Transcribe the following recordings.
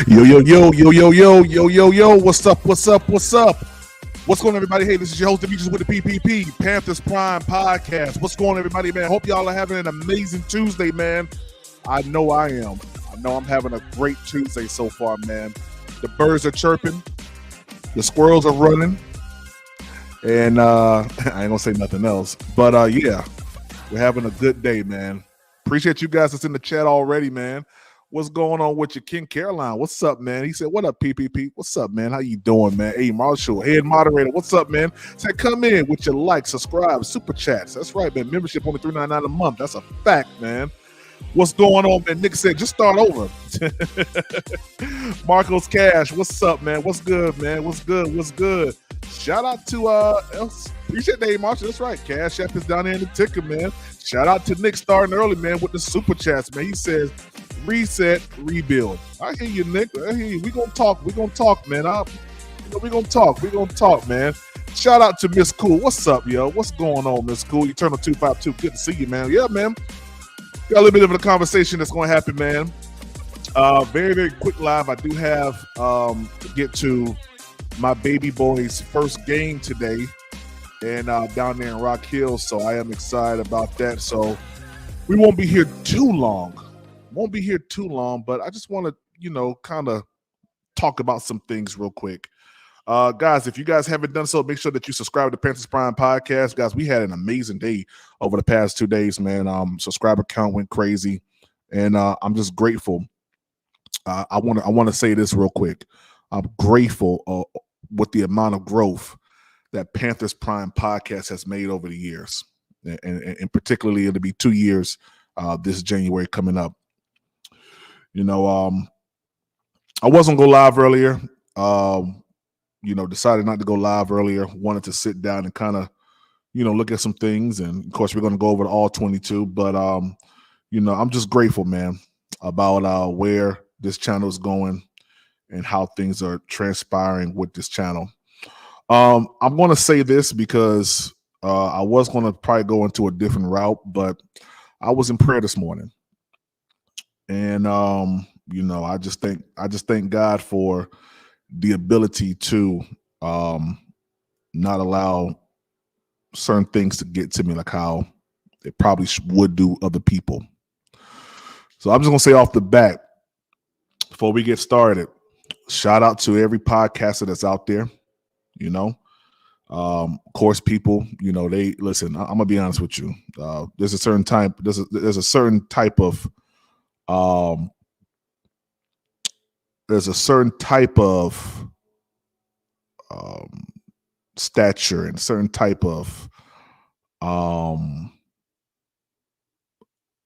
Yo, yo, yo, yo, yo, yo, yo, yo, yo. What's up? What's up? What's up? What's going on, everybody? Hey, this is your host, Demetrius with the PPP, Panthers Prime Podcast. What's going on, everybody, man? Hope y'all are having an amazing Tuesday, man. I know I am. I know I'm having a great Tuesday so far, man. The birds are chirping. The squirrels are running. And I ain't going to say nothing else. But, yeah, we're having a good day, man. Appreciate you guys that's in the chat already, man. What's going on with your King Caroline? What's up, man? He said, what up, PPP? What's up, man? How you doing, man? Hey, Marshall, head moderator. What's up, man? Said, come in with your like, subscribe, super chats. That's right, man. Membership only $3.99 a month. That's a fact, man. What's going on, man? Nick said, just start over. Marcos Cash, what's up, man? What's good, man? What's good? What's good? Shout out to appreciate Dave Marshall. That's right. Cash App is down there in the ticker, man. Shout out to Nick starting early, man, with the super chats, man. He says, reset, rebuild. I hear you, Nick. I hear you. We gonna talk, man. We gonna talk, man. Shout out to Miss Cool. What's up, yo? What's going on, Miss Cool? Eternal 252. Good to see you, man. Yeah, man. Got a little bit of a conversation that's gonna happen, man. Very, very quick live. I do have to get to my baby boy's first game today, and down there in Rock Hill. So I am excited about that. So we won't be here too long. But I just want to, kind of talk about some things real quick. Guys, if you guys haven't done so, make sure that you subscribe to Panthers Prime Podcast. Guys, we had an amazing day over the past 2 days, man. Subscriber count went crazy, and I'm just grateful. I want to say this real quick. I'm grateful with the amount of growth that Panthers Prime Podcast has made over the years, and particularly it'll be 2 years this January coming up. I wasn't going to go live earlier. Decided not to go live earlier. Wanted to sit down and kind of, look at some things. And of course, we're going to go over to all 22. But, I'm just grateful, man, about where this channel is going and how things are transpiring with this channel. I'm going to say this because I was going to probably go into a different route, but I was in prayer this morning. And, I just thank God for the ability to not allow certain things to get to me like how it probably would do other people. So I'm just going to say off the bat, before we get started, shout out to every podcaster that's out there, Of course, people, they listen. I'm gonna be honest with you. There's a certain type of stature and certain type of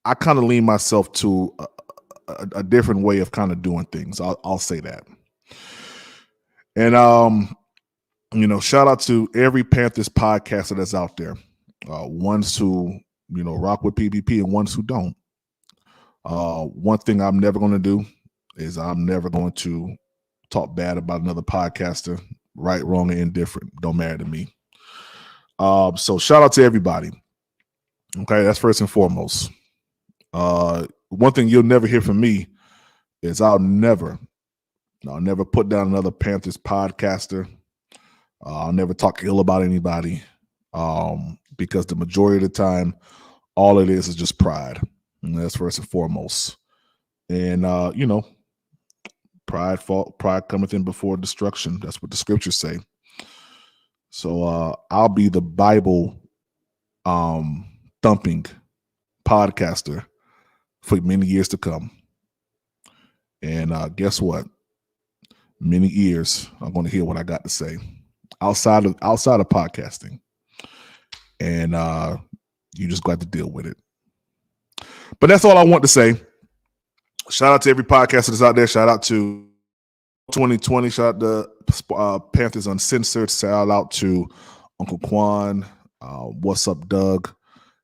I kind of lean myself to a different way of kind of doing things. I'll say that. And shout out to every Panthers podcaster that's out there. Ones who, rock with PPP and ones who don't. One thing I'm never going to do is I'm never going to talk bad about another podcaster, right, wrong, and indifferent. Don't matter to me. So shout out to everybody. Okay, that's first and foremost. One thing you'll never hear from me is I'll never put down another Panthers podcaster. I'll never talk ill about anybody because the majority of the time, all it is just pride. And that's first and foremost. And, pride cometh in before destruction. That's what the scriptures say. So I'll be the Bible thumping podcaster for many years to come. And guess what? Many ears are going to hear what I got to say outside of podcasting. And you just got to deal with it. But that's all I want to say. Shout out to every podcaster that's out there. Shout out to 2020. Shout out to Panthers Uncensored. Shout out to Uncle Quan. What's up, Doug?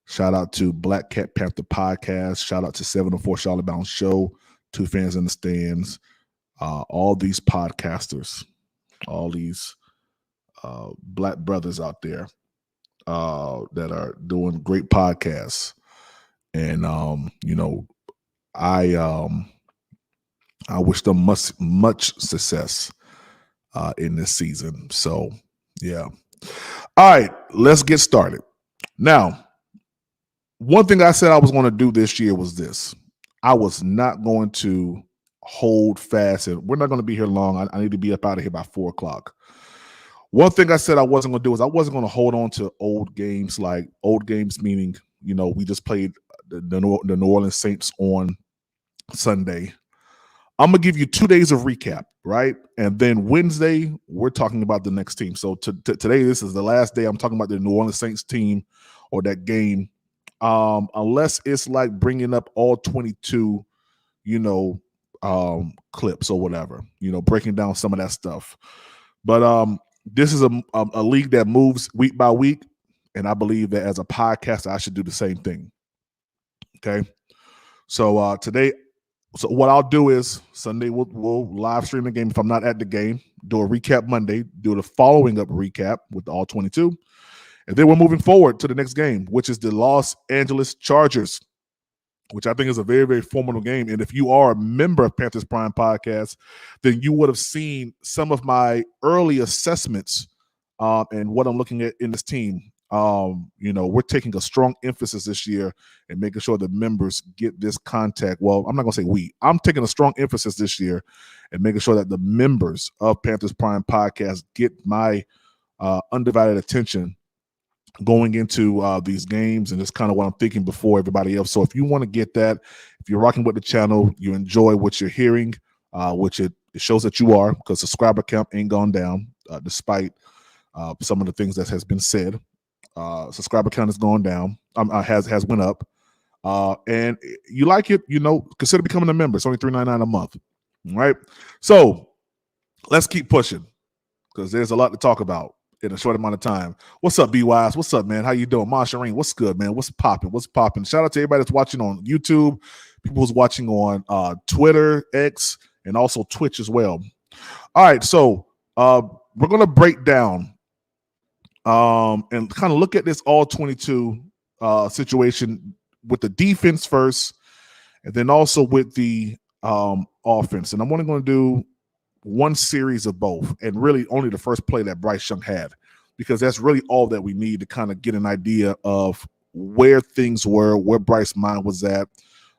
Shout out to Black Cat Panther Podcast. Shout out to 704 Charlotte Bound Show. Two Fans in the Stands. All these podcasters, all these black brothers out there that are doing great podcasts. And, I I wish them much success in this season. So, yeah. All right, let's get started. Now, one thing I said I was going to do this year was this. I was not going to hold fast, and we're not going to be here long. I need to be up out of here by 4 o'clock. One thing I said I wasn't going to do is I wasn't going to hold on to old games, like old games meaning, we just played the New Orleans Saints on Sunday. I'm going to give you 2 days of recap, right? And then Wednesday, we're talking about the next team. So today, this is the last day I'm talking about the New Orleans Saints team or that game. Unless it's like bringing up all 22, clips or whatever, breaking down some of that stuff. But this is a league that moves week by week, and I believe that as a podcaster, I should do the same thing. Okay, so today, so what I'll do is Sunday we'll live stream the game if I'm not at the game. Do a recap Monday. Do the following up recap with all 22. And then we're moving forward to the next game, which is the Los Angeles Chargers, which I think is a very, very formidable game. And if you are a member of Panthers Prime Podcast, then you would have seen some of my early assessments and what I'm looking at in this team. We're taking a strong emphasis this year and making sure the members get this contact. Well, I'm not going to say we. I'm taking a strong emphasis this year and making sure that the members of Panthers Prime Podcast get my undivided attention going into these games, and it's kind of what I'm thinking before everybody else. So if you want to get that, if you're rocking with the channel, you enjoy what you're hearing, which it shows that you are, because subscriber count ain't gone down despite some of the things that has been said. Subscriber count has gone down, has went up, and you like it, consider becoming a member. It's only $3.99 a month, right? So let's keep pushing because there's a lot to talk about in a short amount of time. What's up, B-Wise? What's up, man? How you doing? Monshireen, what's good, man? What's popping? Shout out to everybody that's watching on YouTube, people who's watching on Twitter, X, and also Twitch as well. All right, so we're going to break down and kind of look at this all 22 situation with the defense first, and then also with the offense. And I'm only going to do one series of both, and really only the first play that Bryce Young had, because that's really all that we need to kind of get an idea of where things were, where Bryce's mind was at.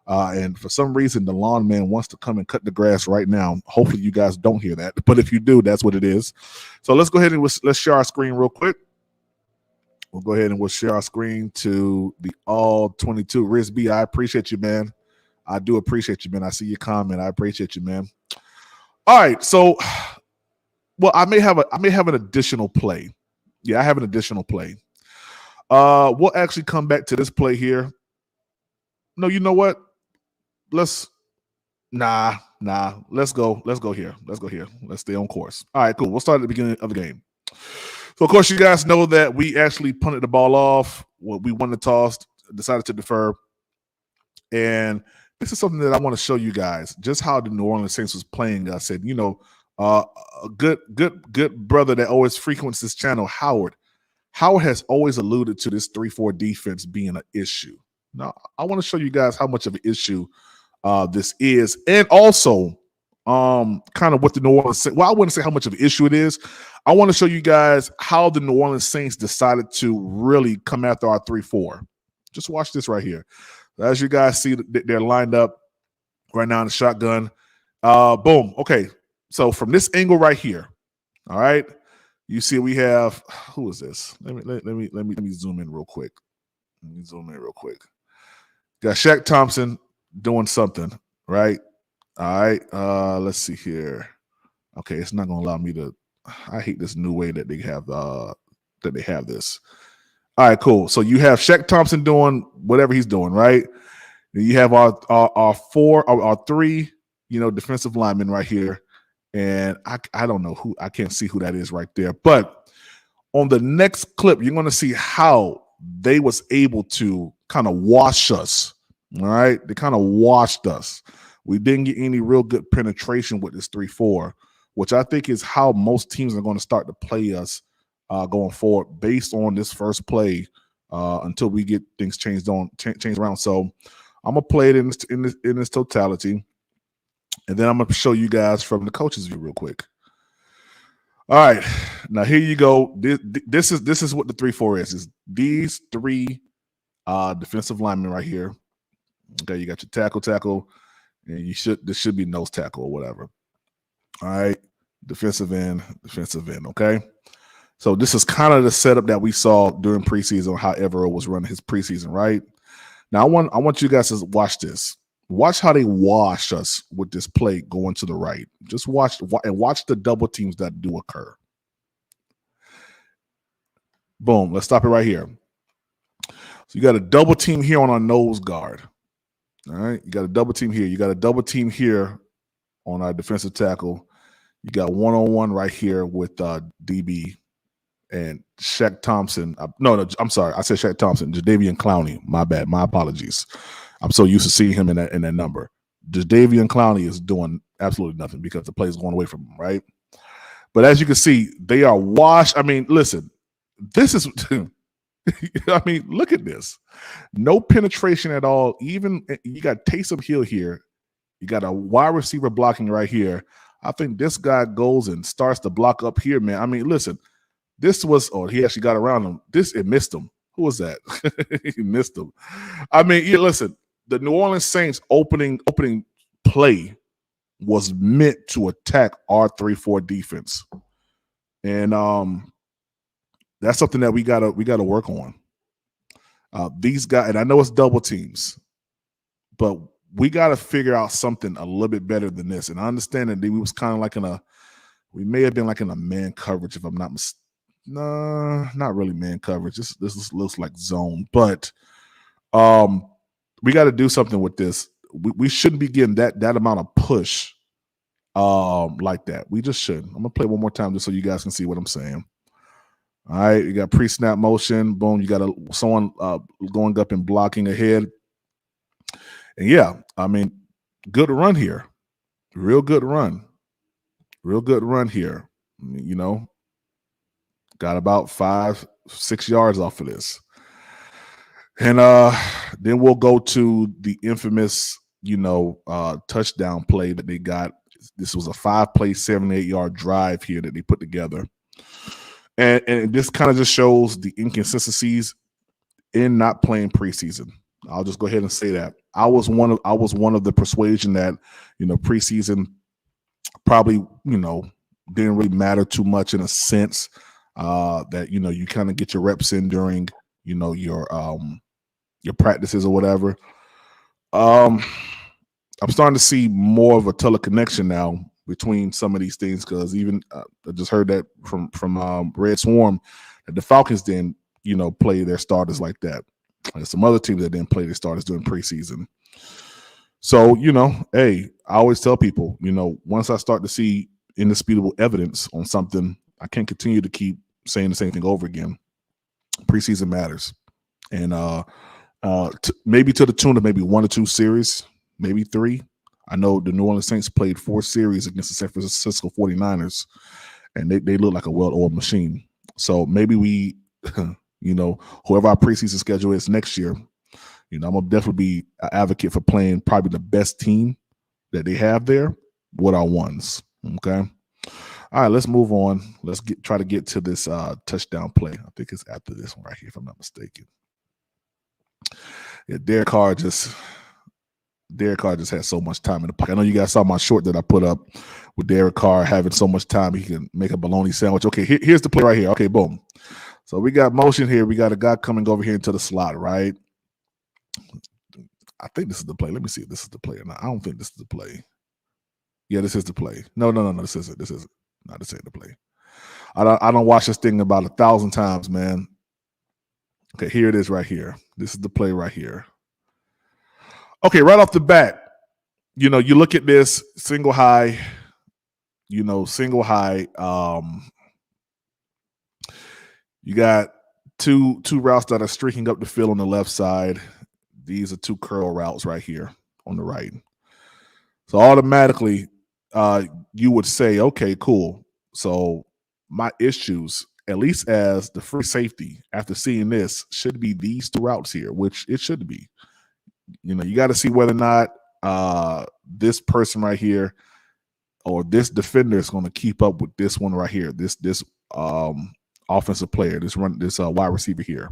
And for some reason, the lawn man wants to come and cut the grass right now. Hopefully you guys don't hear that, but if you do, that's what it is. So let's go ahead and let's share our screen real quick. We'll go ahead and we'll share our screen to the all 22. Riz B, I appreciate you, man. I do appreciate you, man. I see your comment. I appreciate you, man. All right, so, well, I may have an additional play. Yeah, I have an additional play. We'll actually come back to this play here. No, you know what? Let's go here. Let's go here. Let's stay on course. All right, cool. We'll start at the beginning of the game. So, of course, you guys know that we actually punted the ball off. We won the toss, decided to defer, and this is something that I want to show you guys, just how the New Orleans Saints was playing. I said, a good brother that always frequents this channel, Howard. Howard has always alluded to this 3-4 defense being an issue. Now, I want to show you guys how much of an issue this is, and also kind of what the New Orleans Saints, well, I wouldn't say how much of an issue it is. I want to show you guys how the New Orleans Saints decided to really come after our 3-4. Just watch this right here. As you guys see, they're lined up right now in the shotgun. Boom. Okay. So from this angle right here, all right, you see we have, who is this? Let me zoom in real quick. Got Shaq Thompson doing something, right? All right. Let's see here. Okay, it's not gonna allow me to. I hate this new way that they have this. All right, cool. So you have Shaq Thompson doing whatever he's doing, right? And you have our three, defensive linemen right here. And I don't know who, I can't see who that is right there. But on the next clip, you're going to see how they was able to kind of wash us. All right. They kind of washed us. We didn't get any real good penetration with this 3-4, which I think is how most teams are going to start to play us going forward based on this first play until we get things changed around. So I'm gonna play it in this totality. And then I'm going to show you guys from the coach's view real quick. All right, now here you go. This is what the 3-4 is these three defensive linemen right here. Okay, you got your tackle, and this should be nose tackle or whatever. All right, defensive end. Okay, so this is kind of the setup that we saw during preseason, how Evero was running his preseason. Right now, I want you guys to watch this. Watch how they wash us with this play going to the right. Just watch the double teams that do occur. Boom. Let's stop it right here. So you got a double team here on our nose guard. All right. You got a double team here. You got a double team here on our defensive tackle. You got one-on-one right here with DB and Shaq Thompson. No, I'm sorry. I said Shaq Thompson. Jadeveon Clowney. My bad. My apologies. I'm so used to seeing him in that number. Jadeveon Clowney is doing absolutely nothing because the play is going away from him, right? But as you can see, they are washed. I mean, listen, this is I mean, look at this. No penetration at all. Even you got Taysom Hill here. You got a wide receiver blocking right here. I think this guy goes and starts to block up here, man. I mean, listen, this was, he actually got around him. It missed him. Who was that? He missed him. I mean, listen, the New Orleans Saints opening play was meant to attack our 3-4 defense. And that's something that we gotta work on. These guys, and I know it's double teams, but we got to figure out something a little bit better than this. And I understand that we was kind of like we may have been like in a man coverage, if I'm not mistaken. No, not really man coverage. This looks like zone, but we got to do something with this. We shouldn't be getting that amount of push like that. We just shouldn't. I'm gonna play one more time just so you guys can see what I'm saying. All right, you got pre-snap motion. Boom, you got someone going up and blocking ahead. And yeah, I mean, good run here. Real good run here. I mean, got about 5-6 yards off of this. And then we'll go to the infamous, touchdown play that they got. This was a 5-play, 78-yard drive here that they put together. And this kind of just shows the inconsistencies in not playing preseason. I'll just go ahead and say that. I was one of the persuasion that, preseason probably, didn't really matter too much in a sense. That you kind of get your reps in during your practices or whatever. I'm starting to see more of a teleconnection now between some of these things, because even I just heard that from Red Swarm that the Falcons didn't play their starters like that. There's some other teams that didn't play their starters during preseason. So hey, I always tell people, once I start to see indisputable evidence on something, I can't continue to keep saying the same thing over again. Preseason matters. And maybe to the tune of maybe 1 or 2 series, maybe 3. I know the New Orleans Saints played 4 series against the San Francisco 49ers, and they look like a well-oiled machine. So maybe we, whoever our preseason schedule is next year, I'm going to definitely be an advocate for playing probably the best team that they have there with our ones. Okay. All right, let's move on. Let's try to get to this touchdown play. I think it's after this one right here, if I'm not mistaken. Yeah, Derek Carr just had so much time in the pocket. I know you guys saw my short that I put up with Derek Carr having so much time he can make a bologna sandwich. Okay, here's the play right here. Okay, boom. So we got motion here. We got a guy coming over here into the slot, right? I think this is the play. Let me see if this is the play or not. I don't think this is the play. Yeah, this is the play. No, this isn't. This isn't. No, this ain't the play. I don't watch this thing about 1,000 times, man. Okay, here it is right here. This is the play right here. Okay, right off the bat, you look at this single high. You got two routes that are streaking up the field on the left side. These are 2 curl routes right here on the right. So automatically, you would say, okay, cool. So my issues, at least as the free safety, after seeing this, should be these 2 routes here, which it should be. You got to see whether or not this person right here or this defender is going to keep up with this one right here, this offensive player, this wide receiver here.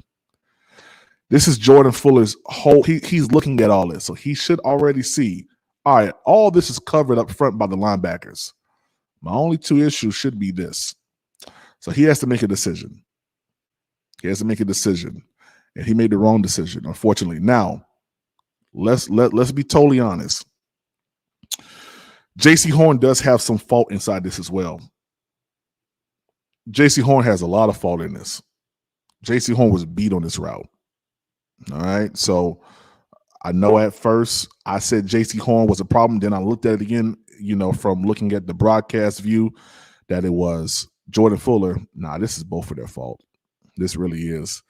This is Jordan Fuller's whole. He's looking at all this, so he should already see. All right, all this is covered up front by the linebackers. My only two issues should be this. So he has to make a decision. He has to make a decision, and he made the wrong decision, unfortunately. Now, let's be totally honest. J.C. Horn does have some fault inside this as well. J.C. Horn has a lot of fault in this. J.C. Horn was beat on this route. All right, so I know at first I said J.C. Horn was a problem. Then I looked at it again, from looking at the broadcast view, that it was Jordan Fuller. Nah, this is both of their fault. This really is.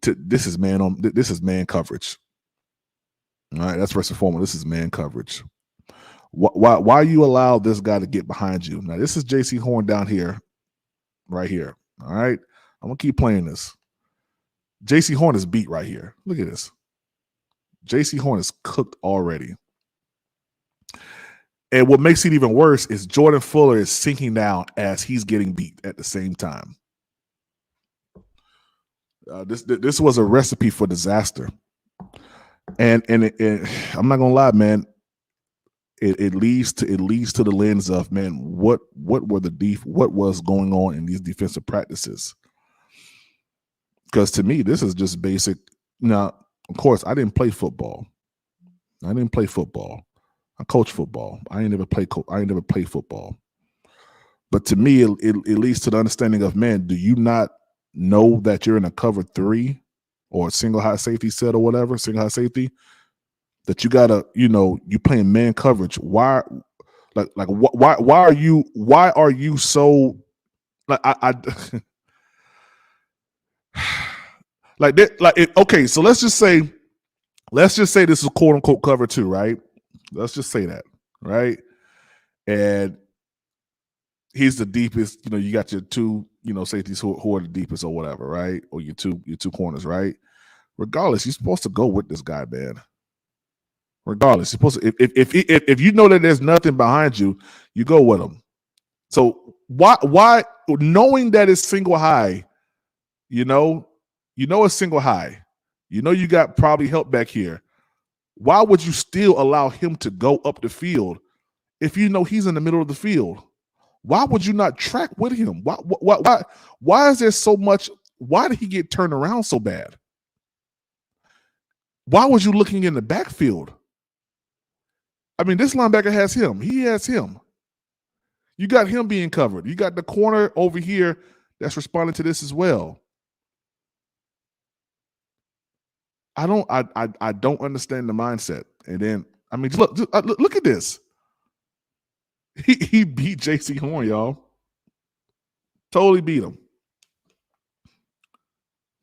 This is man coverage. All right, that's first and foremost. This is man coverage. Why you allow this guy to get behind you? Now, this is J.C. Horn down here, right here. All right, I'm gonna keep playing this. J.C. Horn is beat right here. Look at this. J.C. Horn is cooked already. And what makes it even worse is Jordan Fuller is sinking down as he's getting beat at the same time. This was a recipe for disaster. And I'm not gonna lie, man. It leads to the lens of, man, what was going on in these defensive practices? Because to me, this is just basic. Now, of course, I didn't play football. I coach football. I ain't never played football. But to me, it leads to the understanding of, man, do you not know that you're in a cover 3 or a single high safety set or whatever, single high safety, that you gotta, you playing man coverage? Why are you so like okay, so let's just say this is quote unquote cover 2, right? Let's just say that, right? And he's the deepest, you got your two, safeties who are the deepest or whatever, right? Or your two corners, right? Regardless, you're supposed to go with this guy, man. Regardless, you're supposed to, if you know that there's nothing behind you, you go with him. So why knowing that it's single high, it's single high, you got probably help back here. Why would you still allow him to go up the field if you know he's in the middle of the field? Why would you not track with him? Why is there so much? Why did he get turned around so bad? Why was you looking in the backfield? I mean, this linebacker has him. He has him. You got him being covered. You got the corner over here that's responding to this as well. I don't understand the mindset. And then, I mean, look at this. He beat J.C. Horn, y'all. Totally beat him.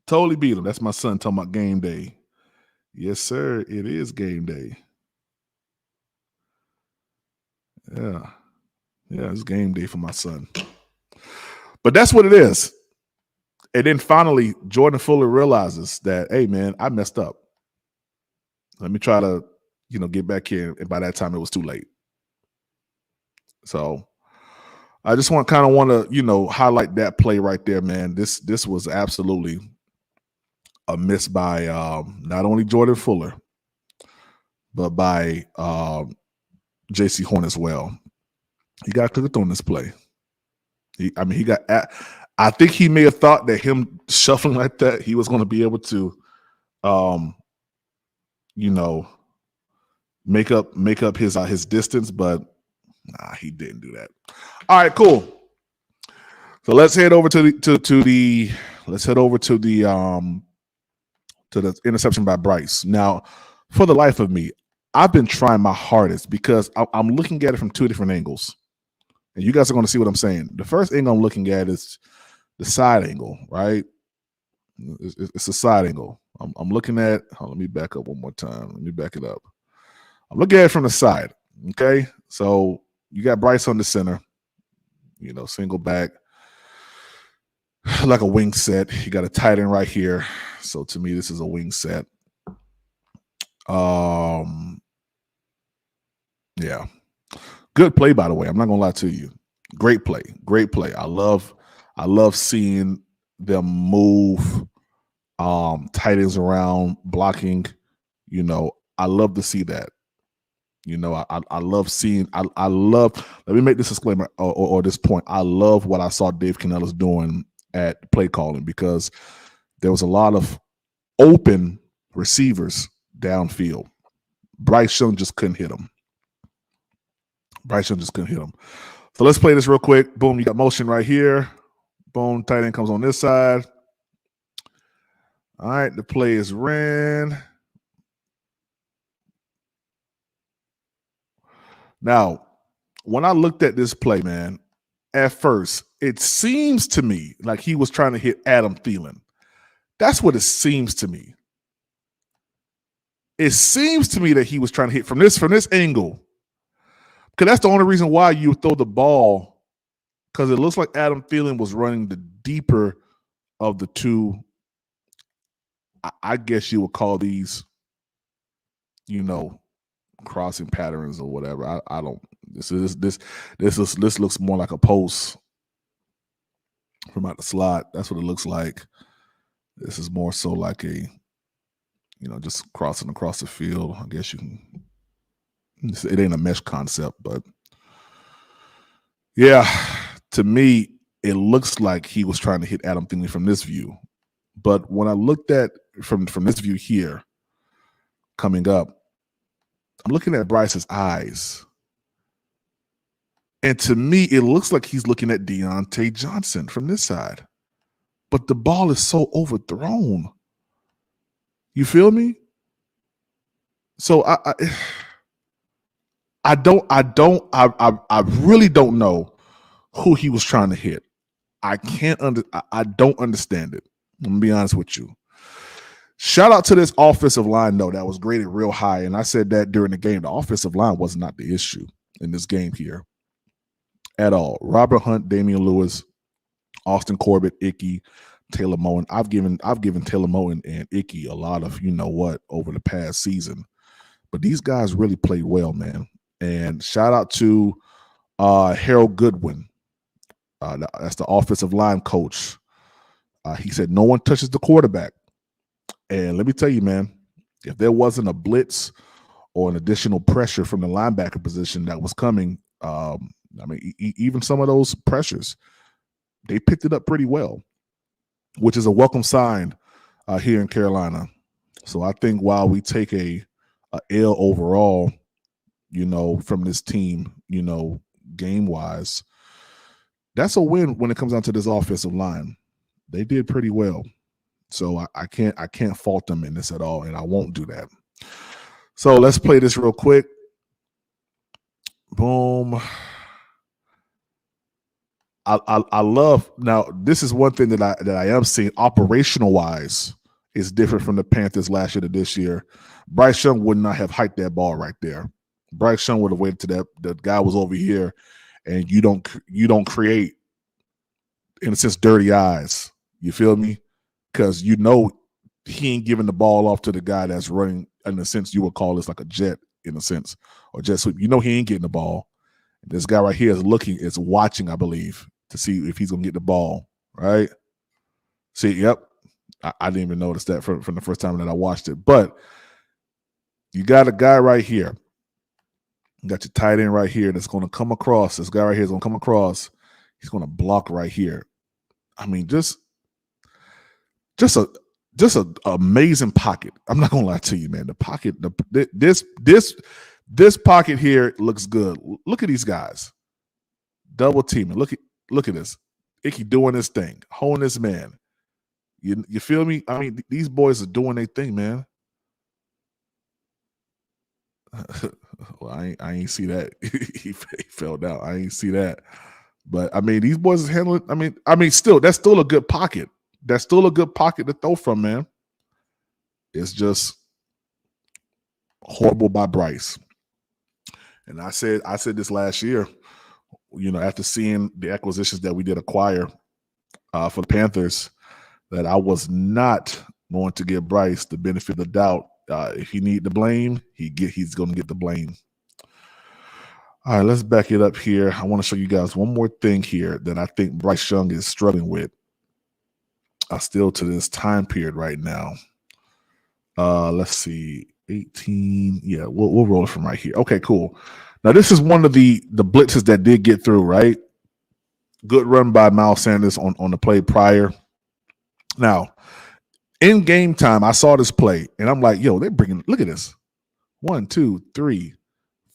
Totally beat him. That's my son talking about game day. Yes, sir. It is game day. Yeah. Yeah, it's game day for my son. But that's what it is. And then finally, Jordan Fuller realizes that, hey, man, I messed up. Let me try to, get back here. And by that time, it was too late. So I just want to, highlight that play right there, man. This was absolutely a miss by not only Jordan Fuller, but by J.C. Horn as well. He got cooked on this play. I think he may have thought that him shuffling like that, he was going to be able to, make up his distance, but nah, he didn't do that. All right, cool. So let's head over to the interception by Bryce. Now, for the life of me, I've been trying my hardest because I'm looking at it from two different angles. And you guys are going to see what I'm saying. The first angle I'm looking at is the side angle, right? It's a side angle. I'm looking at, let me back up one more time. Let me back it up. I'm looking at it from the side, okay? So you got Bryce on the center, single back, like a wing set. You got a tight end right here. So to me, this is a wing set. Yeah. Good play, by the way. I'm not gonna lie to you. Great play. Great play. I love seeing them move tight ends around, blocking. I love to see that. I love seeing. I love. Let me make this disclaimer or this point. I love what I saw Dave Canellis doing at play calling, because there was a lot of open receivers downfield. Bryce Young just couldn't hit him. So let's play this real quick. Boom, you got motion right here. Boom, tight end comes on this side. All right, the play is ran. Now, when I looked at this play, man, at first, it seems to me like he was trying to hit Adam Thielen. That's what it seems to me. It seems to me that he was trying to hit from this angle, because that's the only reason why you throw the ball, because it looks like Adam Thielen was running the deeper of the two. I guess you would call these, crossing patterns or whatever. I don't. This looks more like a post from out the slot. That's what it looks like. This is more so like a, just crossing across the field. I guess you can. It ain't a mesh concept, but yeah, to me, it looks like he was trying to hit Adam Thielen from this view. But when I looked at from this view here, coming up, I'm looking at Bryce's eyes. And to me, it looks like he's looking at Deontay Johnson from this side. But the ball is so overthrown. You feel me? So I really don't know who he was trying to hit. I don't understand it. I'm gonna be honest with you. Shout out to this offensive line, though, that was graded real high. And I said that during the game. The offensive line was not the issue in this game here at all. Robert Hunt, Damian Lewis, Austin Corbett, Icky, Taylor Moen. I've given Taylor Moen and Icky a lot of over the past season. But these guys really played well, man. And shout out to Harold Goodwin. That's the offensive line coach. He said no one touches the quarterback. And let me tell you, man, if there wasn't a blitz or an additional pressure from the linebacker position that was coming, even some of those pressures, they picked it up pretty well, which is a welcome sign here in Carolina. So I think while we take a L overall, from this team, game-wise, that's a win when it comes down to this offensive line. They did pretty well. So I can't fault them in this at all, and I won't do that. So let's play this real quick. Boom. I love, now this is one thing that I am seeing operational wise is different from the Panthers last year to this year. Bryce Young would not have hiked that ball right there. Bryce Young would have waited till the guy was over here, and you don't create, in a sense, dirty eyes. You feel me? Because he ain't giving the ball off to the guy that's running, in a sense, you would call this like a jet, in a sense, or jet sweep. He ain't getting the ball. This guy right here is watching, I believe, to see if he's going to get the ball, right? See, yep. I didn't even notice that from the first time that I watched it. But you got a guy right here. You got your tight end right here that's going to come across. This guy right here is going to come across. He's going to block right here. I mean, just a amazing pocket. I'm not gonna lie to you, man. The pocket, this pocket here looks good. Look at these guys, double teaming. Look at this. Icky doing his thing, holding this man. You feel me? I mean, these boys are doing their thing, man. Well, I ain't see that. he fell down. I ain't see that. But I mean, these boys are handling. I mean, still, that's still a good pocket. That's still a good pocket to throw from, man. It's just horrible by Bryce. And I said this last year, after seeing the acquisitions that we did acquire for the Panthers, that I was not going to give Bryce the benefit of the doubt. If he need the blame, he's going to get the blame. All right, let's back it up here. I want to show you guys one more thing here that I think Bryce Young is struggling with. Still to this time period right now. Let's see, 18. Yeah, we'll roll it from right here. Okay, cool. Now this is one of the blitzes that did get through, right? Good run by Miles Sanders on the play prior. Now, in game time, I saw this play, and I'm like, yo, they're bringing, look at this. 1, 2, 3,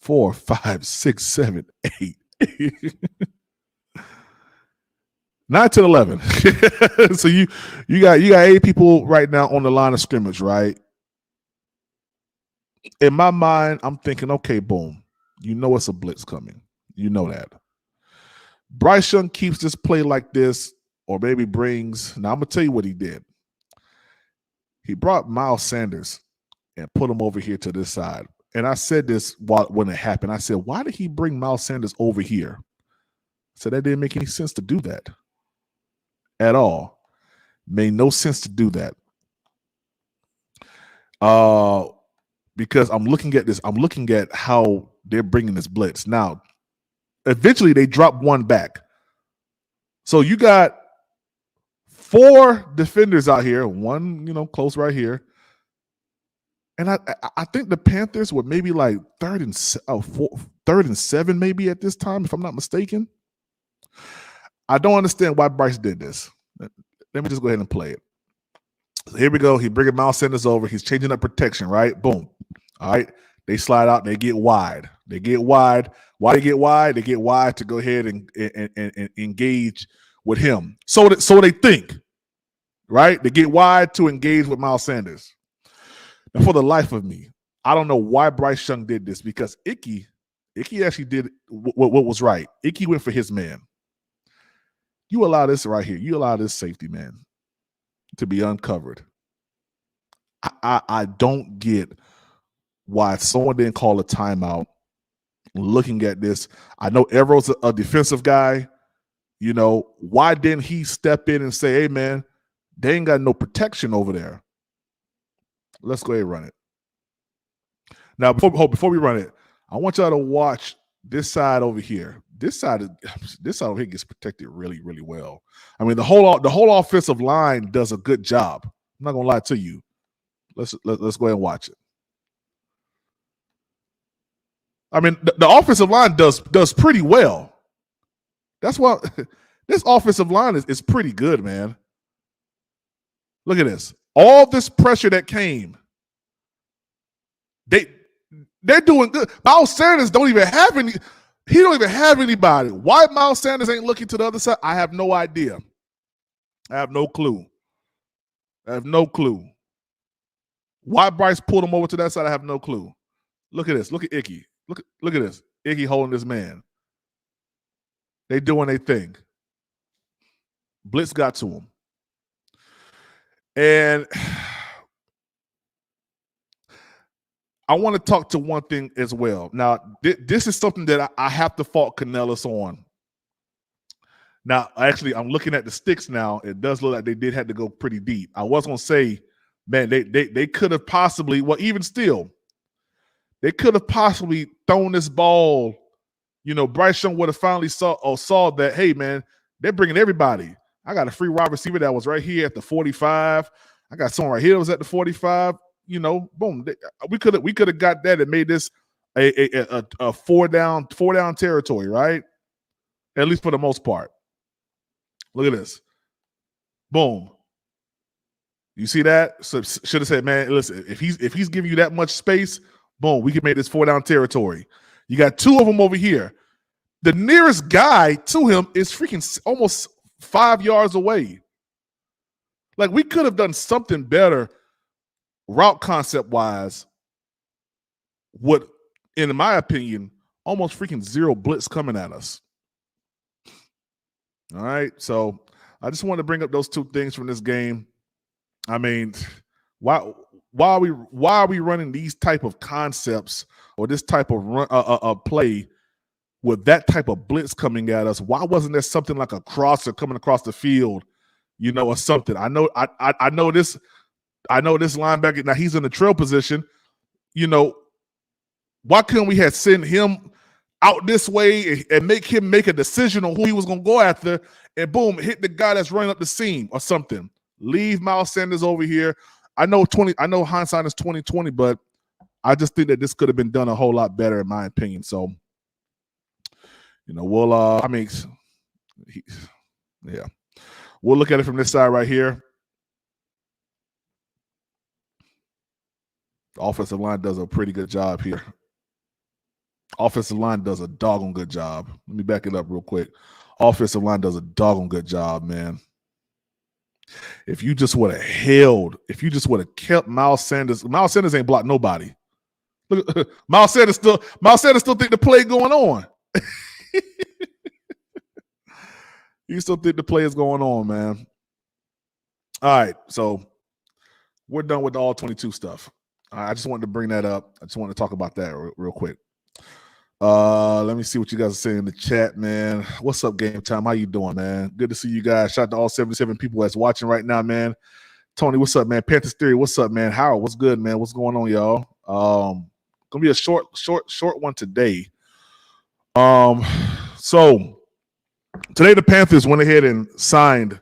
4, 5, 6, 7, 8. 9 to 11. So you got 8 people right now on the line of scrimmage, right? In my mind, I'm thinking, okay, boom. You know it's a blitz coming. You know that. Bryce Young keeps this play like this, or maybe brings. Now I'm gonna tell you what he did. He brought Miles Sanders and put him over here to this side. And I said this when it happened. I said, why did he bring Miles Sanders over here? So that didn't make any sense to do that at all. Made no sense to do that. Because I'm looking at this. I'm looking at how they're bringing this blitz. Now, eventually they drop one back. So you got 4 defenders out here, one, close right here. And I think the Panthers were maybe like 3rd and 7 maybe at this time, if I'm not mistaken. I don't understand why Bryce did this. Let me just go ahead and play it. So here we go. He's bringing Miles Sanders over. He's changing up protection, right? Boom. All right. They slide out. They get wide. They get wide. Why they get wide? They get wide to go ahead and engage with him. So they think, right? They get wide to engage with Miles Sanders. And for the life of me, I don't know why Bryce Young did this, because Icky actually did what was right. Icky went for his man. You allow this right here. You allow this safety man to be uncovered. I don't get why someone didn't call a timeout. Looking at this, I know Evero's a defensive guy. Why didn't he step in and say, hey, man, they ain't got no protection over there. Let's go ahead and run it. Now, before we run it, I want y'all to watch this side over here. This side over here gets protected really, really well. I mean, the whole offensive line does a good job. I'm not gonna lie to you. Let's go ahead and watch it. I mean, the offensive line does pretty well. That's why this offensive line is pretty good, man. Look at this. All this pressure that came, they're doing good. Miles Sanders don't even have anybody. Why Miles Sanders ain't looking to the other side, I have no idea. I have no clue. Why Bryce pulled him over to that side, I have no clue. Look at this. Look at Icky. Look at this. Icky holding this man. They doing their thing. Blitz got to him. And I want to talk to one thing as well. Now, this is something that I have to fault Canellis on. Now, actually, I'm looking at the sticks now. It does look like they did have to go pretty deep. I was going to say, man, they could have possibly, well, even still, they could have possibly thrown this ball. Bryce Young would have finally saw that, hey, man, they're bringing everybody. I got a free wide receiver that was right here at the 45. I got someone right here that was at the 45. Boom. We could have got that and made this a four down territory, right? At least for the most part. Look at this. Boom. You see that? So should have said, man, listen, if he's giving you that much space, boom, we can make this 4 down territory. You got 2 of them over here. The nearest guy to him is freaking almost 5 yards away. Like, we could have done something better route concept wise. What, in my opinion, almost freaking zero blitz coming at us. All right. So I just want to bring up those 2 things from this game. I mean, why are we running these type of concepts or this type of run play with that type of blitz coming at us? Why wasn't there something like a crosser coming across the field, or something? I know this linebacker. Now he's in the trail position. Why couldn't we have sent him out this way and make him make a decision on who he was going to go after, and boom, hit the guy that's running up the seam or something. Leave Miles Sanders over here. I know hindsight is 2020, but I just think that this could have been done a whole lot better, in my opinion. So, we'll we'll look at it from this side right here. The offensive line does a pretty good job here. Offensive line does a doggone good job. Let me back it up real quick. Offensive line does a doggone good job, man. If you just would have kept Miles Sanders ain't blocked nobody. Look, Miles Sanders still think the play going on. You still think the play is going on, man. All right, so we're done with the all 22 stuff. I just wanted to bring that up. I just wanted to talk about that real quick. Let me see what you guys are saying in the chat, man. What's up, Game Time? How you doing, man? Good to see you guys. Shout out to all 77 people that's watching right now, man. Tony, what's up, man? Panthers Theory, what's up, man? Howard, what's good, man? What's going on, y'all? Gonna be a short one today. So today the Panthers went ahead and signed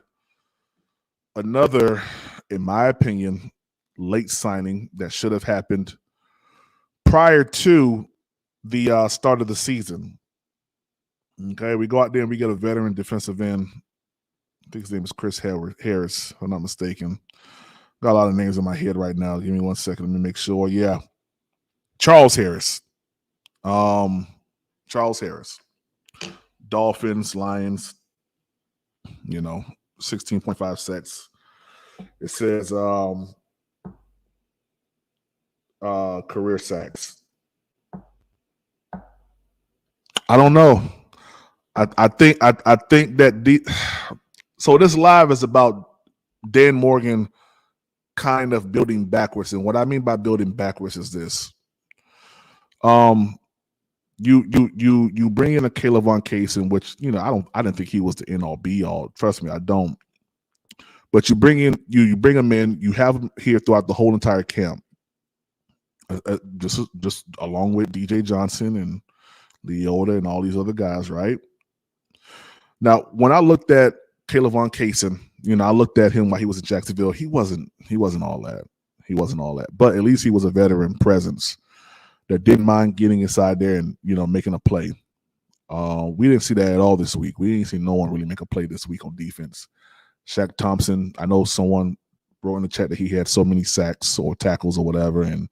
another, in my opinion, late signing that should have happened prior to the start of the season. Okay, we go out there and we get a veteran defensive end. I think his name is Chris Harris, if I'm not mistaken. Got a lot of names in my head right now. Give me 1 second. Let me make sure. Yeah. Charles Harris. Charles Harris. Dolphins, Lions, 16.5 sacks. It says career sacks. I don't know. I think that so this live is about Dan Morgan kind of building backwards, and what I mean by building backwards is this: you bring in a Caleb Von Case, in which I didn't think he was the end all be all. Trust me, I don't. But you bring him in, you have him here throughout the whole entire camp, just along with DJ Johnson and Leota and all these other guys, right? Now, when I looked at Caleb Von Kaysen, I looked at him while he was in Jacksonville. He wasn't all that. He wasn't all that. But at least he was a veteran presence that didn't mind getting inside there and making a play. We didn't see that at all this week. We didn't see no one really make a play this week on defense. Shaq Thompson, I know someone wrote in the chat that he had so many sacks or tackles or whatever, and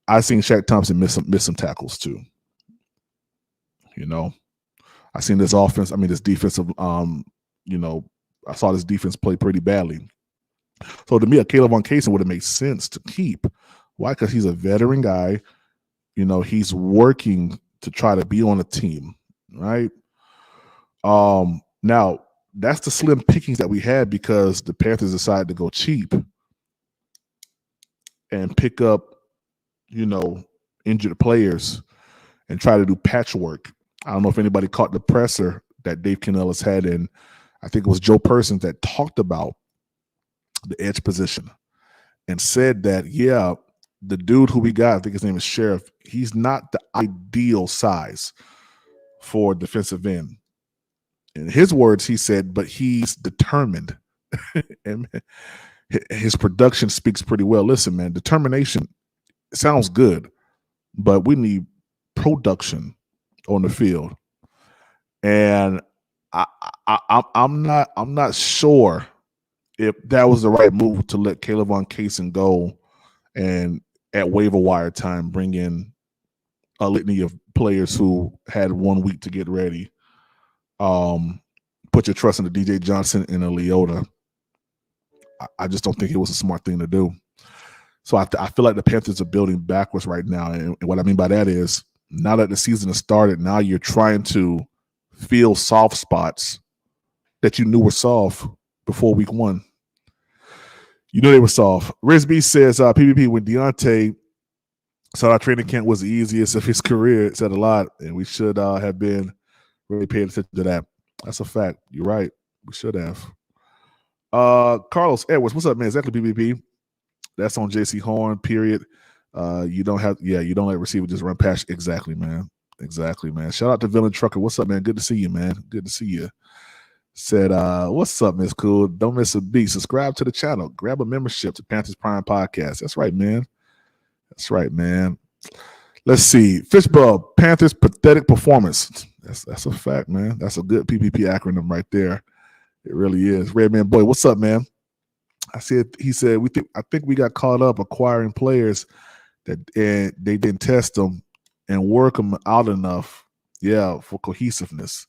I seen Shaq Thompson miss some tackles too. I seen this defensive, I saw this defense play pretty badly. So to me, a Caleb Von Kaysen would have made sense to keep. Why? Because he's a veteran guy. He's working to try to be on a team, right? Now, that's the slim pickings that we had because the Panthers decided to go cheap and pick up, injured players and try to do patchwork. I don't know if anybody caught the presser that Dave Canellis had, and I think it was Joe Persons that talked about the edge position and said that, yeah, the dude who we got, I think his name is Sheriff, he's not the ideal size for defensive end. In his words, he said, but he's determined. And his production speaks pretty well. Listen, man, determination sounds good, but we need production on the field. And I'm not sure if that was the right move to let Caleb Von Kaysen go and at waiver wire time bring in a litany of players who had 1 week to get ready. Put your trust in the DJ Johnson and a Leota. I just don't think it was a smart thing to do. So I feel like the Panthers are building backwards right now. And what I mean by that is, now that the season has started, now you're trying to fill soft spots that you knew were soft before week 1. You know they were soft. Riz B says, PvP, when Deontay said our training camp was the easiest of his career, it said a lot, and we should have been really paying attention to that. That's a fact. You're right. We should have. Carlos Edwards, what's up, man? Exactly, PvP. That's on JC Horn, period. You don't let receiver just run past. Exactly, man. Exactly, man. Shout out to Villain Trucker. What's up, man? Good to see you, man. Good to see you. Said, what's up, Miss Cool? Don't miss a beat. Subscribe to the channel. Grab a membership to Panthers Prime Podcast. That's right, man. That's right, man. Let's see. Fishbowl, Panthers pathetic performance. That's a fact, man. That's a good PPP acronym right there. It really is. Redman Boy, what's up, man? He said, I think we got caught up acquiring players that and they didn't test them and work them out enough. Yeah, for cohesiveness.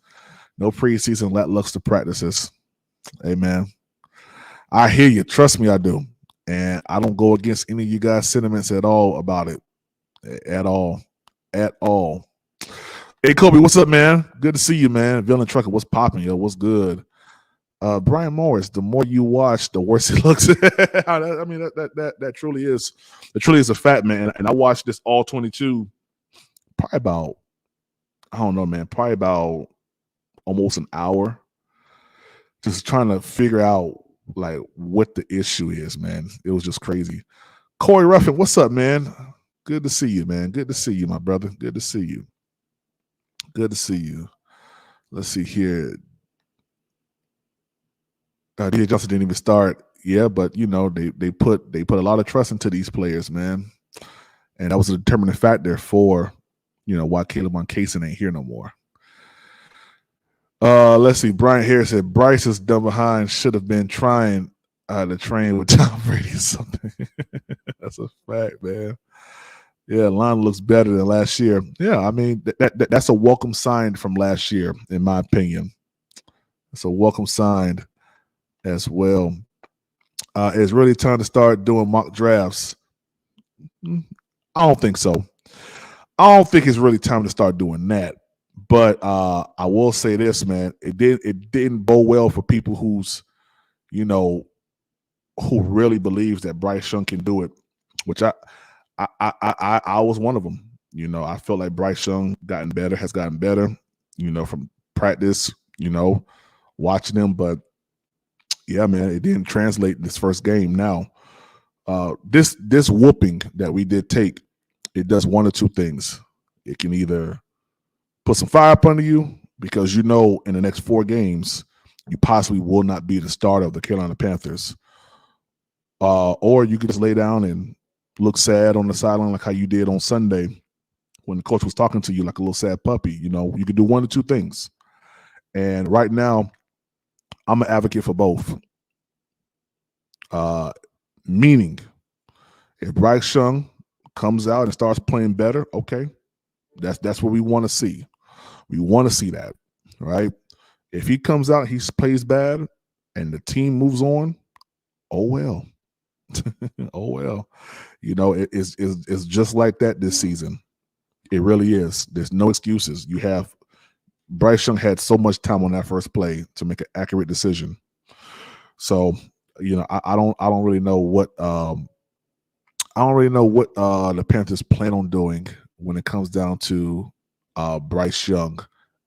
No preseason lackluster practices. Hey, man. I hear you. Trust me, I do. And I don't go against any of you guys' sentiments at all about it. At all. At all. Hey, Kobe, what's up, man? Good to see you, man. Villain Trucker, what's popping, yo? What's good? Brian Morris, the more you watch, the worse it looks. I mean, that truly is. It truly is a fact, man. And I watched this all 22 probably about, I don't know, man, probably about almost an hour. Just trying to figure out like what the issue is, man. It was just crazy. Corey Ruffin, what's up, man? Good to see you, man. Good to see you, my brother. Good to see you. Good to see you. Let's see here. DJ Johnson didn't even start. Yeah, but you know, they put a lot of trust into these players, man. And that was a determining factor for, you know, why Caleb on Kaysen ain't here no more. Let's see. Brian Harris said Bryce is done behind, should have been trying to train with Tom Brady or something. That's a fact, man. Yeah, line looks better than last year. Yeah, I mean that's a welcome sign from last year, in my opinion. It's a welcome sign as well. It's really time to start doing mock drafts. I don't think so. I don't think it's really time to start doing that. But I will say this, man. It didn't bode well for people who really believes that Bryce Young can do it, which I was one of them. You know, I felt like Bryce Young has gotten better, you know, from practice, you know, watching him. But yeah, man, it didn't translate in this first game. Now, this whooping that we did take, it does one or two things. It can either put some fire up under you because you know in the next 4 games you possibly will not be the starter of the Carolina Panthers, or you can just lay down and look sad on the sideline like how you did on Sunday when the coach was talking to you like a little sad puppy. You know, you could do one or two things. And right now, I'm an advocate for both. Meaning, if Bryce Young comes out and starts playing better, okay, that's what we want to see. We want to see that, right? If he comes out, he plays bad, and the team moves on, oh well. Oh well. You know, it's just like that this season. It really is. There's no excuses. You have Bryce Young had so much time on that first play to make an accurate decision. So, you know, I don't really know what the Panthers plan on doing when it comes down to Bryce Young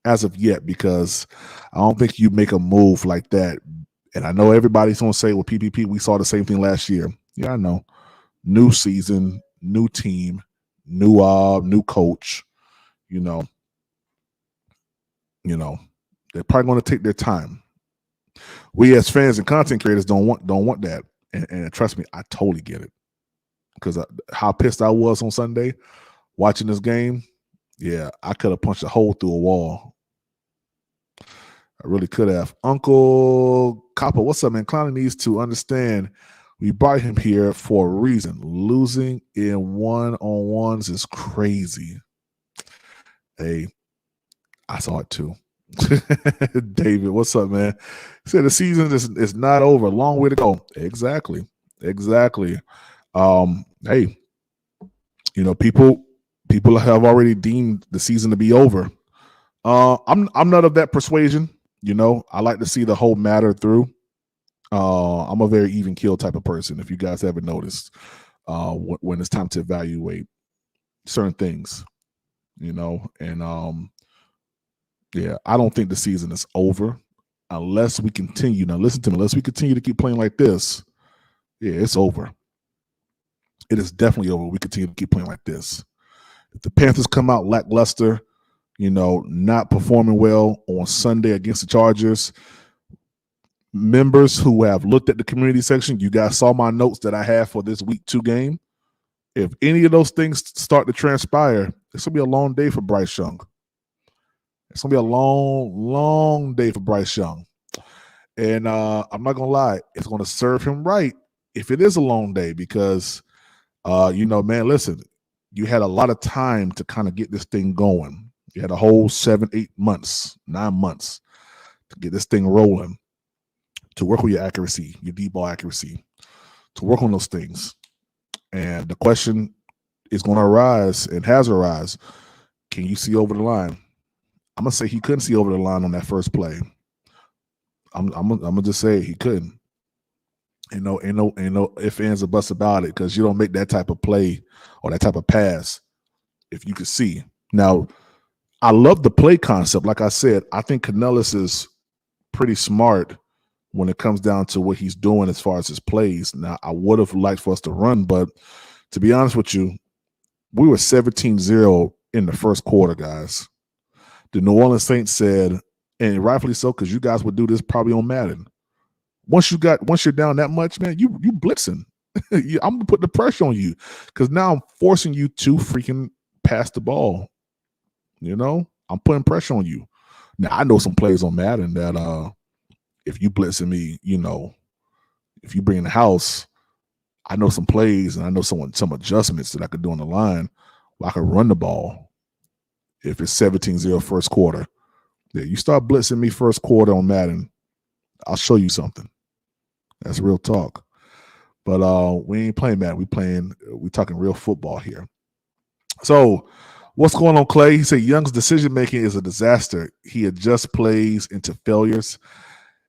as of yet, because I don't think you make a move like that. And I know everybody's going to say, well, PPP, we saw the same thing last year. Yeah, I know. New season, new team, new coach. You know, they're probably going to take their time. We as fans and content creators don't want that. And trust me, I totally get it. Because how pissed I was on Sunday watching this game, yeah, I could have punched a hole through a wall. I really could have. Uncle Copper, what's up, man? Clowney needs to understand we brought him here for a reason. Losing in one-on-ones is crazy. Hey, I saw it too. David, what's up, man? He said the season is not over. A long way to go. Exactly. Hey, you know, people have already deemed the season to be over. I'm not of that persuasion. You know, I like to see the whole matter through. I'm a very even keel type of person, if you guys haven't noticed, when it's time to evaluate certain things, you know, and yeah, I don't think the season is over unless we continue. Now, listen to me, unless we continue to keep playing like this, yeah, it's over. It is definitely over. We continue to keep playing like this. If the Panthers come out lackluster, not performing well on Sunday against the Chargers, members who have looked at the community section, you guys saw my notes that I have for this week 2 game. If any of those things start to transpire, it's going to be a long day for Bryce Young. It's going to be a long, long day for Bryce Young. And I'm not going to lie, it's going to serve him right if it is a long day because, man, listen, you had a lot of time to kind of get this thing going. You had a whole 7, 8 months, 9 months to get this thing rolling, to work with your accuracy, your deep ball accuracy, to work on those things. And the question is going to arise and has arisen. Can you see over the line? I'm going to say he couldn't see over the line on that first play. I'm gonna just say he couldn't. Ain't no ifs, ands, or buts about it because you don't make that type of play or that type of pass if you could see. Now, I love the play concept. Like I said, I think Canellis is pretty smart when it comes down to what he's doing as far as his plays. Now, I would have liked for us to run, but to be honest with you, we were 17-0 in the first quarter, guys. The New Orleans Saints said, and rightfully so, because you guys would do this probably on Madden. Once you're down that much, man, you blitzing. I'm gonna put the pressure on you because now I'm forcing you to freaking pass the ball. I'm putting pressure on you. Now I know some plays on Madden that if you blitzing me, if you bring in the house, I know some plays and I know some adjustments that I could do on the line where I could run the ball if it's 17-0 first quarter. Yeah, you start blitzing me first quarter on Madden, I'll show you something. That's real talk. But we ain't playing Madden. We talking real football here. So what's going on, Clay? He said Young's decision-making is a disaster. He adjusts plays into failures,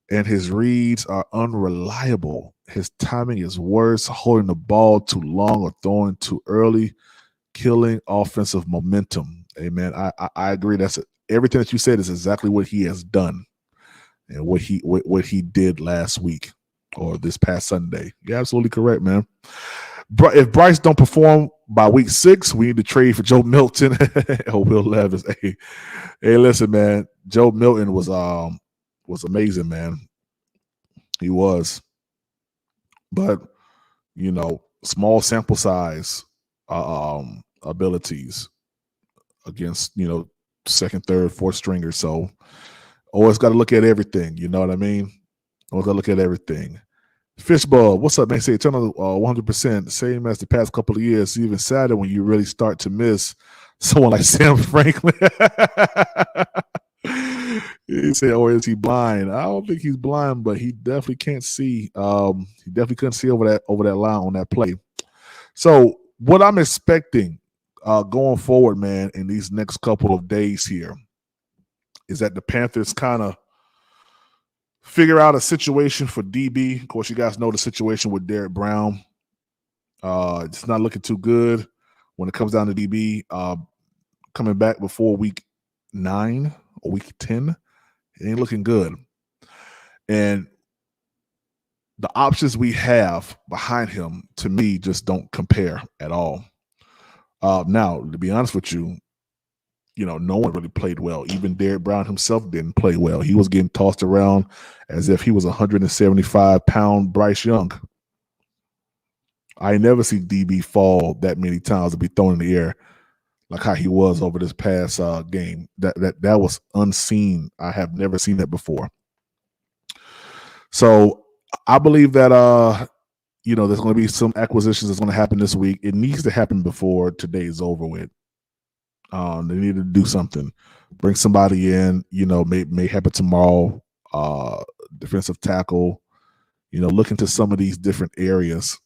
and his reads are unreliable. His timing is worse, holding the ball too long or throwing too early, killing offensive momentum. Amen. I agree. Everything that you said is exactly what he has done and what he did last week or this past Sunday. You're absolutely correct, man. If Bryce don't perform by week 6, we need to trade for Joe Milton or Will Levis. Hey, listen, man. Joe Milton was amazing, man. He was. But, small sample size abilities against, second, third, fourth stringer. So always got to look at everything. You know what I mean? Always got to look at everything. Fishball, what's up, man? Say eternal 100%. Same as the past couple of years. It's even sadder when you really start to miss someone like Sam Franklin. He said, "Oh, is he blind?" I don't think he's blind, but he definitely can't see. He definitely couldn't see over that line on that play. So what I'm expecting going forward, man, in these next couple of days here is that the Panthers kind of figure out a situation for DB. Of course, you guys know the situation with Derrick Brown. It's not looking too good when it comes down to DB. Coming back before week 9 or week 10, it ain't looking good. And the options we have behind him, to me, just don't compare at all. Now, to be honest with you, no one really played well. Even Derrick Brown himself didn't play well. He was getting tossed around as if he was 175-pound Bryce Young. I never see DB fall that many times to be thrown in the air like how he was over this past game. That was unseen. I have never seen that before. So I believe that there's going to be some acquisitions that's going to happen this week. It needs to happen before today is over with. They need to do something. Bring somebody in, may happen tomorrow. Defensive tackle, look into some of these different areas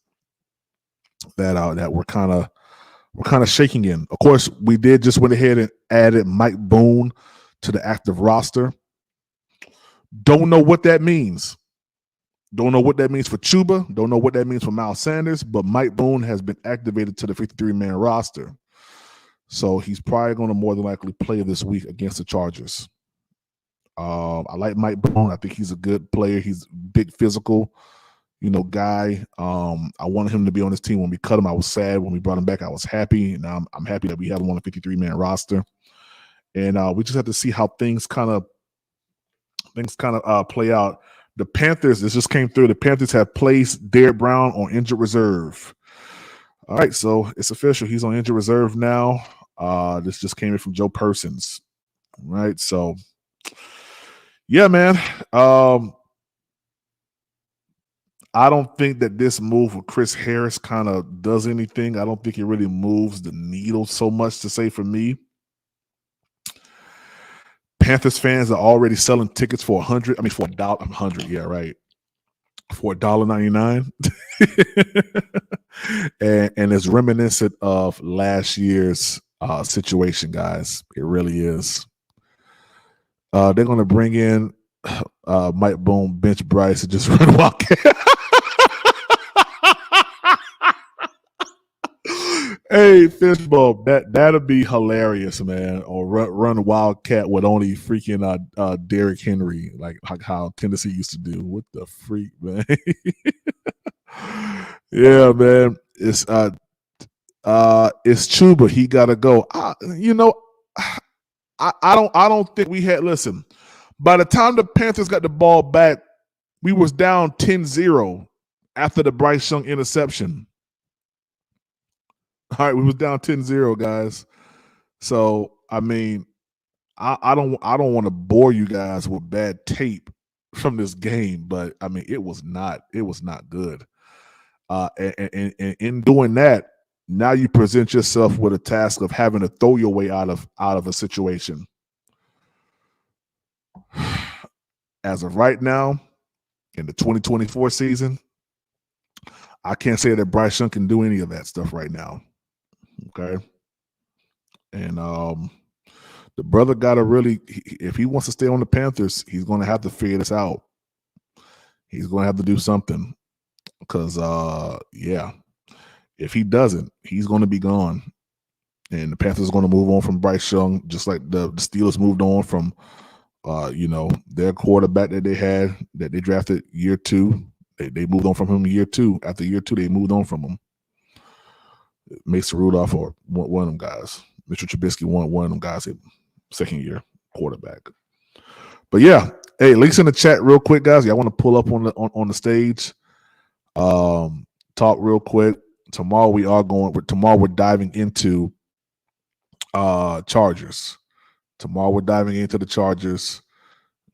that we're kind of shaking in. Of course, we did just went ahead and added Mike Boone to the active roster. Don't know what that means. Don't know what that means for Chuba. Don't know what that means for Miles Sanders. But Mike Boone has been activated to the 53-man roster. So he's probably going to more than likely play this week against the Chargers. I like Mike Boone. I think he's a good player. He's big, physical. guy. I wanted him to be on this team. When we cut him, I was sad. When we brought him back, I was happy. And I'm happy that we have him on a 53-man roster. And we just have to see how things kind of play out. The Panthers, this just came through. The Panthers have placed Derrick Brown on injured reserve. All right, so it's official. He's on injured reserve now. This just came in from Joe Persons. Right, so yeah, man. I don't think that this move with Chris Harris kind of does anything. I don't think it really moves the needle so much, to say, for me. Panthers fans are already selling tickets for $100. I mean, for $100. Yeah, right. For $1.99. and it's reminiscent of last year's situation, guys. It really is. They're going to bring in Mike Boone, bench Bryce, and just run Wildcat. Hey, Fishbowl, that'll be hilarious, man. Or run Wildcat with only freaking Derrick Henry, like how Tennessee used to do. What the freak, man? Yeah, man. It's Chuba. He gotta go. I don't think we had. Listen, by the time the Panthers got the ball back, we was down 10-0 after the Bryce Young interception. All right, we was down 10-0, guys. So I mean, I don't want to bore you guys with bad tape from this game, but I mean, it was not good. And in doing that, now you present yourself with a task of having to throw your way out of a situation. As of right now, in the 2024 season, I can't say that Bryce Young can do any of that stuff right now. Okay. And the brother got to really, if he wants to stay on the Panthers, he's going to have to figure this out. He's going to have to do something because, yeah, if he doesn't, he's going to be gone. And the Panthers are going to move on from Bryce Young, just like the Steelers moved on from, their quarterback that they had, that they drafted year 2. They moved on from him year 2. After year 2, they moved on from him. Mason Rudolph or one of them guys. Mitchell Trubisky, one of them guys, second-year quarterback. But yeah, hey, links in the chat real quick, guys. Y'all want to pull up on the stage, talk real quick. Tomorrow we're diving into Chargers. Tomorrow we're diving into the Chargers.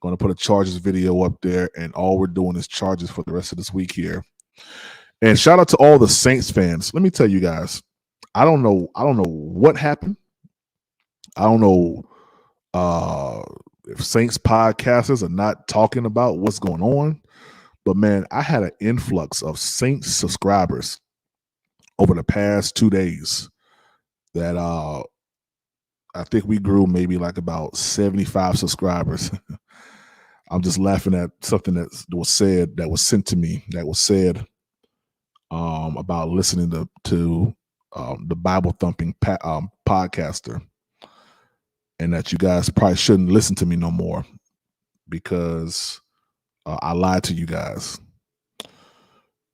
Going to put a Chargers video up there, and all we're doing is Chargers for the rest of this week here. And shout out to all the Saints fans. Let me tell you guys, I don't know what happened. I don't know if Saints podcasters are not talking about what's going on. But man, I had an influx of Saints subscribers over the past 2 days that I think we grew maybe like about 75 subscribers. I'm just laughing at something that was sent to me about listening to the Bible thumping podcaster, and that you guys probably shouldn't listen to me no more because I lied to you guys.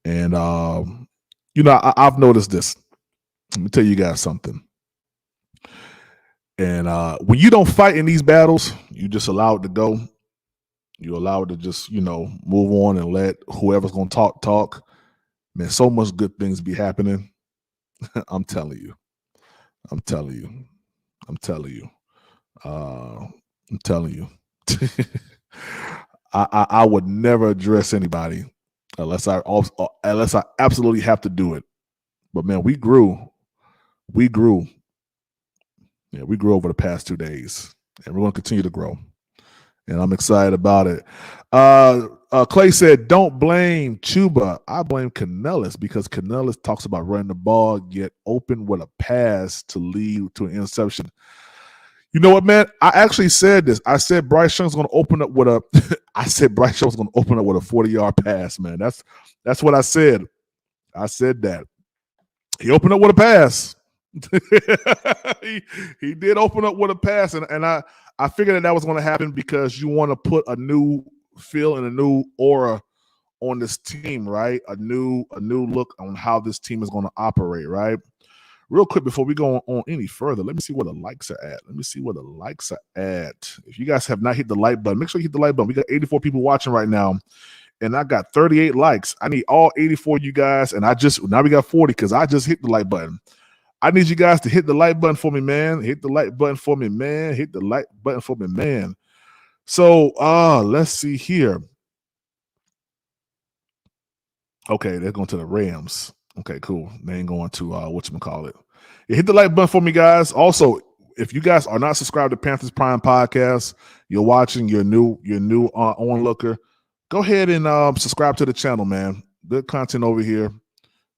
And I've noticed this. Let me tell you guys something. And when you don't fight in these battles, you just allow it to go. You allow it to just, move on and let whoever's going to talk. Man, so much good things be happening. I'm telling you. I would never address anybody unless I absolutely have to do it. But man, we grew. Yeah, we grew over the past 2 days, and we're going to continue to grow. And I'm excited about it. Clay said, don't blame Chuba. I blame Canellis because Canellis talks about running the ball, get open with a pass to lead to an interception. You know what, man? I actually said this. I said Bryce Young's going to open up with a 40-yard pass, man. That's what I said. I said that. He opened up with a pass. he did open up with a pass, and I figured that was going to happen because you want to put a new feel and a new aura on this team, right? A new look on how this team is going to operate, right? Real quick before we go on any further, let me see where the likes are at. If you guys have not hit the like button, make sure you hit the like button. We got 84 people watching right now, and I got 38 likes. I need all 84 of you guys, and now we got 40 because I just hit the like button. I need you guys to hit the like button for me, man. Hit the like button for me, man. Hit the like button for me, man. So let's see here. Okay, they're going to the Rams. Okay, cool. They ain't going to whatchamacallit. Yeah, hit the like button for me, guys. Also, if you guys are not subscribed to Panthers Prime Podcast, you're watching, you're new onlooker, go ahead and subscribe to the channel, man. Good content over here.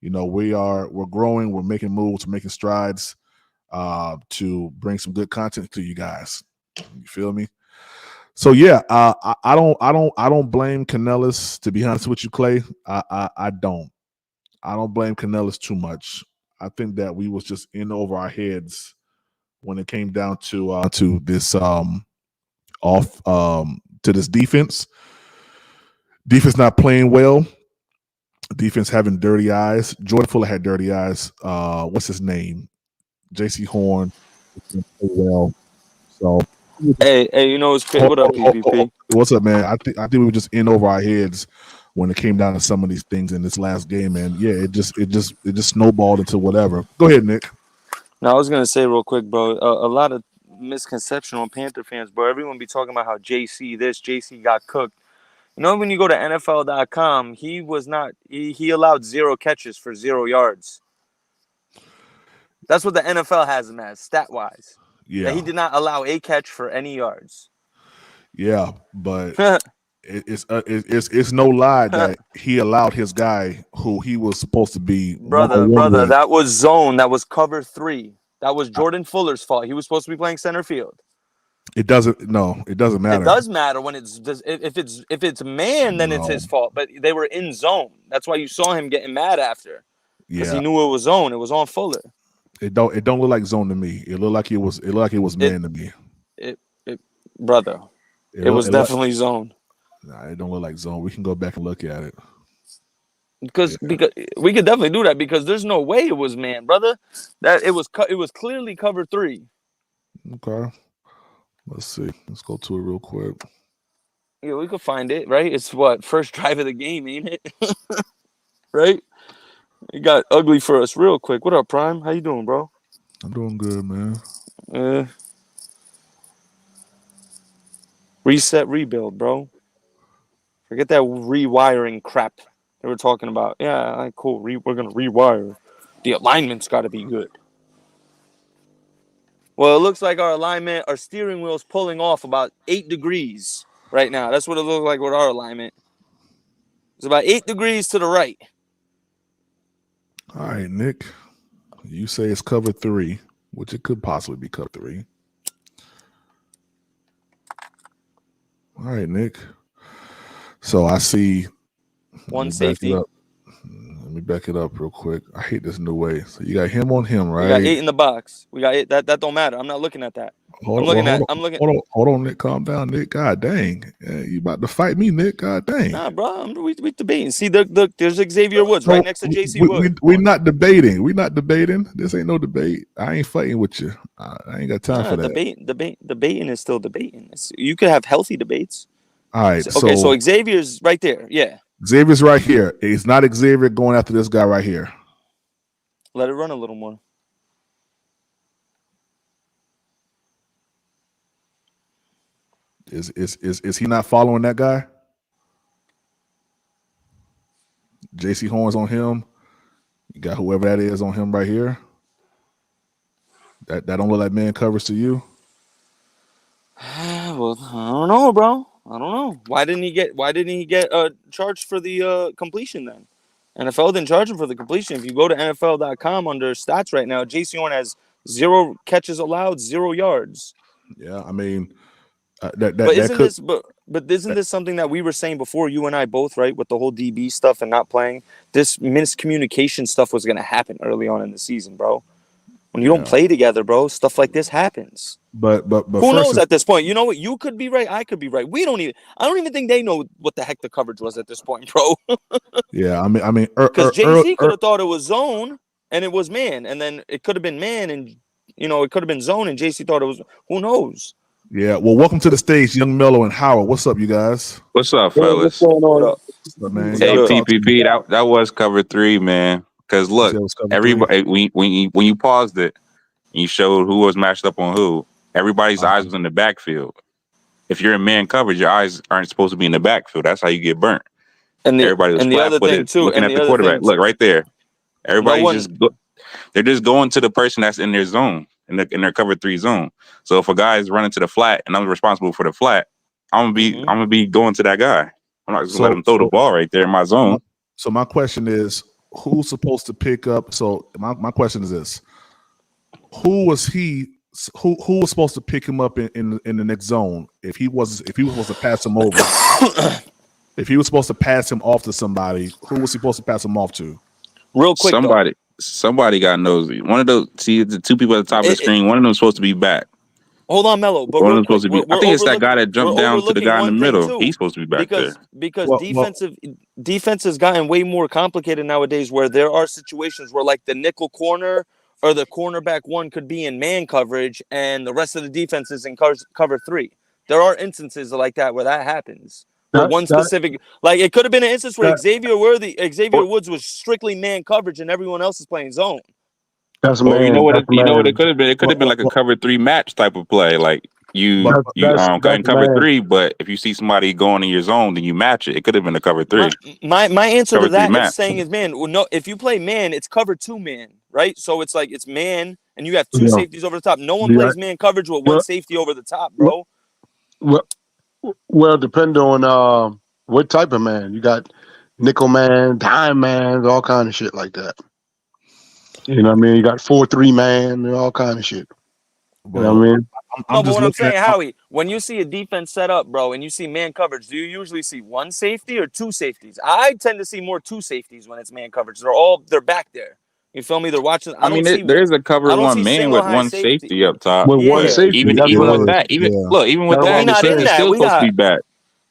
You know, we're growing, we're making moves, we're making strides to bring some good content to you guys. You feel me? So yeah, I don't blame Canellis, to be honest with you, Clay. I don't blame Canellis too much. I think that we was just in over our heads when it came down to this to this defense. Defense not playing well. Defense having dirty eyes. Jordan Fuller had dirty eyes. What's his name? J.C. Horn. Well, so. Hey, you know, it's what up, PvP? What's up, man? I think we were just in over our heads when it came down to some of these things in this last game, and yeah, it just snowballed into whatever. Go ahead, Nick. Now, I was gonna say real quick, bro. A lot of misconception on Panther fans, bro. Everyone be talking about how JC got cooked. You know, when you go to NFL.com, he allowed 0 catches for 0 yards. That's what the NFL has him as, stat-wise. Yeah. That he did not allow a catch for any yards. Yeah, but it's no lie that he allowed his guy who he was supposed to be. Brother, that was zone. That was cover 3. That was Jordan Fuller's fault. He was supposed to be playing center field. It doesn't matter. It does matter when if it's man, then it's his fault. But they were in zone. That's why you saw him getting mad after. Because he knew it was zone. It was on Fuller. It don't look like zone to me. It looked like it was man to me. Brother. It was definitely zone. Nah, it don't look like zone. We can go back and look at it. Because we could definitely do that because there's no way it was man, brother. That it was clearly cover 3. Okay. Let's see. Let's go to it real quick. Yeah, we could find it, right? It's what, first drive of the game, ain't it? Right? It got ugly for us real quick. What up, Prime? How you doing, bro? I'm doing good, man. Reset, rebuild, bro. Forget that rewiring crap they were talking about. Yeah, all right, cool. We're going to rewire. The alignment's got to be good. Well, it looks like our steering wheel's pulling off about 8 degrees right now. That's what it looks like with our alignment. It's about 8 degrees to the right. All right, Nick. You say it's cover 3, which it could possibly be cover 3. All right, Nick. So I see one safety. Let me back it up real quick. I hate this new way. So you got him on him, right? We got 8 in the box. We got 8. That don't matter. I'm not looking at that. Hold on, Nick. Calm down, Nick. God dang. You about to fight me, Nick? God dang. Nah, bro. We debating. See, look, there's Xavier Woods right next to JC Woods. We're not debating. This ain't no debate. I ain't fighting with you. I ain't got time for that. Debating is still debating. You could have healthy debates. All right. So Xavier's right there. Yeah. Xavier's right here. It's not Xavier going after this guy right here. Let it run a little more. Is he not following that guy? JC Horn's on him. You got whoever that is on him right here. That don't look like man covers to you. Well, I don't know, bro. I don't know. Why didn't he get charged for the completion then? NFL didn't charge him for the completion. If you go to NFL.com under stats right now, JC Horn has 0 catches allowed, 0 yards. Yeah, I mean, But isn't this something that we were saying before, you and I both, right, with the whole DB stuff and not playing? This miscommunication stuff was going to happen early on in the season, bro. When you don't play together, bro, stuff like this happens. But who knows at this point? You know what? You could be right. I could be right. I don't even think they know what the heck the coverage was at this point, bro. Yeah, I mean, because JC could have thought it was zone and it was man, and then it could have been man, and it could have been zone, and JC thought it was. Who knows? Yeah. Well, welcome to the stage, Young Mello and Howard. What's up, you guys? What's up, fellas? What's going on? What's up, man? Hey, TPP, that was cover 3, man. Because look, everybody, when you paused it, and you showed who was matched up on who. Everybody's eyes was in the backfield. If you're in man coverage, your eyes aren't supposed to be in the backfield. That's how you get burnt. And everybody was flat-footed, looking at the quarterback. Look right there. Everybody's they're just going to the person that's in their zone, in their cover 3 zone. So if a guy is running to the flat and I'm responsible for the flat, I'm gonna be going to that guy. I'm not just gonna let him throw the ball right there in my zone. So my question is, who's supposed to pick up? So my question is this: who was supposed to pick him up in the next zone if he was supposed to pass him over? If he was supposed to pass him off to somebody, who was he supposed to pass him off to? Real quick, somebody got nosy. One of those, see the 2 people at the top of the screen. One of them was supposed to be back. Hold on, Mello. But one of them supposed to be. I think it's that guy that jumped down to the guy in the middle. He's supposed to be back there. Because defense has gotten way more complicated nowadays, where there are situations where like the nickel corner or the cornerback 1 could be in man coverage and the rest of the defense is in cover 3. There are instances like that where that happens. Like it could have been an instance where Xavier Woods was strictly man coverage and everyone else is playing zone. That's man. You know what it could have been? It could have been like a cover 3 match type of play. Like you got in cover 3, but if you see somebody going in your zone, then you match it. It could have been a cover 3. My answer to that is saying is man. Well, no, if you play man, it's cover 2 man, right? So it's like it's man, and you have 2 safeties over the top. No one plays man coverage with 1 safety over the top, bro. Well, depending on what type of man. You got nickel man, dime man, all kind of shit like that. You know what I mean? You got 4-3 man, and all kind of shit. You know what I mean? But what I'm saying, Howie, when you see a defense set up, bro, and you see man coverage, do you usually see 1 safety or 2 safeties? I tend to see more 2 safeties when it's man coverage. They're back there. You feel me? They're watching. There is a cover 1 man with 1 safety up top. With 1 safety, even with that, the safety's still supposed to be back.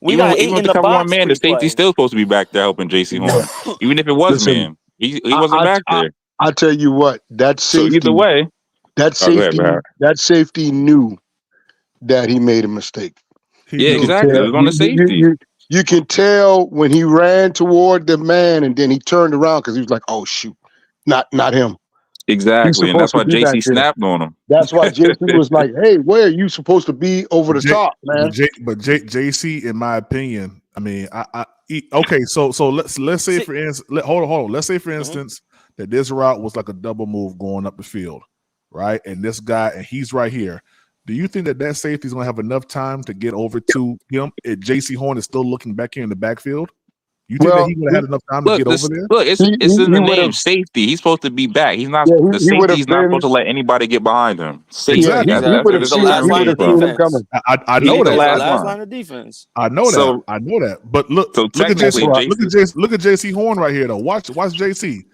Even with the cover 1 man, the safety's still supposed to be back there helping JC Horn. Even if it was man, he wasn't back there. I tell you what, that safety. So either way, that safety knew that he made a mistake. Exactly. It was on the safety. You can tell when he ran toward the man and then he turned around because he was like, "Oh shoot, not him." Exactly, and that's why JC snapped on him. That's why JC was like, "Hey, where are you supposed to be over the top, man?" But JC, in my opinion, I mean, okay. So let's say for instance, hold on. Let's say for instance that this route was like a double move going up the field, right? And this guy, and he's right here. Do you think that safety is going to have enough time to get over to him if JC Horn is still looking back here in the backfield? You think that he would have had enough time to get over there? Look, it's in the name safety. He's supposed to be back. He's not the safety's not supposed to let anybody get behind him. Safety. Exactly. He would have seen him coming. I know that. Last line of defense. I know that. I know that. But look at JC Horn right here though. Watch JC.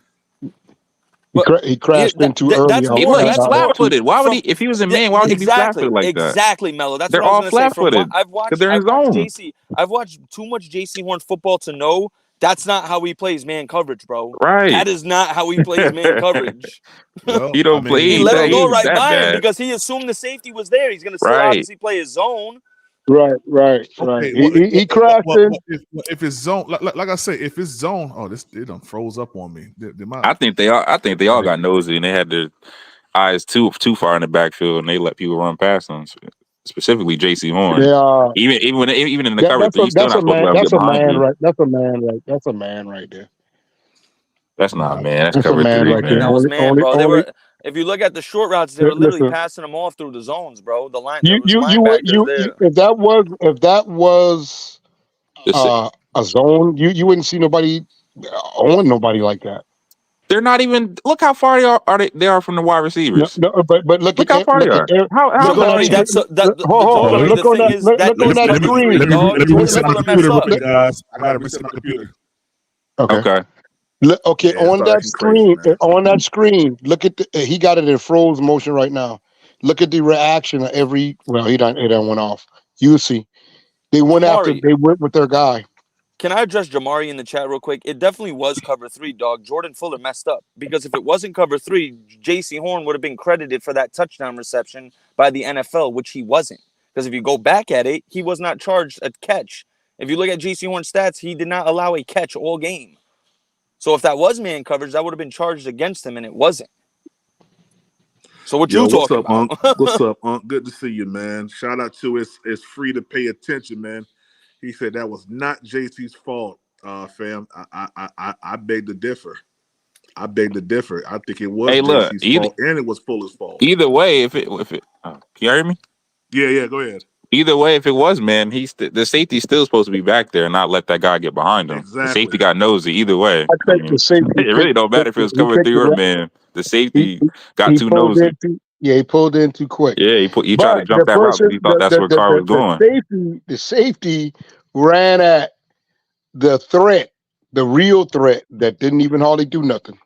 He crashed in too early. He's flat-footed. Why would he? If he was a man, why would he be flat-footed like that? Exactly, Mello. That's they're what I all was gonna flat-footed. Because they're in zone. I've watched too much JC Horn football to know that's not how he plays man coverage, bro. Right. That is not how he plays man coverage. You don't play. He let him go right by him because he assumed the safety was there. He's gonna still obviously play his zone. Right. Okay, he crashed in. If it's zone, like I said, if it's zone, it done froze up on me. I think they all got nosy and they had their eyes too far in the backfield and they let people run past them. Specifically, JC Horn. Even in the coverage, he's still not supposed to That's a man, right? That's a man, right? That's a man right there. That's not man. That's cover 3, right man. That was man, bro. They were. If you look at the short routes, they were literally passing them off through the zones, bro. The line. If that was a zone, you wouldn't see nobody on nobody like that. They're not even. Look how far they are from the wide receivers. No, but look how far they are. How look on that screen. Let me reset my computer, guys. I gotta reset my computer. Okay. Okay, Yeah, on start that acting crazy, screen, look at he got it in froze motion right now. Look at the reaction of every. Well, it done went off. You see, they went Jamari, with their guy. can I address Jamari in the chat real quick? It definitely was cover 3, dog. Jordan Fuller messed up because if it wasn't cover 3, J.C. Horn would have been credited for that touchdown reception by the NFL, which he wasn't. Because if you go back at it, he was not charged a catch. If you look at J.C. Horn's stats, he did not allow a catch all game. So if that was man coverage, that would have been charged against him, and it wasn't. So what you what's talking up, about? Unc? What's up, Unc? Good to see you, man. Shout out to it's free to pay attention, man. He said that was not JC's fault, fam. I beg to differ. I beg to differ. I think it was JC's fault, and it was Fuller's fault. Either way, if it can you hear me? Yeah, go ahead. Either way, if it was man, the safety's still supposed to be back there and not let that guy get behind him. Exactly. The safety got nosy. Either way, I think the safety. It really don't matter if it was cover 3 or man. The safety got too nosy. He pulled in too quick. Yeah, he tried to jump that route because he thought that's where Carr was going. The safety ran at the threat, the real threat that didn't even hardly do nothing.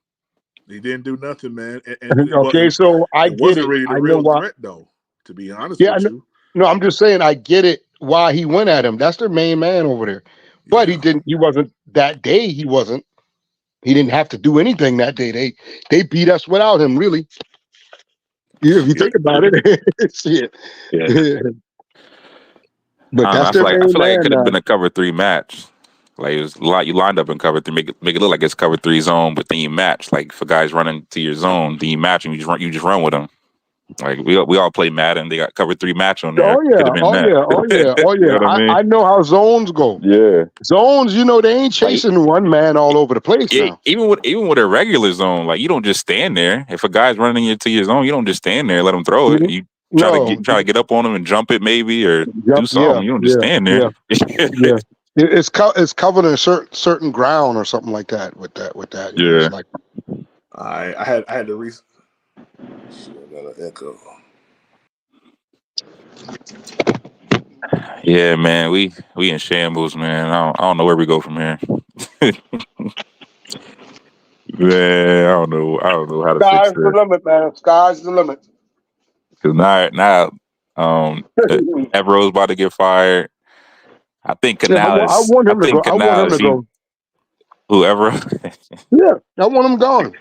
He didn't do nothing, man. Okay, so I get it. Really the real threat, though. To be honest with you. No, I'm just saying I get it why he went at him. That's their main man over there. But he wasn't that day. He didn't have to do anything that day. They beat us without him, really. Yeah, if you think about it. Shit. Yeah. But I feel like it could have been a cover 3 match. Like it was you lined up in cover 3, make it look like it's cover 3 zone, but then you match. Like if a guy's running to your zone, then you match and you just run with him. Like we all play Madden, they got cover 3 match on there. Oh yeah. You know I know how zones go. Yeah, zones. They ain't chasing one man all over the place now. Even with a regular zone, like you don't just stand there. If a guy's running into your zone, you don't just stand there, let him throw it. You try to get up on him and jump it maybe or do something. You don't just stand there. Yeah. It's covered in certain ground or something like that. With that. Yeah. Like, I had to reason. I got an echo. Yeah, man, we in shambles, man. I don't know where we go from here. Man, I don't know how to Sky's fix the limit, man. Sky's the limit. Because now Evero's about to get fired. I think Canales. I want him to go. Whoever. Yeah, I want him gone.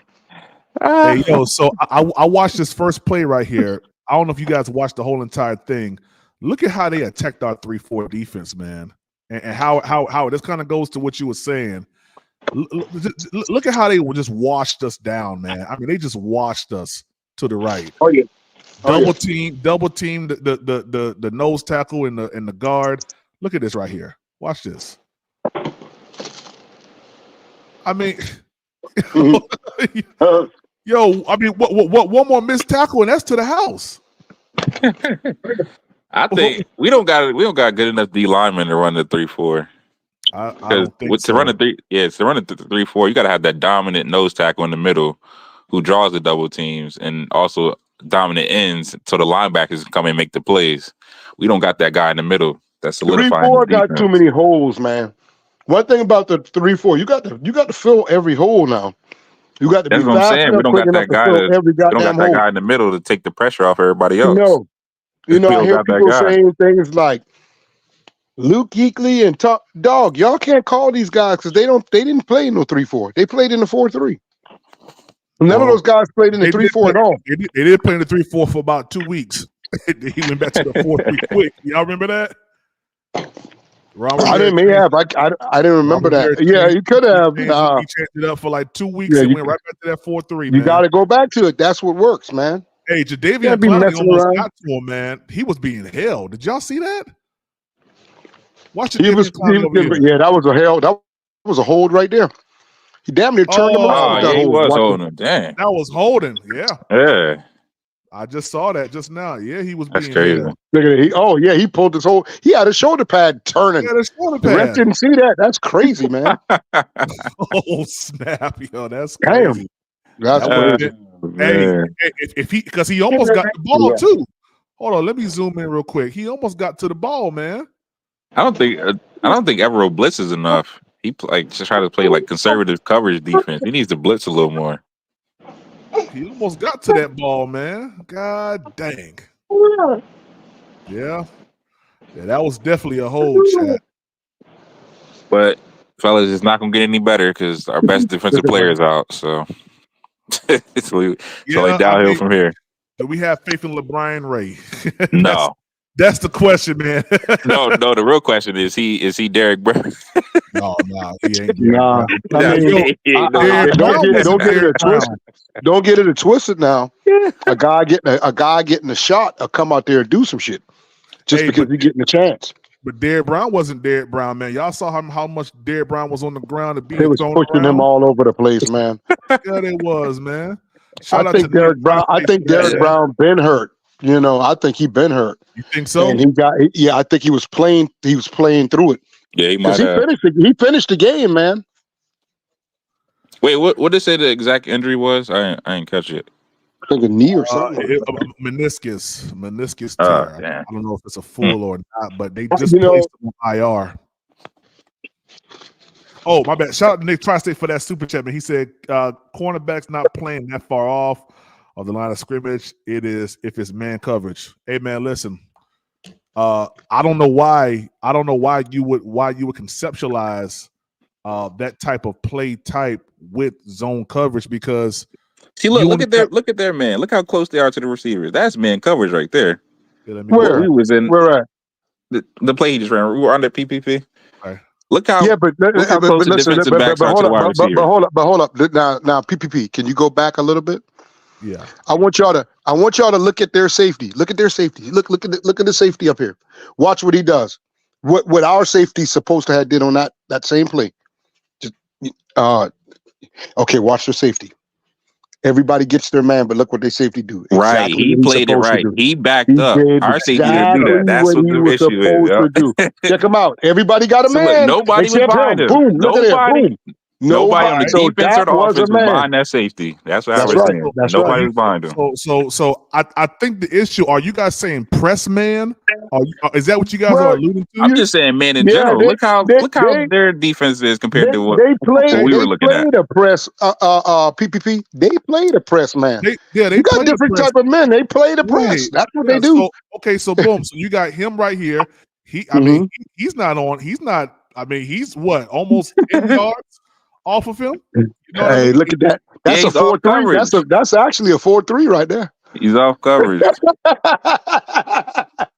Hey, so I watched this first play right here. I don't know if you guys watched the whole entire thing. Look at how they attacked our 3-4 defense, man, and how this kind of goes to what you were saying. Look at how they just washed us down, man. I mean, they just washed us to the right. Oh yeah. Double team the nose tackle and the guard. Look at this right here. Watch this. I mean, yo, I mean, what one more missed tackle and that's to the house. I think we don't got good enough D linemen to run the 3-4. I don't think so. To run a 3-4, you got to have that dominant nose tackle in the middle who draws the double teams and also dominant ends so the linebackers can come and make the plays. We don't got that guy in the middle. That's solidifying. 3-4 got too many holes, man. One thing about the 3-4, you got to fill every hole now. You got to be fast. That's what I'm saying. We don't got that guy. We don't got that guy in the middle to take the pressure off everybody else. No, I hear people saying things like Luke Kuechly and Dog. Y'all can't call these guys because they didn't play in no 3-4. They played in the 4-3. None of those guys played in the 3-4 at all. They did play in the 3-4 for about 2 weeks. He went back to the 4-3 quick. Y'all remember that? I didn't remember that. Yeah, you could have. He changed it up for like 2 weeks and went right back to that 4-3. You got to go back to it. That's what works, man. Hey, Jadeveon Clowney almost got to him, man. He was being held. Did y'all see that? Watch the Yeah, that was a held. That was a hold right there. He damn near turned him off. Yeah, he was holding him. Damn. That was holding. Yeah. Yeah. I just saw that just now. Yeah, he was That's being crazy. held. Look at it. He pulled his whole. He had a shoulder pad turning. The ref didn't see that. That's crazy, man. Oh snap, yo, that's crazy. That's crazy. Hey, if he because he almost got the ball too. Hold on, let me zoom in real quick. He almost got to the ball, man. I don't think Evero blitzes enough. He just try to play like conservative coverage defense. He needs to blitz a little more. He almost got to that ball, man. God dang. Yeah, that was definitely a hold, chat. But fellas, it's not gonna get any better because our best defensive player is out. So it's only downhill from here. Do we have faith in LeBron Ray? No. That's the question, man. No. The real question is he Derek Brown? No, he ain't. Nah. Don't get it twisted now. A guy getting a shot will come out there and do some shit just because he's getting a chance. But Derek Brown wasn't Derek Brown, man. Y'all saw how much Derek Brown was on the ground. They was pushing him all over the place, man. Yeah, it was, man. I think Derek Brown been hurt. You know, I think he been hurt. You think so? And I think he was playing through it. Yeah, he might have. He finished the game, man. Wait, what did they say the exact injury was? I ain't catch it. I think a knee or something. Meniscus tear. Yeah. I don't know if it's a full or not, but they just placed him on IR. Oh, my bad. Shout out to Nick Tri-State for that super chat, man. He said cornerback's not playing that far off of the line of scrimmage. It is if it's man coverage. Hey, man, listen. I don't know why you would conceptualize that type of play type with zone coverage, because look at their man. Look how close they are to the receivers. That's man coverage right there. Where we was in where at the play he just ran. We were under PPP. Right. Look how close the defensive backs are to the wide receiver. But hold up. Now PPP. Can you go back a little bit? Yeah. I want y'all to look at their safety. Look at their safety. Look at the safety up here. Watch what he does. What our safety supposed to have did on that same play. Just okay, watch their safety. Everybody gets their man, but look what their safety do. Exactly right. He played it right. He backed up. Our safety didn't do that. That's what the issue is. Check him out. Everybody got a man. Look, nobody was behind him. Boom. Look at that. Boom. Nobody on the defense or the offense was behind that safety. That's what I was saying. Nobody was behind him. So I think the issue, are you guys saying press man? Is that what you guys are alluding to? I'm just saying man in general. Look how their defense is compared to what we were looking at. They played a press PPP. They played a press man. They got different type of men. They played a press. That's what they do. So boom. So you got him right here. He's not on. He's what, almost 10 yards off of him. Hey, look at that. That's a 4-3. That's actually a 4-3 right there. He's off coverage.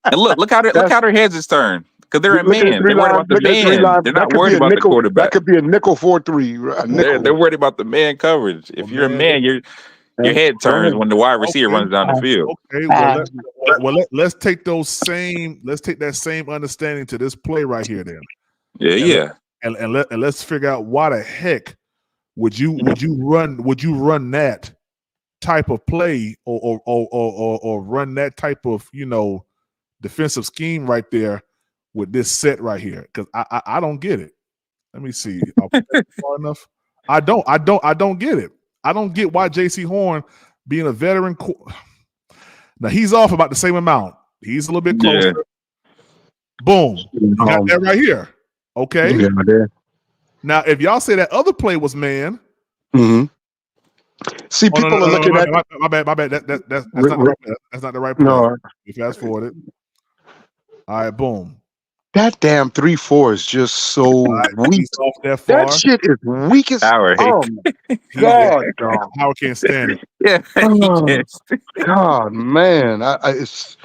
And look how their heads is turned. Because they're a man. They're worried about the man. They're not worried about the quarterback. That could be a nickel 4-3. They're worried about the man coverage. If you're a man, your head turns when the wide receiver runs down the field. Okay, let's take that same understanding to this play right here then. Yeah. And let's figure out why the heck would you run that type of play or run that type of defensive scheme right there with this set right here, because I don't get it. Let me see. Far enough. I don't get it. I don't get why J.C. Horn, being a veteran, now he's off about the same amount. He's a little bit closer. Yeah. Boom. You got that right here. Okay. Yeah, now, if y'all say that other play was man, see, people are looking at my bad. That's not the right play. No, you fast forward it. All right, boom. That damn 3-4 is just so weak. That shit is weak as Howard. God, dog. Howard can't stand it. Yeah. God, man, it's.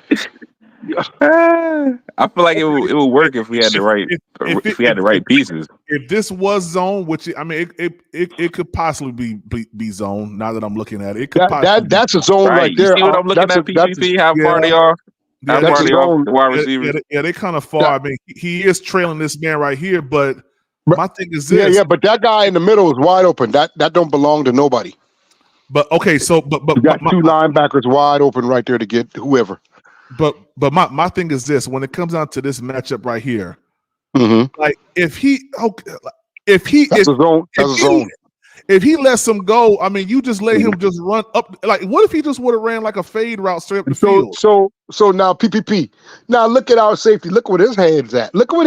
I feel like it would work if we had the right pieces. If this was zone, which it could possibly be zone. Now that I'm looking at it, that's a zone right there. You see what I'm looking at? PPP, how far they are. Yeah, how far they are, the wide receivers. Yeah, they're kind of far. He is trailing this man right here, but my thing is this. Yeah, but that guy in the middle is wide open. That don't belong to nobody. But okay, so but you got two linebackers wide open right there to get whoever. But my thing is this: when it comes down to this matchup right here, like if he if he lets him go, I mean, you just let him just run up. Like, what if he just would have ran like a fade route straight up the field? So now PPP. Now look at our safety. Look what his head's at. Look where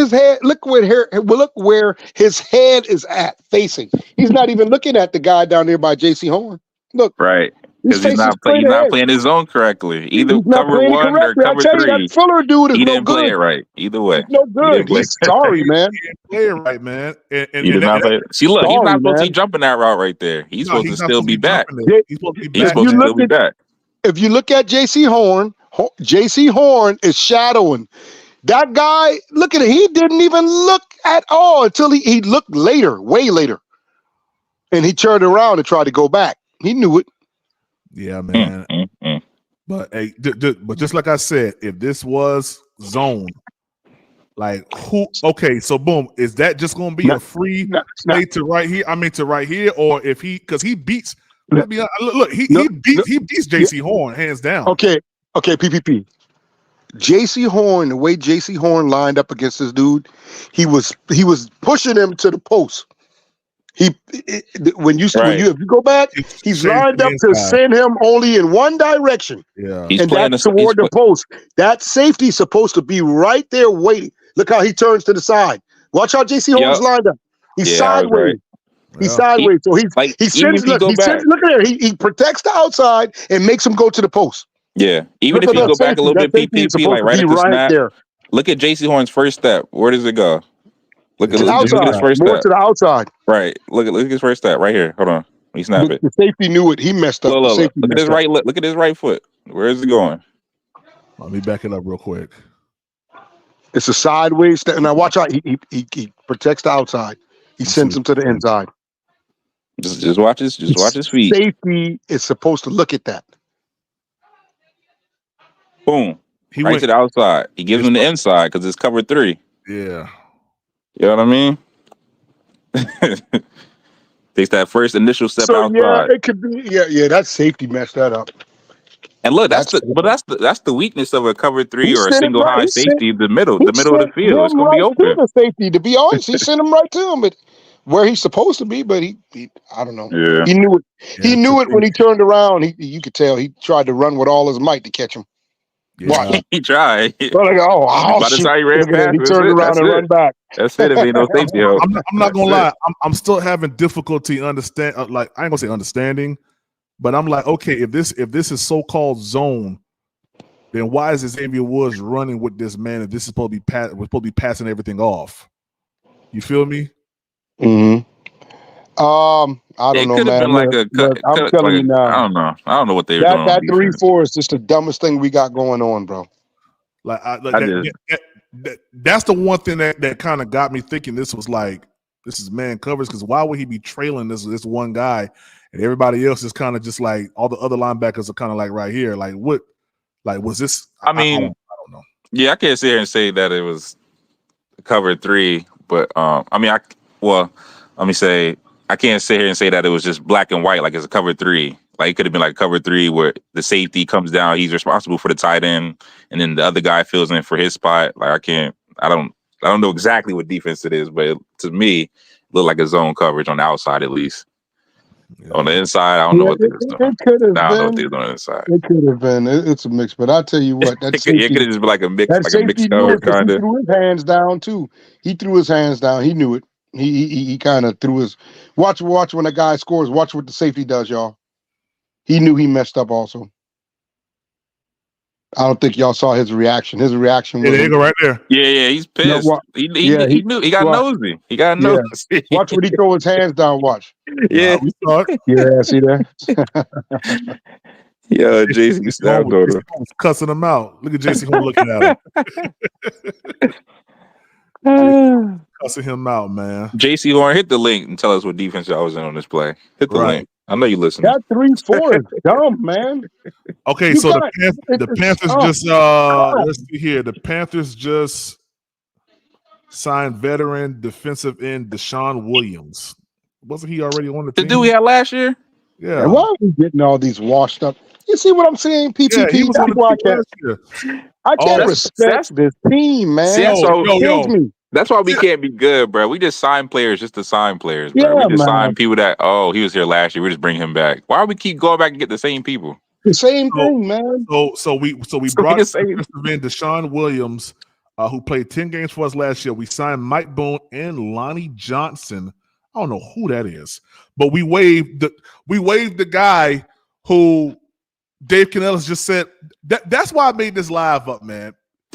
his head is at facing. He's not even looking at the guy down there by JC Horn. Look, right. Because he's not playing his zone correctly. Either cover 1 or cover 3. That Fuller dude is he no didn't good. play it right. Either way, he's no good. He's sorry, man. He didn't play it right, man. He did not play it. See, look, he's not supposed to be jumping that route right there. He's supposed to still be back. He's supposed to be back. If you look at JC Horn is shadowing. That guy, look at it. He didn't even look at all until he looked later, way later. And he turned around and tried to go back. He knew it. Yeah, man. But hey, but just like I said, if this was zone, like who? Okay, so boom, is that just going to be a free play to right here? I mean, to right here, or if because he beats. Look, he beats JC Horn hands down. Okay, PPP. JC Horn, the way JC Horn lined up against this dude, he was pushing him to the post. If you go back, he's lined up to send him only in one direction. Yeah, and that's toward the post. That safety's supposed to be right there waiting. Look how he turns to the side. Watch how JC Horn's lined up. He's sideways. He's sideways. So he sends. Look at there. He protects the outside and makes him go to the post. Yeah, even if you go back a little bit, PPP, like right at the snap. There. Look at JC Horn's first step. Where does it go? Look at his first step. More to the outside. Right. Look at his first step right here. Hold on. He snap it. The safety knew it. He messed up. Look at his right. Look at his right foot. Where is it going? Let me back it up real quick. It's a sideways step. Now watch out. He protects the outside. He sends him to the inside. Just watch his feet. Safety is supposed to look at that. Boom. He went to the outside. He gives him the inside because it's cover 3. Yeah. You know what I mean? Takes that first initial step outside. Yeah, it could be. Yeah, that safety messed that up. And look, that's the weakness of a cover 3 or a single high safety. The middle of the field. It's gonna be open. The safety, to be honest, he sent him right to him, but where he's supposed to be. But he I don't know. Yeah. He knew it. Yeah, he knew it when he turned around. You could tell he tried to run with all his might to catch him. Yeah. Watch. He tried. By the time he ran past, he turned around and ran back. That's it. If ain't no safety. I'm not gonna lie. I'm still having difficulty understand. Like I ain't gonna say understanding, but I'm like, okay, if this is so-called zone, then why is Xavier Woods running with this man? If this is supposed to be passing everything off, you feel me? Mm-hmm. I don't know, man. I'm telling you now. I don't know what they were doing. That 3-4 is just the dumbest thing we got going on, bro. That's the one thing that kind of got me thinking this is man coverage, because why would he be trailing this one guy and everybody else is kind of just like all the other linebackers are kind of like right here? Like what? Like was this? I don't know. Yeah, I can't sit here and say that it was cover 3, but let me say. I can't sit here and say that it was just black and white, like it's a cover 3. Like it could have been like cover 3 where the safety comes down, he's responsible for the tight end, and then the other guy fills in for his spot. Like I don't know exactly what defense it is, but to me, it looked like a zone coverage on the outside at least. Yeah. On the inside, I don't know what they was doing. It could have been. I don't know what they was doing on the inside. It could have been. It's a mix, but I tell you what, that safety, it could have just been like a mix, like a mixed cover kind of. He threw his hands down too. He threw his hands down. He knew it. He kind of threw his watch when a guy scores. Watch what the safety does, y'all. He knew he messed up also. I don't think y'all saw his reaction. His reaction was there you go right there. Yeah, he's pissed. He knew he got nosy. He got nosy. Yeah. Watch when he throw his hands down. Watch. Yeah, we saw it. Yeah, see that? Yeah, JC Snapdoor cussing him out. Look at JC Horn looking at him. Cussing him out, man. JC Horn, hit the link and tell us what defense y'all was in on this play. Hit the link. I know you listening. That 3-4 is dumb, man. Okay, so the Panthers just let's see here. The Panthers just signed veteran defensive end Deshaun Williams. Wasn't he already on the team? The dude we had last year? Yeah. And why are we getting all these washed up? You see what I'm saying? PTP. Yeah, I can't respect this team, man. Yo. That's why we can't be good, bro. We just sign players just to sign players, bro. Yeah, We just man. sign people that, he was here last year. We just bring him back. Why do we keep going back and get the same people? The same thing, man. So we brought in Deshaun Williams, who played 10 games for us last year. We signed Mike Boone and Lonnie Johnson. I don't know who that is, but we waived the guy who Dave Canellis just said. That's why I made this live up, man.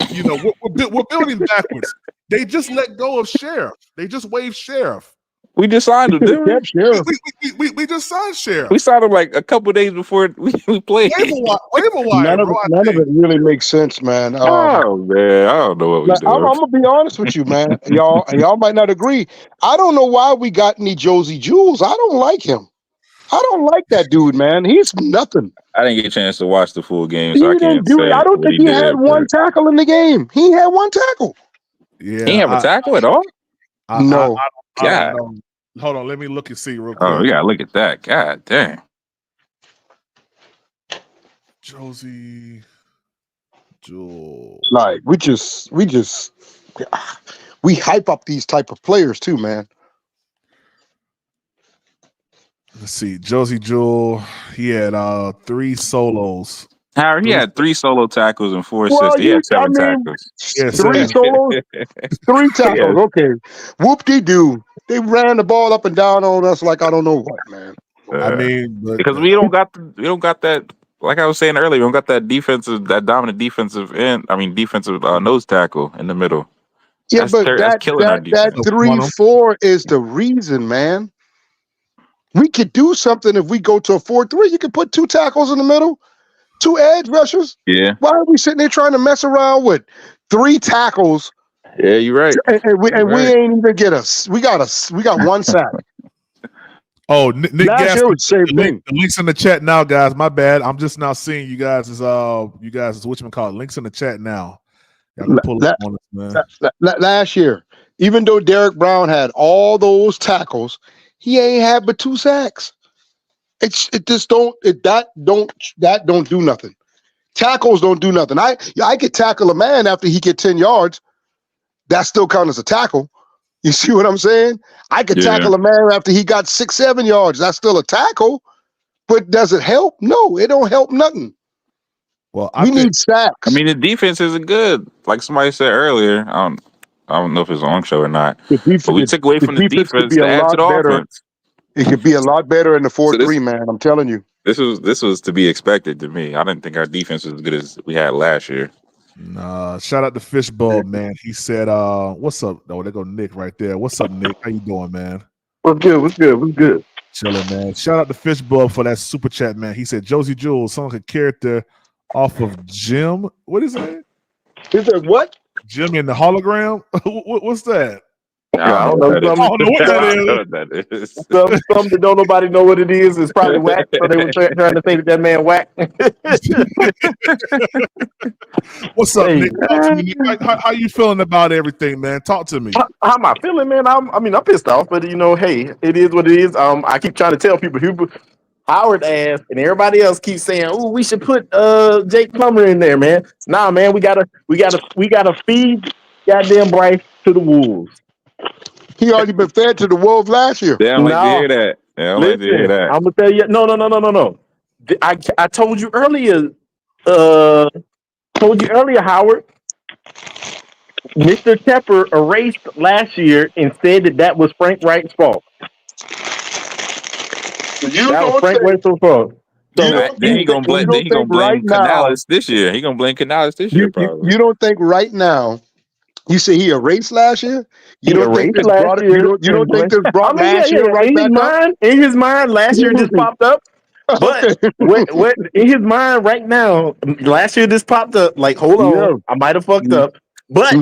You know, we're building backwards. They just let go of Sheriff. They just waived Sheriff. We just signed him, didn't we? We just signed Sheriff. We signed him like a couple days before we played. Waiver wire, none of it really makes sense, man. Man, I don't know what we do. I'm gonna be honest with you, man. Y'all might not agree. I don't know why we got any Josie Jules. I don't like him. I don't like that dude, man. He's nothing. I didn't get a chance to watch the full game, so I can't say. I don't think he had one tackle in the game. He had one tackle. Yeah, he didn't have a tackle at all. No. God. Hold on, let me look and see real quick. Oh, we gotta look at that. God damn. Josie Jules. Like we hype up these type of players too, man. Let's see. Josie Jewell, he had 3 solos. Howard, he had 3 solo tackles and 4 assists. He had 7 tackles. Yeah, 3 solos, 3 tackles. Yeah. Okay. Whoop-de-doo. They ran the ball up and down on us like I don't know what, man. I mean, because we don't got that. Like I was saying earlier, we don't got that dominant defensive end. I mean, defensive nose tackle in the middle. Yeah, but that 3-4 is the reason, man. We could do something if we go to a 4-3. You could put 2 tackles in the middle, 2 edge rushers. Yeah. Why are we sitting there trying to mess around with 3 tackles? Yeah, you're right. And we ain't even get us. We got 1 sack. Oh, Nick Gas, the links in the chat now, guys. My bad. I'm just now seeing you guys as whatchamacallit. Links in the chat now. Pull up on us, man. Last year, even though Derek Brown had all those tackles, he ain't had but 2 sacks. That don't do nothing. Tackles don't do nothing. I could tackle a man after he get 10 yards. That still counts as a tackle. You see what I'm saying? I could tackle a man after he got 6-7 yards. That's still a tackle. But does it help? No, it don't help nothing. Well, we need sacks. I mean, the defense isn't good. Like somebody said earlier, I don't know if it's on show or not. But we took away from the defense to add to the offense. It could be a lot better in the 4-3, man. I'm telling you. This was to be expected to me. I didn't think our defense was as good as we had last year. Shout out to Fishbowl, man. He said, what's up? Oh, there go Nick right there. What's up, Nick? How you doing, man? What's good? Chilling, man. Shout out to Fishbowl for that super chat, man. He said Josie Jules, sounds like a character off of Jim. What is that? Is that what? Jimmy in the hologram? What's that? I don't know what that is. Some that don't nobody know what it is. It's probably whack. So they were trying to say that man whack. What's up, Nick? How you feeling about everything, man? Talk to me. How am I feeling, man? I'm pissed off, but hey, it is what it is. I keep trying to tell people, Howard ass and everybody else keeps saying, "Oh, we should put Jake Plummer in there, man." Nah, man, we gotta feed goddamn Bryce to the wolves. He already been fed to the wolves last year. Yeah, I like to hear that. Yeah, I like to hear that. I'm gonna tell you, no. I told you earlier. Howard. Mr. Tepper erased last year and said that was Frank Wright's fault. That was Frank Wright's fault. So then he gonna blame Canales this year. He gonna blame Canales this year. Probably. You don't think right now? You say he erased last year. You don't think this brought last year right back up? In his mind, last year just popped up. But what in his mind right now? Last year this popped up. Like, hold on, I might have fucked up. But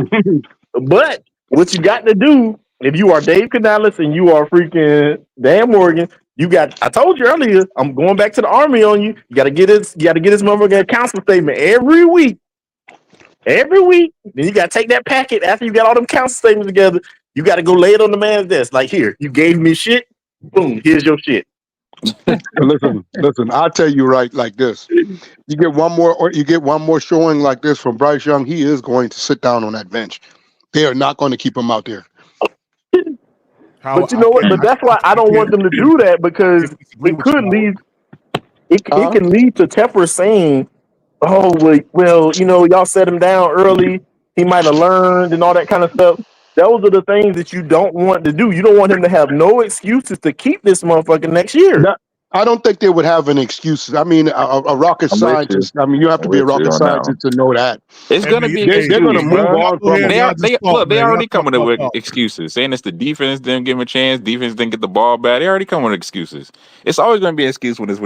what you got to do if you are Dave Canales and you are freaking Dan Morgan? I told you earlier, I'm going back to the army on you. You gotta get this motherfucking council statement every week. Every week. Then you gotta take that packet after you got all them council statements together. You gotta go lay it on the man's desk. Like, here, you gave me shit. Boom, here's your shit. Listen, I'll tell you right like this. You get one more showing like this from Bryce Young, he is going to sit down on that bench. They are not going to keep him out there. But you know what? But that's why I don't want them to do that, because it could lead. It can lead to Tepper saying, "Oh, well, you know, y'all set him down early. He might have learned and all that kind of stuff." Those are the things that you don't want to do. You don't want him to have no excuses to keep this motherfucker next year. I don't think they would have any excuses. I mean, a rocket scientist. I mean, you have to be a rocket scientist to know that. It's going to be. They're going to move on from it. They already coming with excuses, saying it's the defense didn't give him a chance. Defense didn't get the ball back. They already come with excuses. It's always going to be an excuse when it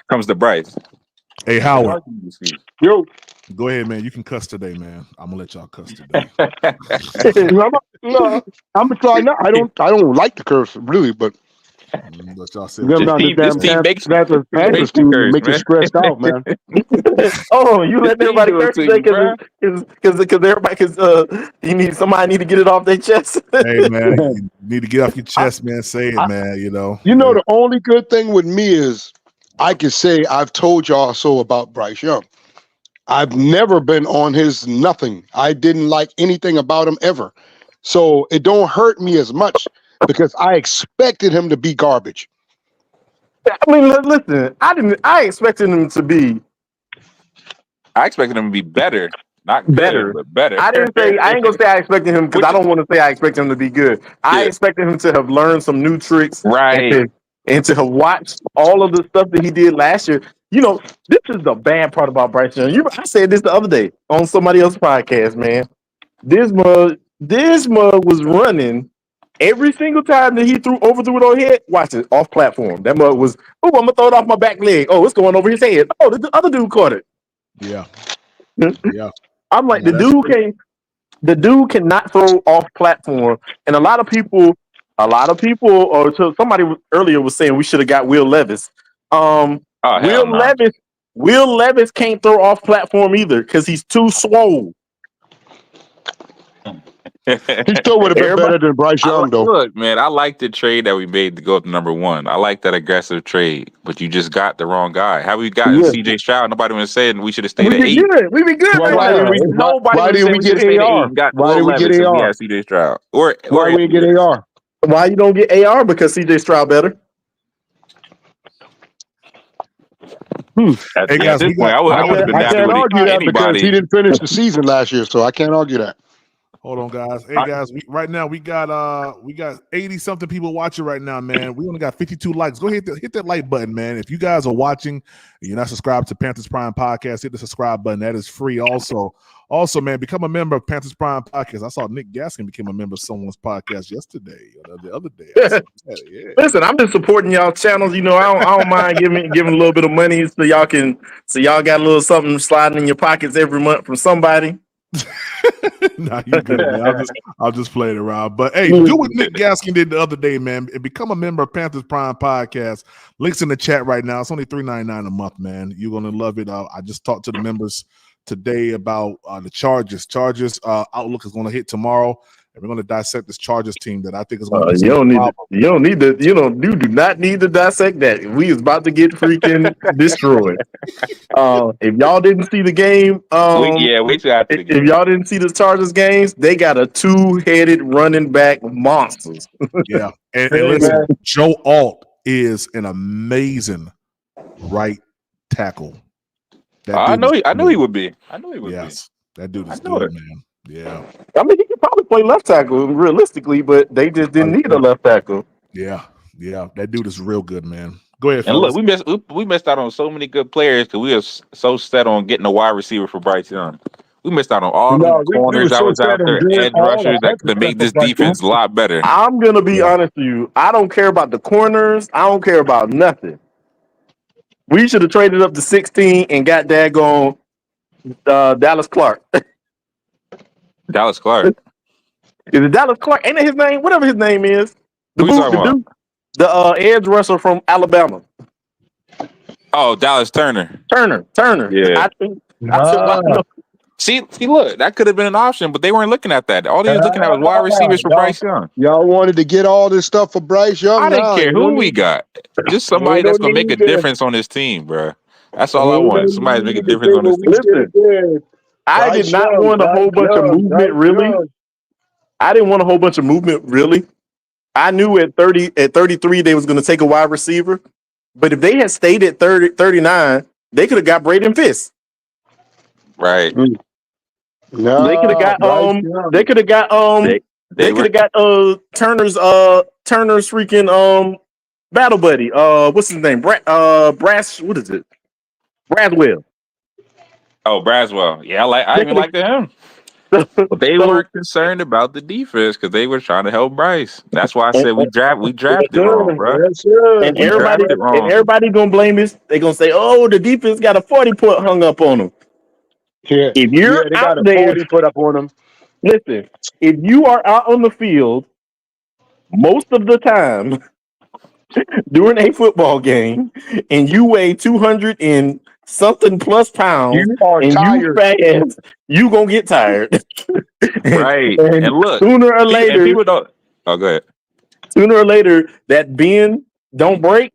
comes to Bryce. Hey, Howard. Go ahead, man. You can cuss today, man. I'm gonna let y'all cuss today. I'm trying not. I don't like the curse really, but. What y'all say? Panthers team make you stressed out, man. Oh, you let everybody curse today because somebody need to get it off their chest. Hey, man, you need to get off your chest, man. Say it, man. You know. The only good thing with me is I can say I've told y'all so about Bryce Young. I've never been on his nothing. I didn't like anything about him ever. So it don't hurt me as much because I expected him to be garbage. I mean, listen, I expected him to be. I expected him to be better. Not better, good, but better. I ain't gonna say I expected him, because I don't want to say I expected him to be good. I expected him to have learned some new tricks. Right. And to have watched all of the stuff that he did last year. You know, this is the bad part about Bryce Young. I said this the other day on somebody else's podcast, man. This mug was running every single time that he overthrew it on his head. Watch it, off platform. That mug was, I'm gonna throw it off my back leg. Oh, it's going over his head. Oh, the other dude caught it. Yeah. Yeah. I'm like, the dude cannot throw off platform. And a lot of people, or somebody earlier was saying we should have got Will Levis. Will Levis can't throw off platform either because he's too swole. He still would have been better than Bryce Young, though. Look, man, I like the trade that we made to go to number one. I like that aggressive trade, but you just got the wrong guy. How we got CJ Stroud? Nobody was saying we should have stayed at 8. We be good. Why did we get AR? Why did we get AR? We had CJ Stroud. Why we get AR? Why you don't get AR? Because CJ Stroud better. Hey guys, I would have been happy can't with argue that anybody. because he didn't finish the season last year, so I can't argue that. Hold on, guys. Hey guys, right now we got 80 something people watching right now, man. We only got 52 likes. Go ahead, hit that like button, man. If you guys are watching and you're not subscribed to Panthers Prime Podcast, hit the subscribe button. That is free. Also, man, become a member of Panthers Prime Podcast. I saw Nick Gaskin became a member of someone's podcast yesterday, the other day. Yeah. Listen, I'm just supporting y'all channels. You know, I don't mind giving a little bit of money so y'all got a little something sliding in your pockets every month from somebody. Nah, you good, man. I'll just play it around. But hey, do what Nick Gaskin did the other day, man, and become a member of Panthers Prime Podcast. Links in the chat right now. It's only $3.99 a month, man. You're gonna love it. I just talked to the members today about the Chargers. Outlook is going to hit tomorrow, and we're going to dissect this Chargers team that I think is going to be you do not need to dissect that. We is about to get freaking destroyed. If y'all didn't see the game, wait till after the game. If y'all didn't see the Chargers games, they got a 2-headed running back monsters. Yeah, and listen, Joe Alt is an amazing right tackle. I know he would be. Yes, that dude is good, man. Yeah. I mean, he could probably play left tackle realistically, but they just didn't need a left tackle. Yeah. That dude is real good, man. Go ahead, fellas. And look, we missed out on so many good players because we were so set on getting a wide receiver for Bryce Young. We missed out on all the corners that was out there, edge rushers that could make this defense a lot better. I'm gonna be honest with you. I don't care about the corners. I don't care about nothing. We should have traded up to 16 and got daggone Dallas Clark. Dallas Clark. Is it Dallas Clark? Ain't it his name? Whatever his name is. The edge rusher from Alabama. Oh, Dallas Turner. Turner. Yeah. See, look, that could have been an option, but they weren't looking at that. All they were looking at was wide receivers for Bryce Young. Y'all wanted to get all this stuff for Bryce Young. I didn't care who we got. Just somebody that's going to make a difference on this team, bro. That's all I want. Somebody to make a difference on this team. I did not want a whole bunch of movement, really. I didn't want a whole bunch of movement, really. I knew at 33, they was going to take a wide receiver. But if they had stayed at 39, they could have got Braden Fisk. Right. No, they could have got they could have got they could have got Turner's freaking battle buddy. What's his name? Brass, what is it? Braswell. Oh, Braswell. Yeah, I even liked him. But they weren't concerned about the defense because they were trying to help Bryce. That's why I said we drafted wrong, bro. And everybody gonna blame this. They gonna say, "Oh, the defense got a 40-foot hung up on them." Yeah, if you're they out got a there, 40 put up on them. Listen, if you are out on the field most of the time during a football game and you weigh 200 and something plus pounds, you are and tired. you fast, you gonna get tired. Right. And look, sooner or later, people don't. Oh, go ahead. Sooner or later, that bend don't break.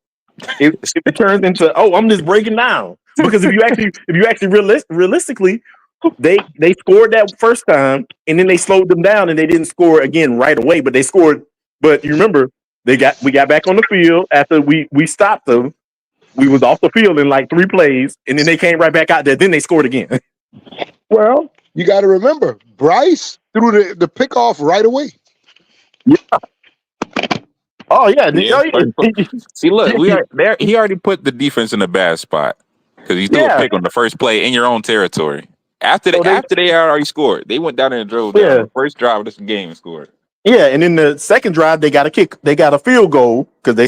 It turns into, oh, I'm just breaking down. Because if you actually realistically, they scored that first time and then they slowed them down and they didn't score again right away, but they scored. But you remember, we got back on the field after we stopped them. We was off the field in like 3 plays, and then they came right back out there. Then they scored again. Well, you got to remember, Bryce threw the pick off right away. Yeah. Oh yeah. See, look, he already put the defense in a bad spot because he threw a pick on the first play in your own territory. After they had already scored, they went down there and drove down the first drive of this game and scored. Yeah, and in the second drive, they got a kick. They got a field goal because they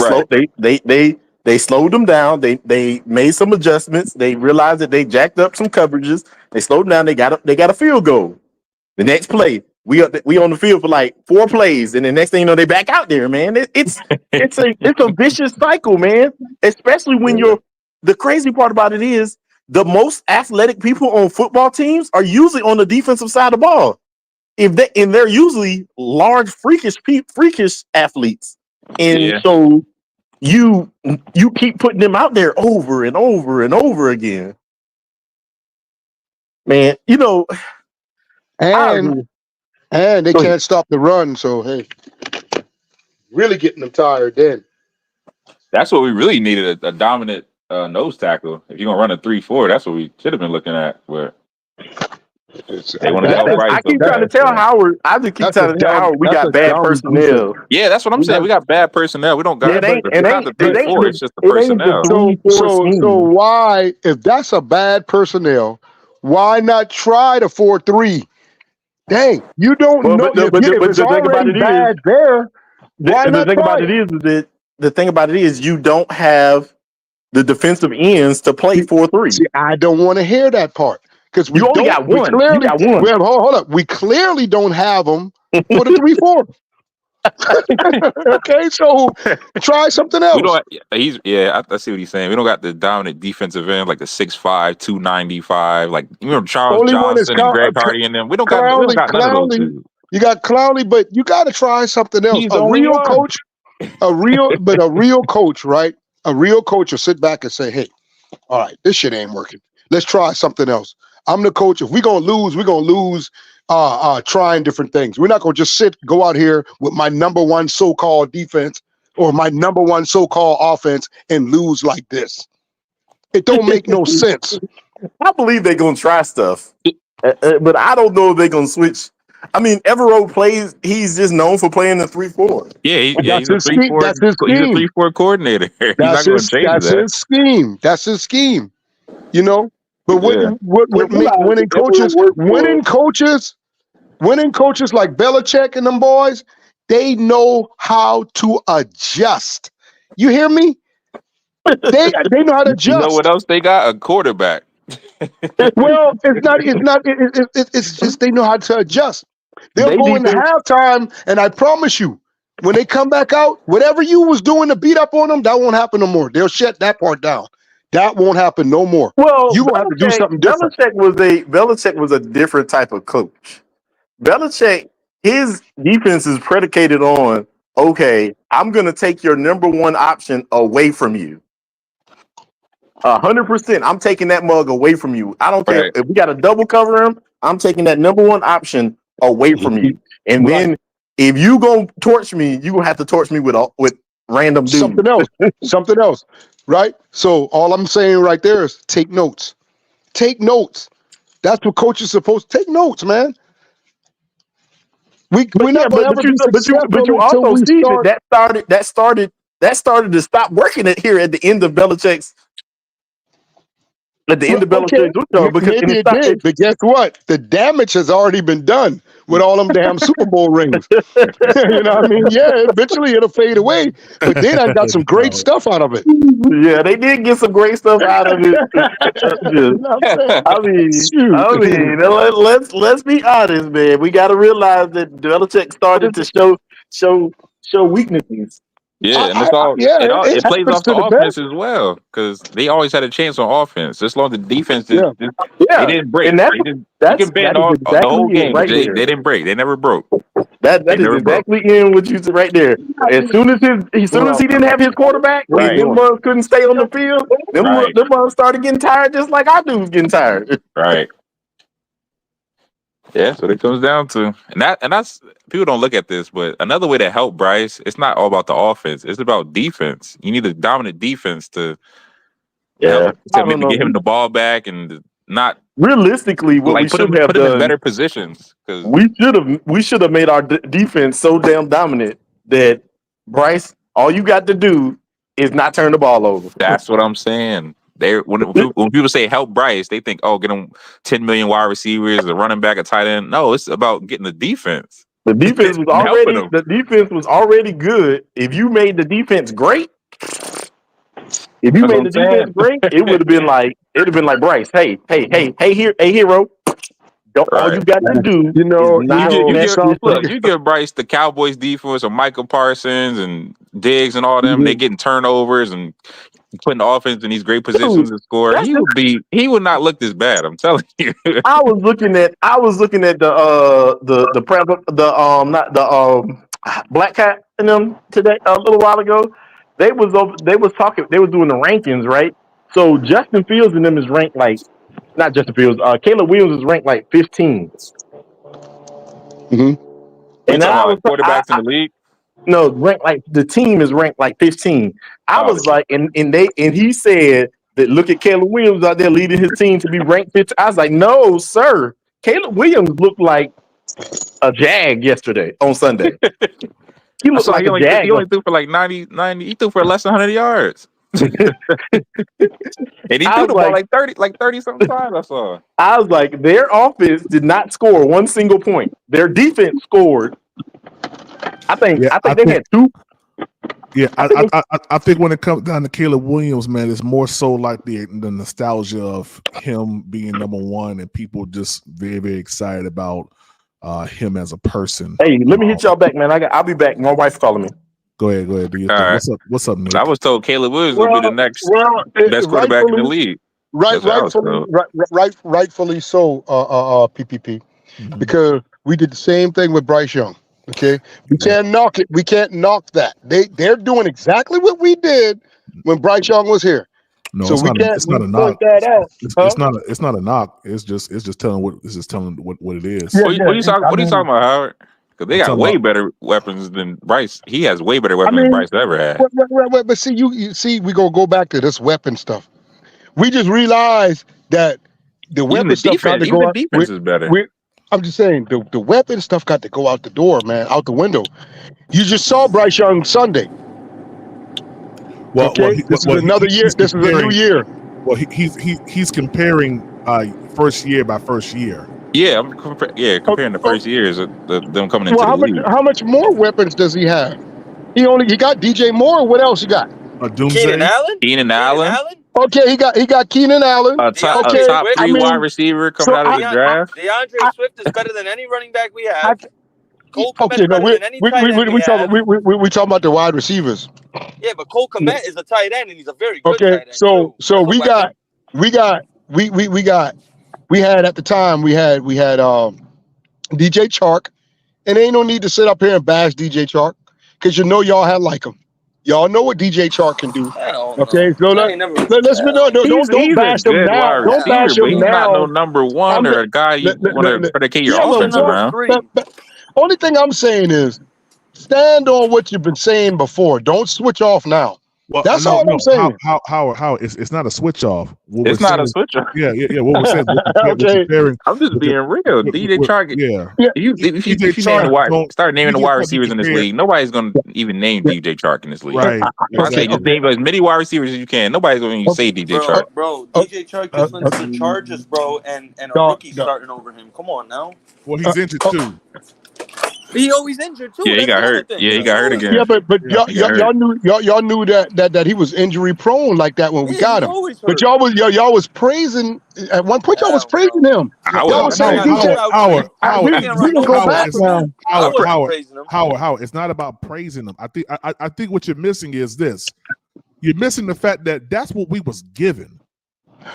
slowed them down. They made some adjustments. They realized that they jacked up some coverages. They slowed them down. They got a field goal. The next play, we on the field for like 4 plays, and the next thing you know, they back out there, man. It's a vicious cycle, man. Especially when the crazy part about it is the most athletic people on football teams are usually on the defensive side of the ball. They're usually large, freakish athletes, and so you keep putting them out there over and over and over again, man. You know, and they can't stop the run. So hey, really getting them tired. Then that's what we really needed, a dominant nose tackle. If you're gonna run a 3-4, that's what we should have been looking at. Where they want to help Bryce. I keep trying to tell Howard. I just keep trying to tell Howard we got bad personnel. Yeah, that's what I'm saying. We got bad personnel. We don't got it's not the 3-4. It's just the personnel. So why, if that's a bad personnel, why not try the 4-3? Dang, you don't know. But the thing about it bad there. Why not? The thing about it is you don't have the defensive ends to play 4-3. See, I don't want to hear that part. Because we only got one. You got one. Hold up. We clearly don't have them for the 3-4. Okay, so try something else. I see what he's saying. We don't got the dominant defensive end like the 6'5", 295, like Charles Johnson and Greg Hardy and them. We don't got none of those two. You got Clowney, but you got to try something else. A real coach, right? A real coach will sit back and say, "Hey, all right, this shit ain't working. Let's try something else." I'm the coach. If we're going to lose trying different things. We're not going to just go out here with my number one so-called defense or my number one so-called offense and lose like this. It don't make no sense. I believe they're going to try stuff, but I don't know if they're going to switch. I mean, Evero he's just known for playing the 3-4. Yeah, he's a 3-4. That's his scheme. He's a 3-4 coordinator. That's his scheme. That's his scheme. You know? But winning coaches like Belichick and them boys, they know how to adjust. You hear me? They know how to adjust. You know what else they got? A quarterback. Well, it's just they know how to adjust. They'll go into halftime, and I promise you, when they come back out, whatever you was doing to beat up on them, that won't happen no more. They'll shut that part down. That won't happen no more. Well, you will have to do something different. Belichick was a different type of coach. Belichick, his defense is predicated on, okay, I'm going to take your number one option away from you. 100%. I'm taking that mug away from you. I don't care if we got to double cover him. I'm taking that number one option away from you. And then if you gonna torch me, you gonna have to torch me with random dudes. Something else, right? So all I'm saying right there is take notes. Take notes. That's what coaches supposed to take notes, man. We're not gonna ever be successful. But you also see that started to stop working here at the end of Belichick's. At the end of Belichick's because maybe it did, but guess what? The damage has already been done with all them damn Super Bowl rings. You know what I mean? Yeah, eventually it'll fade away, but then I got some great stuff out of it. Yeah, they did get some great stuff out of it. Let's be honest, man. We got to realize that Belichick started to show weaknesses. Yeah, and it plays off the offense as well because they always had a chance on offense. Just long as the defense they didn't break. And they can bend the whole game. Right they didn't break. They never broke. That is exactly in what you said right there. As soon as he didn't have his quarterback, them boys couldn't stay on the field. Them boys started getting tired, just like our dudes getting tired. Right. Yeah, that's what it comes down to. And that's people don't look at this, but another way to help Bryce, it's not all about the offense. It's about defense. You need a dominant defense to get him the ball back and not realistically what we should have put him in better positions. Because we should have made our defense so damn dominant that Bryce, all you got to do is not turn the ball over. That's what I'm saying. When people say help Bryce, they think, get him 10 million wide receivers, a running back, a tight end. No, it's about getting the defense. The defense was already good. If you made the defense great, it would have been like Bryce. Hey, hero. All you got to do, you give Bryce the Cowboys defense or Michael Parsons and Diggs and all them. They getting turnovers and putting the offense in these great positions to score. He would not look this bad. I'm telling you. I was looking at the Black Cat in them today a little while ago. They was doing the rankings, right? So Justin Fields and them is ranked not Justin Fields. Caleb Williams is ranked 15. Mm-hmm. And I was quarterbacks in the league. No, ranked the team is ranked 15. I was and he said that look at Caleb Williams out there leading his team to be ranked 15. I was like, no, sir. Caleb Williams looked like a jag yesterday on Sunday. He looked like a jag. He only threw for 90. He threw for less than 100 yards. And he threw the ball 30 something times. I saw. I was like, their offense did not score one single point. Their defense scored. I think they had two. Yeah, I think when it comes down to Caleb Williams, man, it's more so like the nostalgia of him being number one and people just very, very excited about him as a person. Hey, let me hit y'all back, man. I'll be back. My wife's calling me. Go ahead. Do your thing. Right. What's up, Nick? I was told Caleb Williams will be the next best quarterback in the league. Rightfully so, PPP, because we did the same thing with Bryce Young. Okay, we can't knock it. We can't knock that. They're doing exactly what we did when Bryce Young was here. No, so it's not a knock. That out. It's not a knock. It's just telling what it is. What are you talking about, Howard? Because they got way better weapons than Bryce. He has way better weapons than Bryce ever had. Right. But see, you see, we gonna go back to this weapon stuff. We just realized that the weapon stuff got to go out. Defense is better. I'm just saying the weapon stuff got to go out the door, man, out the window. You just saw Bryce Young Sunday. This is another year. This is a new year. Well, he's comparing first year by first year. Yeah, comparing the first years of them coming into the league. How much more weapons does he have? He got DJ Moore. What else you got? Keenan Allen. Okay, he got Keenan Allen. Top 3 wide receiver coming out of the draft. DeAndre Swift is better than any running back we have. Cole Kmet is better than any tight end we talking about the wide receivers. Yeah, but Cole Kmet is a tight end, and he's a very good tight end. So we had at the time we had DJ Chark, and ain't no need to sit up here and bash DJ Chark because y'all had like him. Y'all know what DJ Chark can do. Hell Okay, no. so don't bash He's a him good now. wide Don't receiver, bash but him he's not no now. number one or a guy you want to predicate your offense around. Only thing I'm saying is stand on what you've been saying before. Don't switch off now. Well, That's all I'm saying. How it's not a switch off. What It's we're not saying a is, switch off. yeah. What we're saying, Okay. I'm just being real. DJ Chark. Yeah. If you DJ Chark start naming the DJ wide Chark receivers in this compared- league, nobody's going to even name DJ Chark in this league. Right. I say just name as many wide receivers as you can. Nobody's going to even say DJ Chark. Bro, DJ Chark just went to the Chargers, bro, and a rookie starting over him. Come on now. Well, he's injured too. He always injured too. Yeah, he got hurt. Yeah, he got hurt again. Yeah, but y'all knew that he was injury prone like that when we got him. But y'all was praising at one point. Y'all was praising him. Y'all was saying Howard. It's not about praising him. I think what you're missing is this. You're missing the fact that that's what we was given.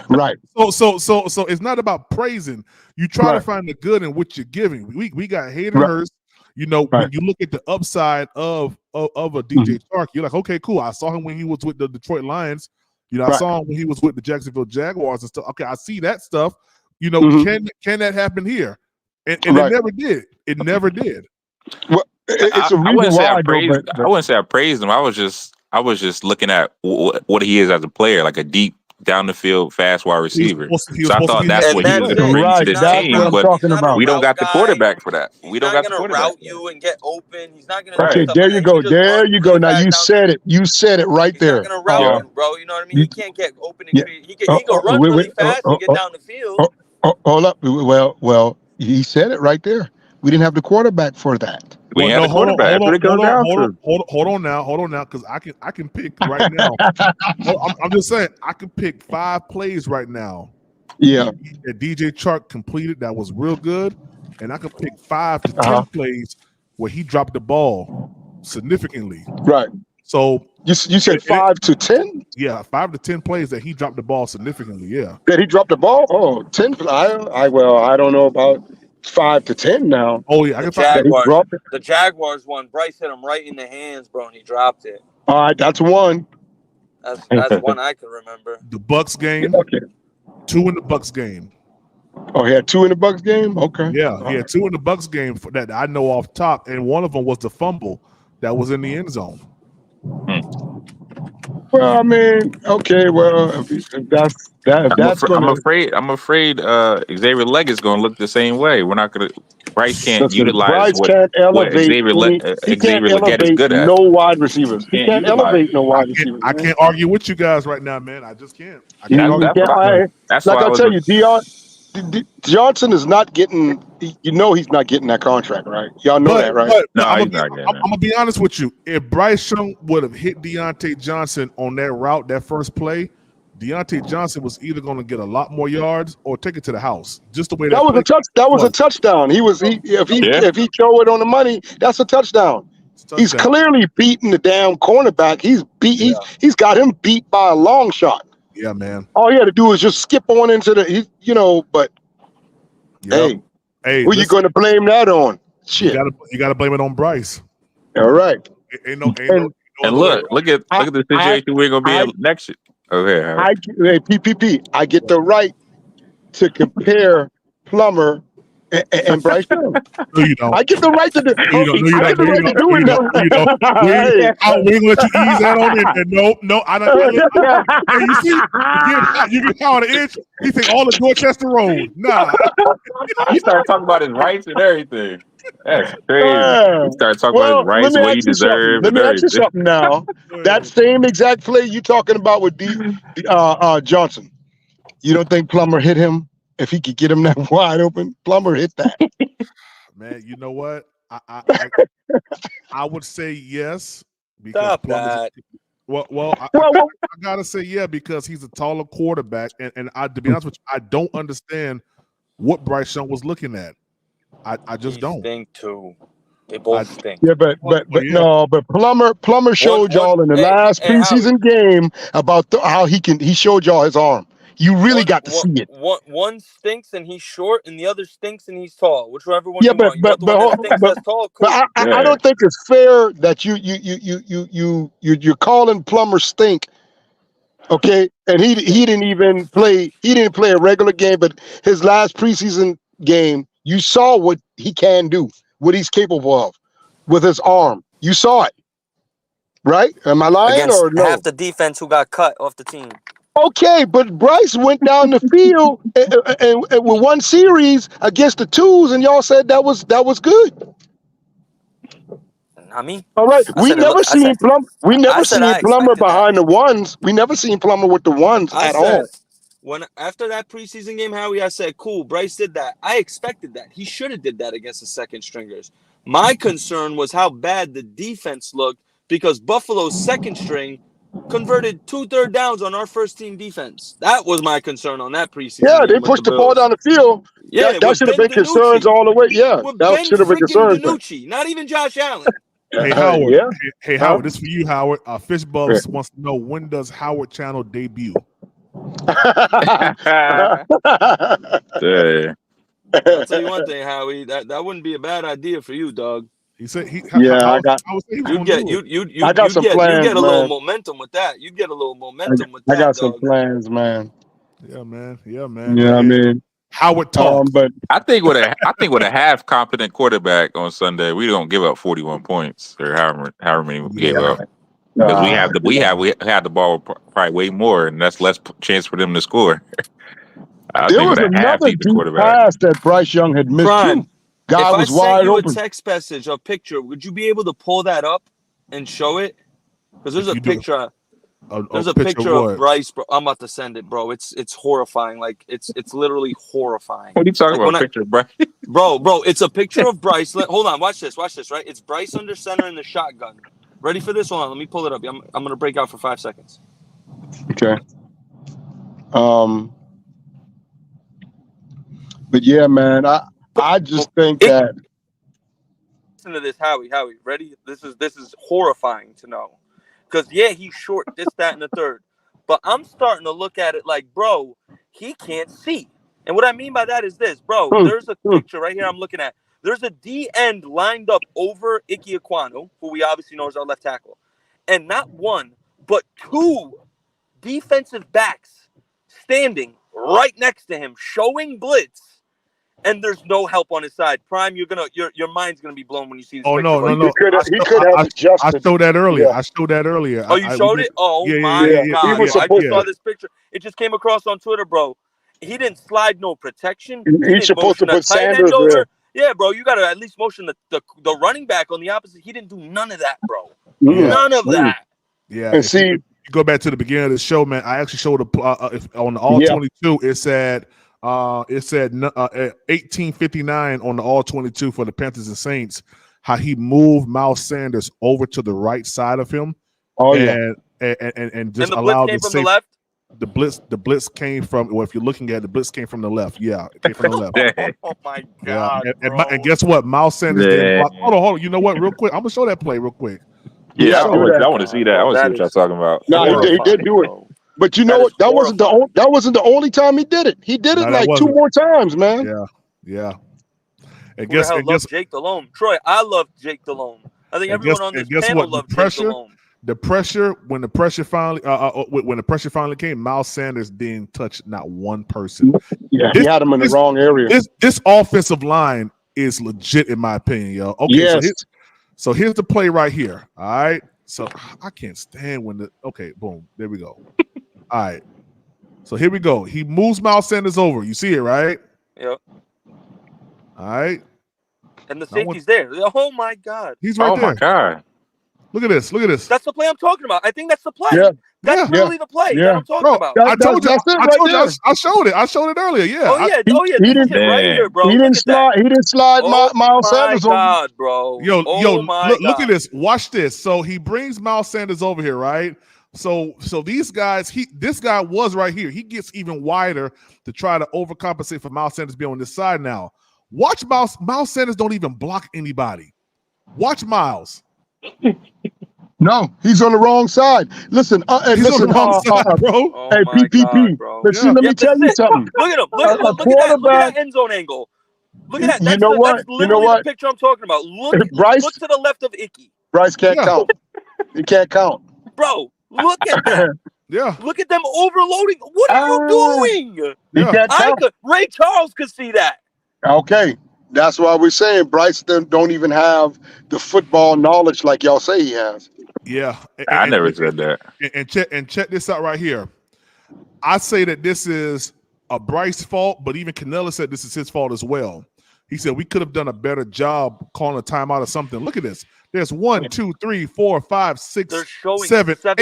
Right. So it's not about praising. You try to find the good in what you're giving. We got Hayden Hurst. You know, when you look at the upside of a DJ Chark, you're like, okay, cool. I saw him when he was with the Detroit Lions. You know, I saw him when he was with the Jacksonville Jaguars and stuff. Okay, I see that stuff. You know, can that happen here? And it never did. It never did. Well, it's a reason I wouldn't say I praised him. I was just looking at what he is as a player, like a deep, down the field, fast wide receiver. So I thought that's what he was going to bring to this team. But we don't got the quarterback for that. We don't got the quarterback. He's not going to route you and get open. He's not going to. Okay, there you go. There you go. Now you said it. You said it right there. He's not going to route you, bro. You know what I mean? He can't get open. He can run really fast and get down the field. Hold up. Well, he said it right there. We didn't have the quarterback for that. We had a quarterback. Hold on now, because I can pick right now. I'm just saying I can pick 5 plays right now. Yeah, that DJ Chark completed that was real good, and I can pick 5 to 10 plays where he dropped the ball significantly. Right. So you said 5 to 10? Yeah, 5 to 10 plays that he dropped the ball significantly. Yeah. That he dropped the ball? Oh, 10. I don't know about 5 to 10 now. Oh yeah, the Jaguars one. Bryce hit him right in the hands, bro, and he dropped it. All right, that's one. That's one I can remember. The Bucks game. Okay. 2 in the Bucks game. Oh, he had 2 in the Bucks game. Okay. Yeah, he had 2 in the Bucks game that I know off top, and one of them was the fumble that was in the end zone. Well, I mean, okay. Well, if that's I'm afraid Xavier Leggett's going to look the same way. We're not going to. Bryce can't utilize what Xavier Leggett is good at. No wide receivers. He can't elevate no wide receivers. I can't argue with you guys right now, man. I just can't. That's like I tell you, Johnson is not getting. You know he's not getting that contract, right? Y'all know that, right? No, I'm gonna be honest with you. If Bryce Young would have hit Deontay Johnson on that route, that first play, Deontay Johnson was either going to get a lot more yards or take it to the house. Just the way that was a touchdown. If he throw it on the money, that's a touchdown. He's clearly beating the damn cornerback. He's got him beat by a long shot. Yeah, man. All he had to do is just skip on into the, but hey, who you going to blame that on? Shit. You got to blame it on Bryce. All right. And look at the situation we're going to be in next year. Okay. PPP. I get the right to compare Plummer and Bryce Young. No, you don't. I get the right to do. We're going to let you ease that on in. No, I don't. Hey, you see, you get on the edge. He take all the Dorchester Road. Nah. He started talking about his rights and everything. That's crazy. He started talking about his rights, what he deserved. Let me ask you something now. That same exact play you talking about with Johnson, you don't think Plummer hit him? If he could get him that wide open, Plummer hit that. Man, you know what? I would say yes because Plummer's I gotta say yeah because he's a taller quarterback, and to be honest with you, I don't understand what Bryce Young was looking at. I just don't. Stink too. They both stink. Yeah, but Plummer showed y'all in the last preseason game about how he showed y'all his arm. You really got to see it. One stinks and he's short, and the other stinks and he's tall. Whichever one Yeah, you want. You want the one that stinks that's tall? Cool. But I don't think it's fair that you're calling Plummer stink. Okay, and he didn't even play. He didn't play a regular game, but his last preseason game, you saw what he can do, what he's capable of with his arm. You saw it, right? Am I lying Against or no? half the defense who got cut off the team. Okay, but Bryce went down the field and with one series against the twos, and y'all said that was good. I mean, all right. We never seen Plummer behind the ones. We never seen Plummer with the ones at all. After that preseason game, Howie, I said, cool, Bryce did that. I expected that. He should have did that against the second stringers. My concern was how bad the defense looked because Buffalo's second string converted 2 third downs on our first team defense. That was my concern on that preseason. Yeah, they pushed the ball down the field. Yeah, that should have been concerns all the way. Yeah, that should have been concerns. Not even Josh Allen. Hey Howard, hey Howard, this is for you, Howard. Fishbubs wants to know, when does Howard Channel debut? I'll tell you one thing, Howie. That wouldn't be a bad idea for you, dog. He said you get a little momentum with that. You get a little momentum with that. I got some plans, man. Yeah, man. Yeah, I mean, Howard talks. But I think with a half competent quarterback on Sunday, we don't give up 41 points or however many we gave up. Because we had the ball probably way more, and that's less chance for them to score. There was another deep pass that Bryce Young had missed. Guy was wide open. If I sent you a text message, a picture, would you be able to pull that up and show it? Because there's a picture. There's a picture of Bryce, bro. I'm about to send it, bro. It's horrifying. Like it's literally horrifying. What are you talking about? Picture of Bryce? Bro, it's a picture of Bryce. Hold on, watch this, right? It's Bryce under center in the shotgun. Ready for this? Hold on, let me pull it up. I'm gonna break out for 5 seconds. Okay. But yeah, man, I just think that. Listen to this, Howie. Ready? This is horrifying to know. Because, he's short, this, that, and the third. But I'm starting to look at it like, bro, he can't see. And what I mean by that is this, bro. There's a picture right here I'm looking at. There's a D end lined up over Ike Ekwonu, who we obviously know is our left tackle. And not one, but 2 defensive backs standing right next to him, showing blitz. And there's no help on his side. Prime, your mind's gonna be blown when you see this. Oh picture. No! He could have adjusted. I showed that earlier. Yeah. Oh, you showed it? Oh my God! I just saw this picture. It just came across on Twitter, bro. He didn't slide no protection. He's supposed to put Sanders there. Yeah, bro. You gotta at least motion the running back on the opposite. He didn't do none of that, bro. Yeah. None of that. Yeah. And see, you go back to the beginning of the show, man. I actually showed on the all 22. It said 1859 on the all 22 for the Panthers and Saints. How he moved Miles Sanders over to the right side of him. And just allowed the from the left. The blitz came from. Well, if you're looking at it, the blitz came from the left. Yeah, it came from the left. Oh my God! Yeah. And guess what? Miles Sanders didn't block. Hold on. You know what? Real quick, I'm gonna show that play real quick. Yeah, I want to see that. I want to see what y'all talking about. No, he did do it. But you know what? That wasn't the only time he did it. He did it like 2 more times, man. Yeah. And guess Jake Delhomme. Troy, I love Jake Delhomme. I think everyone on this panel loved Jake Delhomme. The pressure when the pressure finally came, Miles Sanders didn't touch not one person. Yeah, he had him in the wrong area. This offensive line is legit in my opinion, yo. Okay, yes. So here's the play right here. All right. So I can't stand when boom, there we go. All right. So here we go. He moves Miles Sanders over. You see it, right? Yep. All right. And the safety's there. Oh my God. He's right there. Oh my God. Look at this. That's the play I'm talking about. I think that's the play. Yeah. That's really the play that I'm talking about. I told you. I showed it. I showed it earlier. Yeah. He didn't right here, bro. He didn't slide Miles Sanders over. Oh my God, bro. Look at this. Watch this. So he brings Miles Sanders over here, right? So these guys, this guy was right here. He gets even wider to try to overcompensate for Miles Sanders being on this side now. Watch Miles Sanders don't even block anybody. Watch Miles. No, he's on the wrong side. Listen, He's on the wrong side, bro. Oh hey, my PPP. God, bro. But see, let me tell you something. Look at him. A Look at quarterback. that end zone angle. Look at that. You know what? That's literally the picture I'm talking about. Look to the left of Icky. Bryce can't count. He can't count. Bro, look at that. Yeah. Look at them overloading. What are you doing? He can't count. Ray Charles could see that. Okay. That's why we're saying Bryce don't even have the football knowledge like y'all say he has. Yeah. I never said that. And check this out right here. I say that this is a Bryce fault, but even Canella said this is his fault as well. He said we could have done a better job calling a timeout or something. Look at this. There's 1, 2, 3, 4, 5, 6, 7, 8.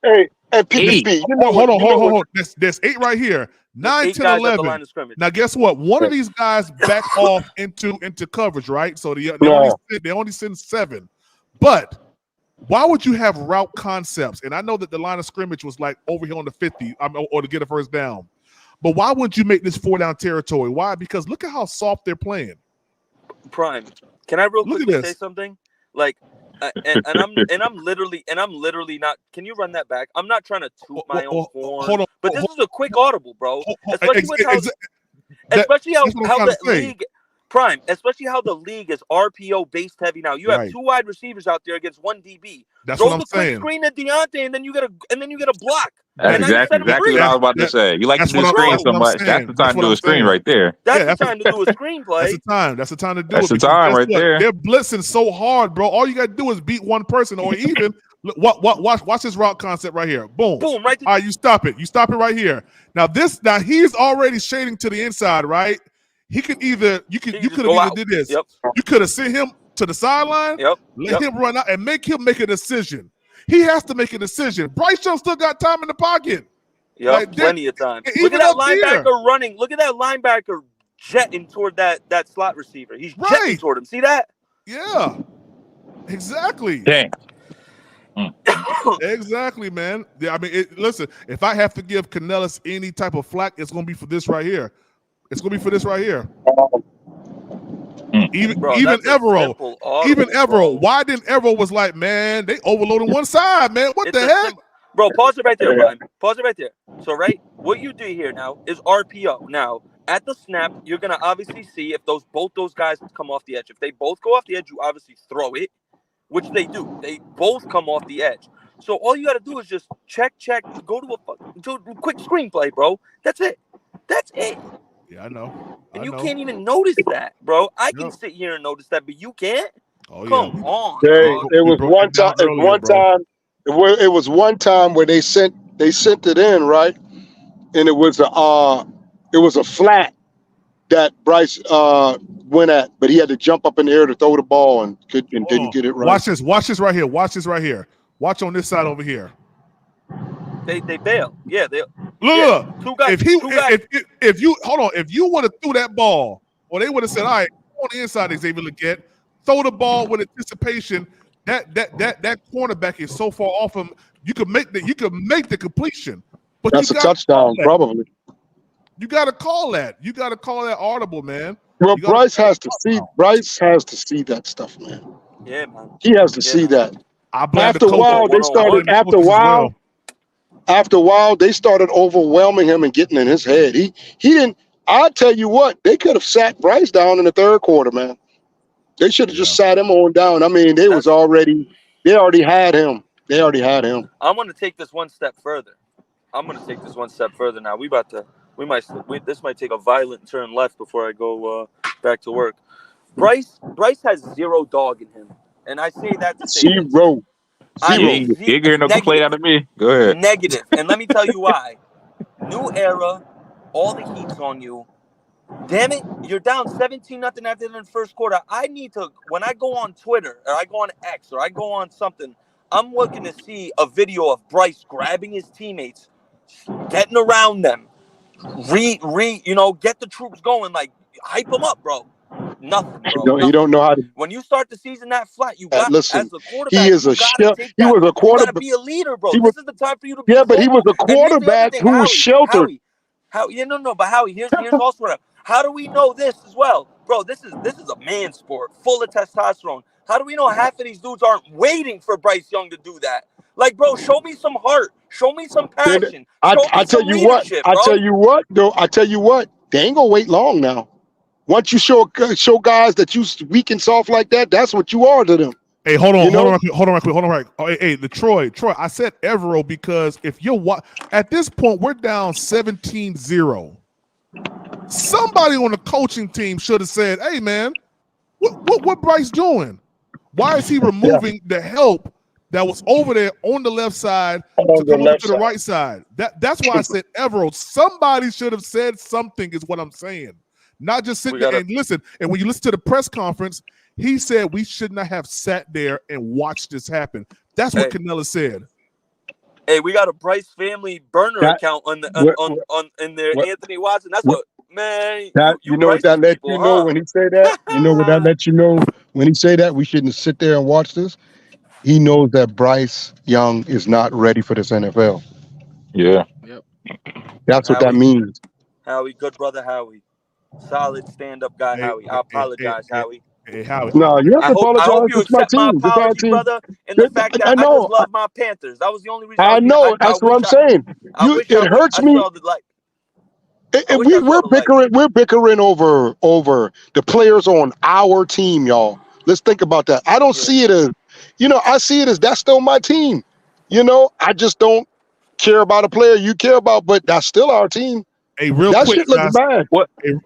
Hey, PPP. Hold on. There's 8 right here. 9, 10, 11. Now, guess what? One of these guys back off into coverage, right? So they only send 7. But why would you have route concepts? And I know that the line of scrimmage was like over here on the 50 or to get a first down. But why wouldn't you make this 4-down territory? Why? Because look at how soft they're playing. Prime. Can I real quickly say something? Like, and I'm literally not. Can you run that back? I'm not trying to toot my own horn. Hold on, but this is a quick audible, bro. Especially how the league. Prime, especially how the league is RPO based heavy now. You have 2 wide receivers out there against 1 DB. That's what I'm Throw saying. the quick screen at Deontay, and then you get a block. That's exactly what I was about to say. You like to do screens so much. That's the time to do a screen right there. That's the time to do a screenplay. That's the time to do it. That's the time right there. They're blitzing so hard, bro. All you got to do is beat one person, or even watch this route concept right here. Boom, right there. All right, you stop it. You stop it right here. Now he's already shading to the inside, right? You could have either did this. Yep. You could have sent him to the sideline, let him run out, and make him make a decision. He has to make a decision. Bryce Young still got time in the pocket. Yeah, like, plenty of time. Look at that linebacker running. Look at that linebacker jetting toward that slot receiver. He's jetting toward him. See that? Yeah. Exactly. Dang. Exactly, man. Yeah, I mean, listen, if I have to give Canellis any type of flack, it's going to be for this right here. It's going to be for this right here. Even Evero. Why didn't Evero was like, man, they overloaded one side, man. What the heck? Bro, pause it right there, Ryan. Pause it right there. So, what you do here now is RPO. Now, at the snap, you're going to obviously see if both those guys come off the edge. If they both go off the edge, you obviously throw it, which they do. They both come off the edge. So, all you got to do is just check, go to a quick screenplay, bro. That's it. Yeah, I know. And you can't even notice that, bro. I can sit here and notice that, but you can't. Oh, Come on. It was one time. It was one time where they sent it in, right? And it was a flat that Bryce went at, but he had to jump up in the air to throw the ball and didn't get it right. Watch this right here. Watch on this side over here. They bail. Yeah, they look. Two guys. If you would have threw that ball, or they would have said, all right, on the inside, Xavier Legette, throw the ball with anticipation. That cornerback is so far off him. You could make the completion. But that's a touchdown, probably. You gotta call that. You gotta call that audible, man. Well, Bryce has to see that stuff, man. Yeah, man. He has to see that. After a while, they started overwhelming him and getting in his head. He didn't. I'll tell you what, they could have sat Bryce down in the third quarter, man. They should have just sat him on down. I mean, they already had him. I'm going to take this one step further. Now. This might take a violent turn left before I go back to work. Bryce has zero dog in him. And I say that to say zero. You're getting no complaint out of me. Go ahead. Negative. And let me tell you why. New era, all the heat's on you. Damn it, you're down 17-0 at the end of the first quarter. I need to, when I go on Twitter or I go on X or I go on something, I'm looking to see a video of Bryce grabbing his teammates, getting around them, get the troops going, like hype them up, bro. Nothing, bro. You don't know how to. When you start the season that flat, you got listen. As a quarterback. He is a quarterback. He was a quarterback. You gotta be a leader, bro. This is the time for you to be. Yeah, but he was a quarterback who was sheltered. But Howie, here's also what. How do we know this as well, bro? This is a man sport, full of testosterone. How do we know half of these dudes aren't waiting for Bryce Young to do that? Like, bro, show me some heart. Show me some passion. Show me some leadership, bro. I tell you what, though. I tell you what. They ain't gonna wait long now. Once you show guys that you weak and soft like that, that's what you are to them. Hey, hold on right quick. Oh, hey, Troy, I said Evero because if you're at this point, we're down 17-0. Somebody on the coaching team should have said, "Hey, man, what Bryce doing? Why is he removing the help that was over there on the left side to come over to the right side?" That's why I said Evero. Somebody should have said something. Is what I'm saying. Not just sitting there and listen. And when you listen to the press conference, he said we should not have sat there and watched this happen. That's what Canella said. Hey, we got a Bryce family burner account on in there. Anthony Watson. That's what man. You know what that let you know when he say that? You know what that let you know when he say that? We shouldn't sit there and watch this. He knows that Bryce Young is not ready for this NFL. Yeah. Yep. That's what that means. Howie, good brother Howie. Solid stand-up guy, Howie. I apologize, Howie. Hey, Howie. No, you have to apologize. I hope you accept my apology, brother, and the fact that I just love my Panthers. That was the only reason. I know. That's what I'm saying. It hurts me. We're bickering over the players on our team, y'all. Let's think about that. I don't see it as, I see it as that's still my team. I just don't care about a player you care about, but that's still our team. Hey, real that quick, shit looks bad.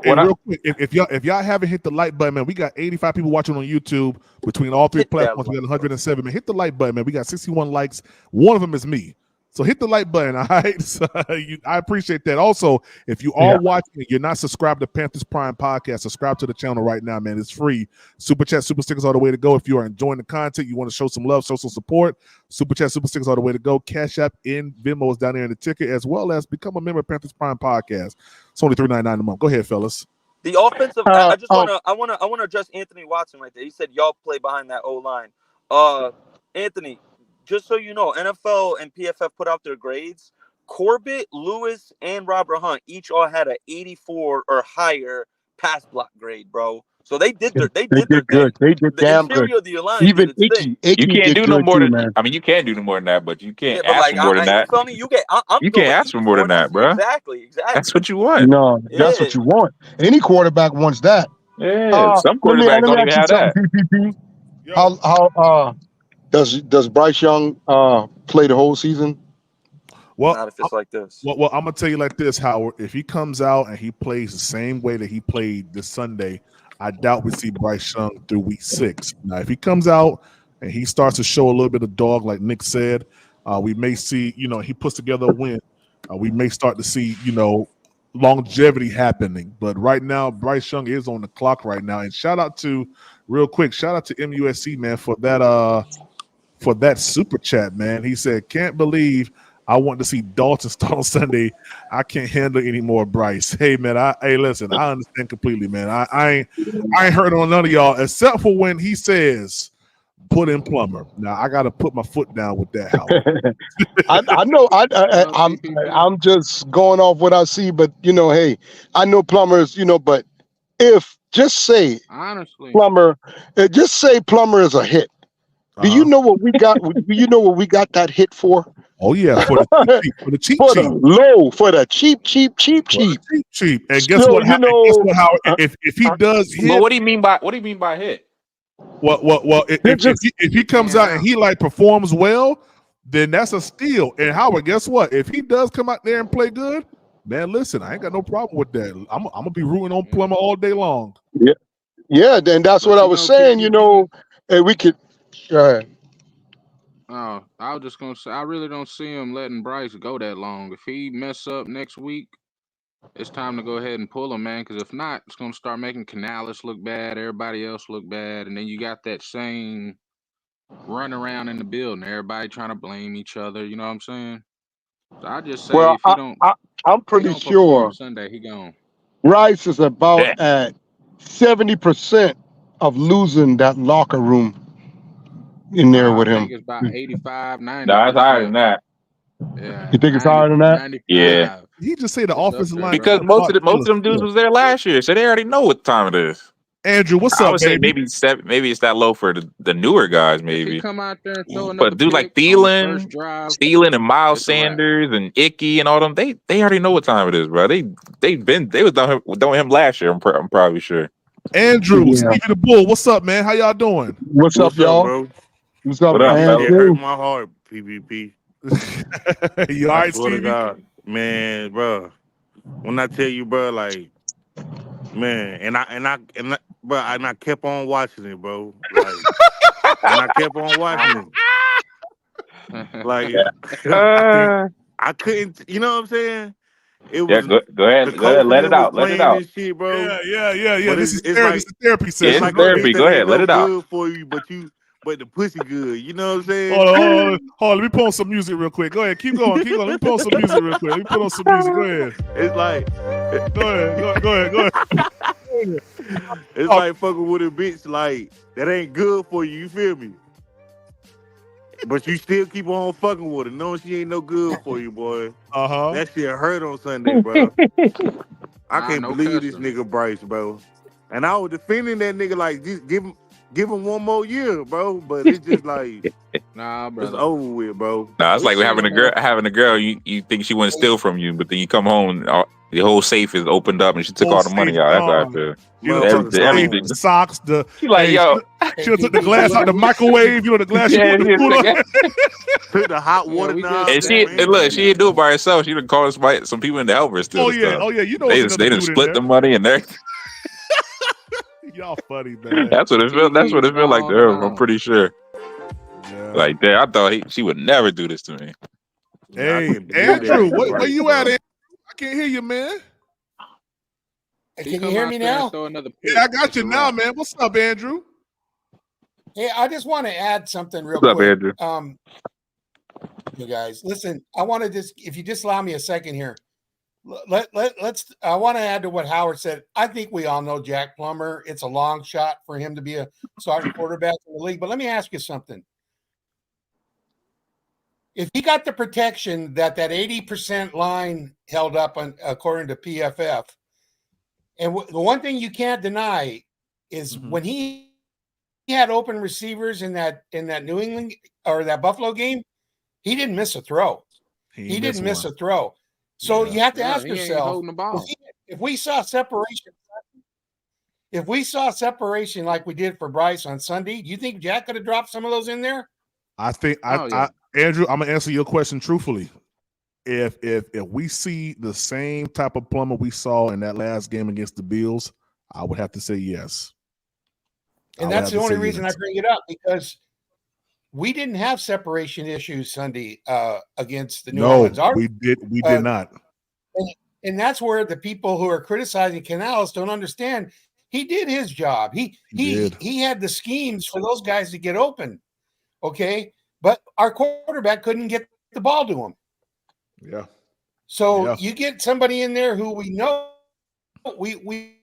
Real quick, if y'all haven't hit the like button, man, we got 85 people watching on YouTube between all three platforms. We got 107, man. Hit the like button, man. We got 61 likes. One of them is me. So hit the like button, all right? So, I appreciate that. Also, if you are watching and you're not subscribed to Panthers Prime Podcast, subscribe to the channel right now, man. It's free. Super Chat, Super Stickers are the way to go. If you are enjoying the content, you want to show some love, show some support, Super Chat, Super Stickers are the way to go. Cash App and Venmo is down there in the ticket, as well as become a member of Panthers Prime Podcast. It's only $3.99 a month. Go ahead, fellas. The offensive, I want to address Anthony Watson right there. He said y'all play behind that O-line. Anthony, just so you know, NFL and PFF put out their grades. Corbett, Lewis, and Robert Hunt each all had an 84 or higher pass block grade, bro. So they did good. They did damn good. Even Icky you can't do no more than that. I mean, you can do no more than that, but you can't ask for more than that. You feel me? You can't ask for more than that, bro. Exactly. That's what you want. No, that's what you want. Any quarterback wants that. Yeah, some quarterbacks don't even have that. PPP. How does Bryce Young play the whole season? Well, not if it's like this. Well, I'm gonna tell you like this, Howard. If he comes out and he plays the same way that he played this Sunday, I doubt we see Bryce Young through week 6. Now, if he comes out and he starts to show a little bit of dog, like Nick said, we may see, he puts together a win. We may start to see, longevity happening. But right now, Bryce Young is on the clock right now. And shout out to MUSC, man, for that super chat, man. He said, "Can't believe I want to see Dalton start on Sunday. I can't handle any more Bryce." Hey, man, listen, I understand completely, man. I ain't heard on none of y'all except for when he says put in Plummer. Now I got to put my foot down with that. I know. I'm just going off what I see, but hey, I know Plummer's. But if just say Plummer is a hit. Do you know what we got? Do you know what we got that hit for? Oh yeah, for the cheap. For the cheap. And guess what? Howard, if he does hit, but what do you mean by hit? Well, if he comes out and he performs well, then that's a steal. And Howard, guess what? If he does come out there and play good, man, listen, I ain't got no problem with that. I'm gonna be rooting on Plummer all day long. Yeah. Then that's what I was saying. And we could. I was just gonna say I really don't see him letting Bryce go that long. If he mess up next week, it's time to go ahead and pull him, man. Because if not, it's gonna start making Canales look bad, everybody else look bad, and then you got that same run around in the building, everybody trying to blame each other. You know what I'm saying? So I just say if he don't, I'm pretty sure Sunday he gone. Bryce is about at 70% of losing that locker room. In there with him. I think it's about 85, 90. No, it's higher than that. Yeah. You think it's higher than that? 95. Yeah. He just say the offensive line because most of them dudes was there last year, so they already know what time it is. Andrew, what's I up, would say baby? maybe 7. Maybe it's that low for the newer guys. If he Maybe, come out there and throw another but dude like pick on the first drive, Thielen and Miles it's a wrap. Sanders and Icky and all them, they already know what time it is, bro. They was done him last year. I'm probably sure. Andrew, Yeah. Stevie the Bull, what's up, man? How y'all doing? What's up, y'all? bro? What's up, What up, man? fella? It hurt my heart, PvP. You all I right, swear to Stevie? God, man, bro. When I tell you, bro, like, man, and I kept on watching it, bro. Like, and I kept on watching it. Like, I couldn't, you know what I'm saying? It was Go ahead, the coach let and it them was out, let it playing out. this shit, bro. Yeah. But This is it's like therapy Yeah, session. it's like therapy. a bitch Go that ahead, ain't let no it out. good for you, but the pussy good. You know what I'm saying? Hold on. Let me put on some music real quick. Go ahead. Keep going. Let me put on some music real quick. Let me put on some music. Go ahead. It's like Go ahead. it's like fucking with a bitch like that ain't good for you. You feel me? But you still keep on fucking with her, knowing she ain't no good for you, boy. That shit hurt on Sunday, bro. I can't no believe this cussing. nigga Bryce, bro. And I was defending that nigga like, just give him one more year, bro. But it's just like, Nah, brother. it's over with, bro. Nah, it's like having a girl. You think she wouldn't steal from you, but then you come home, the whole safe is opened up, and she took all the money out. That's how I feel. Everything. The socks, She like, yo, she took the glass out the microwave. You know the glass. Yeah, she put the food on. Took the hot water down. And she didn't do it by herself. She would call some people in to help her steal the stuff. Oh yeah. You know they what's didn't split the money and everything. Y'all funny, man. That's what it felt. That's what it felt like to her. I'm pretty sure. Yeah. Like that, I thought she would never do this to me. Hey, Andrew, where you at, Andrew? I can't hear you, man. Can you hear me now? Yeah, I got you now, man. What's up, Andrew? Hey, I just want to add something real What's quick. up, Andrew? You guys, listen. I want to if you just allow me a second here. Let's. I want to add to what Howard said. I think we all know Jack Plummer. It's a long shot for him to be a starting quarterback in the league. But let me ask you something. If he got the protection that 80% line held up according to PFF, and the one thing you can't deny is when he had open receivers in that New England or that Buffalo game, he didn't miss a throw. He didn't miss a throw. So you have to ask yourself, if we saw separation like we did for Bryce on Sunday, do you think Jack could have dropped some of those in there? I think Andrew, I'm gonna answer your question truthfully. If we see the same type of Plummer we saw in that last game against the Bills, I would have to say yes. And that's the only reason I bring it up, because we didn't have separation issues Sunday against the New Orleans. We did not. And that's where the people who are criticizing Canales don't understand. He did his job. He had the schemes for those guys to get open. Okay, but our quarterback couldn't get the ball to him. Yeah. So you get somebody in there who we know what we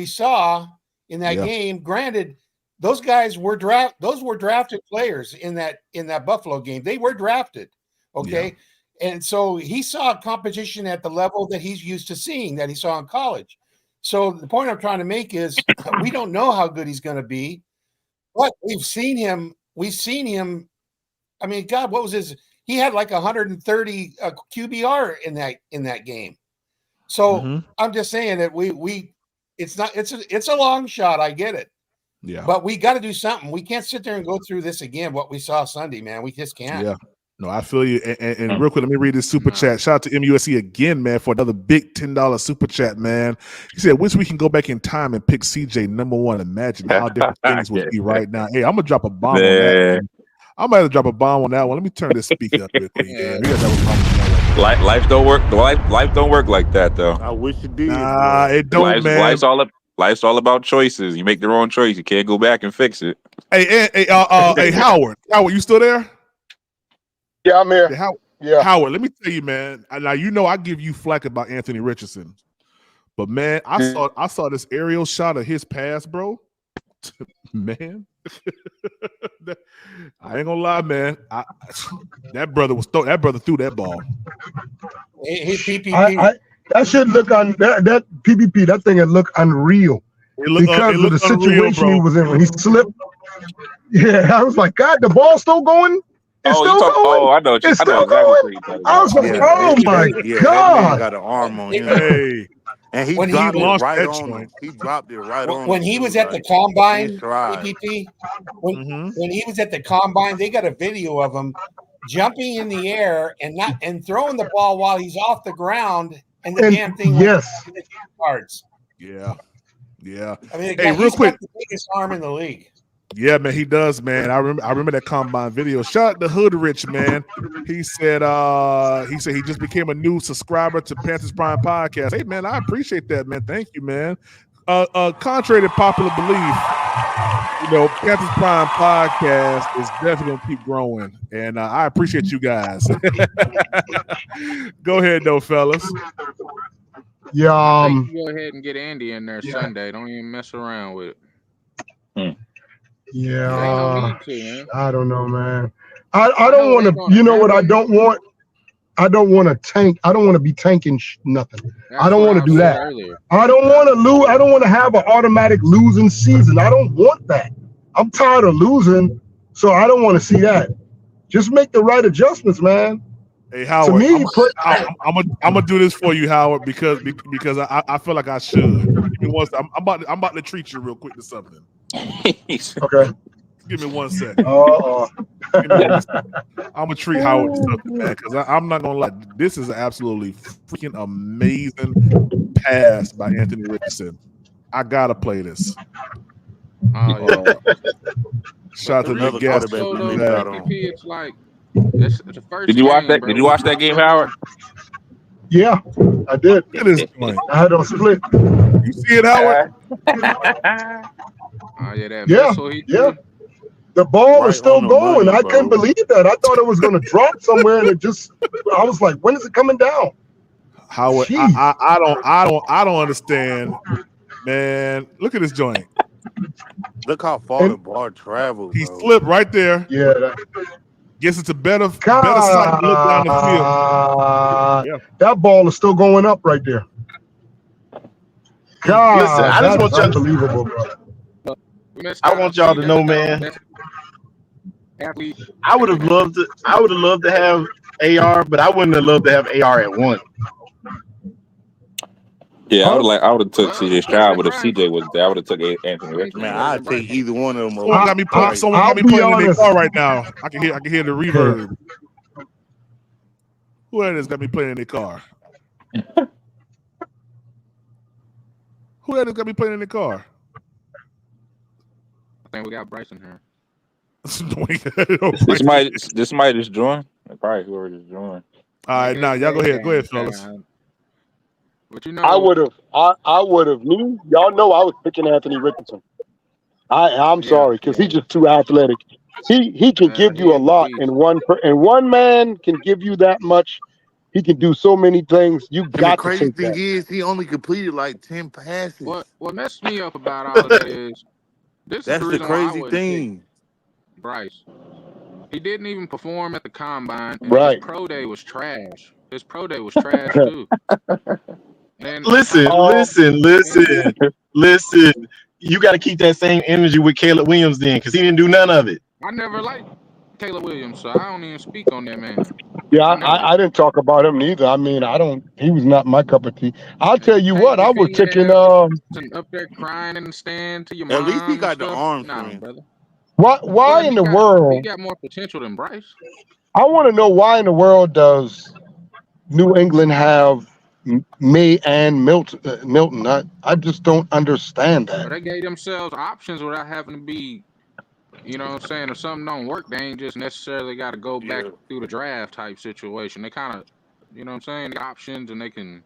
saw in that game. Granted, those guys were drafted players in that Buffalo game. They were drafted. Okay. Yeah. And so he saw competition at the level that he's used to seeing, that he saw in college. So the point I'm trying to make is we don't know how good he's going to be, but we've seen him. I mean, God, what was his? He had like 130 QBR in that game. So I'm just saying that it's a long shot. I get it. Yeah. But we got to do something. We can't sit there and go through this again. What we saw Sunday, man, we just can't. Yeah. No, I feel you. And real quick, let me read this super chat. Shout out to MUSC again, man, for another big $10 super chat, man. He said, "Wish we can go back in time and pick CJ number one. Imagine how different things would be right now." Hey, I'm gonna drop a bomb on that, man. I'm about to drop a bomb on that one. Let me turn this speaker up real quick. Life don't work. Life don't work like that, though. I wish it did. Nah, it don't, man. Life's all about choices. You make the wrong choice, you can't go back and fix it. Hey, Howard, you still there? Yeah, I'm here. Howard, let me tell you, man. Now I give you flack about Anthony Richardson, but man, I saw this aerial shot of his pass, bro. Man, I ain't gonna lie, man. That brother threw that ball. His PPP. That shit look that PPP. That thing had look unreal because of the situation he was in when he slipped. Yeah, I was like, God, the ball's still going. It's still going. Oh, I know. It's I know still exactly going. I was like, oh my That man God. got an arm on him. Hey. And he dropped it right on him. He dropped it right on him. When he was at the combine, PPP, when he was at the combine, they got a video of him jumping in the air and throwing the ball while he's off the ground, and the damn thing went in the cards. Yeah. I mean, hey, real quick, got the biggest arm in the league. Yeah, man, he does, man. I remember that combine video. Shout out to Hood Rich, man. He said he just became a new subscriber to Panthers Prime Podcast. Hey, man, I appreciate that, man. Thank you, man. Contrary to popular belief, Panthers Prime Podcast is definitely gonna keep growing, and I appreciate you guys. Go ahead, though, fellas. Yeah, go ahead and get Andy in there Sunday. Don't even mess around with it. Yeah, I don't know, man. I don't want to. You know what? I don't want. I don't want to tank. I don't want to be tanking nothing. I don't want to do that. I don't want to lose. I don't want to have an automatic losing season. I don't want that. I'm tired of losing, so I don't want to see that. Just make the right adjustments, man. Hey, Howard, I'm gonna do this for you, Howard, because I feel like I should. Give me one second. I'm about to treat you real quick to something. Okay. Give me 1 second. I'm gonna treat Howard to something, man, because I'm not gonna lie. This is an absolutely freaking amazing pass by Anthony Richardson. I gotta play this. Shout out to Nick Gaspar. It's like the first. Did you watch that? Bro. Did you watch that game, Howard? Yeah, I did. It is point. I had on split. You see it, Howard? Yeah. The ball was still going. I couldn't believe that. I thought it was going to drop somewhere, and I was like, when is it coming down? Howard, I don't understand, man. Look at this joint. Look how far the ball traveled. He slipped right there. Yeah. Guess it's a better sight to look down the field. That ball is still going up right there. God, listen, I just want y'all unbelievable, bro. I want y'all to know, man. I would have loved to have AR, but I wouldn't have loved to have AR at 1. Yeah, I would have took CJ Stroud, but if CJ was there, I would have took Anthony Richardson. Man, I'd take either one of them. Someone got me playing in their car right now. I can hear the reverb. Who that is got me playing in their car? Who that is got me playing in their car? I think we got Bryce in here. This might just join. Probably whoever just joined. All right, now y'all go ahead, fellas. But I would have. Me, y'all know I was picking Anthony Richardson. I'm sorry, because he's just too athletic. He can give you a lot, and one man can give you that much. He can do so many things. You got to crazy take thing that. is he only completed like 10 passes. What messed me up about all of that is that's the crazy thing. Bryce. He didn't even perform at the combine. And Right. His pro day was trash. Too. And listen. You got to keep that same energy with Caleb Williams then, because he didn't do none of it. I never liked Caleb Williams, so I don't even speak on that man. Yeah, I didn't talk about him neither. I mean, he was not my cup of tea. I'll tell you what, I was taking up there crying in the stand to your mom. At least he got the arm, brother. Why in the world? He got more potential than Bryce. I want to know why in the world does New England have May and Milton? I just don't understand that. Well, they gave themselves options without having to be, you know what I'm saying, if something don't work, they ain't just necessarily got to go back through the draft type situation. They kind of, you know what I'm saying, options, and they can,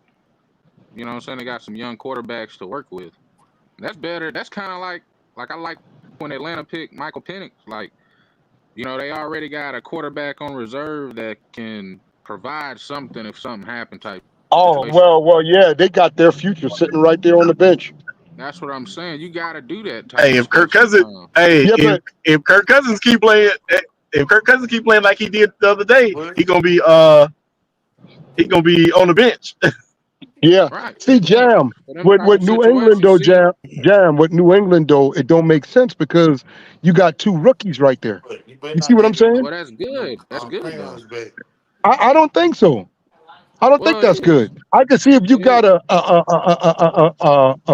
you know what I'm saying, they got some young quarterbacks to work with. That's better. That's kind of like I like when Atlanta picked Michael Penix. Like, you know, they already got a quarterback on reserve that can provide something if something happened type. Oh, well, yeah, they got their future sitting right there on the bench. That's what I'm saying. You got to do that. Hey, if Kirk Cousins, if Kirk Cousins keep playing, like he did the other day, he gonna be on the bench. Yeah. Right. See, Jam, For them type with of New England though, situations, see, Jam, with New England though, it don't make sense because you got 2 rookies right there. You see what I'm saying? well, that's good. That's good though. I don't think so. I don't think Well, it that's is. good. I can see if you It is. got a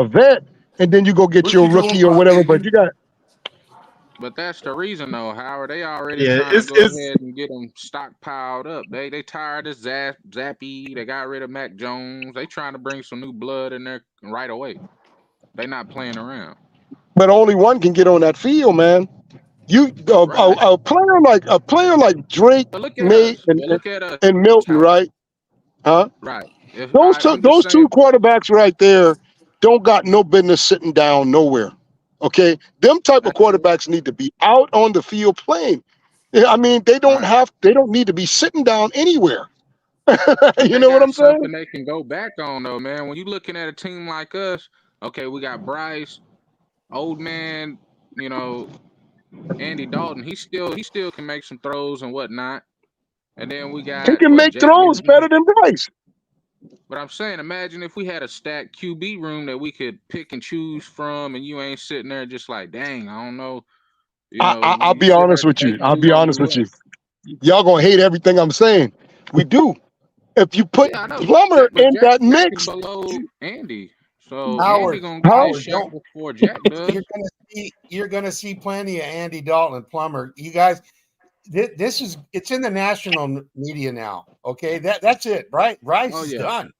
vet and then you go get your rookie or whatever, but you got But that's the reason, though, Howard. They already Yeah, trying to go it's ahead and get them stockpiled up. They tired of Zappy. They got rid of Mac Jones. They trying to bring some new blood in there right away. They not playing around. but only one can get on that field, man. You Right. a player like Drake, But look at Nate, us. But look at us, and Milton, Howard. right? Huh? Right. If I'm just Those saying, 2 quarterbacks right there don't got no business sitting down nowhere. Okay, them type of that's true. quarterbacks need to be out on the field playing. Yeah, I mean, they don't need to be sitting down anywhere. But You they know what got I'm saying? something they can go back on, though, man. When you looking at a team like us, okay, we got Bryce, old man, Andy Dalton. He still can make some throws and whatnot. And then we He got can make Jack throws Newton. better than Bryce. But I'm saying, imagine if we had a stacked QB room that we could pick and choose from, and you ain't sitting there just like, dang, I don't know. I'll You be sit there honest with you. debating I'll who be gonna honest do with what. you. Y'all gonna hate everything I'm saying. We do. If you put Yeah, I know. Plummer in Jack that is mix, below Andy, so Andy Howard, gonna get his Howard, shot don't before Jack does. you're gonna see plenty of Andy Dalton and Plummer. You guys, it's in the national media now. Okay, that's it. Right, Bryce Oh is yeah, done.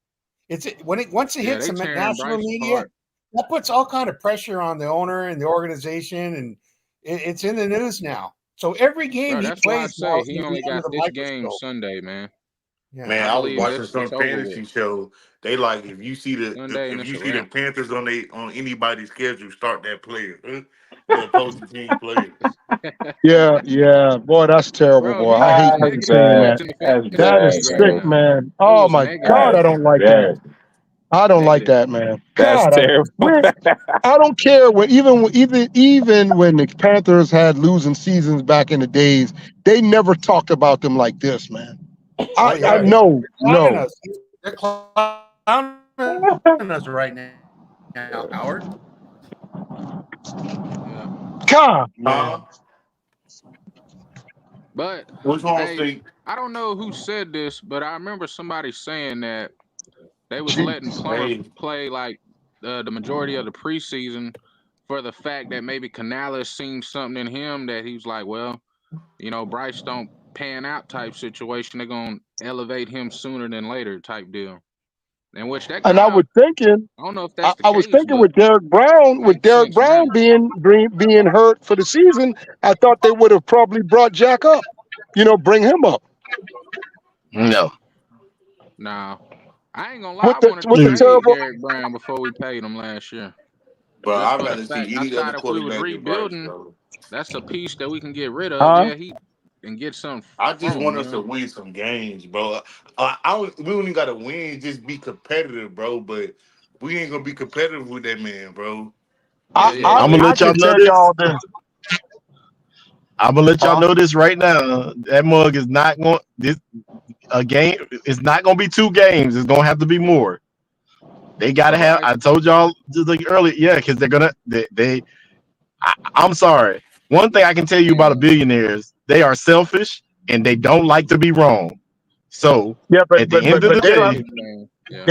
Once it yeah. hits They the tearing national Bryce media, apart. that puts all kind of pressure on the owner and the organization, and it's in the news now. So every game Bro, he that's why I plays now say is he going to be only under got the this game microscope. Sunday, man. Yeah. Man, I I was believe watching some it's over fantasy with show. They like if you see Sunday, and if it's you a see the wrap. Panthers on anybody's schedule, start that player. The opposing team player. yeah, boy, that's terrible, Bro, boy. he I hate has That's negative seeing bad. that. points in the That's fantasy That is bad, league right sick, bro. now. man. It Oh was my negative. God, I That's don't like that. bad. I don't like Negative. that, man. That's God, terrible. I don't care when even when the Panthers had losing seasons back in the days, they never talked about them like this, man. Oh I yeah, no. clowning us. They're clowning us right now, Howard. Yeah. God, Huh? man. But Which one, hey, Steve? I don't know who said this, but I remember somebody saying that they was letting Jeez. Plummer Hey, play like the majority of the preseason for the fact that maybe Canales seen something in him that he was like, well, Bryce don't pan out type situation. They're gonna elevate him sooner than later type deal. In which that And kind I of was thinking, I don't know if that's the I was case, thinking but with Derek makes sense Brown now. being hurt for the season, I thought they would have probably brought Jack up. Bring him up no. Nah, I ain't gonna lie. I wanted to with the trade terrible. Derek Brown before we paid him last year. but Just I'd for the rather fact see I any other thought if we was quarterback than Bryce, rebuilding, bro. that's a piece that we can get rid of. Huh? Yeah, and get something I just from want him. us to win some games, bro. We don't even gotta win, just be competitive, bro. But we ain't gonna be competitive with that man, bro. Yeah, There's yeah, no yeah. I'm gonna I way. let y'all can know tell this. y'all this. I'm gonna let y'all Huh? know this right now. That mug is not going. This a game. It's not gonna be 2 games. It's gonna have to be more. They gotta For have. Bryce, I told y'all just like earlier. Yeah, because they're gonna. I'm sorry. One thing I can tell you about a man. billionaires, they are selfish and they don't like to be wrong. So Yeah, at the end of the they don't day, Yeah.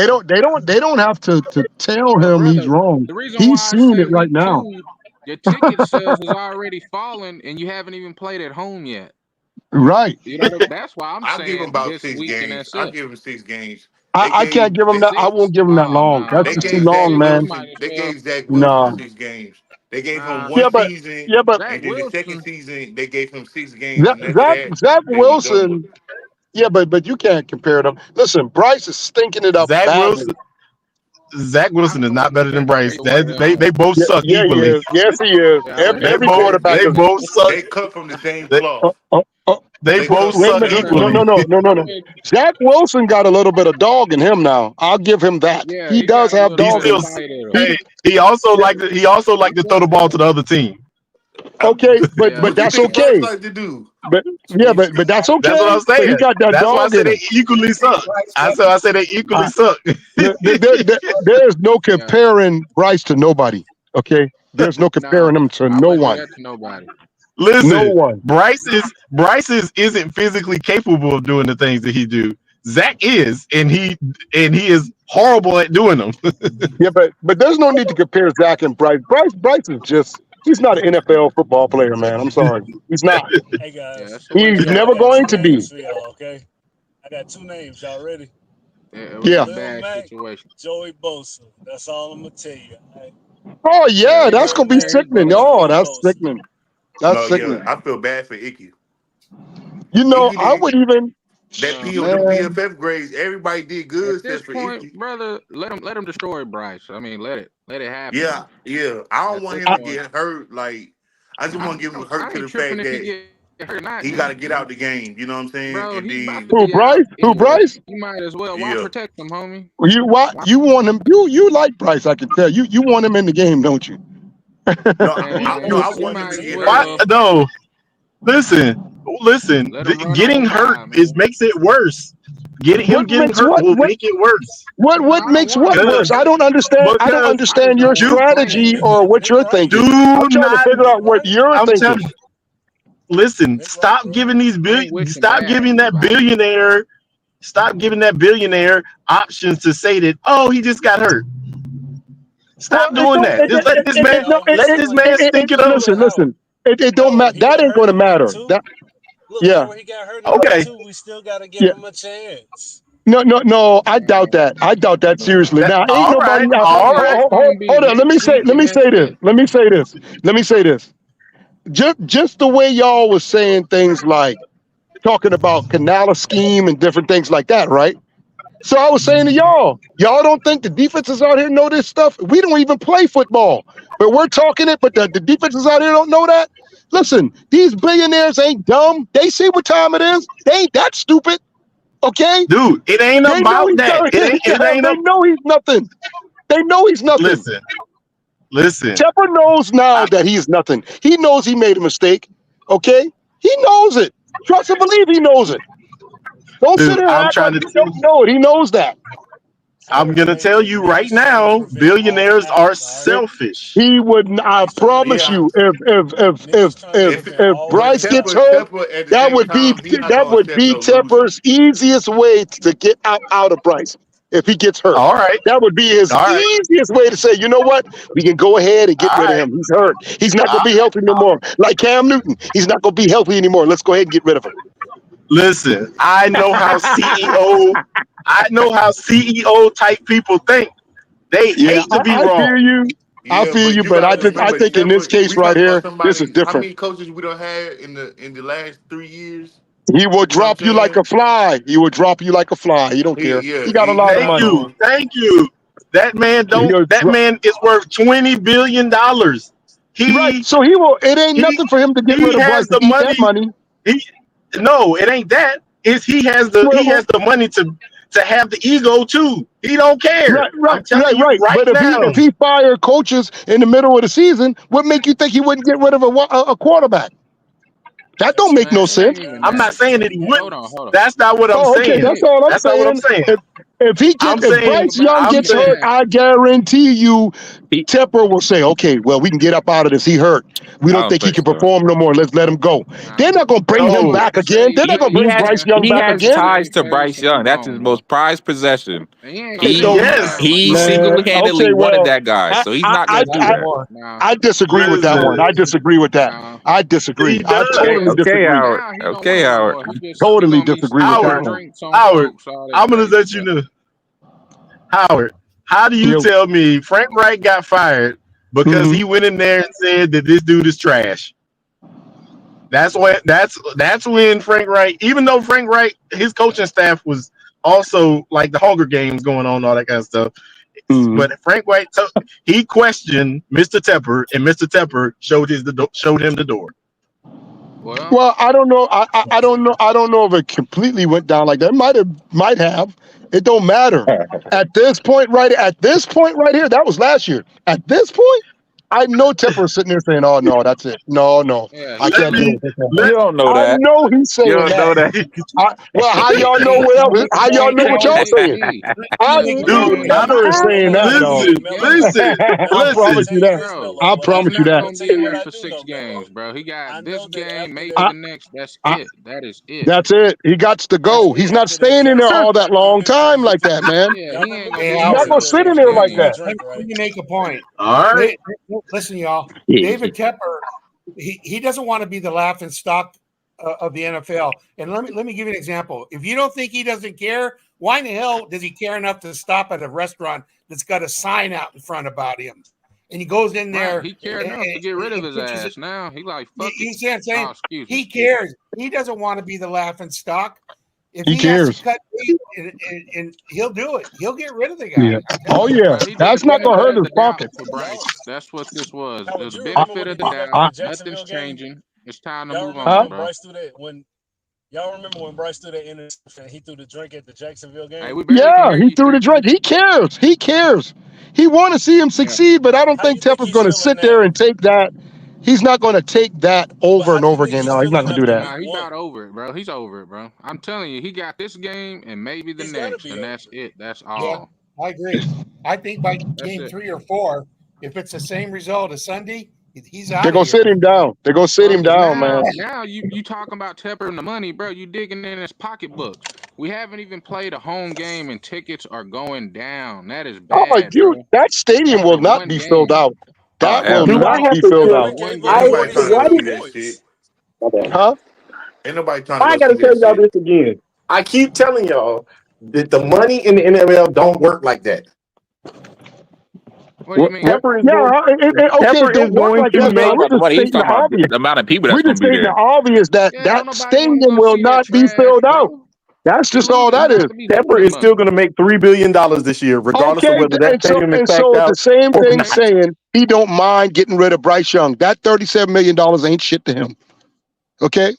they don't have to tell But him he's brother, wrong. the reason He's why I seeing say it right week now. 2, your ticket sales is already falling, and you haven't even played at home yet. Right. That's why I'm I'll give him saying about this 6 week, and games. that's I'll it. give him 6 games. I can't give him that. I won't 6? give him that Oh long. That's no, They just too gave man. Zach long, man. You might Wilson. as They well. gave Zach Wilson No. 6 games. They gave him Nah, one Yeah, season, but Zach and then the second Wilson. season they gave him 6 games, and after Zach that, Zach it was done. Wilson. Yeah, but you can't compare them. Listen, Bryce is stinking it up Zach badly. Wilson, Zach I Wilson is don't not better than understand Bryce. either way at They home. both Yeah, suck yeah, he equally. is. Yes, he is. Yeah, Every, They every both quarterback they is. both suck. They cut from the same They, cloth. Uh, uh, they They both cut from wait a the suck minute. same No, equally. no, cloth. no, no, no, no. Zach Wilson got a little bit of dog in him now. I'll give him that. Yeah, He he does got a have little He bit dog of in still him. fight in him. He, he also yeah, like to throw the ball to the other team. I'm, okay, Yeah, but what you that's think yeah. Bryce okay. like to do? But that's okay. That's what I'm saying. But he got that That's why I dog said in they him. equally suck. I said they equally suck. There's no comparing Bryce to nobody. Okay, there's no comparing him to no one. To nobody. Listen, no one. Bryce isn't physically capable of doing the things that he do. Zach is, and he is horrible at doing them. Yeah, but there's no need to compare Zach and Bryce. Bryce is just. He's not an NFL football player, man. I'm sorry. He's not. Hey, guys. He's never going to be. Okay? I got two names. Y'all ready? Yeah. Bad situation. Joey Bosa. That's all I'm going to tell you. Right? Oh, yeah. That's going to be sickening. Oh, that's sickening. That's sickening. Yeah, I feel bad for Icky. You know, I would even. That PFF grades, everybody did good. At this point, brother, let him destroy Bryce. I mean, let it happen. Yeah. I don't want him to get hurt. Like, I just want to give him hurt to the fact that he got to get out the game. You know what I'm saying? Bro, Who Bryce? Who Bryce? You might as well. Why protect him, homie? You want him? You like Bryce? I can tell. You want him in the game, don't you? I want him to get hurt. No, listen. Getting hurt makes it worse. Him getting hurt will make it worse. What makes what worse? I don't understand. I don't understand your strategy or what you're thinking. I'm trying to figure out what you're thinking. Listen, stop giving that billionaire options to say that, oh, he just got hurt. Stop doing that. Just let this man stink it up. Listen. It don't matter. That ain't going to matter. Look, where he got hurt okay. We still got to give him a chance. No. I doubt that. I doubt that seriously. Now, ain't nobody. Hold on. Let me say this. Just the way y'all was saying things like talking about Canala scheme and different things like that, right? So I was saying to y'all don't think the defenses out here know this stuff? We don't even play football, but we're talking it. But the defenses out here don't know that. Listen, these billionaires ain't dumb. They see what time it is. They ain't that stupid. Okay? Dude, it ain't about that. They know he's nothing. They know he's nothing. Listen. Tepper knows now that he's nothing. He knows he made a mistake. Okay? He knows it. Trust and believe he knows it. Don't sit there and act like you don't know it. He knows that. I'm gonna tell you right now, billionaires are selfish. He would. I promise you, if Bryce gets hurt, that would be Tepper's easiest way to get out of Bryce. If he gets hurt, all right, that would be his easiest way to say, you know what, we can go ahead and get rid of him. He's hurt. He's not gonna be healthy no more. Like Cam Newton, he's not gonna be healthy anymore. Let's go ahead and get rid of him. Listen, I know how CEO type people think. They hate to be wrong. I feel you, but I think in this case right here, this is different. How many coaches we don't have in the last 3 years? He will drop you like a fly. He will drop you like a fly. He don't care. He got a lot of money. Thank you. That man is worth $20 billion. So he will. It ain't nothing for him to get rid of Bryce to eat that money. No, it ain't that. He has the money to have the ego too. He don't care. Right. But if he fired coaches in the middle of the season, what make you think he wouldn't get rid of a quarterback? That don't make no sense. I'm not saying that he wouldn't. Hold on. That's not what I'm saying. That's all I'm saying. Not what I'm saying. If Bryce Young gets hurt, I guarantee you, Tepper will say, "Okay, well, we can get up out of this. He hurt. We don't think he can perform no more. Let's let him go." They're not going to bring him back again. They're not going to bring Bryce Young back again. He has ties to Bryce Young. That's his most prized possession. He single-handedly wanted that guy, so he's not going to do that. I disagree with that one. I disagree with that. I disagree. I totally disagree. Okay, Howard. Totally disagree with that one. Howard, I'm going to let you know. Howard, how do you tell me Frank Reich got fired because he went in there and said that this dude is trash? That's when Frank Reich, even though Frank Reich, his coaching staff was also like the Hunger Games going on, all that kind of stuff. But Frank Reich, he questioned Mr. Tepper, and Mr. Tepper showed him the door. Well, I don't know. I don't know. I don't know if it completely went down like that. Might have. It don't matter. At this point right here, that was last year. At this point, I know Tepper is sitting there saying, "Oh no, that's it. No, Yeah, I can't do it." You don't know I that. know he's You saying don't know that. that. Well, how y'all know Hey, what else? How y'all know what y'all hey, saying? hey, I big know game. Tepper is saying that, dog. Big game. I promise you that. Bro, I he's promise you not that. gonna be in there for 6 games, bro. He got this game, maybe I, the next. That's I, it. That is it. that's it. He got to go. He's not staying in there all that long time like that, man. Yeah, he ain't gonna Hey, be He's in not there gonna for sit 6 in there like games. that. let me make a point. All right. Listen, y'all. David Tepper, he doesn't want to be the laughing stock of the NFL. And let me give you an example. If you don't think he doesn't care, why in the hell does he care enough to stop at a restaurant that's got a sign out in front about him? And he goes in there. Right, he cared enough to get rid of his ass. Now he like fuck you it. see what I'm saying? Oh, excuse He me. cares. He doesn't want to be the laughing stock. If He he has cares. to cut bait, and he'll do it. He'll get rid of the guy. Yeah. Oh yeah. Bro, he did That's the not gonna benefit hurt of his the doubt pocket. for Bryce. That's what this was. Now, It was would the you remember benefit when of he the did that doubt. for the Nothing's Jacksonville game? changing. It's time to Y'all move remember on, when bro. Bryce threw that? Y'all remember when Bryce threw that interception? He threw the drink at the Jacksonville game. Hey, we barely can Yeah, hear he you, threw the Tricky. drink. He cares. He cares. He want to see him succeed, but I don't How you think think Tepper's he's going to feeling sit there now? and take that. He's not going to take that But over how and do you over think again. he's No, he's not feeling going to do after that. Nah, week he one? about over it, bro. He's over it, bro. I'm telling you, he got this game and maybe the He's got to next, be and over that's it. it. That's Yeah, all. I agree. I think by That's game it. 3 or 4, if it's the same result as Sunday, he's out They're of going to here. sit him down. They're going to sit Well, him down, man. now you talking about Tepper and the money, bro. You digging in his pocketbooks. We haven't even played a home game and tickets are going down. That is Oh, bad, you, bro. that stadium will After not one be filled game. out. Oh That hell will no. Do I not have be to? filled After out. one Ain't game, nobody bro. trying to Why go do see that shit. Huh? Ain't nobody trying to I go got see to tell that y'all shit. this again? I keep telling y'all that the money in the NFL don't work like that. What do you mean? Pepper is Yeah, going. okay, Pepper it is don't work going like to He's that, not but make. talking we're about the just money. He's stating the talking about obvious. the amount of people We're that's just going to be stating the there. obvious that Yeah, don't that nobody want to stadium go will see that not be trash, filled out. bro. That's just all It that is. has to be Pepper losing is still money. going to make $3 billion this year, regardless of Okay, whether that stadium is and packed so the out same or thing not. saying he don't mind getting rid of Bryce Young. That $37 million ain't shit to him. Okay,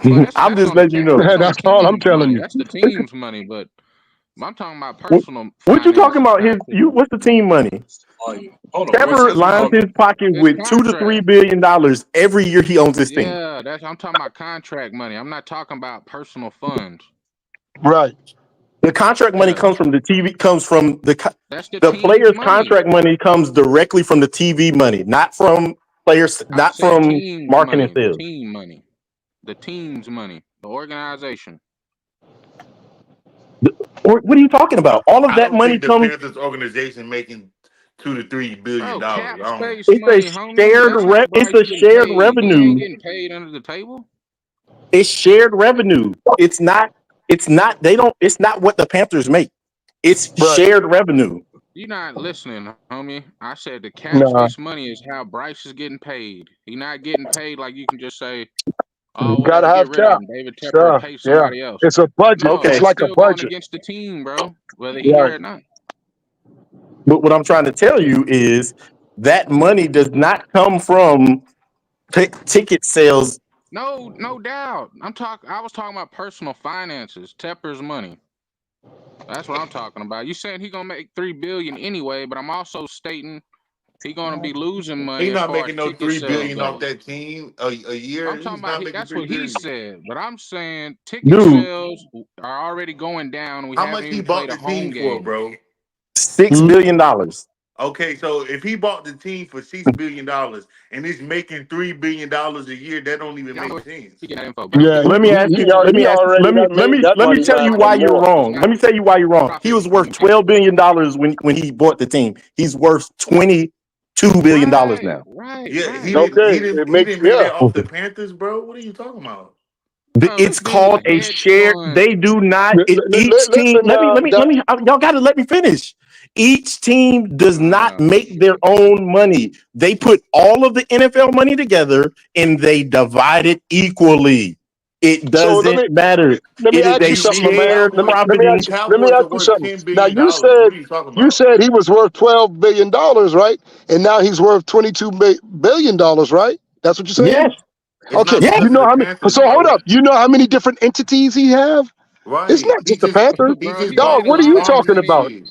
Well, that's I'm just on the letting you cap. know. That's on the that's all I'm team's telling money. you. That's the team's money. But I'm talking about What, personal what you talking finances about? side to it. What's the team money? What's Pepper his lines money? his pocket His with $2 to $3 contract. billion every year he owns this team. Yeah, I'm talking about contract money. I'm not talking about personal funds. Right. The contract money Yeah, comes from the TV. Comes from that's the the team's players' money. contract money comes directly from the TV money, not from players, I not said from team's marketing and money. The sales. team money. The team's money. The organization. What are you talking about? All of I that don't money think the comes. Panthers organization making $2 to $3 billion. Bro, I cap don't. space It's money, a homie. shared That's how It's Bryce a getting shared paid. He ain't revenue. getting paid under the table. It's shared revenue. It's not. It's not. They don't. It's not what the Panthers make. It's Right. shared revenue. You're not listening, homie. I said the cap Nah. space money is how Bryce is getting paid. He not getting paid like you can just say, You oh, gotta well, get have rid of cap. him. David Tepper will Sure. pay Yeah. somebody else. It's a budget. No, It's Okay, that's like a still going budget. against the team, bro. Whether he Right. here or not. but what I'm trying to tell you is that money does not come from ticket sales. No, no doubt. I was talking about personal finances. Tepper's money. That's what I'm talking about. You saying he gonna make $3 billion anyway, but I'm also stating he gonna be losing money He's as not far as making no ticket $3 sales billion off go. that team a year. I'm talking He's about not making that's $3 what he billion. said, but I'm saying ticket Dude, sales are already going down. We How haven't much he even bought played a the home team for, game. bro? $6 billion. Okay, so if he bought the team for $6 billion and he's making $3 billion a year, that don't even Y'all know make where sense. he get that info, but I don't Yeah. give a Let fuck. me ask you. Let me He ask. already done made that Let me money tell you last why and you're more. wrong. Let me tell you why you're wrong. He was worth $12 billion when he bought the team. He's worth $22 billion now. Yeah, he Right. didn't. Okay. He didn't. It He makes didn't make that off the Mhm. Panthers, bro. What are you talking about? Bro, It's this dude is called a a hedge share. fund. They do not. Each team. Listen, Let me. Y'all got to let me finish. Each team does not make their own money. They put all of the NFL money together and they divide it equally. It so doesn't matter. let me It is ask What a you do you something, mean? The man. shared Cowboys. The property. Let me Cowboys ask are you worth something. $10 Now billion. What are you talking you about? said he was worth $12 billion, right? And now he's worth $22 billion, right? That's what you're saying? Yes. It's Okay. not Yes. You because of know the how many? Panthers, So hold bro. up. You know how many different entities he have? It's Right. not just the Panthers, He Bro, just he bought dog. made a What are the lot you of talking Cardinals about? money. shit.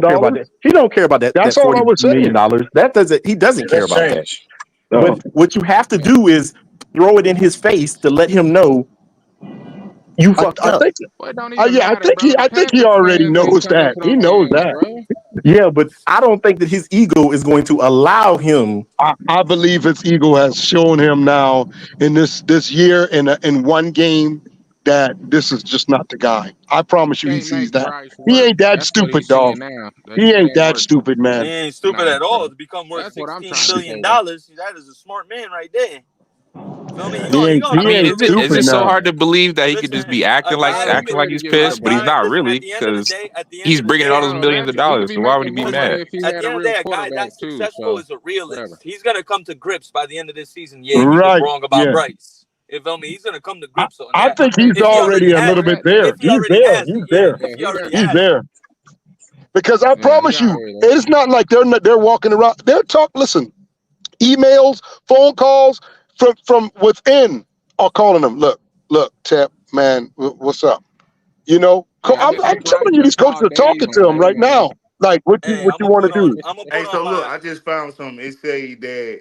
don't care about that. He don't care about that. That's all I was $40 million. saying. He doesn't care about that. No. But what you have to do is throw it in his face to let him know you fucked up. Well, it don't even I matter, bro. The think he Panthers already fans ain't knows coming that. to He them knows games, that. bro. Yeah, but I don't think that his ego is going to allow him. I believe his ego has shown him now in this year in one game that this is just not the guy. I promise you, he Can't sees make that. Bryce He work. ain't that That's what stupid, he's dog. seeing now. That He he ain't can't that work. stupid, He man. ain't stupid Nah, at all bro. to become worth That's what I'm $16 trying to billion. say. That is a smart man right there. Feel me? He He ain't gonna I mean, come to is stupid it Grips. so now. hard to believe that he could just Listen, be a I guy who was acting could, like ready to he's give it a to pissed, but he's guy. Bryce. not Listen, really because at the end he's of the bringing all day, those No, millions of he could dollars. be So why would he making be more listen, money mad? if he at had the a end of the real day, a guy quarterback that too. successful So is a whatever. realist. He's gonna come to grips by the end of this season. Yeah, he was Right. wrong about Yeah. Bryce. You feel me? He's gonna come to grips on I that. think Hey, he's If he Panthers already already a fans has little it, bit that there. though. if he He's already there. has it, He's yeah. there. If Yeah, he he already there. He's has it, there. Because I Yeah, he promise you, already there. it's not like they're walking around. They're listen, emails, phone calls from within are calling them. Look, Tap, man, what's up? You know, Yeah, I I'm just see Bryce telling you, been these coaches called are days talking to on him that right game. now. Like, what hey, you want to do? I'm gonna Hey, put so on look, my I just found something. It say that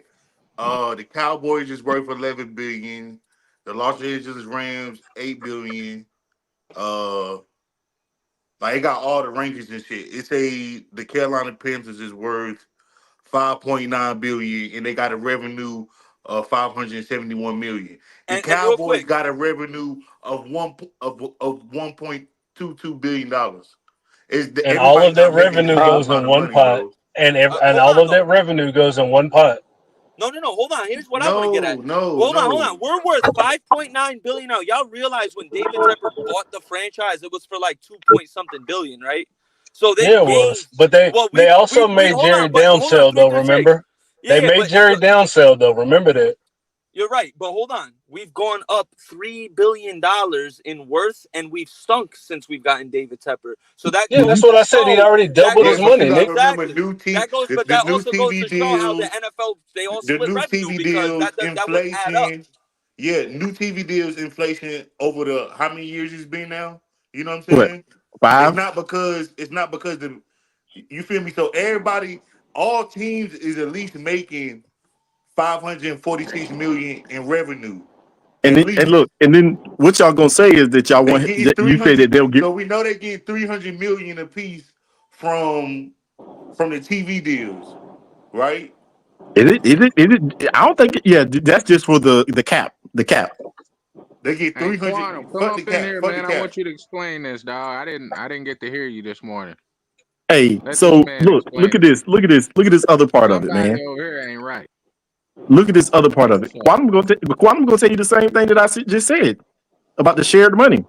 the Cowboys is worth 11 billion, the Los Angeles Rams 8 billion. Like it got all the rankings and shit. It say the Carolina Panthers is worth 5.9 billion, and they got a revenue of 571 million. The and real Cowboys quick. got a revenue of 1.22 billion dollars. And all Everybody of that not making the revenue same goes amount in of one money, pot, bro. and Hold all on of that though. revenue goes in one pot. No. Hold on. Here's what I want to get No, at. no, Well, hold no. on. We're worth 5.9 billion now. Y'all realize when David Tepper bought the franchise, it was for like 2 point something billion, right? So Yeah, they've it gained. was. But Well, they also we made hold Jerry on, but down hold on, sell though. 336. Remember? They Yeah, made but Jerry down sell though. Remember that? you're right. But hold on. We've gone up $3 billion in worth, and we've stunk since we've gotten David Tepper. So that Yeah, goes that's to what I said. He show already that doubled Yeah, his goes but you money, gotta Nick. remember exactly. But the that new also goes TV to show how the deals, NFL they all the split new revenue TV because deals, that would add up. inflation. Yeah, new TV deals, inflation over the how many years it's been now? You know what I'm What? saying? It's 5? not because the you feel me. So everybody, all teams is at least making 546 million in revenue. At And least look, and then what y'all gonna say is that y'all they want getting you say 300. that they'll get. So we know they get 300 million a piece from the TV deals, right? Is it? Is it? Is it? I don't think. Yeah, that's just for the cap. The cap. They get Hey, 300. Quantum, come Fuck up the in cap. here, Fuck the man. I cap. want you to explain this, dog. I didn't get to hear you this morning. Hey, Let this so man look explain at it. this. Look at this. Look at this other part of it, Somebody man. over here ain't right. Look at this other part of it. What's up? Quantum gonna tell you the same thing that I just said about the shared money.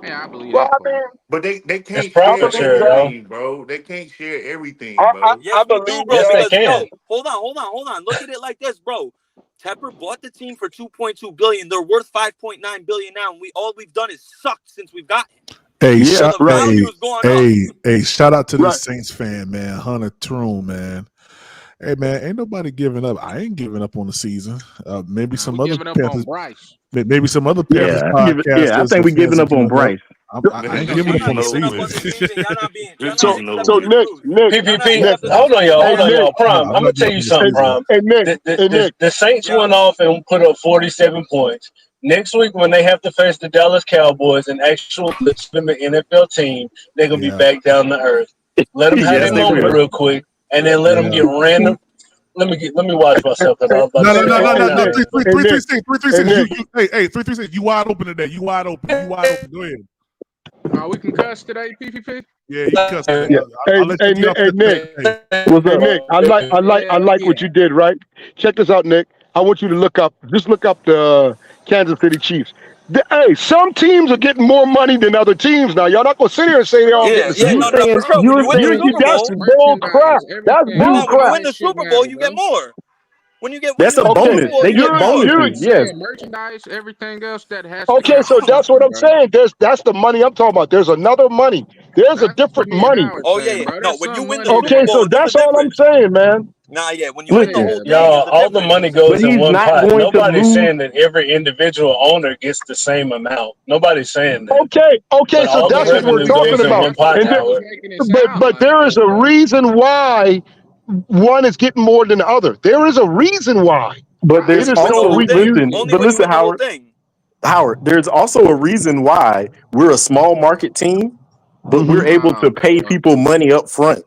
Yeah, I believe Well, that for you. But they It's can't I share profit believe share, that. though. everything, bro. They can't share everything, I, bro. I Yes, we do, believe bro. Yes, they that. Because can. hold on. Look at it like this, bro. Tepper bought the team for 2.2 billion. They're worth 5.9 billion now, and all we've done is sucked since we've gotten him. Hey, Yeah, So the right, value is going up. shout out to right. this Saints fan, man. Hunter Troon, man. Hey, man, ain't nobody giving up. I ain't giving up on the season. Maybe Nah, some we other giving up on Panthers, Bryce. maybe some other Yeah, Panthers I podcasters think and we're fans giving are up on giving up. Bryce. I ain't No, giving I'm up not on the giving up season. on the season. This Y'all not season accepting over. the Nick, truth. Y'all not PPP. Nick, accepting the Hold on, truth. y'all. hey, Hold on, Nick, y'all. Prime. I'm I'm gonna not tell giving you up on the something, season. Prime. hey, Nick, hey, Nick. The Saints Yeah. went off and put up 47 points. Next week, when they have to face the Dallas Cowboys, an actual legitimate NFL team, they're gonna be Yeah, back down to earth. Let them have Yes, their they moment will. real quick, and then let them yeah. get random. Let me watch myself because I was about to No, say the wrong Hey, no. Nick, name. hey, Nick, hey, 336. Nick. Hey, 336. You wide open today. You wide open. Go ahead. We can cuss today, PPP. Yeah, you can cuss today. Yeah. I'll let you get off that Nick. today. What's Hey, up? Nick. I Hell like yeah. what you did. Right. Check this out, Nick. I want you to look up the Kansas City Chiefs. Hey, some teams are getting more money than other teams now. Y'all not gonna sit here and say they all getting Yeah, the yeah, same You no, thing. for saying sure. When you win the Super That's Bowl, bull crap. Merchandise, That's hold everything. bull on. When you All crap. win that the shit Super Bowl, matter, you get bro. more. When you that's win a the Okay, Super bonus? Bowl, They you get get more. you're bonuses. Yes. Saying merchandise, everything else that has to okay. have So that's what something, I'm bro. saying. That's the money I'm talking about. There's another money. There's a That's what different me and money. Howard Oh saying, yeah. bro. No, There's when you some win the money Super Okay, that so Bowl, it's a that's all I'm difference. saying, man. Nah, yeah. When you win the Listen, whole yeah, bro. thing, Y'all, it's a all the money difference. but goes in he's one not pot. going to Nobody's lose. saying that every individual owner gets the same amount. Nobody's saying that. Okay, But so all the that's Okay, what but we're revenue we talking goes just in said about. one that's what pot, And y'all was Howard. making it sound but like, there is though, a bro. reason why one is getting more than the other. There is a reason why. But there's It is Win the so also whole weak. thing. listen, Only but when you listen, win the whole thing. Howard, there's also a reason why we're a small market team, but we're able to pay people money up front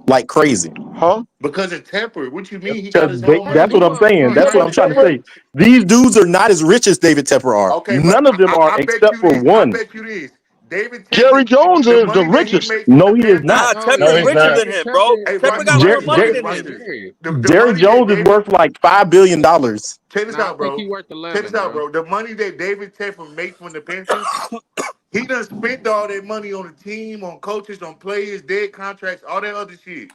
like crazy. Huh? Because it's tempered. What you mean? He got Because his own that's what money. I'm saying. Yeah, That's what but I'm trying to Tepper, say. These dudes are not as rich as David Tepper are. Okay, but None of them are, I bet except you for this. I one. bet you this. David Jerry Tepper, Jones the is the money that he richest. makes from the No, he is Panthers. not. Nah, No, he No, Tepper's he's ain't. richer not. than David him, bro. Tepper. Hey, Tepper watch got this. more Watch this. money Jerry, than Watch him. this. Jerry. The Jerry money that Jones is David. worth like $5 billion. Check this Nah, I out, think bro. he worth Check 11, this out, bro. bro. The money that David Tepper makes from the Panthers, he done spent all that money on the team, on coaches, on players, dead contracts, all that other shit.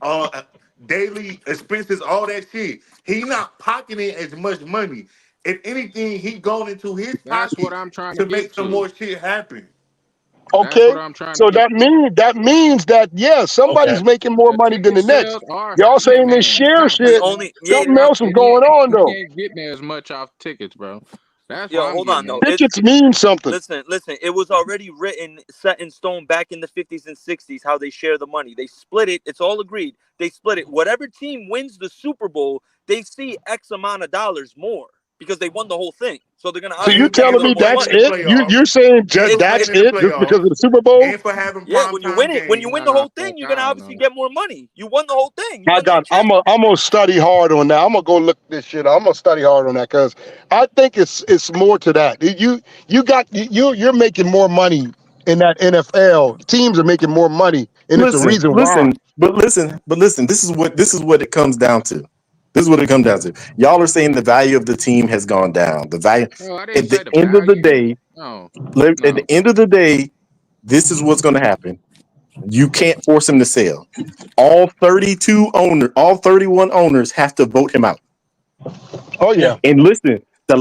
Uh, daily expenses, all that shit. He not pocketing as much money. If anything, he going into his That's what pocket I'm trying to to make get some to. more shit happen. That's Okay, what I'm trying to so get to. that means that yeah, Okay. somebody's making more The money than ticket the next. sales are Y'all yeah, saying this man. share Nah, The shit? but only yeah, Something not else is he going ain't on he though. can't get as much off tickets, bro. That's why yo, I'm hold on getting though. at. Tickets mean something. Listen. It was already written, set in stone back in the 50s and 60s how they share the money. They split it. It's all agreed. They split it. Whatever team wins the Super Bowl, they see X amount of dollars more because they won the whole thing. So they're gonna So you obviously And, get a telling and little for me more that's winning money. the it? playoffs, You're saying and It's for that's winning it's the it just because playoffs, of the Super Bowl? and for having yeah. When you primetime win it, when you games. win the Nah, whole fuck, thing, you're I gonna don't obviously know. get more money. You won the whole thing. You I won that got. chip. I'm gonna study hard on that. I'm gonna go look this shit up. I'm gonna study hard on that because I think it's more to that. You're making more money in that NFL. Teams are making more money, and it's the reason why. Listen. This is what it comes down to. This is what it comes down to. Y'all are saying the value of the team has gone down. The value No, I didn't at the say the end of the value. day, No, at the no. end of the day, this is what's going to happen. You can't force him to sell. All 31 owners have to vote him out. Oh Yeah. yeah, And listen, the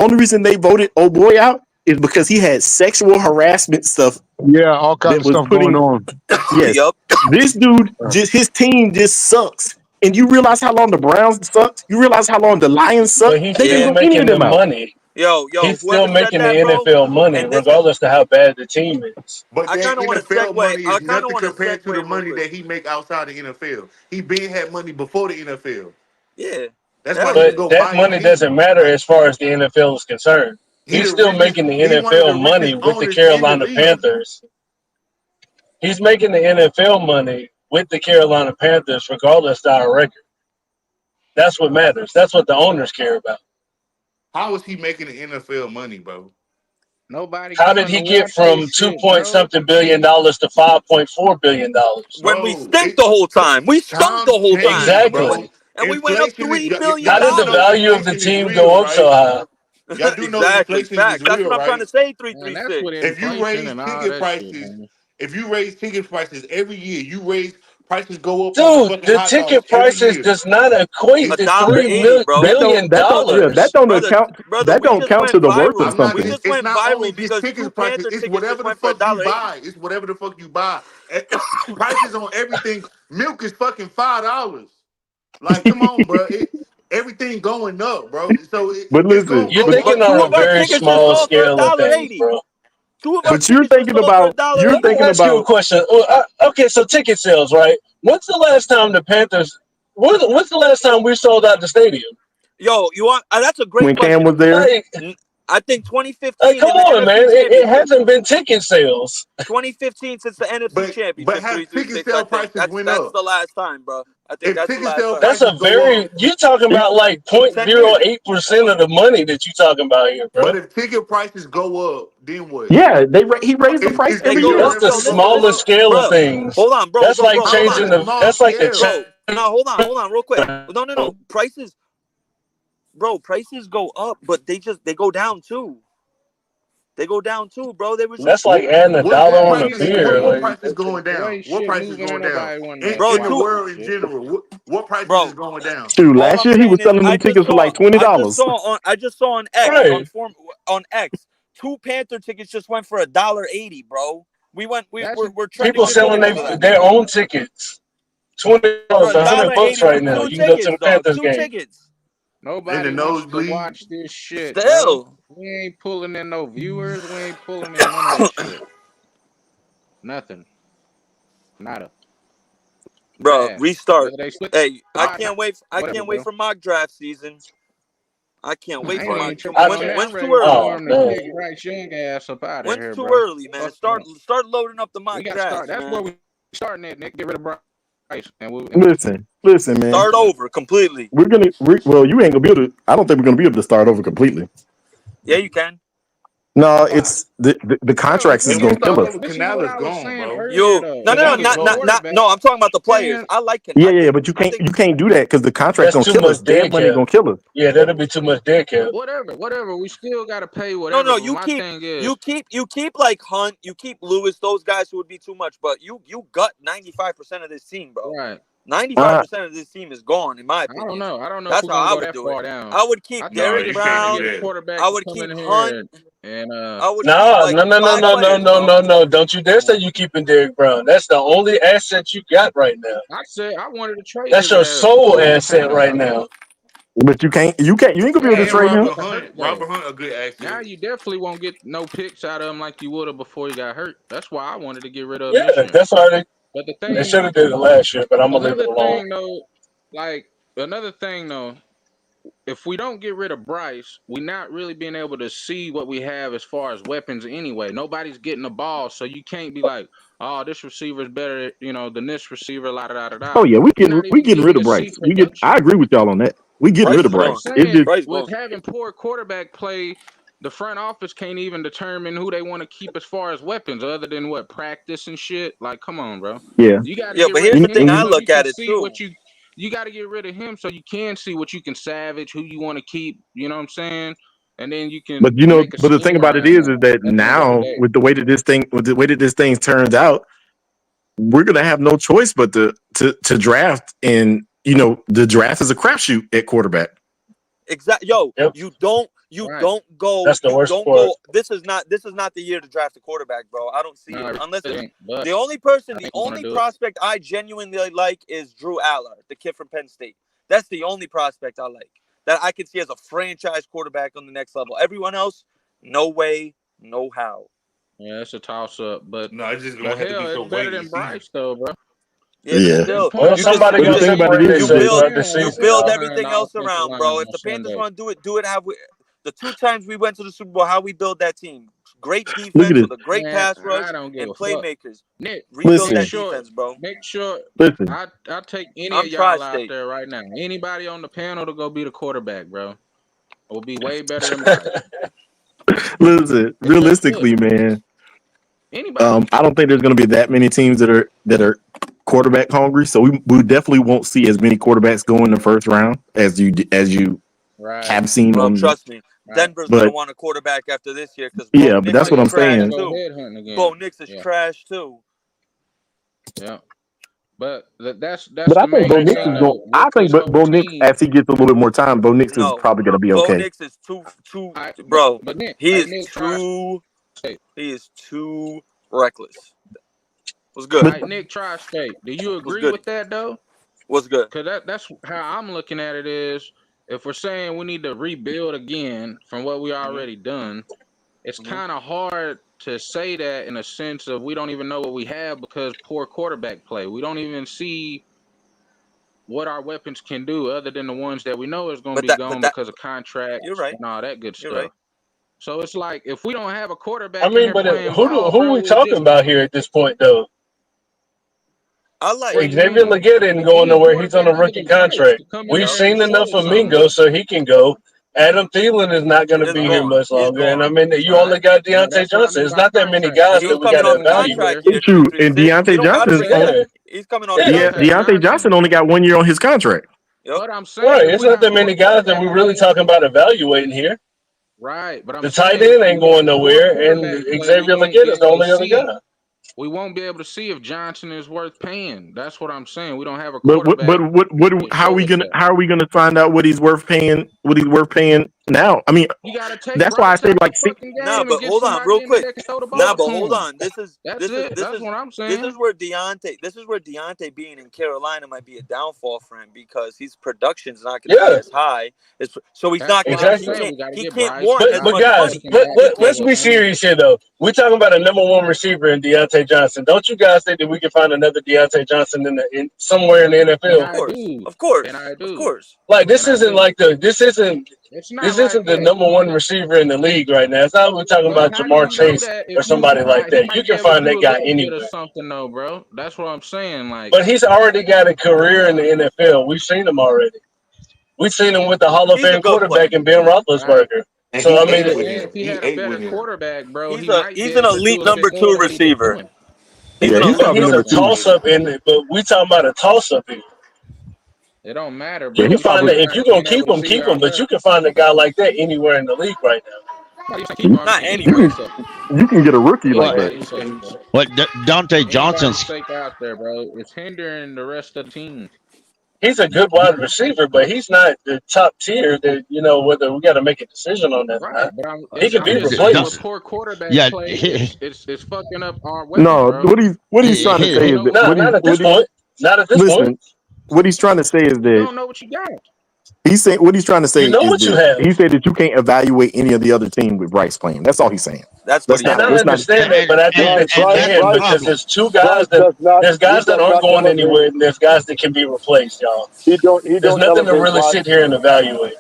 only reason they voted old boy out is because he had sexual harassment stuff yeah. All kinds that of was stuff going putting. on. Yes, Yup. this dude just his team just sucks. And you realize how long the Browns sucked? You realize how long the Lions But sucked? he's They didn't still Yeah. vote any of making them them out. money. Yo. He's still Whoever said making the that, bro. NFL money, And this is regardless of how bad the team is. But I that kind of want to NFL segue. money I is kind of nothing want to compared segue to the real money quick. that he make outside the NFL. He been had money before the NFL. Yeah. That's why he Hell could But yeah. go that buy a money team. doesn't matter as far as the NFL is concerned. He He's the still richest. making the He one of the NFL money richest with the owners in the Carolina league. Panthers. He's making the NFL money with the Carolina Panthers, regardless of our record. That's what matters. That's what the owners care about. How is he making the NFL money, bro? Nobody How did going to he get watch this from two shit, point bro. something billion dollars to $5.4 billion? When we Bro, stink the whole time, we stunk the times whole time, change, bro. bro. Exactly. And we went up Inflation is $3 billion. How y'all did do the know value of the inflation is team real, go up so right? high? Y'all do know Exactly. inflation is Facts. That's real, what I'm trying right? to say. Man, that's what 336. If you inflation raise and all ticket that shit, prices, man. if you raise ticket prices every year, you raise prices go up on the Dude, fucking the hot dogs ticket every prices year. does not equate A It's to dollar three eighty, million bro. That don't billion that don't yeah, dollars. Brother, that we don't just count to went the worth of viral. I'm not. We something. just It's went not viral only just because two ticket prices. Panther It's tickets just whatever the went for a fuck you dollar buy. eighty. It's whatever the fuck you buy. Prices on everything. Milk is fucking $5. Like, come on, bro. Everything going up, bro. So But it's gonna listen, You're go but thinking But up. on two a of our very tickets just small sold for a scale of dollar things, eighty. bro. Two of our but you're tickets just thinking sold for a about dollar you're Let me eighty. thinking ask you a about question. Okay, so ticket sales, right? When's the last time the Panthers? When's the last time we sold out the stadium? Yo, you want? That's a great when Cam question. was there. I think Like, 2015 come in the on, NFC man. It Championship. hasn't been ticket sales. 2015 since the NFC But Championship. have ticket 336. I sale think prices went that's up. the last time, bro. I think If that's the ticket last sale time. That's prices a go up, very you talking about like 10 years. 0.08% of the money that you talking about here, but bro. if ticket prices go up, then what? Yeah, he raised the price Is They every then go your year. That's up. the Yo, revenue listen, gonna go smaller listen, up? scale of bro. things. Hold on, bro, That's bro, like bro. How Hold is that on, changing a the. small That's like the. scale? bro. No, hold on, real quick. No. Prices go up, but they go down too. They go down too, bro. They was just That's like adding a What dollar what Man, on a prices nigga, beer. what Like, prices going it down? ain't What shit prices moving and going down? nobody want to In bro. the watch Two, this world in shit. general, what prices is bro. going down? Dude, All last I'm year he saying was is selling them tickets for like $20. I just saw on X right? on X. Two Panther tickets just went for $1.80, bro. That's We're trending People just selling because of that. their own tickets. For $20, a dollar $100 eighty for right now. two You can go to tickets, the dog. Panthers Two game. tickets. In the nobody wants to nosebleed? watch this shit, bro. Still. We ain't pulling in no viewers. We ain't pulling in none of that shit. Nothing. Nada. Bro, fast. restart. Whether they split, Hey, I why can't not? wait. I Whatever, can't wait bro. for mock draft season. I can't I wait ain't for even mock. tripping on that. When's I'm too ready early? for him to kick Bryce Young ass up out of When's here, too bro. early, man? Fuck Start that. loading up the mock We got to drafts, start. That's man. where we starting at, Nick. Get rid of Bryce. Listen, man. Start over completely. Well, you ain't gonna be able to. I don't think we're gonna be able to start over completely. Yeah, you can. No, it's the contracts is If we gonna kill start us. over, This is what Canales I was gone, saying bro. earlier, though. If we get a quarterback, No. I'm talking about the players. I like him. Yeah, but you can't do that because the contract's That's gonna too kill us. much Dead dead money cap. gonna kill us. Yeah, that'll be too much dead cap. Whatever. We still got to pay whatever. No. But my thing is, You keep like Hunt. You keep Lewis. Those guys who would be too much. But you gut 95% of this team, bro. right. 95% of this team is gone, in my opinion. I don't know That's if we're how gonna I go would that do far it. down. I would keep I think Derek we just trying Brown. to get a quarterback I to would come keep in Hunt. here and I would keep like five players, bro. No. Don't you dare say you keeping Derek Brown. That's the only asset you got right now. I said I wanted to trade That's his your ass sole before the asset Panthers right got hurt. now. But you ain't gonna be able to And trade him. Robert Hunt, a good asset. Now you definitely won't get no picks out of him like you would have before he got hurt. That's why I wanted to get rid of him this year. That's why But the they thing, should have did it last year, but I'm gonna leave it alone. Another thing though, if we don't get rid of Bryce, we're not really being able to see what we have as far as weapons anyway. Nobody's getting the ball, so you can't be like, oh, this receiver's better, than this receiver, Oh yeah, we getting rid of to see Bryce. production. I agree with y'all on that. We getting rid of Bryce. With having poor quarterback play, the front office can't even determine who they want to keep as far as weapons, other than what practice and shit. Like, come on, bro. Yeah. You got to Yeah, get but rid here's of the thing. him I so look you can at it see too. what you got to get rid of him so you can see what you can savage, who you want to keep. You know what I'm saying? And then you can. But but the thing about it is that now with the way that this thing turns out, we're gonna have no choice but to draft, and the draft is a crapshoot at quarterback. Exactly. Yo, you don't go. That's the you worst don't part. go. This is not the year to draft a quarterback, bro. I don't see it unless the only prospect I genuinely like is Drew Allard, the kid from Penn State. That's the only prospect I like that I can see as a franchise quarterback on the next level. Everyone else, no way, no how. Yeah, it's a toss up, but no, it's just gonna have to be so better than Bryce though, bro. Yeah, still, Well, somebody got to separate themselves. You build everything else around, bro. If the Panthers want to do it. The 2 times we went to the Super Bowl, how we build that team? Great defense with a great pass rush and playmakers. Nick, rebuild that defense, bro. Make sure. I'll take any of y'all out there right now. Anybody on the panel to go be the quarterback, bro. It will be way better than Bryce. Listen, realistically, man. Anybody. I don't think there's going to be that many teams that are quarterback hungry. So we definitely won't see as many quarterbacks go in the first round as you have seen. Bro, trust me, Denver's going to want a quarterback after this year because but that's what I'm saying. Bo Nix is trash too. Yeah. But that's. But I think Bo Nix is going. I think, Bo Nix, as he gets a little bit more time, Bo Nix is probably going to be okay. Bo Nix is too, bro. But Nick, he is too reckless. What's good? Right, Nick Tri-State. Do you agree with that though? What's good? Because that's how I'm looking at it. Is if we're saying we need to rebuild again from what we already done, it's kind of hard to say that in a sense of we don't even know what we have because poor quarterback play. We don't even see what our weapons can do other than the ones that we know is going to be gone because of contracts and all that good stuff. So it's like if we don't have a quarterback, I mean, but who are we talking about here at this point, though? I like Xavier Legette isn't going nowhere. He's on a rookie contract. We've seen enough of Mingo, so he can go. Adam Thielen is not going to be here much longer. And I mean, you only got Deontay Johnson. It's not that many guys that we got to evaluate. It's true. And Deontay Johnson, he's coming on. Deontay Johnson only got 1 year on his contract. What I'm saying, right? It's not that many guys that we're really talking about evaluating here. Right, but the tight end ain't going nowhere, and Xavier Legette is the only other guy. We won't be able to see if Johnson is worth paying. That's what I'm saying. We don't have a quarterback. But how are we gonna find out what he's worth paying? What he's worth paying Now, I mean, You gotta take that's why I Bryce say out like, the fucking game and get somebody in there that can throw the ball to him. That's it. That's what I'm saying. This is where Deontay being in Carolina might be a downfall for him because his production's not going to be as high. So he's not going to. He can't warrant as but much guys, money. let's be serious here though. We're talking about a number one receiver in Deontay Johnson. Don't you guys think that we can find another Deontay Johnson in somewhere in the NFL? Of course. Like this isn't the number one receiver in the league right now. It's not we're talking about Jamar Chase or somebody like that. You can find that guy anywhere. Something though, bro. That's what I'm saying. Like, but he's already got a career in the NFL. We've seen him already. We've seen him with the Hall of Fame quarterback in Ben Roethlisberger. And so I mean, if he had a better quarterback, bro, he's an elite number 2 receiver. He's a toss up in it, but we talking about a toss up here. It don't matter, bro. You can find that if you're gonna keep him. But you can find a guy like that anywhere in the league right now. Not anywhere. You can get a rookie like that. But Dante Johnson's out there, bro. It's hindering the rest of the team. He's a good wide receiver, but he's not the top tier that, whether we got to make a decision on that. Right. He can be replaced. Poor quarterback play. It's fucking up our weapons, No, bro. what he's trying to say is that not at this point. Not at this point. What he's trying to say is that You don't know what you got. he's saying what he's trying to say You know is what you that have. he said that you can't evaluate any of the other team with Bryce playing. That's all he's saying. That's what I understand that, but I think that you can because there's two guys there's guys that aren't going anywhere, and there's guys that can be replaced, y'all. There's nothing to really sit here and evaluate.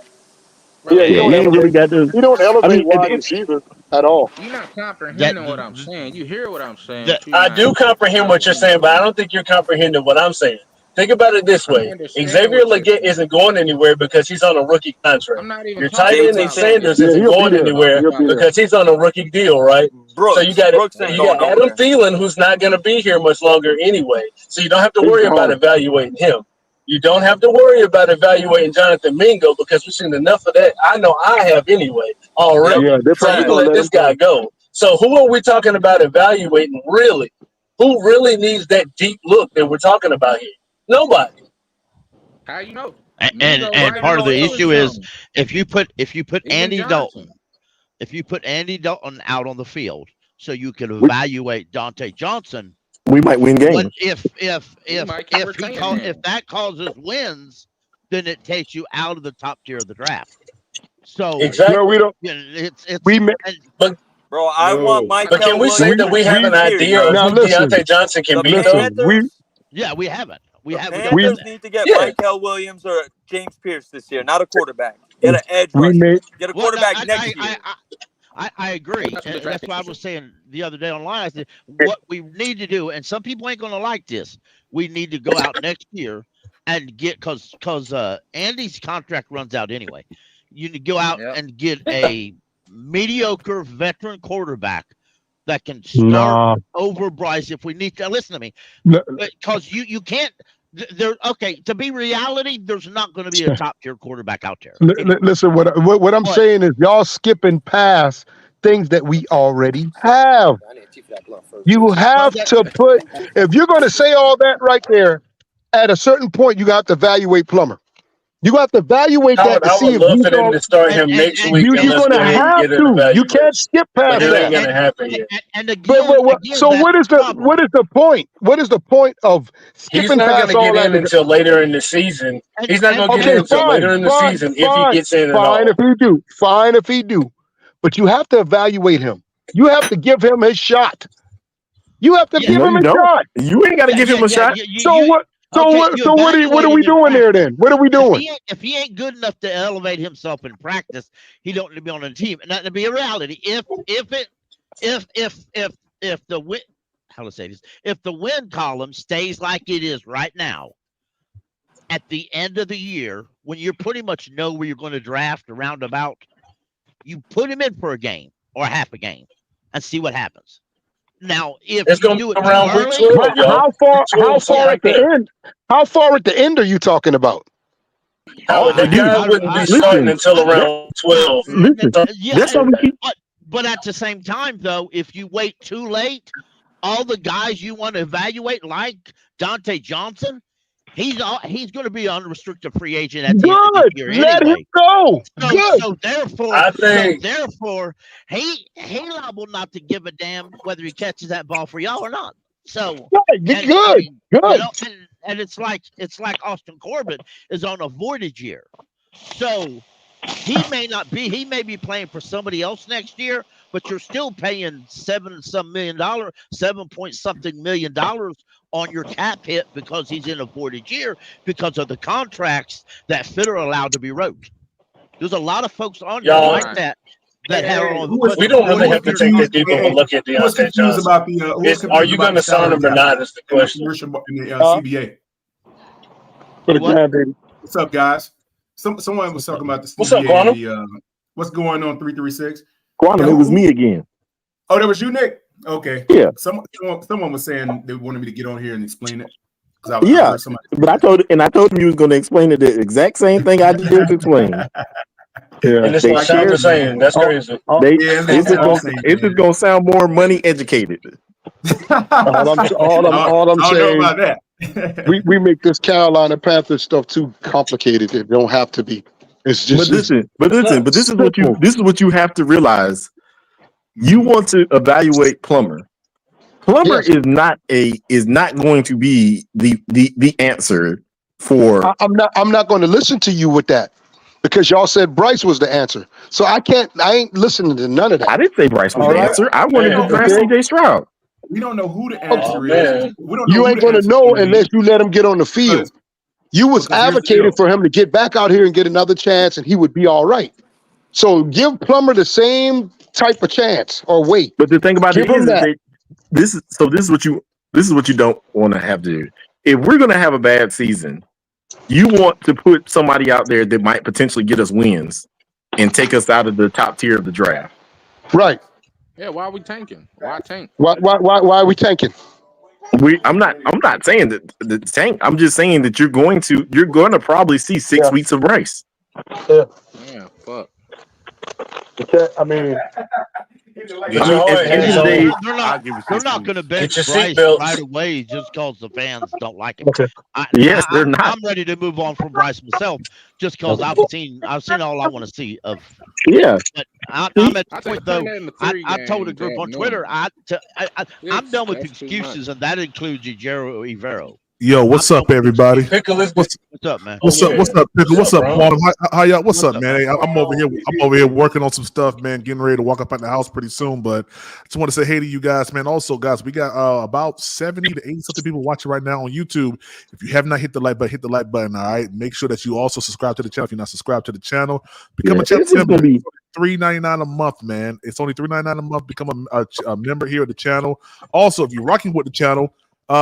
Yeah, he ain't really got to. You don't elevate wide receivers at all. You're not comprehending what I'm saying. You hear what I'm saying. I do comprehend what you're saying, but I don't think you're comprehending what I'm saying. Think about it this way. Xavier Legette isn't going anywhere because he's on a rookie contract. Your tight end and Sanders isn't going anywhere because he's on a rookie deal, right? So you got Adam Thielen, who's not going to be here much longer anyway. So you don't have to worry about evaluating him. You don't have to worry about evaluating Jonathan Mingo because we've seen enough of that. I know I have anyway already. So you can let this guy go. So who are we talking about evaluating really? Who really needs that deep look that we're talking about here? Nobody. How you know? And part of the issue is if you put Andy Dalton out on the field so you can evaluate Dante Johnson, we might win games. But if that causes wins, then it takes you out of the top tier of the draft. So exactly, no, we don't. Bro, I want Mike. But can we say that we have an idea of who Deontay Johnson can be? We haven't. The Panthers need to get Michael Williams or James Pierce this year, not a quarterback. Get an edge rusher. Get a quarterback next year. I agree. That's why I was saying the other day online. I said what we need to do, and some people ain't going to like this. We need to go out next year and get because Andy's contract runs out anyway. You need to go out and get a mediocre veteran quarterback that can start over Bryce if we need to. Listen to me, because you can't. To be reality, there's not going to be a top tier quarterback out there. Listen, what I'm saying is y'all skipping past things that we already have. You have to put, if you're going to say all that right there, at a certain point, you have to evaluate Plummer. You have to evaluate that to see if you to start him next week. You're going to have to. You can't skip past that. It ain't going to happen yet. So what is the point? What is the point of skipping past all that? He's not going to get in until later in the season. He's not going to get in until later in the season if he gets in at all. Fine if he do. But you have to evaluate him. You have to give him his shot. You have to give him a shot. You ain't got to give him a shot. So what? So what are we doing there then? What are we doing? If he ain't good enough to elevate himself in practice, he don't need to be on a team. And that to be a reality. If the win column stays like it is right now, at the end of the year, when you pretty much know where you're going to draft around about, you put him in for a game or half a game and see what happens. Now, if you do it around early, how far at the end? How far at the end are you talking about? The guy wouldn't be starting until around 12. But at the same time, though, if you wait too late, all the guys you want to evaluate, like Dante Johnson, He's going to be an unrestricted free agent at the end of the year Let anyway. him go. So therefore, he liable not to give a damn whether he catches that ball for y'all or not. So good. You know, and it's like Austin Corbett is on a voidage year. So he may be playing for somebody else next year, but you're still paying $7 million on your cap hit because he's in a voidage year because of the contracts that Fit are allowed to be wrote. There's a lot of folks on there like that. We don't really have to take that deep of a look at Deontay Johnson. About are you going to sign him or not? Is the question. In the CBA. What's up, guys? Someone was talking about the CBA. What's up, Quantum? What's going on, 336? Quantum, it was me again. Oh, that was you, Nick? Okay. Yeah. Someone was saying they wanted me to get on here and explain it. But I told him you was going to explain it the exact same thing I just explained. Yeah, and it's like I was saying, that's crazy. It's just gonna sound more money educated. all I'm saying about that. we make this Carolina Panthers stuff too complicated. It don't have to be. It's just. But this is what you have to realize. You want to evaluate Plummer. Plummer is not going to be the answer for. I'm not going to listen to you with that. Because y'all said Bryce was the answer. So I ain't listening to none of that. I didn't say Bryce was the answer. I wanted to draft CJ Stroud. We don't know who the answer is. You ain't going to know unless you let him get on the field. You was advocating for him to get back out here and get another chance and he would be all right. So give Plummer the same type of chance or wait. But the thing about it is that this is what you don't want to have to do. If we're going to have a bad season, you want to put somebody out there that might potentially get us wins and take us out of the top tier of the draft. Right. Yeah, why are we tanking? Why tank? Why are we tanking? I'm not saying that the tank. I'm just saying that you're going to probably see 6 weeks of Bryce. Yeah, fuck. I mean, they're not going to bench Bryce right away just because the fans don't like him. Okay. They're not. I'm ready to move on from Bryce myself, just because I've seen all I want to see of. Yeah. But I'm at the point though. I told a group on Twitter. I'm done with excuses, and that includes Ejiro Evero. Yo, what's up, everybody? What's up, man? What's up, Pickle? What's up, Paul? How y'all? What's up, man? Hey, I'm over here working on some stuff, man. Getting ready to walk up at the house pretty soon. But I just want to say hey to you guys, man. Also, guys, we got about 70 to 80 something people watching right now on YouTube. If you have not hit the like button, hit the like button. All right. Make sure that you also subscribe to the channel. If you're not subscribed to the channel, become a channel member. $3.99 a month, man. It's only $3.99 a month. Become a member here at the channel. Also, if you're rocking with the channel.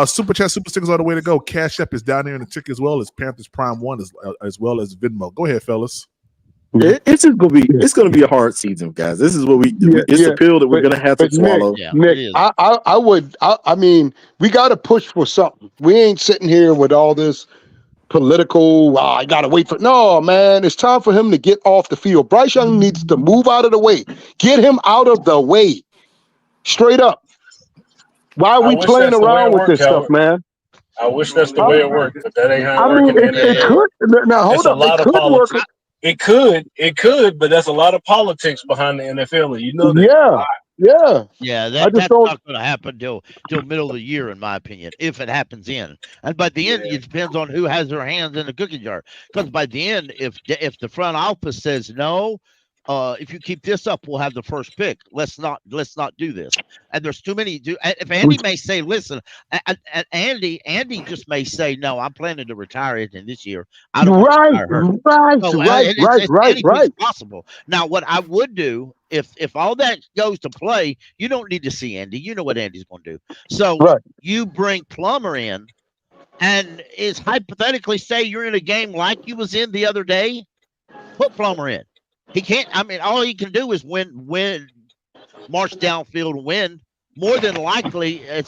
Super chat, super stickers are the way to go. Cash App is down there in the ticket as well as PanthersPrime1 as well as Venmo. Go ahead, fellas. It's gonna be a hard season, guys. This is what it's a pill that we're gonna have to swallow. Nick, I mean, we got to push for something. We ain't sitting here with all this political. I gotta wait for. No, man, it's time for him to get off the field. Bryce Young needs to move out of the way. Get him out of the way. Straight up. Why are we playing around with this stuff, man? I wish that's the way it worked, but that ain't how it works. It could. Now hold up. It could work. It could, but that's a lot of politics behind the NFL. You know that. Yeah. That's not going to happen till middle of the year, in my opinion, if it happens in. And by the end, it depends on who has their hands in the cookie jar. Because by the end, if the front office says no. If you keep this up, we'll have the first pick. Let's not do this. And there's too many. If Andy may say, listen, Andy just may say, no, I'm planning to retire it in this year. I don't right. Possible. Now, what I would do if all that goes to play, you don't need to see Andy. You know what Andy's going to do. So you bring Plummer in, and is hypothetically say you're in a game like you was in the other day. Put Plummer in. He can't. I mean, all he can do is win, march downfield and win. More than likely, I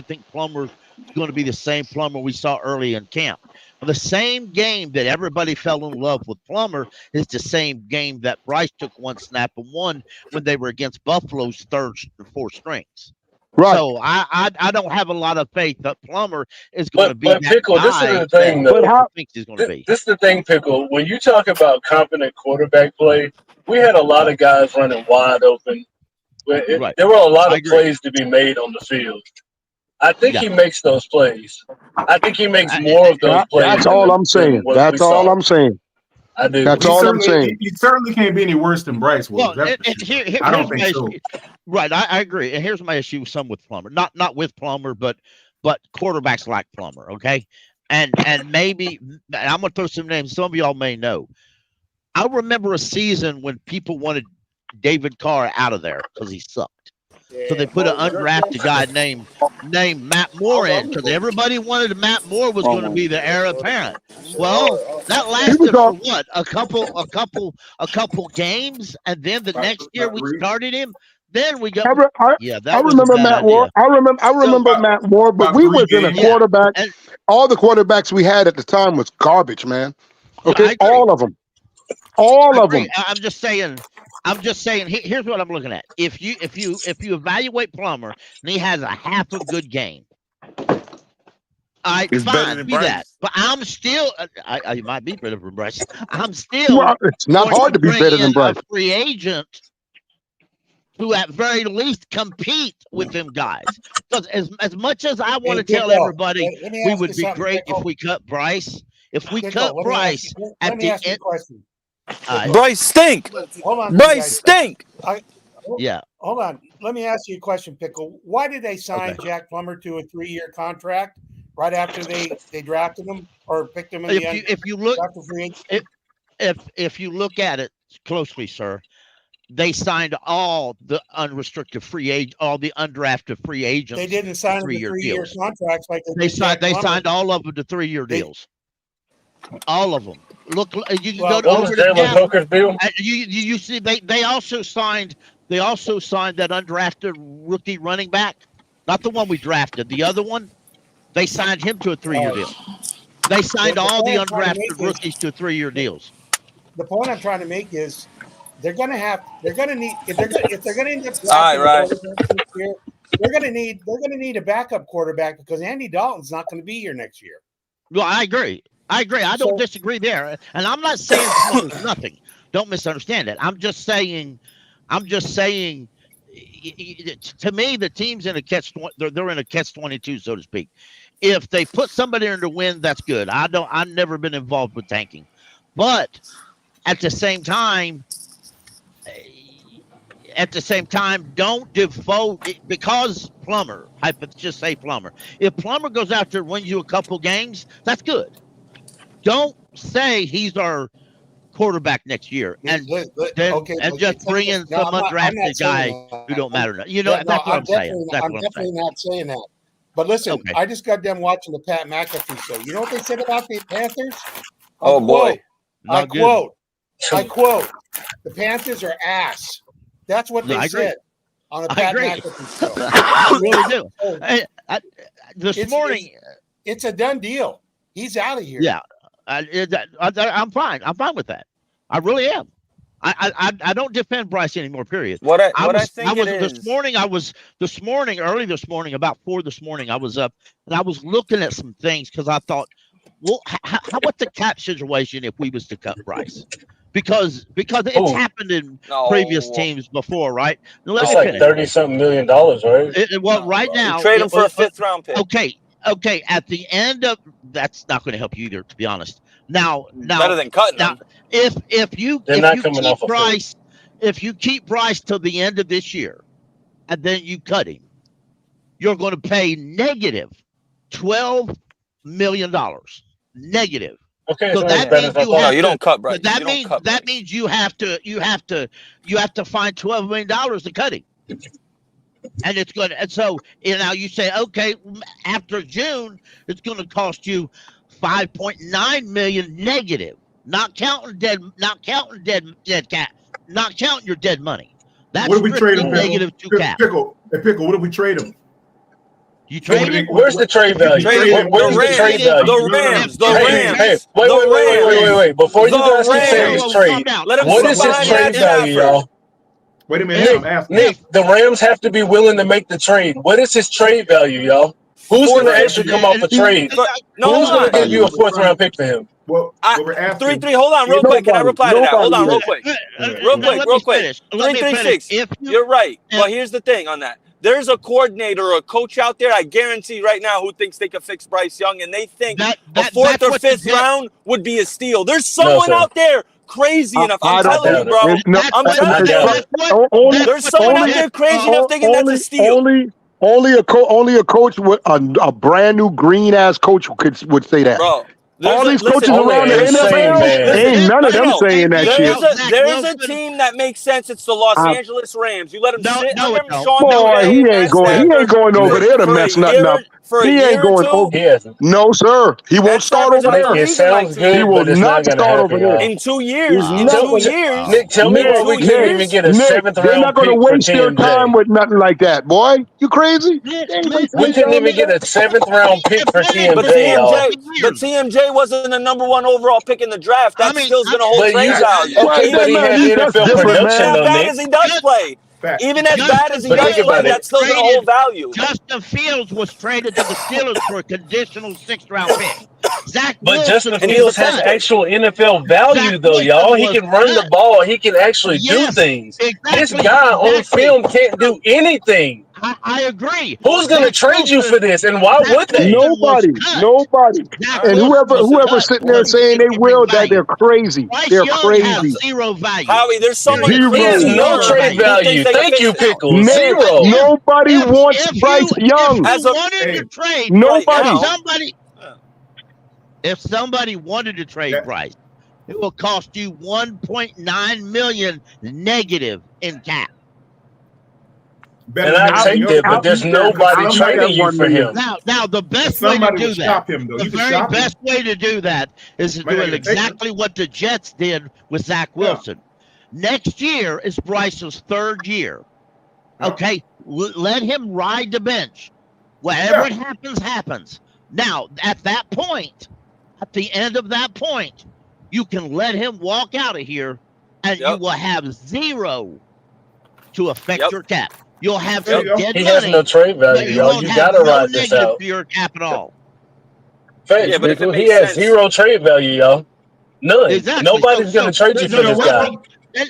think Plummer's going to be the same Plummer we saw early in camp. The same game that everybody fell in love with Plummer is the same game that Bryce took one snap and won when they were against Buffalo's third and fourth strings. Right. So I don't have a lot of faith that Plummer is going to be that Pickle, guy this is the thing, though. I think he's going to be. This is the thing, Pickle. When you talk about competent quarterback play, we had a lot of guys running wide open. Right. There were a lot of plays to be made on the field. I think he makes those plays. I think he makes more of those plays. That's all I'm saying. That's all I'm saying. I do. That's all I'm saying. He certainly can't be any worse than Bryce was. Well, I don't think so. Right, I agree. And here's my issue with Plummer. Not with Plummer, but quarterbacks like Plummer, okay? And maybe I'm gonna throw some names. Some of y'all may know. I remember a season when people wanted David Carr out of there because he sucked. So they put an undrafted guy named Matt Moore in because everybody wanted Matt Moore was going to be the heir apparent. Well, that lasted for what? A couple games, and then the next year we started him. Then we got I remember Matt Moore. I remember Matt Moore, but we was in a quarterback. All the quarterbacks we had at the time was garbage, man. Okay, all of them. All of them. I'm just saying. Here's what I'm looking at. If you evaluate Plummer and he has a half a good game, It's better than be Bryce. that. But I'm still. I might be better than Bryce. I'm still. Well, it's not hard to be better than Bryce. A free agent who, at very least, compete with them guys. Because as much as I want to tell everybody we would be great if we cut Bryce. If we cut Bryce at the end. Bryce stink. Hold on, Bryce stink. Hold on. Let me ask you a question, Pickle. Why did they sign Jack Plummer to a 3-year contract right after they drafted him or picked him in the end? If you look at it closely, sir, they signed all the unrestricted free agent, all the undrafted free agents. They didn't sign 3-year 3-year deals. contracts like They signed all of them to 3-year deals. All of them. Look, you can go over to deal. You see, they also signed that undrafted rookie running back, not the one we drafted, the other one. They signed him to a 3-year deal. They signed all the undrafted rookies to 3-year deals. The point I'm trying to make is they're going to need if they're going to end up this year, they're going to need a backup quarterback because Andy Dalton's not going to be here next year. Well, I agree. I don't disagree there. And I'm not saying Plummer's nothing. Don't misunderstand it. I'm just saying to me, the team's in a they're in a catch-22, so to speak. If they put somebody in to win, that's good. I've never been involved with tanking. But at the same time, don't devote because Plummer, just say Plummer. If Plummer goes out there and wins you a couple games, that's good. Don't say he's our quarterback next year and just bring in some undrafted guy who don't matter. You know, that's what I'm saying. I'm definitely not saying that. But listen, I just got done watching the Pat McAfee show. You know what they said about the Panthers? I quote, the Panthers are ass. That's what they said on the Pat McAfee show. I really do. This morning, it's a done deal. He's out of here. Yeah. I'm fine. I'm fine with that. I really am. I don't defend Bryce anymore. Period. This morning, about 4 this morning, I was up and I was looking at some things because I thought, well, what's the cap situation if we was to cut Bryce? Because it's happened in previous teams before, right? It's like $30-something million, right? Right now, you trade him for a 5th-round pick. Okay. At the end of that's not going to help you either, to be honest. Now, better than cutting him. If you keep Bryce till the end of this year, and then you cut him, you're going to pay negative $12 million. Negative. Okay, so that means you don't cut Bryce. That means you have to find $12 million to cut him. And it's going to, and so now you say, okay, after June, it's going to cost you $5.9 million negative, not counting your dead money. That's what did we trade him? Negative to cap. Pickle, what did we trade him? You trade where's the trade value? Where's the trade value? The Rams. Wait. Before you guys can say his trade, what is his trade value, y'all? Wait a minute, I'm asking. Nick, the Rams have to be willing to make the trade. What is his trade value, y'all? Who's going to actually come off a trade? Who's going to give you a 4th round pick for him? Well, we're asking. 3-3. Hold on, real quick. Can I reply to that? Hold on, real quick. Real quick. 3-3-6. You're right. But here's the thing on that. There's a coordinator or a coach out there, I guarantee right now, who thinks they could fix Bryce Young, and they think a 4th or 5th round would be a steal. There's someone out there crazy enough. I'm telling you, bro. I'm telling you. There's someone out there crazy enough thinking that's a steal. Only a coach with a brand new green ass coach would say that. Bro. All these coaches around the NFL, ain't none of them saying that shit. There's a team that makes sense. It's the Los Angeles Rams. You let him sit under Sean Boy, he ain't going over there to mess nothing up. He ain't going over. No, sir. He won't start over there. It sounds good. He will not start over there. In 2 years. Nick, tell me why we can't even get a 7th round pick. They're not going to waste their time with nothing like that, boy. You crazy? We couldn't even get a 7th round pick for TMJ. But TMJ wasn't the number 1 overall pick in the draft. That still's going to hold trade value. Okay, but he had NFL production, though, Nick. As he does play. Even as bad as he does play, that's still going to hold value. Justin Fields was traded to the Steelers for a conditional 6th round pick. But Justin Fields has actual NFL value, though, y'all. He can run the ball. He can actually do things. This guy on film can't do anything. I agree. Who's going to trade you for this, and why would they? Nobody. And whoever sitting there saying they will, that they're crazy. They're crazy. Zero value. Howie, there's someone There's no trade value. Thank you, Pickles. Zero. Nobody wants Bryce Young. Nobody. If somebody wanted to trade Bryce, it will cost you $1.9 million negative in cap. And I take that, but there's nobody trading you for him. Now the best way to do that, the very best way to do that is to do it exactly what the Jets did with Zach Wilson. Next year is Bryce's 3rd year. Okay, let him ride the bench. Whatever happens, happens. Now, at that point, at the end of that point, you can let him walk out of here, and you will have zero to affect your cap. You'll have some dead money. He has no trade value, y'all. You got to ride this out. For your cap at all. Facts, but he has zero trade value, y'all. None. Exactly. Nobody's going to trade you for this guy. You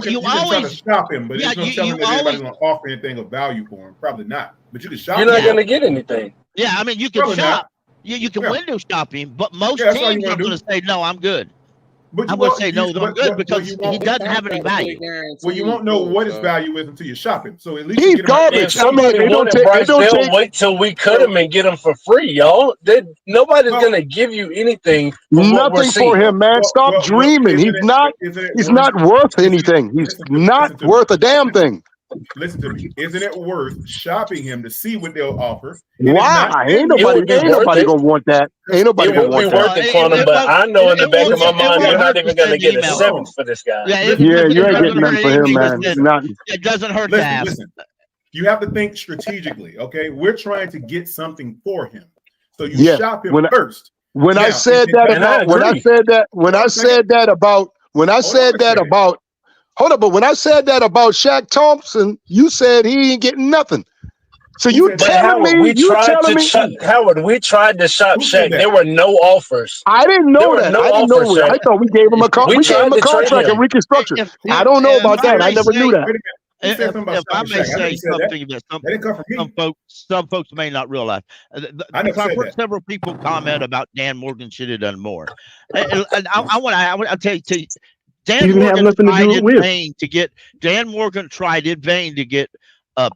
can try to shop him, but it's going to tell him that anybody's going to offer anything of value for him. Probably not. But you can shop him. You're not going to get anything. Yeah, I mean, you can shop. You can window shop him, but most teams are going to say, no, I'm good. I'm going to say, no, I'm good because he doesn't have any value. Well, you won't know what his value is until you shop him. So at least he's garbage. Wait till we cut him and get him for free, y'all. Nobody's going to give you anything. Nothing for him, man. Stop dreaming. He's not worth anything. He's not worth a damn thing. Listen to me. Isn't it worth shopping him to see what they'll offer? Why? Ain't nobody gonna want that. Ain't nobody gonna want that. It would be worth it, Quantum, but I know in the back of my mind you're not even gonna get a 7th for this guy. Yeah, you ain't getting nothing for him, man. It doesn't hurt to have. Listen, you have to think strategically, okay? We're trying to get something for him. So you shop him first. When I said that about Shaq Thompson, you said he ain't getting nothing. So you telling me? Howard, we tried to shop Shaq. There were no offers. I didn't know that. I thought we gave him a contract and reconstruction. I don't know about that. I never knew that. If I may say something that some folks may not realize, I've heard several people comment about Dan Morgan should have done more. And I want to tell you. Dan Morgan tried in vain to get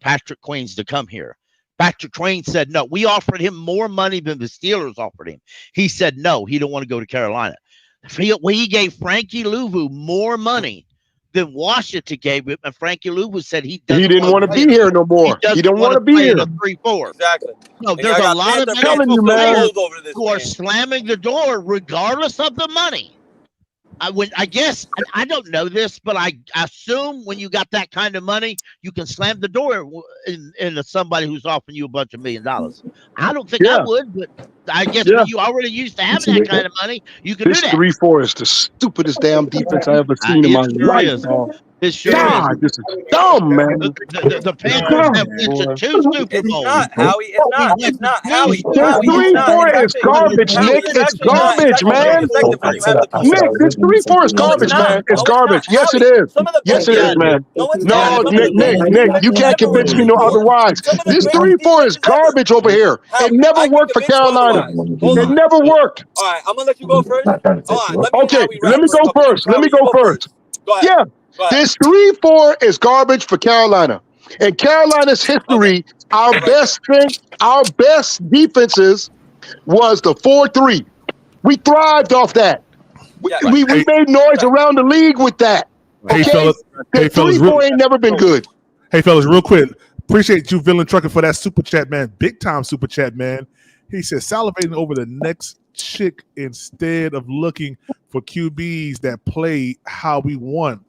Patrick Queens to come here. Patrick Queen said no. We offered him more money than the Steelers offered him. He said no. He don't want to go to Carolina. He gave Frankie Louvu more money than Washington gave him, and Frankie Louvu said he didn't want to be here no more. He don't want to be here. 3-4. Exactly. No, there's a lot of players who are slamming the door regardless of the money. I guess I don't know this, but I assume when you got that kind of money, you can slam the door into somebody who's offering you a bunch of $1 million. I don't think I would, but I guess when you already used to having that kind of money, you can do that. 3-4 is the stupidest damn defense I ever seen in my life. God, this is dumb, man. The Panthers have went to 2 Super Bowls. It's not, Howie. It's not. It's not, Howie. This 3-4 is garbage, Nick. It's garbage, man. Nick, this 3-4 is garbage, man. It's garbage. Yes, it is. Yes, it is, man. No, Nick, you can't convince me no otherwise. This 3-4 is garbage over here. It never worked for Carolina. It never worked. All right, I'm gonna let you go first. Okay, let me go first. Let me go first. Yeah, this 3-4 is garbage for Carolina. In Carolina's history, our best defenses was the 4-3. We thrived off that. We made noise around the league with that. Okay? Hey, fellas. The 3-4 ain't never been good. Hey, fellas, real quick. Appreciate you, Villain Trucker, for that super chat, man. Big time super chat, man. He said, salivating over the next chick instead of looking for QBs that play how we want.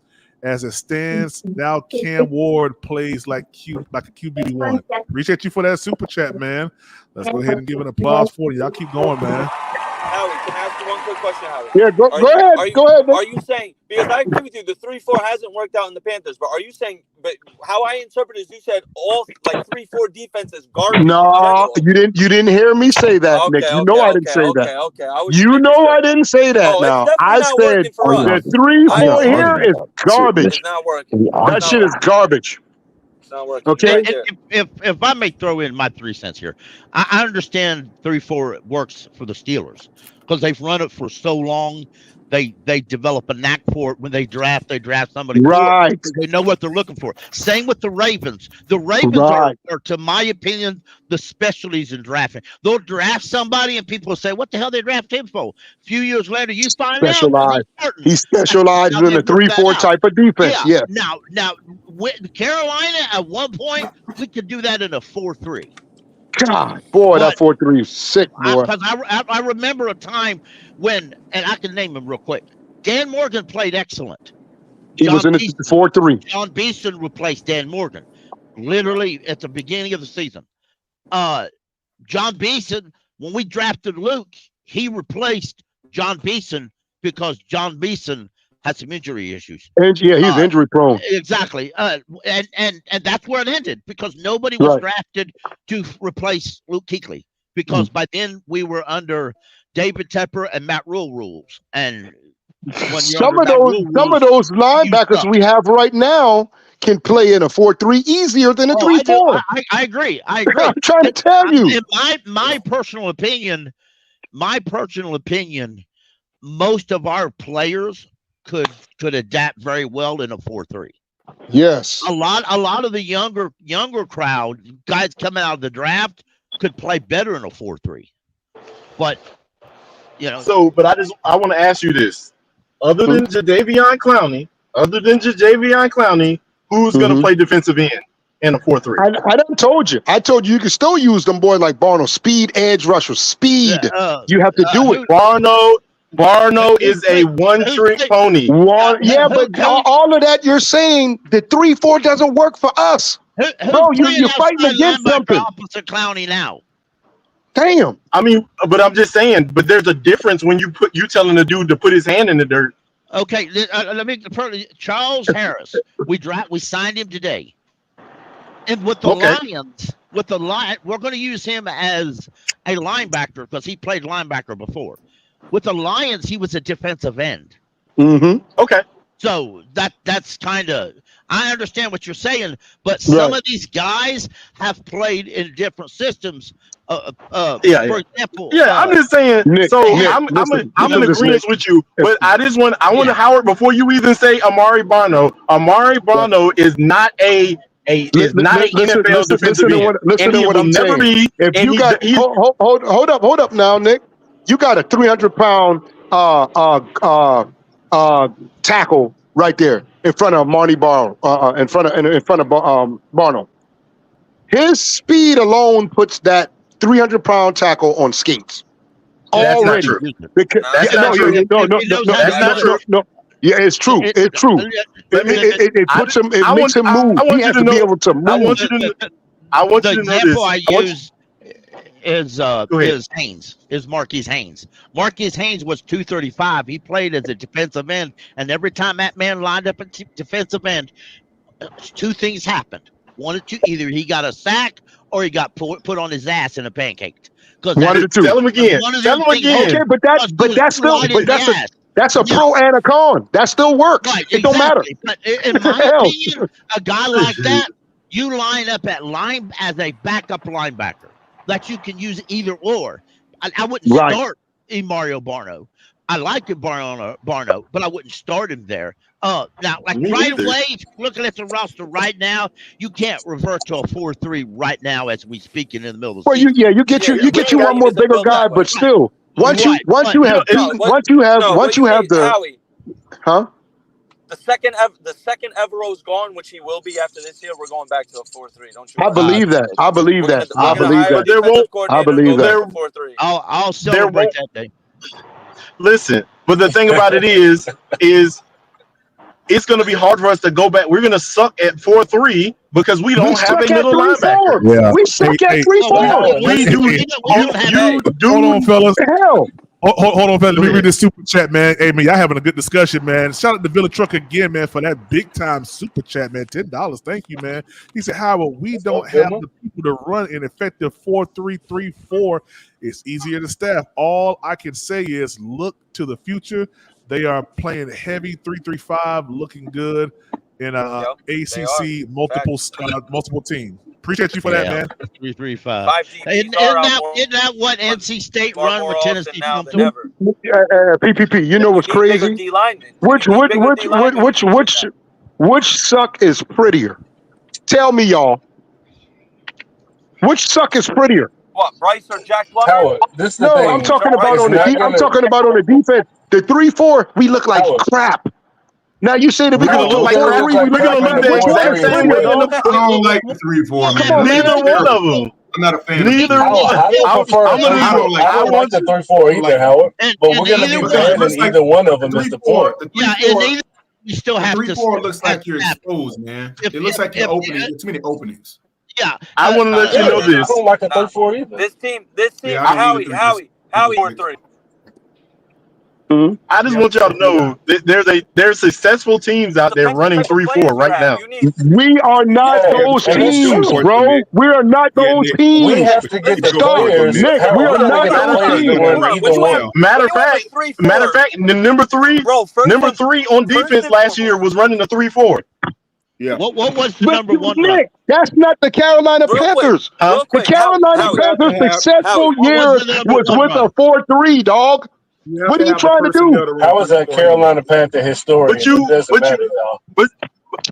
As it stands now, Cam Ward plays like a QB1. Appreciate you for that super chat, man. Let's go ahead and give an applause for you. Y'all keep going, man. Howie, can I ask you one quick question, Howie? Yeah, go ahead. Go ahead. Are you saying, because I agree with you, the 3-4 hasn't worked out in the Panthers, but are you saying, but how I interpret is you said all like 3-4 defense is garbage? No, you didn't hear me say that, Nick. You know I didn't say that. You know I didn't say that. Now I said the 3-4 here is garbage. It's not working. That shit is garbage. It's not working. Okay. If I may throw in my 3 cents here, I understand 3-4 works for the Steelers because they've run it for so long. They develop a knack for it when they draft somebody. Right. They know what they're looking for. Same with the Ravens. The Ravens are, to my opinion, the specialties in drafting. They'll draft somebody and people will say, what the hell they draft him for? A few years later, you find out. He specializes in the 3-4 type of defense. Yeah. Now, with Carolina, at one point, we could do that in a 4-3. God, boy, that 4-3 is sick, boy. I remember a time when, and I can name him real quick. Dan Morgan played excellent. He was in the 4-3. John Beeson replaced Dan Morgan, literally at the beginning of the season. John Beeson, when we drafted Luke, he replaced John Beeson because John Beeson had some injury issues. And he's injury prone. Exactly. And that's where it ended because nobody was drafted to replace Luke Kuechly because by then we were under David Tepper and Matt Rule rules. And some of those linebackers we have right now can play in a 4-3 easier than a 3-4. I agree. I'm trying to tell you. My personal opinion, most of our players could adapt very well in a 4-3. Yes. A lot of the younger crowd, guys coming out of the draft, could play better in a 4-3. But but I want to ask you this. Other than Jadeveon Clowney, who's gonna play defensive end in a 4-3? I done told you. I told you can still use them boys like Barno. Speed, edge rusher. Speed. You have to do it. Barno is a one-trick pony. But all of that you're saying, the 3-4 doesn't work for us. Bro, you're fighting against something. Opposite Clowney now. Damn. I mean, but I'm just saying, but there's a difference when you telling the dude to put his hand in the dirt. Okay, let me. Charles Harris, we signed him today, and with the Lions, we're going to use him as a linebacker because he played linebacker before. With the Lions, he was a defensive end. Mm-hmm. Okay. So that's kind of, I understand what you're saying, but some of these guys have played in different systems. For example. Yeah, I'm just saying. I'm in agreement with you, but I want to Howard, before you even say Amari Barno is not a NFL defensive end. Listen to what I'm saying. If you got hold up now, Nick. You got a 300-pound tackle right there in front of Marty Barno, in front of Barno. His speed alone puts that 300-pound tackle on skates. That's not true. That's not true. No. Yeah, it's true. It's true. It puts him. It makes him move. He has to be able to move. I want you to know this. Haynes, is Marquise Haynes. Marquise Haynes was 235. He played as a defensive end, and every time that man lined up at defensive end, two things happened. One or two, either he got a sack or he got put on his ass in a pancake. One of the two. Tell him again. Tell him again. Okay, but that's a pro and a con. That still works. Right, it don't matter. But in my opinion, a guy like that, you line up at line as a backup linebacker that you can use either or. I wouldn't start Mario Barno. I like Barno, but I wouldn't start him there. Now, like right away, if you're looking at the roster right now, you can't revert to a 4-3 right now as we speak in the middle of the season. You get you one more bigger guy, but still, once you have the Howie, huh? The second Evero's gone, which he will be after this year, we're going back to a 4-3. Don't you? I believe that. I believe that. I'll celebrate that day. Listen, but the thing about it is it's going to be hard for us to go back. We're going to suck at 4-3 because we don't have a middle linebacker. Yeah. We suck at 3-4. We do. You do. Hold on, fellas. Hell. Hold on, fellas. Let me read this super chat, man. Hey, man, y'all having a good discussion, man. Shout out to Villa Truck again, man, for that big time super chat, man. $10. Thank you, man. He said, Howard, we don't have the people to run an effective 4-3-3-4. It's easier to staff. All I can say is look to the future. They are playing heavy 3-3-5, looking good in ACC multiple teams. Appreciate you for that, man. 3-3-5. Isn't that what NC State run with Tennessee? PPP. You know what's crazy? Which suck is prettier? Tell me, y'all. Which suck is prettier? What, Bryce or Jack Plummer? I'm talking about on the defense. The 3-4, we look like crap. Now you say that we're going to look like 4-3. We're going to look the exact same way. I don't like the 3-4, man. Neither one of them. I'm not a fan. Neither one. I don't like the 3-4 either, Howard. But we're going to be better than either one of them is the point. Yeah, and either you still have to. 3-4 looks like you're exposed, man. It looks like you're opening. Too many openings. Yeah, I want to let you know this. I don't like a 3-4 either. This team, Howie, 4-3. I just want y'all to know that there's successful teams out there running 3-4 right now. We are not those teams, bro. We are not those teams. We have to get the players. Nick, we are not those teams. Matter of fact, the number three on defense last year was running a 3-4. Yeah. What was the number one? Nick, that's not the Carolina Panthers. The Carolina Panthers' successful year was with a 4-3, dog. What are you trying to do? How is that Carolina Panther historian?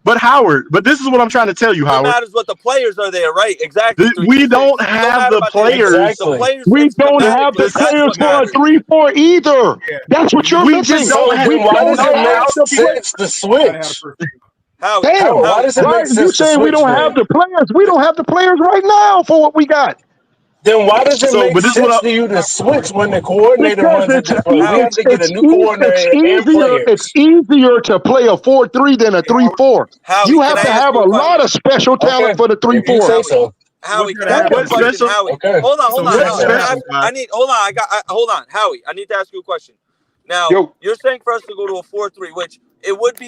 But Howard, this is what I'm trying to tell you, Howard. It matters what the players are there, right? Exactly. We don't have the players. Exactly. We don't have the players for a 3-4 either. That's what you're missing. Why does it make sense to switch? Damn, why does it make sense? You saying we don't have the players? We don't have the players right now for what we got. Then why does it make sense to you to switch when the coordinator runs it different? We have to get a new coordinator and players. It's easier to play a 4-3 than a 3-4. You have to have a lot of special talent for the 3-4. Howie, can I ask you a question? Howie, hold on. Howie, I need to ask you a question. Now, you're saying for us to go to a 4-3, which it would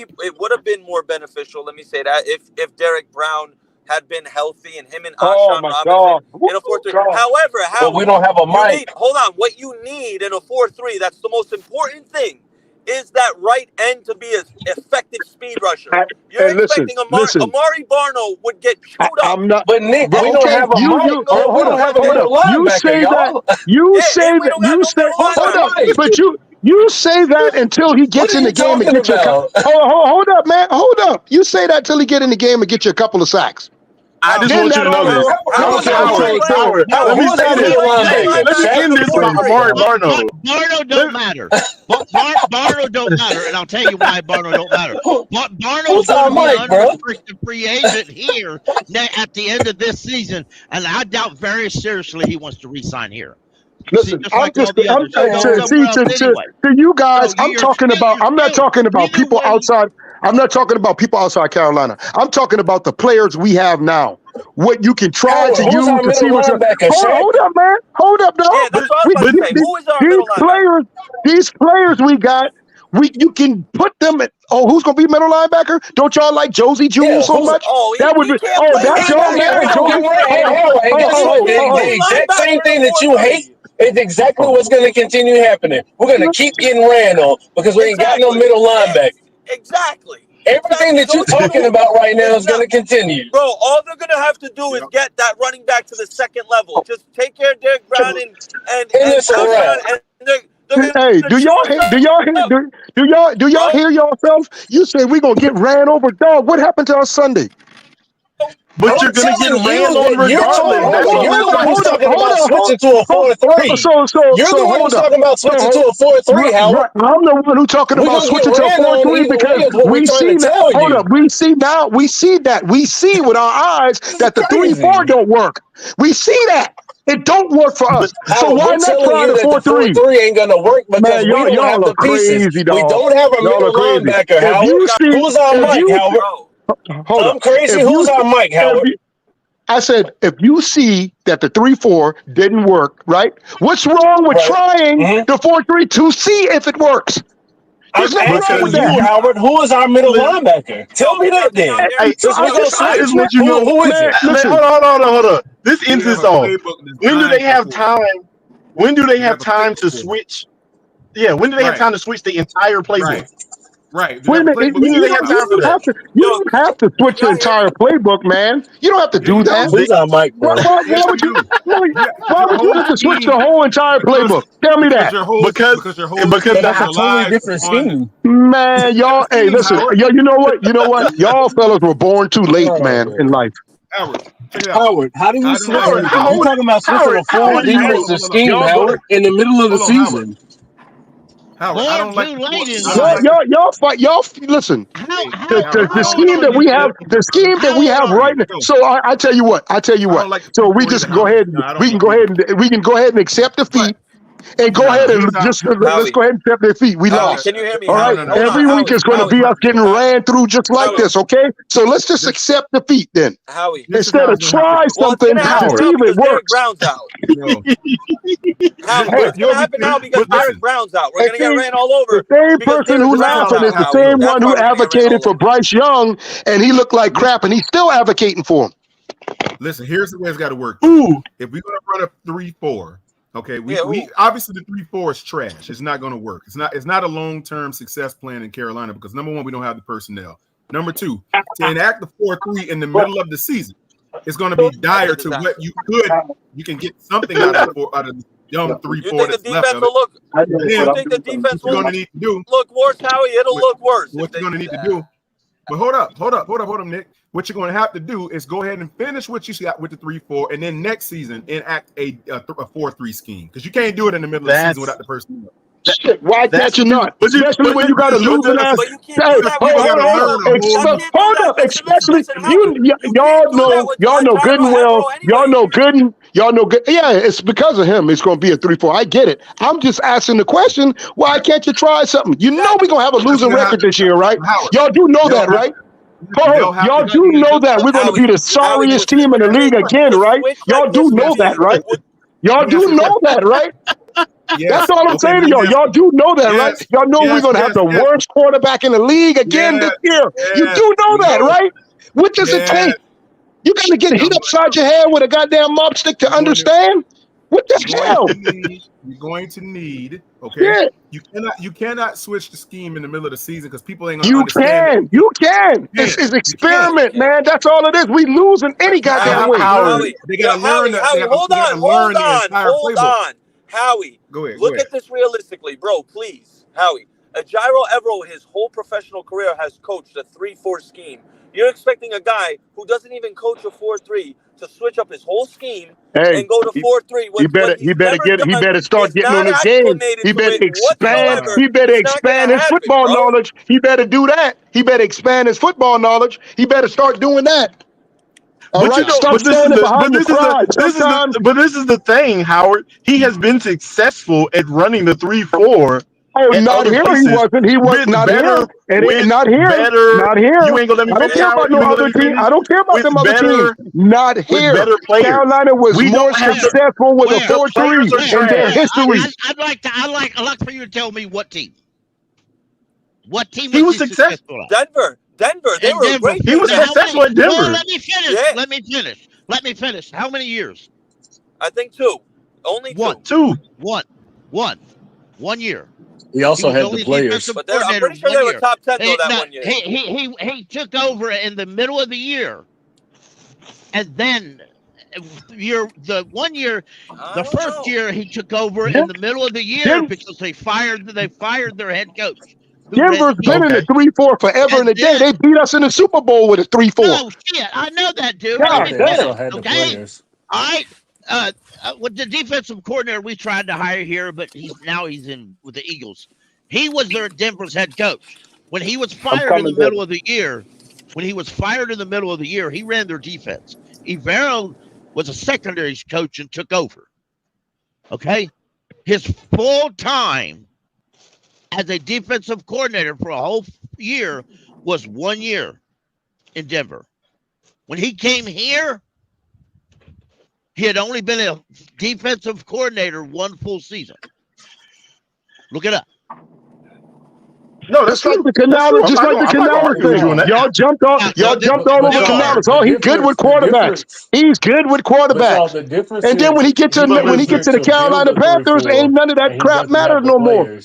have been more beneficial. Let me say that if Derek Brown had been healthy and him and Ashawn Robinson in a 4-3. However, but we don't have a mic. Hold on. What you need in a 4-3, that's the most important thing, is that right end to be an effective speed rusher. You're expecting Amari Barno would get chewed up. But Nick, we don't have a mic. We don't have a middle linebacker. You say that. But you say that until he gets in the game and gets you a couple. Hold up, man. Hold up. You say that till he get in the game and get you a couple of sacks. I just want you to know this. Howard, let me say this. Let me end this about Amari Barno. Barno don't matter. Barno don't matter, and I'll tell you why Barno don't matter. Barno's going to be unrestricted free agent here at the end of this season, and I doubt very seriously he wants to re-sign here. Listen, to you guys, I'm not talking about people outside. I'm not talking about people outside Carolina. I'm talking about the players we have now. what you can try Howard, to who's use our to see middle what's linebacker? hold up, man. Hold up, dog. Yeah, that's what I was about to say. Who is our middle linebacker? These players we got, you can put them at. Oh, who's gonna be middle linebacker? Don't y'all like Josie Jewell so much? That would be. Oh, that's your man, Josie. And guess what? The exact same thing that you hate is exactly what's going to continue happening. We're going to keep getting ran on because we ain't got no middle linebacker. Exactly. Everything that you're talking about right now is going to continue. Bro, all they're going to have to do is get that running back to the second level. Just take care of Derek Brown and hey, do y'all hear yourself? You say we're gonna get ran over, dog. What happened to us Sunday? But you're gonna get ran on regardless. You're the one who's talking about switching to a 4-3. You're the one who's talking about switching to a 4-3, Howard. I'm the one who's talking about switching to a 4-3 because we see that. Hold up, we see that. We see with our eyes that the 3-4 don't work. We see that. It don't work for us. So why not try the 4-3? 4-3 ain't gonna work because we don't have the pieces. We don't have a middle linebacker, Howard. Who's our Mike, Howard? I'm crazy. Who's our Mike, Howard? I said, if you see that the 3-4 didn't work, right? What's wrong with trying the 4-3 to see if it works? I'm asking you, Howard, who is our middle linebacker? Tell me that then. Who is it? Hold on. This ends this off. When do they have time? When do they have time to switch? Yeah, when do they have time to switch the entire playbook? Right. Wait a minute. You don't have to switch the entire playbook, man. You don't have to do that. Who's our Mike, bro? Why would you have to switch the whole entire playbook? Tell me that. Because that's a totally different scheme. Man, y'all, hey, listen, you know what? Y'all fellas were born too late, man, in life. Howard, how do you switch? You're talking about switching a full defensive scheme, Howard, in the middle of the season. Howard, I don't like y'all fight. Y'all listen. The scheme that we have right now. So I tell you what. So we just go ahead. We can go ahead and accept defeat. And go ahead and let's go ahead and accept defeat. We lost. Can you hear me? All right. Every week is going to be us getting ran through just like this. Okay. So let's just accept defeat then. Howie. Instead of try something to see if it works. Brown's out. What's going to happen now because Derek Brown's out? We're going to get ran all over. The same person who laughing is the same one who advocated for Bryce Young, and he looked like crap, and he's still advocating for him. Listen, here's the way it's got to work. Ooh. If we're going to run a 3-4, okay, we obviously the 3-4 is trash. It's not going to work. It's not a long-term success plan in Carolina because number one, we don't have the personnel. Number two, to enact the 4-3 in the middle of the season, it's going to be dire to what you can get something out of the young 3-4 that's left of it. You think the defense will going to need to do look worse, Howie? It'll look worse. What you're going to need to do. But hold up, Nick. What you're going to have to do is go ahead and finish what you got with the 3-4, and then next season enact a 4-3 scheme because you can't do it in the middle of the season without the personnel. Shit, why can't you not? Especially when you got to lose an ass. Hold up. Especially y'all know good and well. Y'all know good. Yeah, it's because of him. It's going to be a 3-4. I get it. I'm just asking the question. Why can't you try something? You know we're going to have a losing record this year, right? Y'all do know that, right? Y'all do know that we're going to be the sorriest team in the league again, right? Y'all do know that, right? Y'all do know that, right? Yes. That's all I'm saying to y'all. Y'all do know that, right? Y'all know we're going to have the worst quarterback in the league again this year. You do know that, right? What does it take? You got to get hit upside your head with a goddamn mop stick to understand? What the hell? You're going to need, okay? Yeah. You cannot switch the scheme in the middle of the season because people ain't going to understand. You can. It's experiment, man. That's all it is. We losing any goddamn way. They got to learn that. Hold on. Howie, look at this realistically, bro, please. Howie, Jairo Evero, his whole professional career, has coached a 3-4 scheme. You're expecting a guy who doesn't even coach a 4-3 to switch up his whole scheme and go to 4-3. He better start getting on his game. He better expand. He better expand his football knowledge. He better do that. He better expand his football knowledge. He better start doing that. But this is the thing, Howard. He has been successful at running the 3-4 Oh, at not other here. places He wasn't. He was with not better, here. And with not here. better. Not here. You ain't gonna let me I don't finish, care Howard. about You no ain't gonna let other me team. finish. I don't care about With them other teams. better, Not with here. better players. Carolina was We more don't have the successful with a Where? 4-3 players are in their trash. history. I'd like for you to tell me what team. What team He was was he successful. successful at? Denver. They And were a Denver. great He team was that successful at Denver. Well, let me finish. Yeah. Let me finish. How many years? I think 2. Only 2. One. 1 year. He also was had the only players. defensive But I'm coordinator pretty sure 1 they were year. top 10 though that 1 year. He took over in the middle of the year, and then the 1 year, the first year he took over in the middle of the year because they fired their head coach. Denver's been in the 3-4 forever and a day. They beat us in the Super Bowl with a 3-4. No shit, I know that, dude. God, Let me They also finish, had the okay? players. All right. With the defensive coordinator we tried to hire here, but he's in with the Eagles. He was their Denver's head coach. When he was fired in the middle of the year, he ran their defense. Ivero was a secondary coach and took over. Okay? His full time as a defensive coordinator for a whole year was 1 year in Denver. When he came here, he had only been a defensive coordinator 1 full season. Look it up. No, that's like the Canales, just like the Canales thing. Y'all jumped all over Canales. Oh, he's good with quarterbacks. He's good with quarterbacks. And then when he gets to the Carolina Panthers, ain't none of that crap matters no more.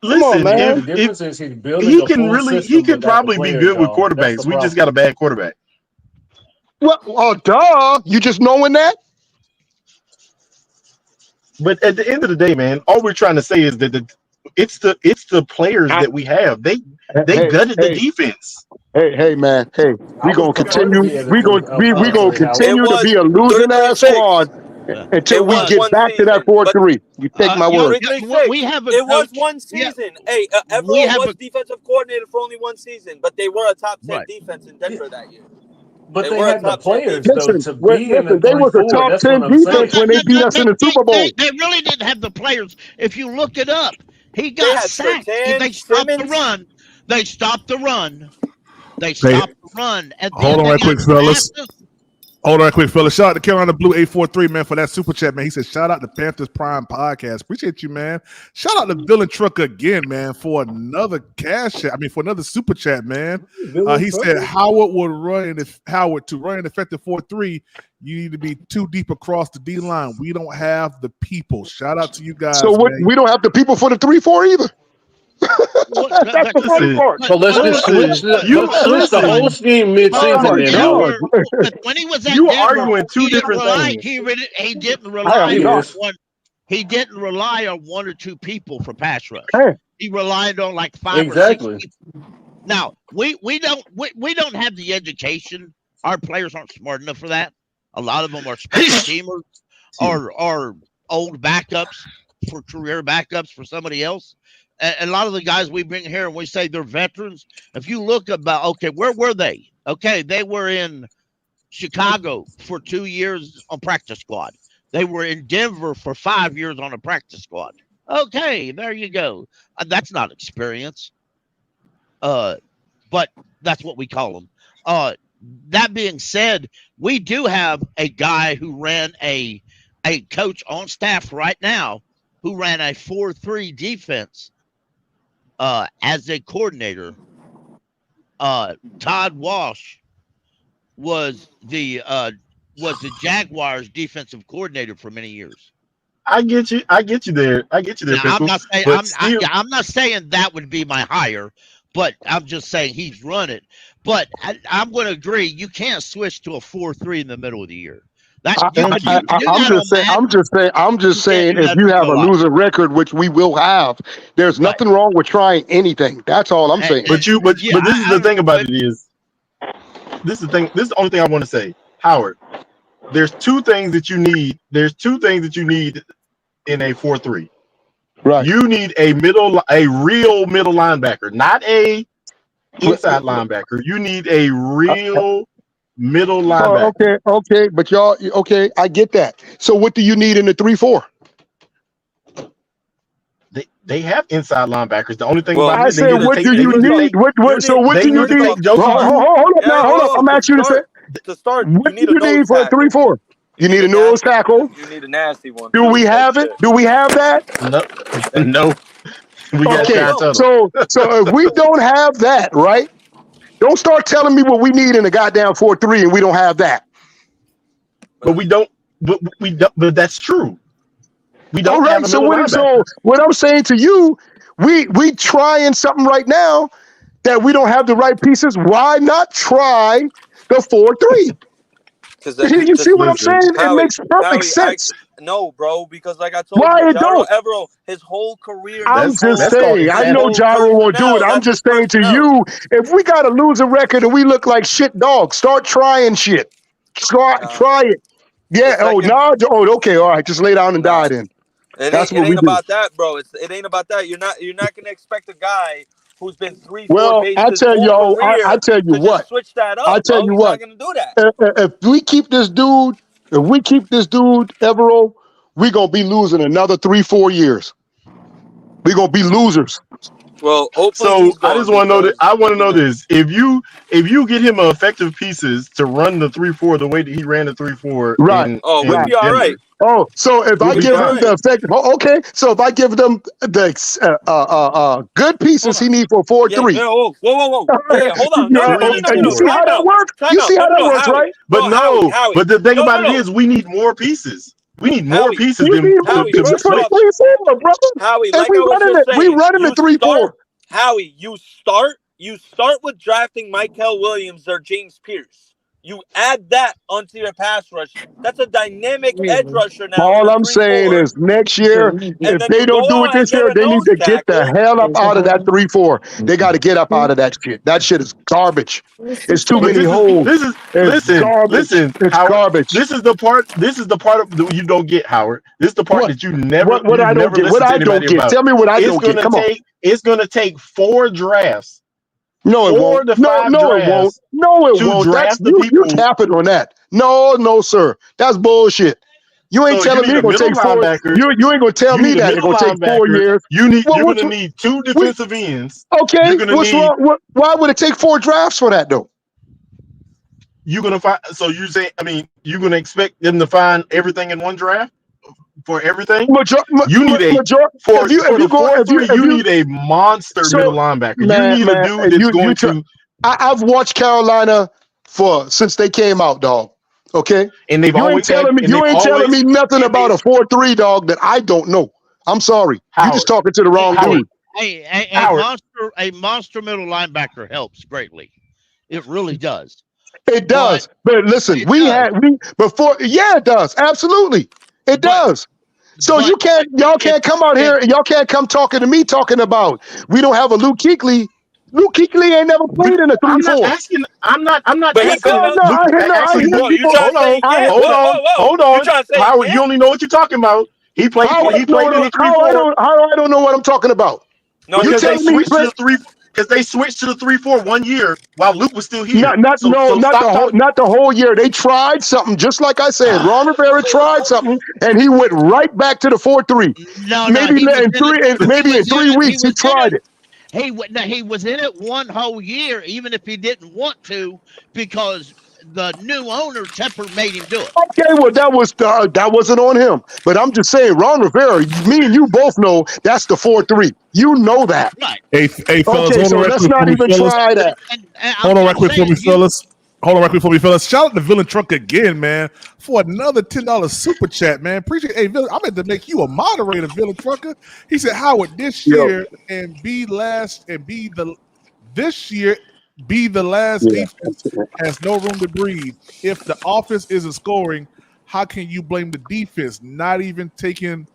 Listen, man. The difference is he's building he a can full really, system he could without the probably be players, good with y'all. That's quarterbacks. the We just problem. got a bad quarterback. Well, duh. You just knowing that? But at the end of the day, man, all we're trying to say is that it's the players that we have. They gutted the defense. Hey, man. Hey, we gonna continue. We gonna continue to be a It losing ass 33-6. squad until we was get one back to that season, 4-3. You take my word. 3-3-6. We have a It was coach. 1 season. Hey, we Evero have was defensive coordinator for only 1 season, but they were a top 10 defense in Denver that year. But they were a had the top 10 players defense. though to be in a They was a 3-4. top That's 10 what I'm defense saying. when they beat us in the Super Bowl. They really didn't have the players. If you look it up, he They got had sacked. Surtain, They stopped Simmons. the run. They stopped the run. And Hold then on right quick, got fellas. drafted. Hold on quick, fellas. Shout out to Carolina Blue 843, man, for that super chat, man. He said, shout out to Panthers Prime Podcast. Appreciate you, man. Shout out to Villain Trucker again, man, for another for another super chat, man. He said Howard to run an effective 4-3, you need to be too deep across the D line. We don't have the people. Shout out to you guys. So what? Man. We don't have the people for the 3-4 either. That's the funny part. So let's just switch the whole scheme mid-season. Then Howard. When he was at You Denver, are arguing two different things. He didn't rely on one. He didn't rely on 1 or 2 people for pass rush. He relied on like 5 or 6 people. Now we don't have the education. Our players aren't smart enough for that. A lot of them are special teamers or old backups for career backups for somebody else. And a lot of the guys we bring here and we say they're veterans. If you look where were they? Okay, they were in Chicago for 2 years on practice squad. They were in Denver for 5 years on a practice squad. Okay, there you go. That's not experience. But that's what we call them. That being said, we do have a guy who ran a coach on staff right now who ran a 4-3 defense as a coordinator. Todd Walsh was the Jaguars defensive coordinator for many years. I get you there. Now, I'm not saying that would be my hire, but I'm just saying he's run it. But I'm going to agree. You can't switch to a 4-3 in the middle of the year. I'm just saying if you have a losing record, which we will have, there's nothing wrong with trying anything. That's all I'm saying. But this is the thing about it is, this is the only thing I want to say, Howard. There's 2 things that you need. There's 2 things that you need in a 4-3. Right. You need a real middle linebacker, not a inside linebacker. You need a real middle linebacker. Okay, but y'all, I get that. So what do you need in the 3-4? They have inside linebackers. The only thing Well, about I it, said, what do you need? So what do you need? Josie Hold up now. Hold up. I'm asking you to say, to start, what you need do a you need nose for a tackle. 3-4? You need a nasty nose tackle. You need a nasty one. Do too, we have it? shit. Do we have that? No. We got Okay, Sean Tuttle. so if we don't have that, right? Don't start telling me what we need in a goddamn 4-3 and we don't have that. But we don't. But we don't. But that's true. We don't. All right. Have a So middle linebacker. what I'm saying to you, we trying something right now that we don't have the right pieces. Why not try the 4-3? You see what I'm saying? It makes perfect sense. No, bro, because like I told Why you, it don't? Evero, his whole career. I'm just saying. I know Gyro won't do it. I'm just saying to you, if we got to lose a record and we look like shit dogs, start trying shit. Try it. Yeah. Okay. All right. Just lay down and die then. That's what we do. About that, bro. It ain't about that. You're not gonna expect a guy who's been 3-4 Well, bases I tell you, I tell you what. Just switch that up, I tell you He's what. not gonna do that. If we keep this dude, Evero, we're gonna be losing another 3-4 years. We're gonna be losers. Well, hopefully. So I just want to know that. I want to know this: if you get him effective pieces to run the 3-4 the way that he ran the 3-4, right? We'll be all right. Oh, so if I give him the effective, okay. So if I give them the good pieces he needs for 4-3. Yeah, whoa. Yeah, hold on. You see how that works? You see how that works, right? But but the thing about it is, we need more pieces. We need more pieces than Howie, like we running the 3-4. Howie, you start with drafting Mykel Williams or James Pierce. You add that onto your pass rush. That's a dynamic edge rusher now. All I'm saying is next year, if they don't do it this year, they need to get the hell up out of that 3-4. They got to get up out of that shit. That shit is garbage. It's too many holes. Listen. It's Howard, garbage. This is the part that you don't get, Howard. This is the part that you never. What I don't get. What I don't get. Tell me what I don't get. Come on. It's going to take 4 drafts. No, it won't. It won't. No, it won't. That's you tapping on that. No, sir. That's bullshit. You ain't telling me it's gonna take 4. You ain't gonna tell me that it's gonna take 4 years. You're gonna need 2 defensive ends. Okay. What's wrong? Why would it take 4 drafts for that though? You're gonna find. So you say? I mean, you're gonna expect them to find everything in one draft for everything? You need you need a monster middle linebacker. You need a dude that's going to. I've watched Carolina since they came out, dog. Okay, and they've you ain't telling me nothing about a 4-3, dog, that I don't know. I'm sorry, you're just talking to the wrong dude. A monster middle linebacker helps greatly. It really does. It does. But listen, it does. Absolutely. It does. So y'all can't come out here and y'all can't come talking to me talking about we don't have a Luke Kuechly. Luke Kuechly ain't never played in a 3-4. I'm not asking. Hold on. Howard, you only know what you're talking about. He played in the 3-4. How I don't know what I'm talking about. No, because they switched to the 3. Because they switched to the 3-4 1 year while Luke was still here. Not the whole year. They tried something, just like I said. Ron Rivera tried something, and he went right back to the 4-3. Maybe in 3 weeks he tried it. He was in it one whole year, even if he didn't want to, because the new owner Tepper made him do it. Okay, well that wasn't on him. But I'm just saying, Ron Rivera, me and you both know that's the 4-3. You know that. Right. Hey, fellas, okay, so let's not even try that. Hold on right quick for me, fellas. Shout out to Villain Truck again, man, for another $10 super chat, man. Appreciate it. Hey, Villain, I meant to make you a moderator, Villain Trucker. He said, Howard, this year be the last defense has no room to breathe. If the offense isn't scoring, how can you blame the defense? Not even talking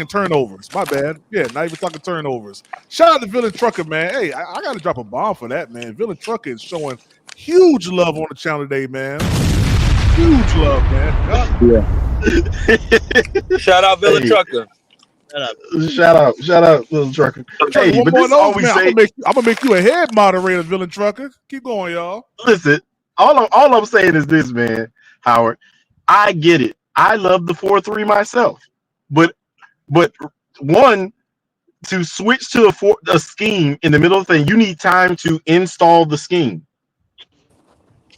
turnovers. My bad. Yeah, not even talking turnovers. Shout out to Villain Trucker, man. Hey, I got to drop a bomb for that, man. Villain Trucker is showing huge love on the channel today, man. Huge love, man. Yeah. Shout out Villain Trucker. Shout out, Villain Trucker. Hey, but this is all we say. I'm gonna make you a head moderator, Villain Trucker. Keep going, y'all. Listen, all I'm saying is this, man, Howard. I get it. I love the 4-3 myself, but one, to switch to a scheme in the middle of the thing, you need time to install the scheme.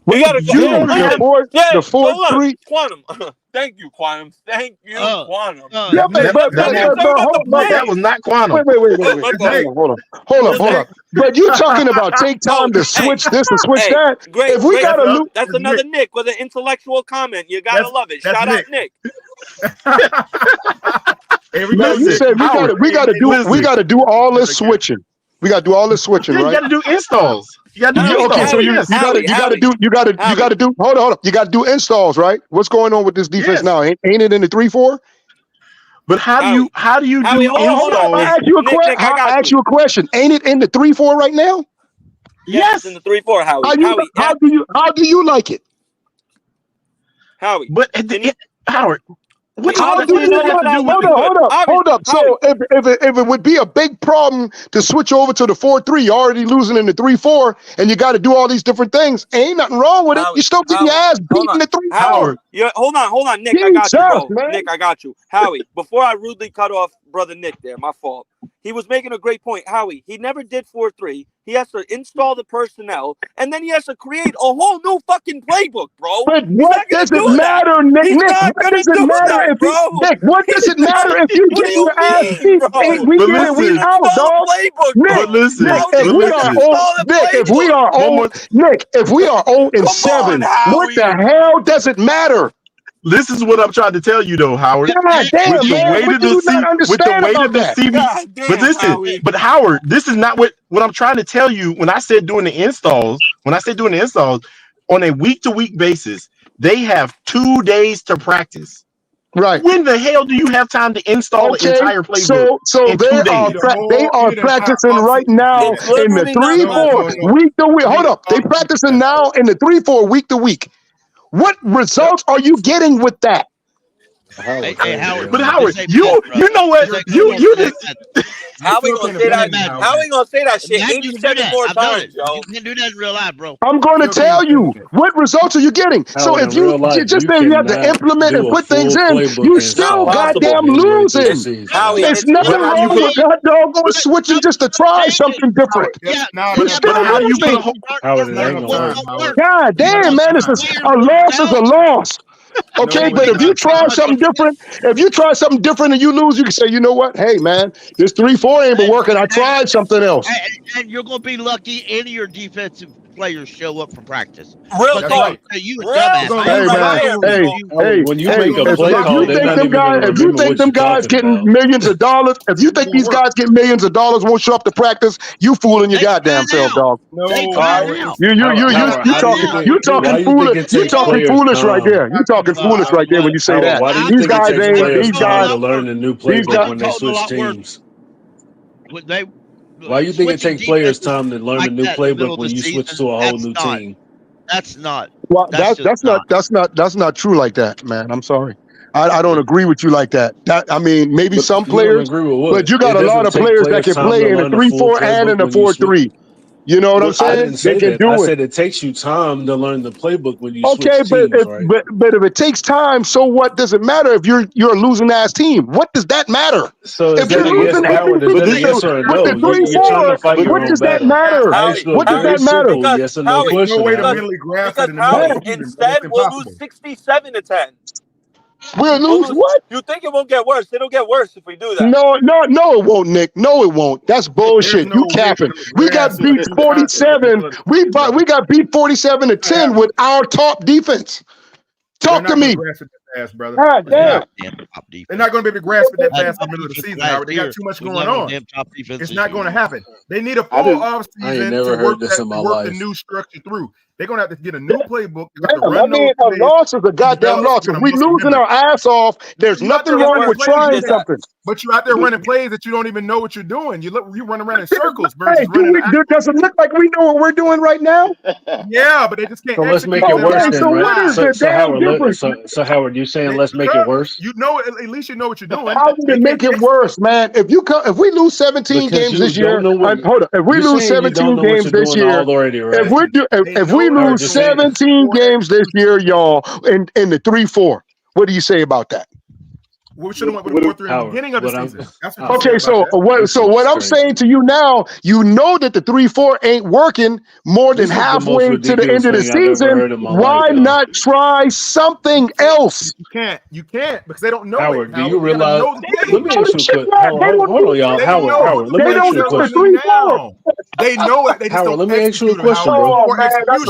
You gotta the 4-3. Quantum. Thank you, Quantum. Thank you, Quantum. Yeah, but that was not Quantum. Wait. Hold up. But you talking about take time to switch this and switch that? If we got to lose, that's another Nick with an intellectual comment. You gotta love it. Shout out Nick. You said we got to do all this switching. We got to do all this switching, right? You got to do installs. You got to do okay. So you got to do. Hold on. You got to do installs, right? What's going on with this defense now? Ain't it in the 3-4? But how do you do installs? I ask you a question. Ain't it in the 3-4 right now? Yes, in the 3-4. How do you like it? Howie, but Howard. Hold up. So if it would be a big problem to switch over to the 4-3, you're already losing in the 3-4, and you got to do all these different things. Ain't nothing wrong with it. You're still getting your ass beat in the 3-4. Hold on, Nick. I got you, bro. Nick, I got you. Howie, before I rudely cut off brother Nick there, my fault. He was making a great point. Howie, he never did 4-3. He has to install the personnel, and then he has to create a whole new fucking playbook, bro. But what does it matter, Nick? What does it matter if Nick? What does it matter if you get your ass beat? We in and we out, dog. Nick, if we are 0-7, what the hell does it matter? This is what I'm trying to tell you, though, Howard. But Howard, this is not what I'm trying to tell you. When I said doing the installs, on a week-to-week basis, they have 2 days to practice. Right. When the hell do you have time to install the entire playbook? So they are practicing right now in the 3-4 week to week. Hold up. They practicing now in the 3-4 week to week. What results are you getting with that? Howard, but Howard, you know what? You just how we gonna say that? How we gonna say that shit 87 more times, yo? You can do that in real life, bro. I'm going to tell you what results are you getting. So if you just say you have to implement and put things in, you still goddamn losing. There's nothing wrong with goddamn switching just to try something different. You're still losing. God damn, man, a loss is a loss. Okay, but if you try something different, and you lose, you can say, you know what? Hey, man, this 3-4 ain't been working. I tried something else. And you're going to be lucky any of your defensive players show up for practice. Real talk. You a dumbass. Hey, when you make a play call, if you think them guys getting millions of dollars, if you think these guys getting millions of dollars won't show up to practice, you fooling your goddamn self, dog. You talking foolish. You talking foolish right there. You talking foolish right there when you say that. These guys to learn a new playbook when they switch teams. Why you think it takes players time to learn a new playbook when you switch to a whole new team? That's not. Well, that's not true like that, man. I'm sorry. I don't agree with you like that. I mean, maybe some players, but you got a lot of players that can play in a 3-4 and in a 4-3. You know what I'm saying? They can do it. I said it takes you time to learn the playbook when you switch teams, but if it takes time, so what does it matter if you're a losing ass team? What does that matter? So if you're losing with the 3-4, what does that matter? What does that matter? Yes or no question. Because instead we'll lose 67-10. We'll lose what? You think it won't get worse? It'll get worse if we do that. No, it won't, Nick. No, it won't. That's bullshit. You capping. We got beat 47. We got beat 47-10 with our top defense. Talk to me. Brother. God damn. They're not going to be able to grasp it that fast in the middle of the season, Howard. They got too much going on. It's not going to happen. They need a full off season to work the new structure through. They're going to have to get a new playbook. A loss is a goddamn loss. If we losing our ass off, there's nothing wrong with trying something. But you're out there running plays that you don't even know what you're doing. You run around in circles. Hey, does it look like we know what we're doing right now? Yeah, but they just can't. So let's make it worse then, so right? what is the damn difference? So Howard, you saying let's make it worse? You know, at least you know what you're doing. How would it make it worse, man? If we lose 17 games this year, hold on. If we lose 17 games this year, if we lose 17 games this year, y'all, in the 3-4, what do you say about that? We should have went with a 4-3 in the beginning of the season. That's what okay, so what I'm saying to you now, you know that the 3-4 ain't working more than halfway to the end of the season. Why not try something else? You can't because they don't know Howard, it. do you realize? Let me ask you a question. Hold on, y'all. Howard, let me ask you a question. They know it. They just Howard, don't let me ask you a execute it, question, Howard.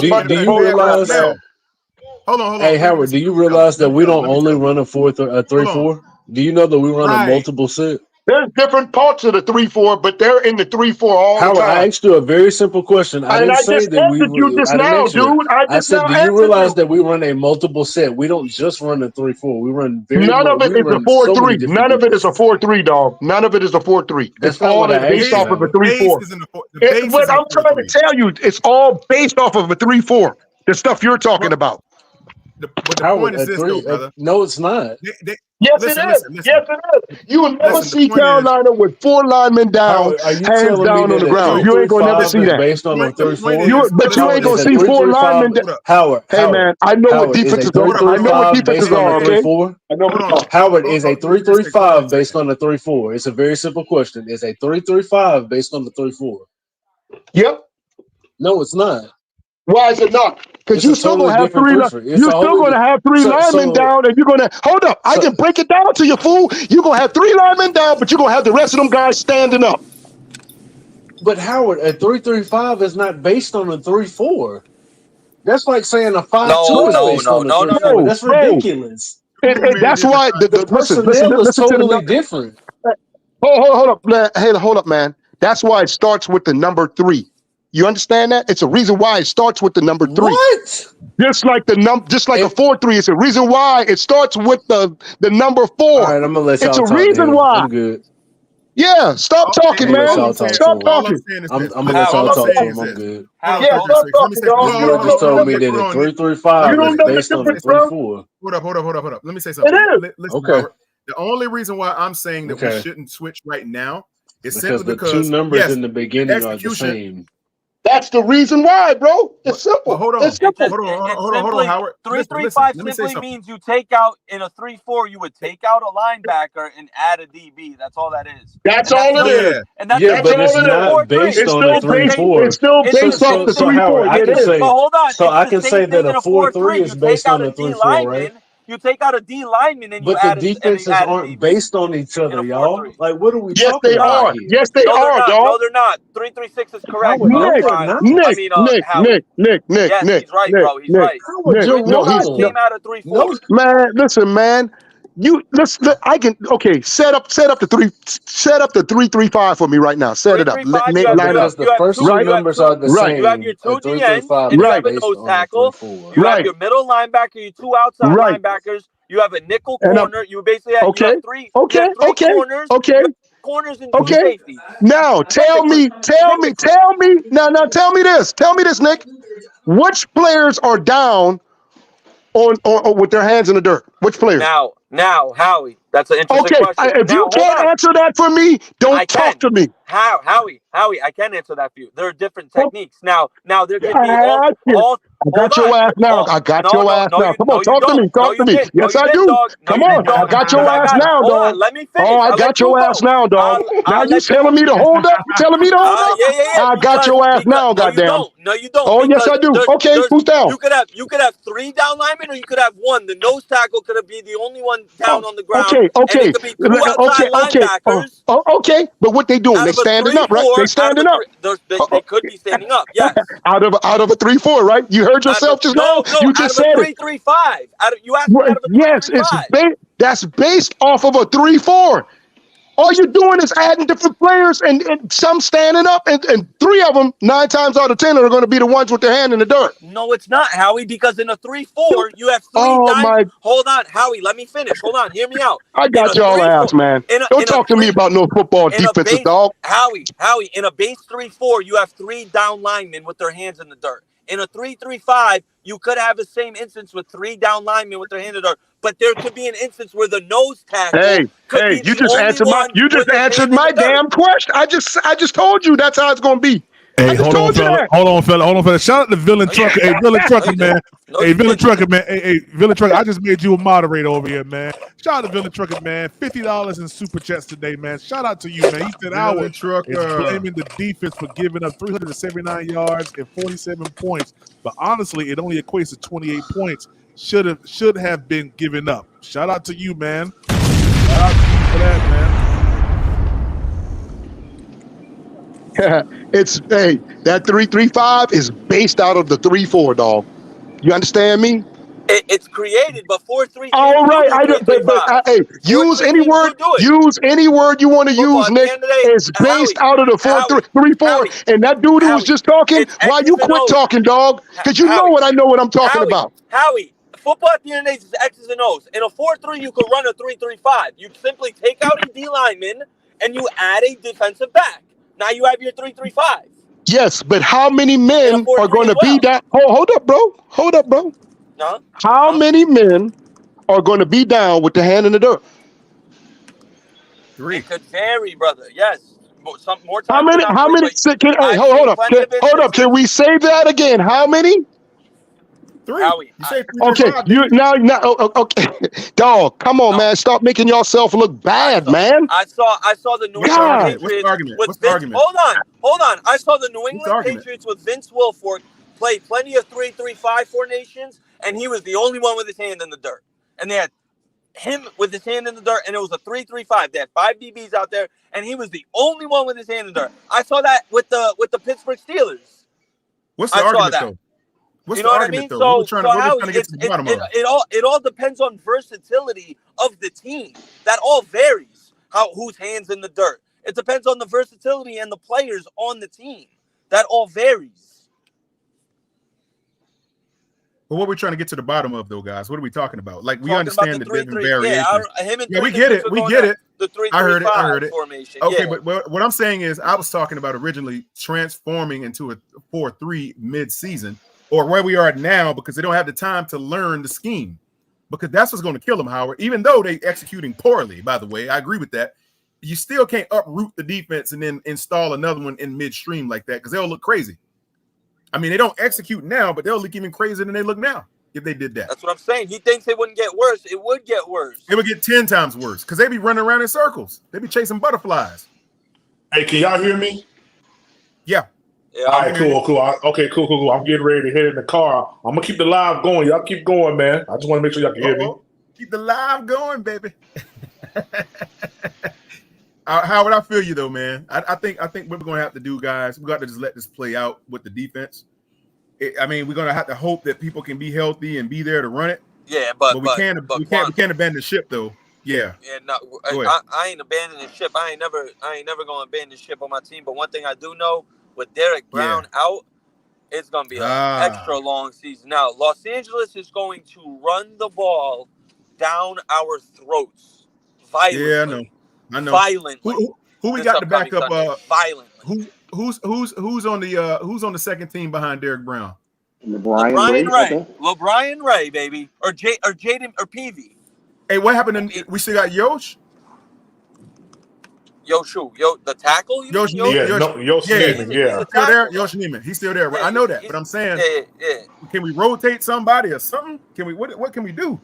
bro. Do you realize? Hold on. Hey, Howard, do you realize that we don't only run a 3-4? Do you know that we run a multiple set? There's different parts of the 3-4, but they're in the 3-4 all Howard, the time. I asked you a very simple question. I didn't say that we you just now, dude. I said, do you realize that we run a multiple set? We don't just run a 3-4. We run None of it is a 4-3. None of it is a 4-3, dog. None of it is a 4-3. It's all based off of a 3-4. But I'm trying to tell you, it's all based off of a 3-4. The stuff you're talking about. But the point is this, though, brother. No, it's not. Yes, it is. Yes, it is. You will never see Carolina with 4 linemen down, hands down on the ground. You ain't gonna never see that. Based on a 3-4. But you ain't gonna see 4 linemen down. Howard, hey man, I know what defenses are. I know what defenses are. Okay. I know. Howard, is a 3-3-5 based on the 3-4? It's a very simple question. Is a 3-3-5 based on the 3-4? Yep. No, it's not. Why is it not? Because you're still gonna have 3. You're still gonna have 3 linemen down, and you're gonna hold up. I can break it down to you, fool. You're gonna have 3 linemen down, but you're gonna have the rest of them guys standing up. But Howard, a 3-3-5 is not based on a 3-4. That's like saying a 5-2 is based on a 3-4. That's ridiculous. That's why the personnel is totally different. Hold up, man. Hey, hold up, man. That's why it starts with the number 3. You understand that? It's a reason why it starts with the number 3. What? Just like a 4-3. It's a reason why it starts with the number 4. All right, I'm gonna let y'all talk. It's a reason why. I'm good. Yeah, stop talking, man. Stop talking. I'm gonna let y'all talk to him. I'm good. Yeah, stop talking, dog. You just told me that a 3-3-5 is based on a 3-4. Hold up. Let me say something. Listen, okay. The only reason why I'm saying that we shouldn't switch right now is because simply the 2 numbers in the beginning are the same. That's the reason why, bro. It's simple. Hold on. It's simple. Hold on, Howard. 3-3-5 simply means you take out in a 3-4. You would take out a linebacker and add a DB. That's all that is. That's all it is. And that's but it's not based on a 3-4. It's still based off the 3-4. I can say. But hold on. So I can say that a 4-3 is based on a 3-4, right? You take out a D lineman and but the defenses aren't based on each other, y'all. Like, what are we talking about here? Yes, they are, dog. No, they're not. 3-3-6 is correct. Nick, Yes, he's right, bro. He's right. He came out of 3-4. Man, listen, man. I can set up the 3-3-5 for me right now. Set it up. Let me line up. The first 2 numbers are the same. You have your 2 DNs, and you have a nose tackle. You have your middle linebacker, your 2 outside linebackers. You have a nickel corner. You basically have 3 corners. Corners and 2 safeties. Now tell me. Now tell me this. Tell me this, Nick. Which players are down on with their hands in the dirt? Which players? Now, Howie, that's an interesting question. If you can't answer that for me, don't talk to me. Howie, I can answer that for you. There are different techniques. Now there could be all I got your ass now. Come on, talk to me. Talk to me. Yes, I do. Come on. I got your ass now, dog. Let me finish. Oh, I got your ass now, dog. Now you telling me to hold up? Telling me to hold up? Yeah. I got your ass now, goddamn. No, you don't. Oh, yes, I do. Okay, who's down? You could have 3 down linemen, or you could have 1. The nose tackle could be the only one down on the ground. Okay. And it could be 2 outside linebackers. Okay, but what they doing? They standing up, right? They standing up. They could be standing up. Yes. Out of a 3-4, right? You heard yourself just now. You just said it. 3-3-5. You asked me out of a 3-3-5. Yes, that's based off of a 3-4. All you're doing is adding different players and some standing up, and 3 of them, 9 times out of 10, are going to be the ones with their hand in the dirt. No, it's not, Howie, because in a 3-4, you have 3 Hold on, Howie, let me finish. Hold on, hear me out. I got y'all ass, man. Don't talk to me about no football defensive, dog. Howie, in a base 3-4, you have 3 down linemen with their hands in the dirt. In a 3-3-5, you could have the same instance with 3 down linemen with their hands in the dirt. But there could be an instance where the nose tackle could be you just answered my damn question. I just told you that's how it's gonna be. Hey, hold on, fella. Shout out to Villain Trucker. Hey, Villain Trucker, man. Hey, Villain Trucker, man. Hey, Villain Trucker. I just made you a moderator over here, man. Shout out to Villain Trucker, man. $50 in super chats today, man. Shout out to you, man. He said Howard is blaming the defense for giving up 379 yards and 47 points, but honestly, it only equates to 28 points. Should have been given up. Shout out to you, man. Shout out to you for that, man. That 3-3-5 is based out of the 3-4, dog. You understand me? It's created before 3-3. All right, use any word. Use any word you want to use, Nick. It's based out of the 4-3-4. And that dude who was just talking, why you quit talking, dog? Because you know what I know what I'm talking about. Howie, football at the end of the day is X's and O's. In a 4-3, you could run a 3-3-5. You simply take out a D lineman and you add a defensive back. Now you have your 3-3-5. Yes, but how many men are going to be down? Hold up, bro. No. How many men are going to be down with the hand in the dirt? 3. It could vary, brother. Yes. Some more How time. many? Hold up. Can we say that again? How many? 3. Howie, you say 3. Okay. Okay. Dog, come on, man. Stop making yourself look bad, man. I saw the New England Patriots with Vince. Hold on. I saw the New England Patriots with Vince Wilfork play plenty of 3-3-5 formations, and he was the only one with his hand in the dirt. And they had him with his hand in the dirt, and it was a 3-3-5. They had 5 DBs out there, and he was the only one with his hand in the dirt. I saw that with the Pittsburgh Steelers. What's the argument, though? You know what I mean? So it all depends on versatility of the team. That all varies. Whose hands in the dirt. It depends on the versatility and the players on the team. That all varies. But what we're trying to get to the bottom of, though, guys, what are we talking about? Like, we understand the different variations. Yeah, we get it. The 3-3-5 I heard it. Formation. Okay, yeah. but what I'm saying is I was talking about originally transforming into a 4-3 mid-season, or where we are now, because they don't have the time to learn the scheme. Because that's what's going to kill them, Howard. Even though they executing poorly, by the way, I agree with that. You still can't uproot the defense and then install another one in midstream like that, because they'll look crazy. I mean, they don't execute now, but they'll look even crazier than they look now if they did that. That's what I'm saying. He thinks it wouldn't get worse. It would get worse. It would get 10 times worse because they be running around in circles. They be chasing butterflies. Hey, can y'all hear me? Yeah. All right, cool. Okay, cool. I'm getting ready to head in the car. I'm going to keep the live going. Y'all keep going, man. I just want to make sure y'all can hear me. Keep the live going, baby. Howard, I feel you though, man. I think what we're gonna have to do, guys, we got to just let this play out with the defense. We're gonna have to hope that people can be healthy and be there to run it. Yeah, but we can't abandon ship though. Yeah. Yeah, no, I ain't abandoning ship. I ain't never gonna abandon ship on my team. But one thing I do know, with Derek Brown out, it's gonna be an extra long season. Now, Los Angeles is going to run the ball down our throats violently. Yeah, I know. Violently. Who we got to back up? Violently. Who's on the second team behind Derek Brown? LeBron Ray, baby, or Jaden or PV. Hey, what happened? We still got Yosh. The tackle. Yosh Neiman. Yeah. Still there, Yosh Neiman. He's still there. I know that, but I'm saying, can we rotate somebody or something? Can we? What can we do?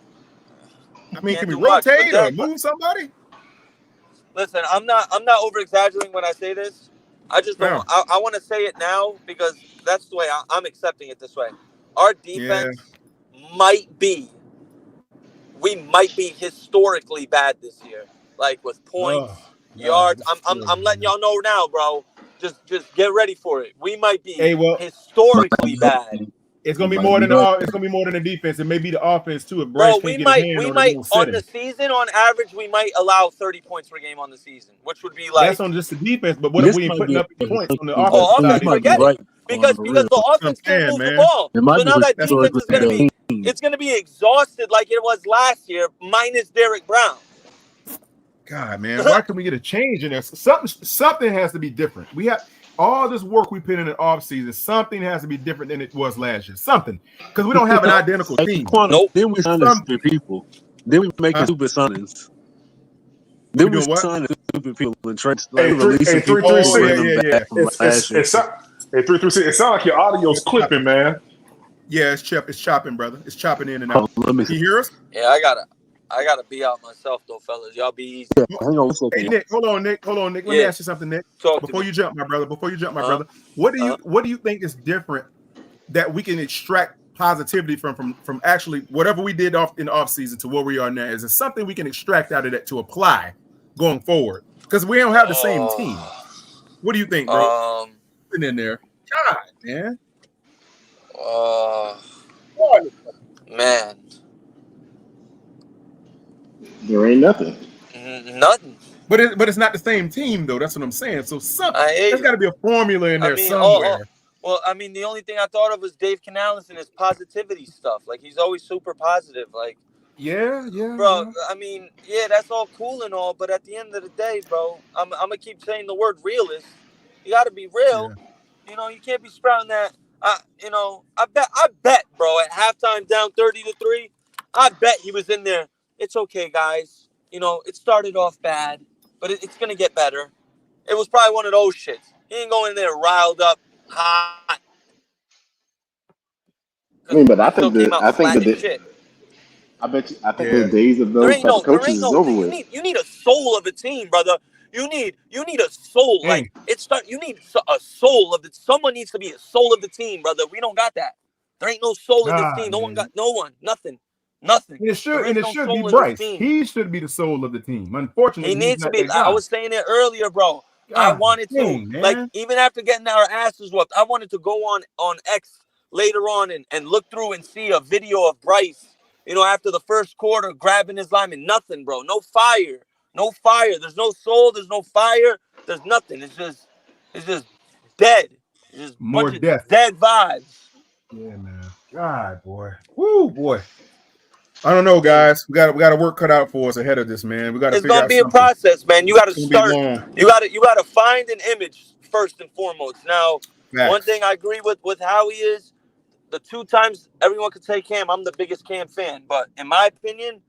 I mean, can we rotate or move somebody? Listen, I'm not over exaggerating when I say this. I just don't. I want to say it now because that's the way I'm accepting it this way. Our defense might be historically bad this year, like with points, yards. I'm letting y'all know now, bro. Just get ready for it. We might be historically bad. It's gonna be more than the defense. It may be the offense too. If Bryce we might on the season, on average, we might allow 30 points per game on the season, which would be like that's on just the defense. But what if we ain't putting up points on the offense? Forget it. Because the offense can't move the ball. So now that defense is gonna be exhausted like it was last year, minus Derek Brown. God, man, why can we get a change in there? Something has to be different. We have. All this work we put in the offseason, something has to be different than it was last year. Something. Because we don't have an identical team. Nope. Then we sign stupid people. Then we make stupid signings. Then we sign stupid people and trade. Hey, 3-3-6. Hey, 336. It sounds like your audio's clipping, man. Yeah, it's chopping, brother. It's chopping in and out. Can you hear us? Yeah, I gotta be out myself though, fellas. Y'all be easy. Hang on a second. Hey, Nick, hold on, Nick. Let me ask you something, Nick. Before you jump, my brother. What do you think is different that we can extract positivity from actually whatever we did in the off season to where we are now? Is it something we can extract out of that to apply going forward? Because we don't have the same team. What do you think, bro? In there, God, man. Man, there ain't nothing. Nothing. But it's not the same team though. That's what I'm saying. So there's got to be a formula in there somewhere. Well, I mean, the only thing I thought of was Dave Canales and his positivity stuff. Like, he's always super positive. Like, yeah, bro. I mean, yeah, that's all cool and all, but at the end of the day, bro, I'm gonna keep saying the word realist. You got to be real. Yeah. You know, you can't be sprouting that. I bet, bro, at halftime down 30-3, I bet he was in there. It's okay, guys. You know, it started off bad, but it's gonna get better. It was probably one of those shits. He ain't going in there riled up, hot. I mean, but I think the days of those type of coaches is over with. You need a soul of a team, brother. You need a soul. Like you need a soul of the. Someone needs to be a soul of the team, brother. We don't got that. There ain't no soul in this team. Nothing. It should be Bryce. He should be the soul of the team. Unfortunately, he needs to be. I was saying it earlier, bro. I wanted to, like, even after getting our asses whooped, I wanted to go on X later on and look through and see a video of Bryce, you know, after the first quarter grabbing his lineman. Nothing, bro. No fire. There's no soul. There's no fire. There's nothing. It's just dead. It's just more death. Dead vibes. Yeah, man. God, boy. Woo, boy. I don't know, guys. We got work cut out for us ahead of this, man. We got to. It's gonna be a process, man. You got to start. You got to find an image first and foremost. Now, one thing I agree with Howie is the 2 times everyone could say Cam. I'm the biggest Cam fan, but in my opinion,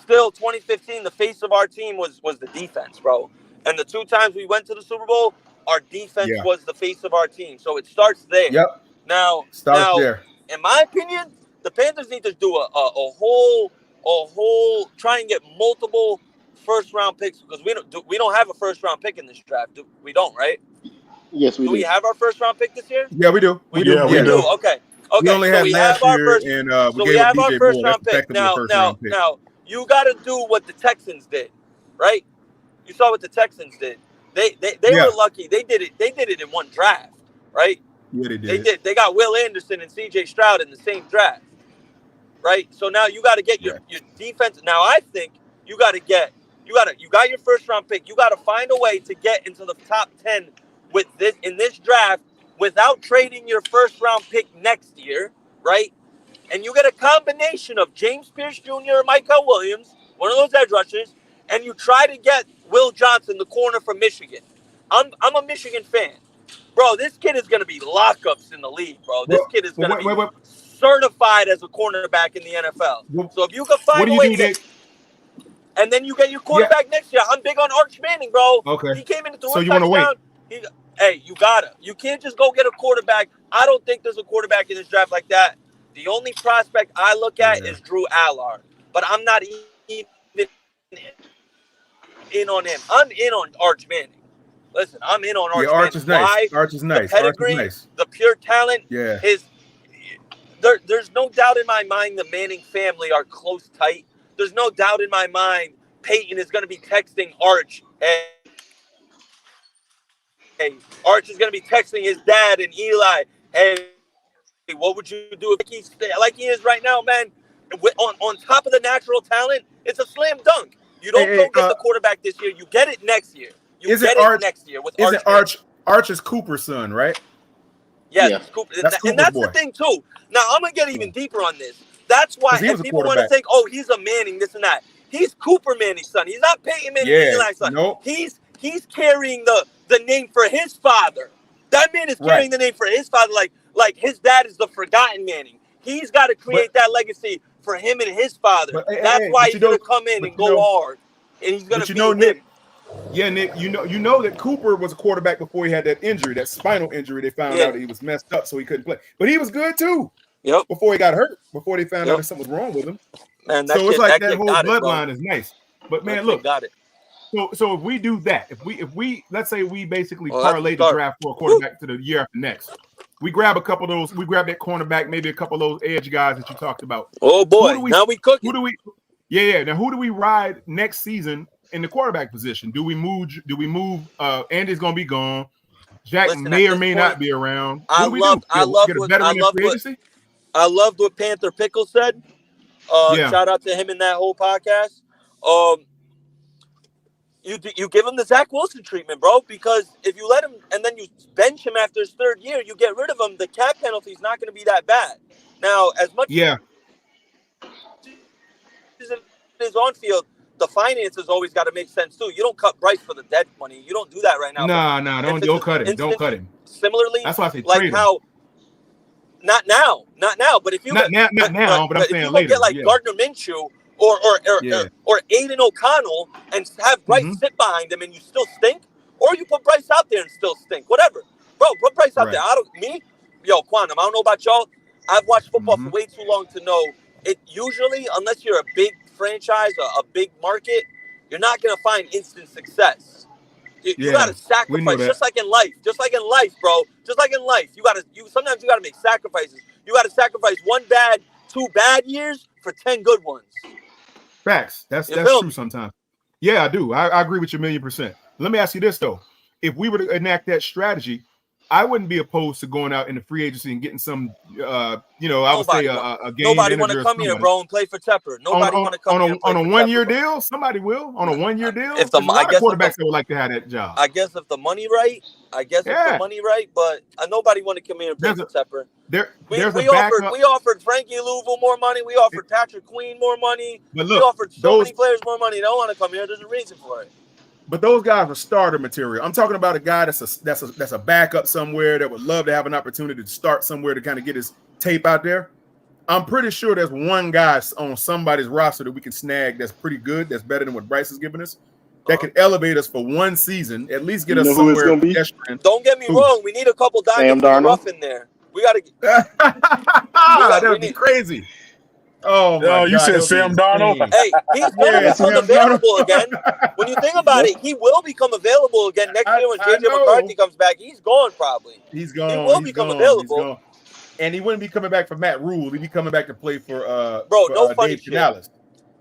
still 2015, the face of our team was the defense, bro. And the 2 times we went to the Super Bowl, our defense was the face of our team. So it starts there. Yep. Now, in my opinion, the Panthers need to do a whole try and get multiple first-round picks because we don't have a first-round pick in this draft. We don't, right? Yes, we do. Do we have our first-round pick this year? Yeah, we do. We do. Okay. We only had last year, and we gave up DJ Moore. That's effectively a first-round pick. Now, you got to do what the Texans did, right? You saw what the Texans did. They were lucky. They did it in one draft, right? Yeah, they did. They got Will Anderson and C.J. Stroud in the same draft, right? So now you got to get your defense. Now I think you got your first round pick. You got to find a way to get into the top 10 in this draft without trading your first round pick next year, right? And you get a combination of James Pierce Jr. and Michael Williams, one of those edge rushers, and you try to get Will Johnson, the corner from Michigan. I'm a Michigan fan. Bro, this kid is going to be lockups in the league, bro. This kid is going to be certified as a cornerback in the NFL. So if you can find a way to and then you get your quarterback next year. I'm big on Arch Manning, bro. Okay. He came in and threw a touchdown. Hey, you gotta. You can't just go get a quarterback. I don't think there's a quarterback in this draft like that. The only prospect I look at is Drew Allard. But I'm not even in on him. I'm in on Arch Manning. Listen, I'm in on Arch Manning. Arch is nice. Arch is nice. The pedigree, the pure talent. Yeah. There's no doubt in my mind the Manning family are close tight. There's no doubt in my mind Peyton is going to be texting Arch. Hey, Arch is going to be texting his dad and Eli. Hey, what would you do if he's like he is right now, man? On top of the natural talent, it's a slam dunk. You don't go get the quarterback this year. You get it next year. Next year with Arch. Is it Arch is Cooper's son, right? Yeah. Cooper. That's the thing, too. Now, I'm going to get even deeper on this. That's why people want to think, oh, he's a Manning, this and that. He's Cooper Manning's son. He's not Peyton Manning, Eli's son. Nope. He's carrying the name for his father. That man is carrying the name for his father like his dad is the forgotten Manning. He's got to create that legacy for him and his father. That's why he's going to come in and go hard. And he's going to be Nick, Yeah, Nick, you know that Cooper was a quarterback before he had that injury, that spinal injury. They found out that he was messed up, so he couldn't play. But he was good too. Yep. Before he got hurt, before they found out that something was wrong with him. Man, so it's like that whole bloodline is nice. But man, look, got it. So if we do that, if we let's say we basically parlay the draft for a quarterback to the year after next, we grab a couple of those, we grab that cornerback, maybe a couple of those edge guys that you talked about. Oh boy, now we cooking. Who do we? Yeah. Now who do we ride next season in the quarterback position? Do we move? Andy's gonna be gone. Jack may or may not be around. I loved what Panther Pickle said. Shout out to him in that whole podcast. You give him the Zach Wilson treatment, bro, because if you let him and then you bench him after his third year, you get rid of him, the cap penalty is not going to be that bad. Now, as much as it is on field, the finances always got to make sense too. You don't cut Bryce for the dead money. You don't do that right now. Don't cut him. Don't cut him. Similarly, that's why I say like trade how. Him. Not now. But if you not now, but I'm saying later. Get like Gardner Minshew or Aiden O'Connell and have Bryce sit behind him and you still stink, or you put Bryce out there and still stink. Whatever, bro. Put Bryce out there. Quantum. I don't know about y'all. I've watched football for way too long to know it. Usually, unless you're a big franchise, a big market, you're not gonna find instant success. You gotta sacrifice, just like in life, bro. Just like in life, sometimes you gotta make sacrifices. You gotta sacrifice 2 bad years for 10 good ones. Facts. That's true sometimes. Yeah, I do. I agree with you 1,000,000%. Let me ask you this though: if we were to enact that strategy, I wouldn't be opposed to going out in the free agency and getting some, I would say a game. Nobody want to come here, bro, and play for Tepper. Nobody want to come here on a 1-year deal. Somebody will on a 1-year deal. There's a lot of quarterbacks that would like to have that job. I guess if the money right, but nobody want to come here and play for Tepper. We offered Frankie Louisville more money. We offered Patrick Queen more money. But look, we offered many players more money. They don't want to come here. There's a reason for it. But those guys are starter material. I'm talking about a guy that's a backup somewhere that would love to have an opportunity to start somewhere to kind of get his tape out there. I'm pretty sure there's one guy on somebody's roster that we can snag that's pretty good, that's better than what Bryce is giving us, that can elevate us for one season, at least get us somewhere. Don't get me wrong. We need a couple diamonds rough in there. We got to. That would be crazy. Oh, my you God, said Sam Darnold? Hey, he's going to become available again. When you think about it, he will become available again next year when J.J. McCarthy comes back. He's gone probably. He's gone. He will become available. And he wouldn't be coming back for Matt Rule. He'd be coming back to play for no funny Dave shit. Canales.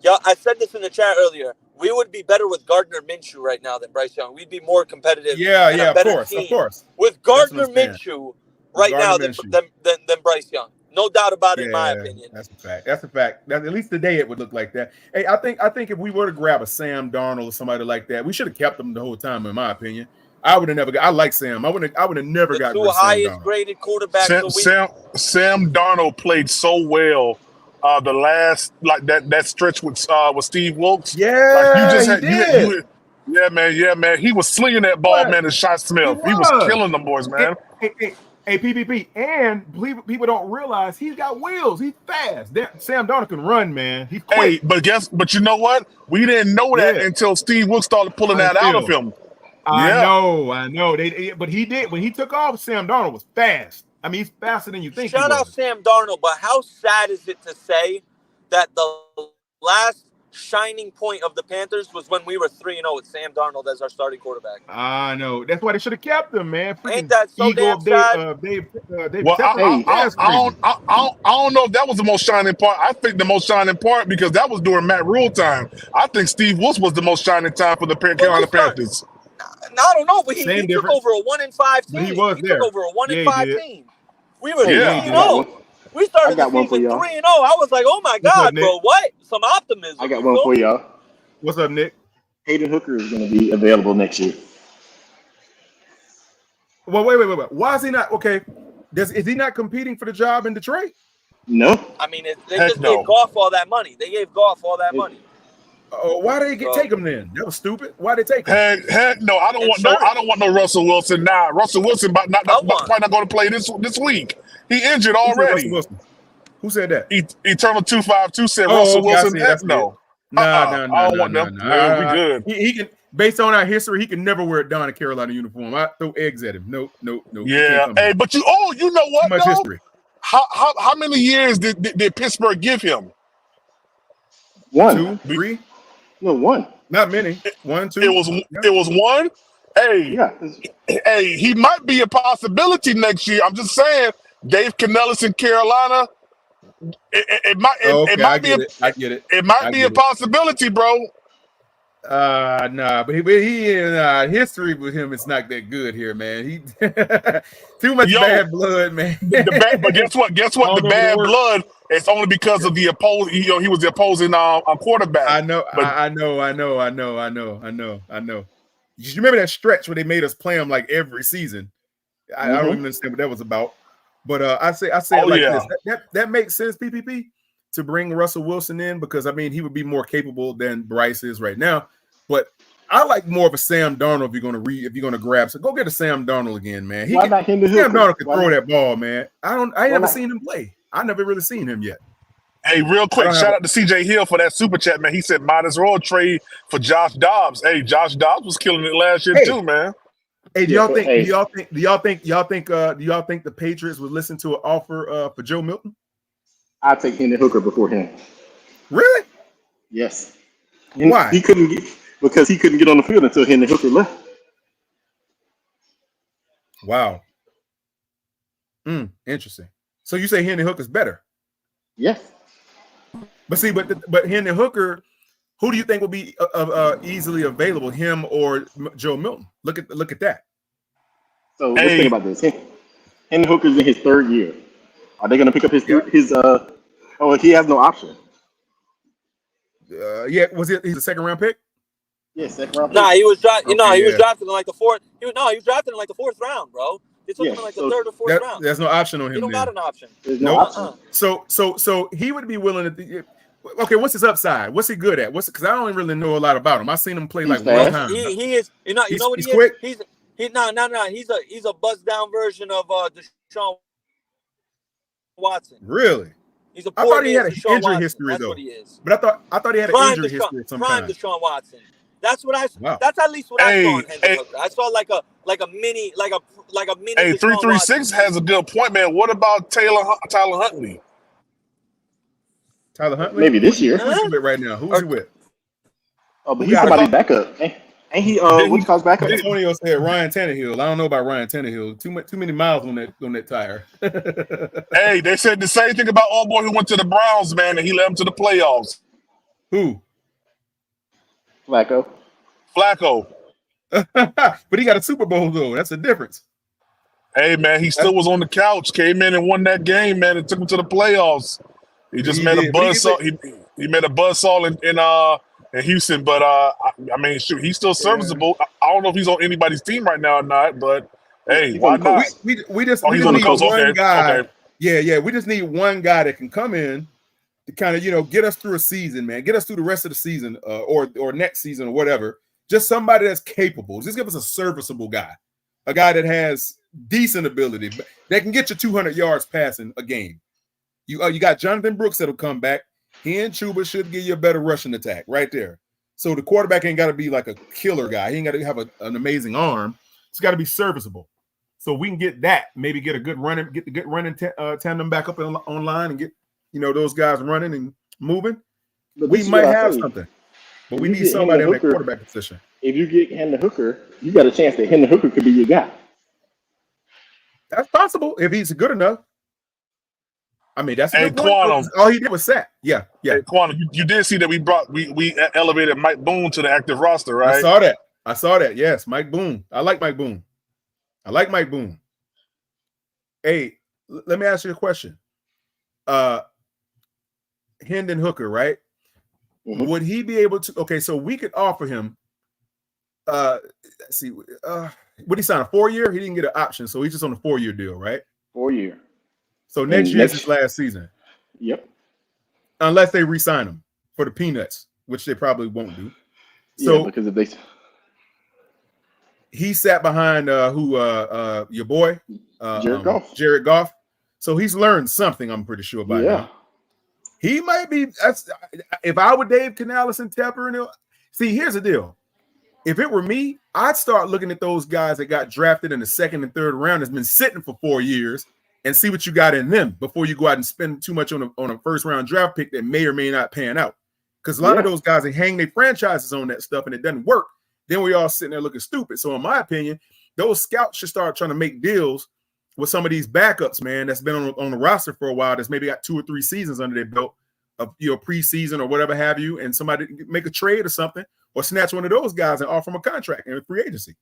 Yeah, I said this in the chat earlier. We would be better with Gardner Minshew right now than Bryce Young. We'd be more competitive. Of course. With Gardner Minshew right now than Bryce Young. No doubt about it, in my opinion. That's a fact. At least today it would look like that. Hey, I think if we were to grab a Sam Darnold or somebody like that, we should have kept him the whole time, in my opinion. I would have never got. I like Sam. I would have never got the 2 highest graded quarterbacks. Sam Darnold played so well. The last that stretch with Steve Wilkes. Yeah, man. He was slinging that ball, man. And Shot Smith. He was killing them boys, man. Hey, PPP, and people don't realize he's got wheels. He's fast. Sam Darnold can run, man. He's quick. Hey, but you know what? We didn't know that until Steve Wilkes started pulling that out of him. I know. But he did when he took off. Sam Darnold was fast. I mean, he's faster than you think. Shout out Sam Darnold, but how sad is it to say that the last shining point of the Panthers was when we were 3-0 with Sam Darnold as our starting quarterback? I know. That's why they should have kept him, man. Ain't that so damn sad? I don't know if that was the most shining part. I think the most shining part, because that was during Matt Rule time. I think Steve Wilkes was the most shining time for the Carolina Panthers. I don't know, but he took over a 1-5 team. He took over a 1-5 team. We were 3-0. We started the season 3-0. I was like, oh my God, bro, what? Some optimism. I got one for y'all. What's up, Nick? Hayden Hooker is going to be available next year. Well, wait. Why is he not? Okay. Is he not competing for the job in Detroit? No. I mean, they just gave Goff all that money. Why did they take him then? That was stupid. Why did they take him? Heck no. I don't want no Russell Wilson. Nah, Russell Wilson probably not going to play this week. He injured already. Who said that? Eternal 252 said Russell Wilson. Heck no. No. I don't want them. We good. based on our history, he can never wear a Don Carolina uniform. I throw eggs at him. Nope. Yeah. Hey, but you know what? Too much history. How many years did Pittsburgh give him? 1, 2, 3. No, 1. Not many. 1, 2. It was 1. Hey, yeah. Hey, he might be a possibility next year. I'm just saying, Dave Canellis in Carolina. It might I get it. It might be a possibility, bro. Nah, but he history with him is not that good here, man. He too much bad blood, man. But guess what? The bad blood is only because of the opposing. He was the opposing quarterback. I know. You remember that stretch where they made us play him like every season? I don't even understand what that was about. But I say it like this. That makes sense, PPP, to bring Russell Wilson in, because I mean he would be more capable than Bryce is right now. But I like more of a Sam Darnold if you're gonna grab. So go get a Sam Darnold again, man. Sam Darnold can throw that ball, man. I ain't never seen him play. I never really seen him yet. Hey, real quick, shout out to CJ Hill for that super chat, man. He said might as well trade for Josh Dobbs. Hey, Josh Dobbs was killing it last year too, man. Hey, do y'all think the Patriots would listen to an offer for Joe Milton? I'd take Hendon Hooker before him. Really? Yes. Why? Because he couldn't get on the field until Hendon Hooker left. Wow. Interesting. So you say Hendon Hooker's better? Yes. But see, but Hendon Hooker, who do you think will be easily available, him or Joe Milton? Look at that. So let's think about this. Hendon Hooker's in his 3rd year. Are they going to pick up his? Oh, he has no option. Yeah, he's a 2nd round pick? Yeah, 2nd round pick. Nah, he was drafted. He was drafted in like the 4th. He was drafted in like the 4th round, bro. They took him in like the 3rd or 4th round. There's no option on him. He don't got an option. There's no option. So he would be willing to. Okay, what's his upside? What's he good at? Because I don't really know a lot about him. I've seen him play like one time. He is. You know what he's he quick. is? He's a bust down version of Deshaun Watson. Really? He's a I thought he had an Deshaun injury Watson. history That's though. what he is. But I thought he had an injury history of some Prime kind. Deshaun Watson. That's what I. Wow. That's at least what I saw in Hendon Hooker. I saw like a mini. Hey, 336 has a good point, man. What about Tyler Huntley? Tyler Huntley? Maybe this year. Who's he with right now? Who's he with? Oh, but he's somebody's backup. Ain't he? What's called backup? Antonio said Ryan Tannehill. I don't know about Ryan Tannehill. Too many miles on that tire. Hey, they said the same thing about old boy who went to the Browns, man, and he led them to the playoffs. Who? Flacco. But he got a Super Bowl though. That's the difference. Hey man, he still was on the couch. Came in and won that game, man, and took him to the playoffs. He just made a buzzsaw. He made a buzzsaw in Houston, but I mean, shoot, he's still serviceable. I don't know if he's on anybody's team right now or not, but hey, why not? We just need one guy. Okay. Yeah, we just need one guy that can come in to kind of get us through a season, man. Get us through the rest of the season, or next season or whatever. Just somebody that's capable. Just give us a serviceable guy, a guy that has decent ability, that can get you 200 yards passing a game. You got Jonathan Brooks that'll come back. He and Chuba should give you a better rushing attack right there. So the quarterback ain't got to be like a killer guy. He ain't got to have an amazing arm. It's got to be serviceable. So we can get that. Maybe get the good running tandem back up online and get those guys running and moving. We might have something, but we need somebody in that quarterback position. If you get Hendon Hooker, you got a chance that Hendon Hooker could be your guy. That's possible if he's good enough. I mean, that's Quantum. All he did was sack. Yeah. Hey, Quantum, you did see that we elevated Mike Boone to the active roster, right? I saw that. Yes, Mike Boone. I like Mike Boone. Hey, let me ask you a question. Hendon Hooker, right? Mm-hmm. Would he be able to? Okay, so we could offer him. Let's see. Would he sign a 4-year? He didn't get an option, so he's just on a 4-year deal, right? 4-year. So next year is his last season. Yep. Unless they re-sign him for the peanuts, which they probably won't do. So because if they, he sat behind your boy Jared Goff. So he's learned something. I'm pretty sure by now. He might be. If I were Dave Canales and Tepper, see, here's the deal. if it were me, I'd start looking at those guys that got drafted in the second and third round that's been sitting for 4 years and see what you got in them before you go out and spend too much on a first round draft pick that may or may not pan out. Because a lot of those guys, they hang their franchises on that stuff and it doesn't work. Then we all sitting there looking stupid. So in my opinion, those scouts should start trying to make deals with some of these backups, man, that's been on the roster for a while, that's maybe got 2 or 3 seasons under their belt of preseason or whatever have you, and somebody make a trade or something, or snatch one of those guys and offer them a contract in a free agency.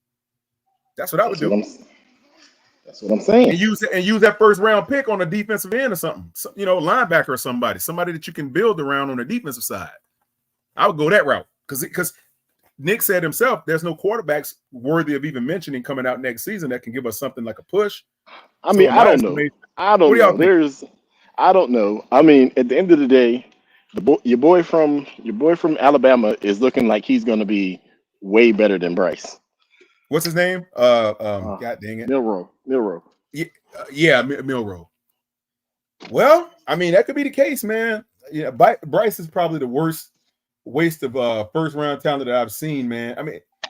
That's what I would do. That's what I'm saying. And use that first round pick on a defensive end or something, linebacker or somebody that you can build around on the defensive side. I would go that route because Nick said himself, there's no quarterbacks worthy of even mentioning coming out next season that can give us something like a push. I mean, I don't know. I don't know. I mean, at the end of the day, your boy from Alabama is looking like he's going to be way better than Bryce. What's his name? God dang it, Milroe. Yeah, Milroe. Well, I mean, that could be the case, man. Yeah, Bryce is probably the worst waste of first round talent that I've seen, man. I mean, I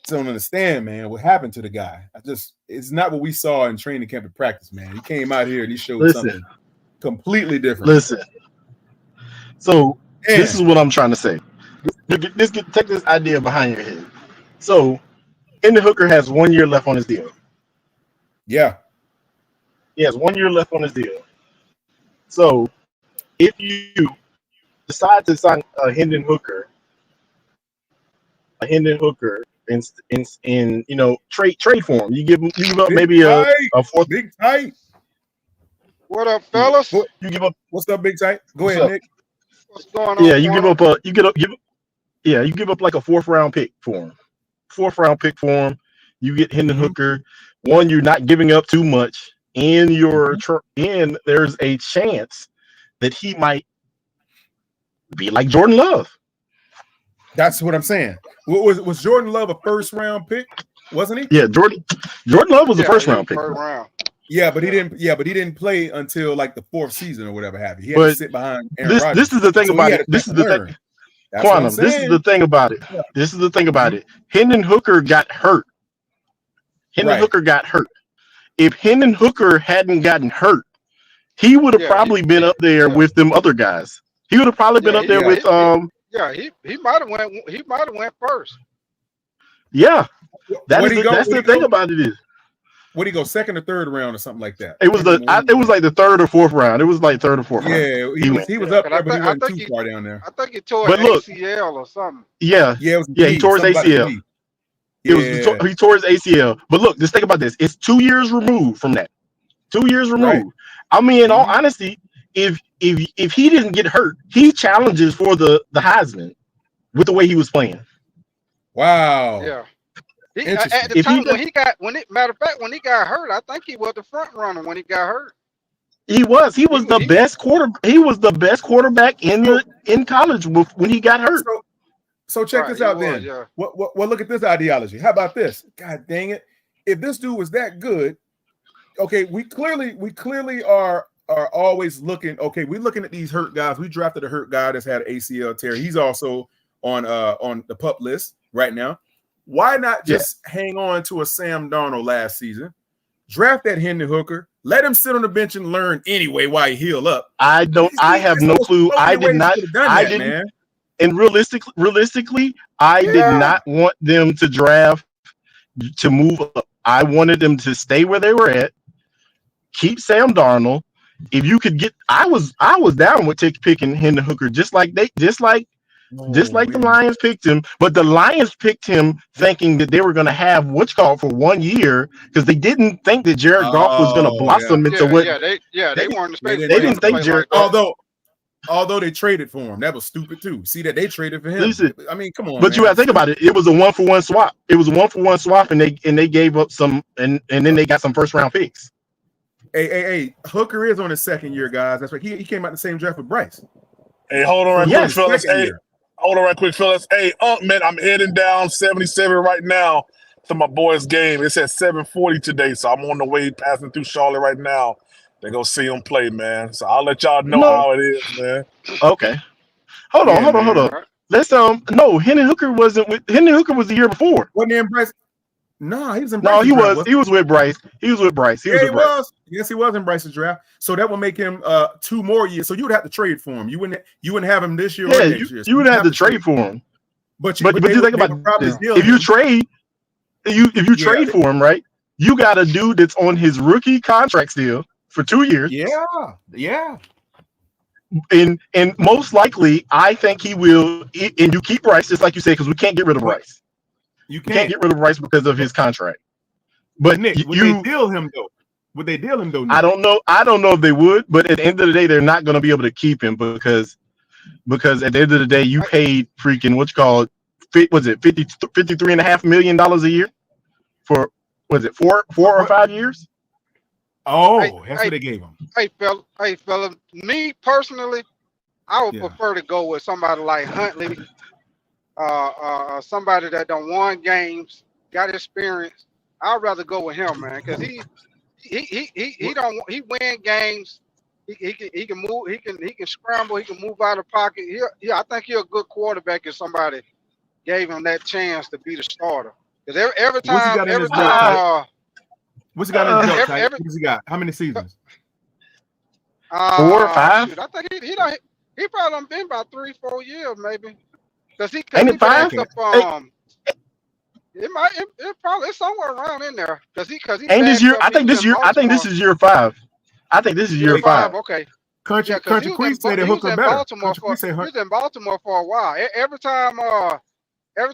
don't understand, man, what happened to the guy. It's not what we saw in training camp and practice, man. He came out here and he showed something completely different. Listen, so this is what I'm trying to say. Take this idea behind your head. So, Hendon Hooker has 1 year left on his deal. Yeah, he has 1 year left on his deal. So, if you decide to sign Hendon Hooker in trade for him, you give up maybe a fourth. Big tight. What up, fellas? You give up. What's up, Big Tight? Go ahead, Nick. What's going on? Yeah, you give up like a fourth round pick for him. You get Hendon Hooker. One, you're not giving up too much, and and there's a chance that he might be like Jordan Love. That's what I'm saying. Was Jordan Love a first round pick? Wasn't he? Yeah, Jordan Love was a first round pick. Yeah, but he didn't play until like the 4th season or whatever have you. He had to sit behind Aaron Rodgers. This is the thing about it. This is the thing. Quantum, this is the thing about it. This is the thing about it. Hendon Hooker got hurt. Hooker got hurt. If Hendon Hooker hadn't gotten hurt, he would have probably been up there with them other guys. He would have probably been up there with he might have went first. Yeah. That's the thing about it is. Would he go second or third round or something like that? It was like the 3rd or 4th round. It was like 3rd or 4th round. Yeah, he was up there, but he wasn't too far down there. I think he tore ACL or something. Yeah, he tore his ACL. He tore his ACL. But look, just think about this. It's 2 years removed from that. 2 years removed. Right. I mean, in all honesty, if he didn't get hurt, he challenges for the Heisman with the way he was playing. Wow. Yeah. At the time when he got hurt, I think he was the front runner when he got hurt. He was the best quarterback in college when he got hurt. So check this out then. Yeah. Well, look at this ideology. How about this? God dang it! If this dude was that good, okay, we clearly are always looking. Okay, we're looking at these hurt guys. We drafted a hurt guy that's had an ACL tear. He's also on the PUP list right now. Why not just hang on to a Sam Darnold last season, draft that Hendon Hooker, let him sit on the bench and learn anyway while he heal up? I have no clue. I did not. Man. And realistically, I did not want them to draft to move up. I wanted them to stay where they were at. Keep Sam Darnold. If you could get, I was down with picking Hendon Hooker just like the Lions picked him, but the Lions picked him thinking that they were going to have for 1 year because they didn't think that Jared Goff was going to blossom into what. They weren't expecting. They didn't think Jared. Although they traded for him, that was stupid too. See that they traded for him. Listen, I mean, come on. But you got to think about it. It was a 1-for-1 swap. And they gave up some, and then they got some first round picks. Hey, Hooker is on his 2nd year, guys. That's right. He came out the same draft with Bryce. Hey, hold on right quick, fellas. Hey, man, I'm heading down 77 right now to my boys' game. It's at 7:40 today, so I'm on the way passing through Charlotte right now. They're going to see him play, man. So I'll let y'all know how it is, man. Okay. Hold on. No, Hendon Hooker wasn't with Hendon Hooker was the year before. Wasn't he in Bryce? No, he was in No, Bryce's draft. he was with Bryce. He was with Bryce. Yeah, he was. Yes, he was in Bryce's draft. So that would make him 2 more years. So you would have to trade for him. You wouldn't have him this year or next year. So you would have to trade for him. But you think about this. If you trade for him, right? You got a dude that's on his rookie contract still for 2 years. Yeah. And most likely, I think he will. And you keep Bryce, just like you said, because we can't get rid of Bryce. You can't get rid of Bryce because of his contract. But Nick, would they deal him though? Would they deal him though? Nick? I don't know. I don't know if they would. But at the end of the day, they're not going to be able to keep him because at the end of the day, you paid freaking was it $53.5 million a year for four or 5 years? Oh, that's what they gave him. Hey, fella. Me personally, I would prefer to go with somebody like Huntley, somebody that done won games, got experience. I'd rather go with him, man, because he win games. He can move. He can scramble. He can move out of pocket. I think he's a good quarterback if somebody gave him that chance to be the starter. Because every time, what's he got in his belt? What's he got? How many seasons? 4 or 5. Shoot, I think he probably done been about 3-4 years, maybe. Because he ain't it 5? It's somewhere around in there. Because he ain't this year? I think this is year 5. I think this is year 5. Okay. Country Queen said that Hooker better. He was in Baltimore for a while. Every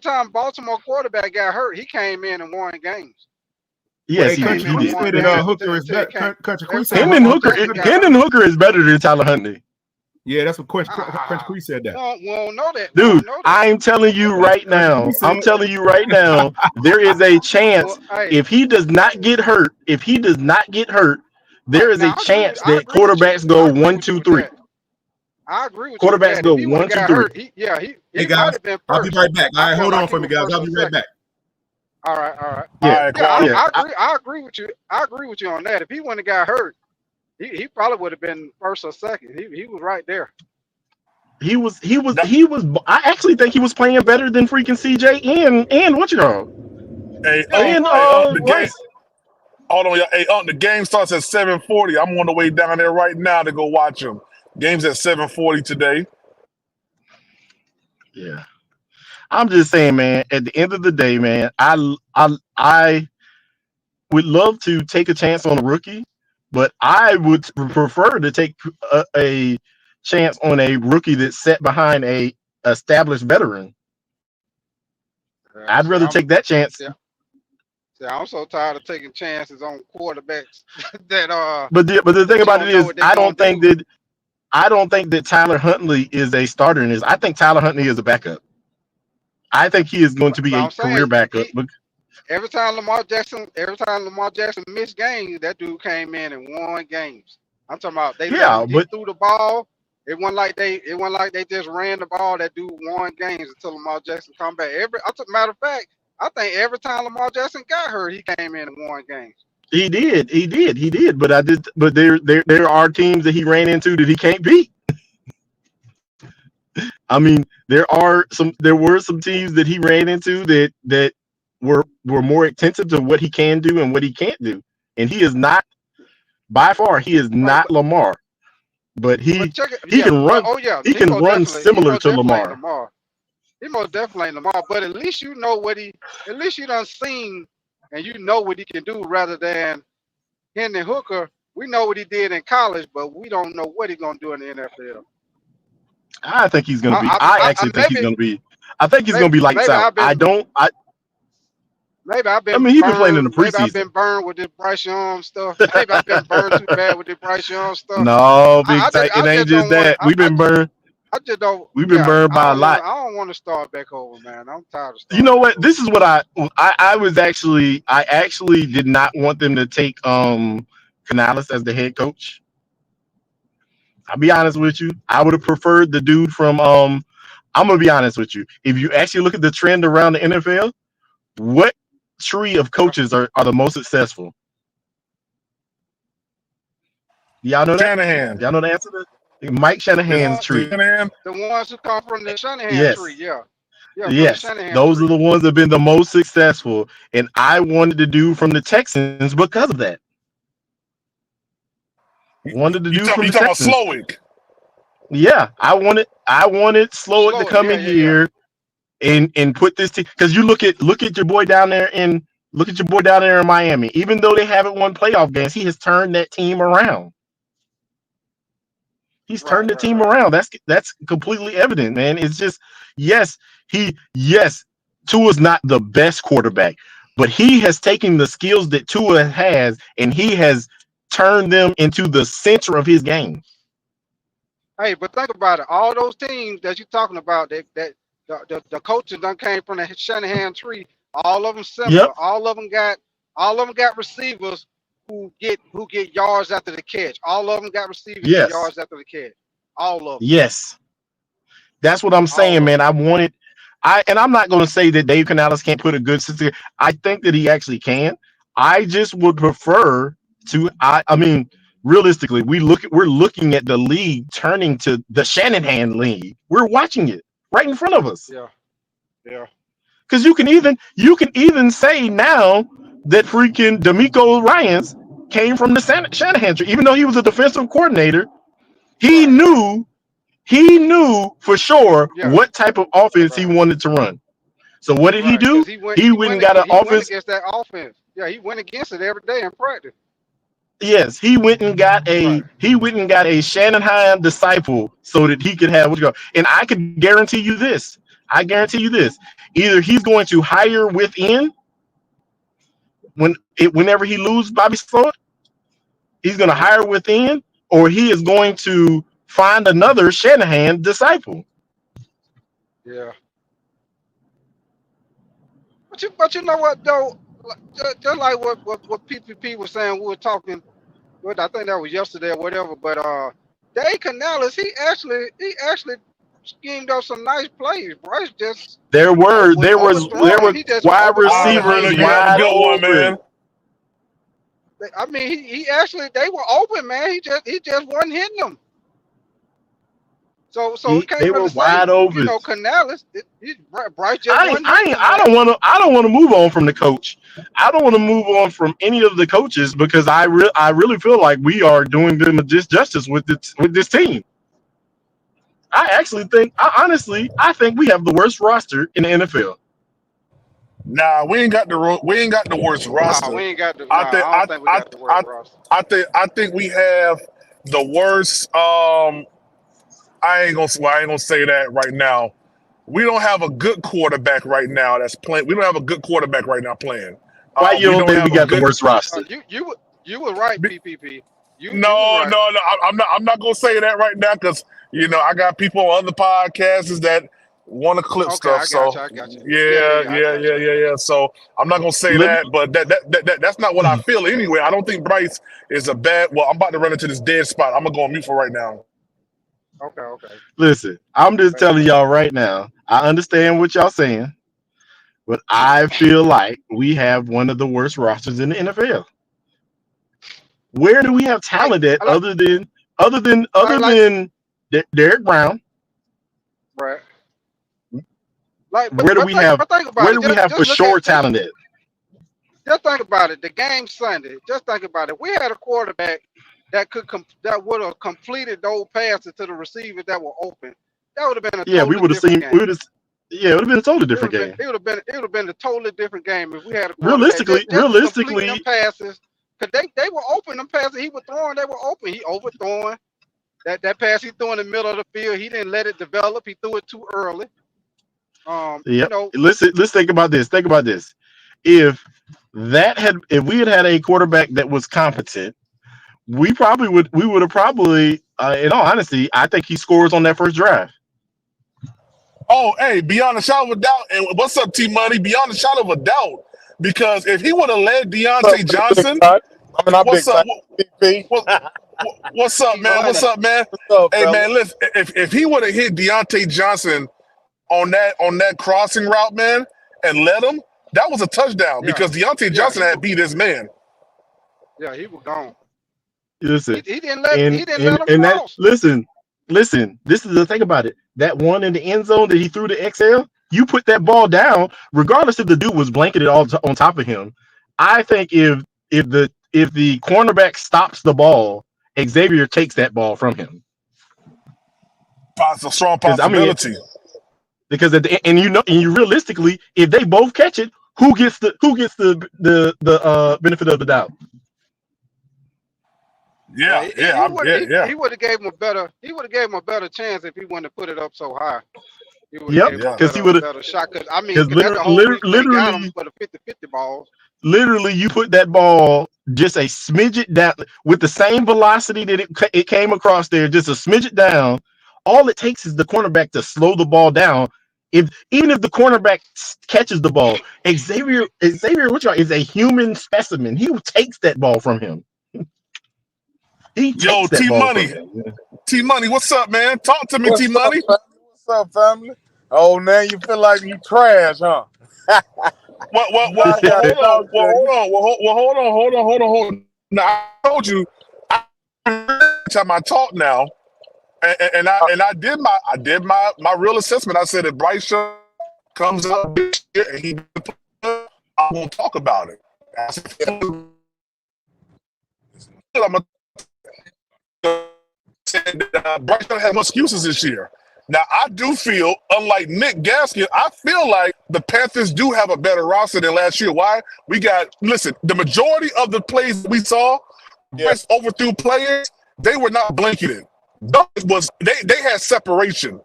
time Baltimore quarterback got hurt, he came in and won games. Yes, he did. Hooker is better. Hendon Hooker is better than Tyler Huntley. Yeah, that's what Country Queen said that. We don't know that. Dude, I'm telling you right now, there is a chance if he does not get hurt, there is a chance that quarterbacks go 1, 2, 3. I agree with quarterbacks you. go 1, 2, 3. Hey guys, I'll be right back. All right, hold on for me, guys. I'll be right back. All right. Yeah. I agree with you. I agree with you on that. If he wouldn't have got hurt, he probably would have been first or second. He was right there. He was. I actually think he was playing better than freaking CJ and what you call. The game. Hold on, y'all. Hey, the game starts at 7:40. I'm on the way down there right now to go watch him. Game's at 7:40 today. Yeah. I'm just saying, man, at the end of the day, man, I would love to take a chance on a rookie, but I would prefer to take a chance on a rookie that's set behind a established veteran. I'd rather take that chance. Yeah, I'm so tired of taking chances on quarterbacks that But the thing about it is, I don't think that Tyler Huntley is a starter in this. I think Tyler Huntley is a backup. I think he is going to be a career backup. Every time Lamar Jackson missed games, that dude came in and won games. I'm talking about they threw the ball. It wasn't like they just ran the ball. That dude won games until Lamar Jackson come back. Matter of fact, I think every time Lamar Jackson got hurt, he came in and won games. He did. But there are teams that he ran into that he can't beat. I mean, there were some teams that he ran into that were more attentive to what he can do and what he can't do. And he is not, by far, he is not Lamar. But he can run. He can run similar to Lamar. He most definitely ain't Lamar. But at least you know at least you done seen and you know what he can do rather than Hendon Hooker. We know what he did in college, but we don't know what he's gonna do in the NFL. I think he's gonna be. I actually think he's gonna be. I think he's gonna be lights out. Maybe I've been. I mean, he's been playing in the preseason. Maybe I've been burned with this Bryce Young stuff. Maybe I've been burned too bad with this Bryce Young stuff. No, it ain't just that. We've been burned. I just don't. We've been burned by a lot. I don't want to start back over, man. I'm tired of. You know what? This is what I actually did not want them to take Canales as the head coach. I'll be honest with you. I would have preferred the dude from I'm gonna be honest with you. If you actually look at the trend around the NFL, what tree of coaches are the most successful? Y'all know that? Shanahan. Y'all know the answer to that? Mike Shanahan's tree. The ones who come from the Shanahan Yes. tree, yeah. Yeah, Yes, those are the ones that have been the most successful, and I wanted to do from the Texans because of that. Wanted to do from the Texans. You talking about Slowick? Yeah, I wanted Slowick to come in here and put this team, because you look at your boy down there in Miami. Even though they haven't won playoff games, he has turned that team around. He's turned the team around. That's completely evident, man. It's just yes, Tua's not the best quarterback, but he has taken the skills that Tua has and he has turned them into the center of his game. Hey, but think about it. All those teams that you're talking about, that the coaches done came from the Shanahan tree. All of them similar. Yep. All of them got receivers who get yards after the catch. All of them got receivers Yes. get yards after the catch. All of them. Yes. That's what I'm saying, man. I'm not going to say that Dave Canales can't put a good system. I think that he actually can. I just would prefer to. I mean, realistically, we're looking at the league turning to the Shanahan league. We're watching it right in front of us. Yeah. Because you can even say now that freaking DeMeco Ryans came from the Shanahan tree, even though he was a defensive coordinator. He knew for sure what type of offense he wanted to run. So what did he do? He went and got an offense. Went against that offense. Yeah, he went against it every day in practice. Yes, he went and got a Shanahan disciple so that he could have what you go. And I can guarantee you this. Either he's going to hire within whenever he loses Bobby Slowick, he's going to hire within, or he is going to find another Shanahan disciple. Yeah. But you know what though? Just like what PPP was saying, we were talking. Well, I think that was yesterday or whatever. But Dave Canales, he actually schemed up some nice plays. Bryce just there was wide receivers wide open. Man. I mean, he actually, they were open, man. He just wasn't hitting them. So we can't they really were say, wide open. You know, Canales, Bryce just I don't want to move on from the coach. I don't want to move on from any of the coaches because I really feel like we are doing them a disjustice with this team. I think we have the worst roster in the NFL. Nah, we ain't got the worst roster. Nah, we ain't got the. I think we got the worst roster. I think we have the worst. I ain't gonna say that right now. We don't have a good quarterback right now that's playing. We don't have a good quarterback right now playing. Why you don't think we got the worst roster? You were right, PPP. No. I'm not gonna say that right now because I got people on other podcasts that want to clip stuff. I got you. Yeah. So I'm not gonna say that, but that's not what I feel anyway. I don't think Bryce is a bad. Well, I'm about to run into this dead spot. I'm gonna go on mute for right now. Okay. Listen, I'm just telling y'all right now. I understand what y'all saying, but I feel like we have one of the worst rosters in the NFL. Where do we have talent at other than Derek Brown? Right. Where do we have for sure talent at? Just think about it. The game Sunday. Just think about it. We had a quarterback that would have completed those passes to the receivers that were open. That would have been a it would have been a totally different game. It would have been a totally different game if we had a realistically them passes, because they were open. Them passes he was throwing, they were open. He overthrowing that pass he threw in the middle of the field. He didn't let it develop. He threw it too early. Let's think about this. If we had a quarterback that was competent, we would have probably in all honesty, I think he scores on that first drive. Oh, hey, beyond a shadow of a doubt. And what's up, T Money? Beyond a shadow of a doubt. Because if he would have led Deontay Johnson, what's up, man? Hey, man, listen, if he would have hit Deontay Johnson on that crossing route, man, and led him, that was a touchdown because Deontay Johnson had beat his man. Yeah, he was gone. Listen, he didn't let him cross. Listen, listen, this is the thing about it. That one in the end zone that he threw to XL, you put that ball down, regardless if the dude was blanketed all on top of him. I think if the cornerback stops the ball, Xavier takes that ball from him. It's a strong possibility. Because at the, and you realistically, if they both catch it, who gets the benefit of the doubt? He would have gave him a better. He would have gave him a better chance if he wouldn't have put it up so high. Because he would have better shot. Because literally for the 50-50 balls. Literally, you put that ball just a smidget down with the same velocity that it came across there, just a smidget down. All it takes is the cornerback to slow the ball down. Even if the cornerback catches the ball, Xavier, is a human specimen. He takes that ball from him. Yo, T Money, T Money, what's up, man? Talk to me, T Money. What's up, family? Oh, now you feel like you trash, huh? Hold on. Now I told you, time I talk now, and I did my real assessment. I said if Bryce Young comes up this year and I won't talk about it. I'm gonna say that Bryce Young has no excuses this year. Now, I do feel, unlike Nick Gaskin, I feel like the Panthers do have a better roster than last year. Why? Listen, the majority of the plays we saw, Bryce overthrew players, they were not blanketed. They had separation.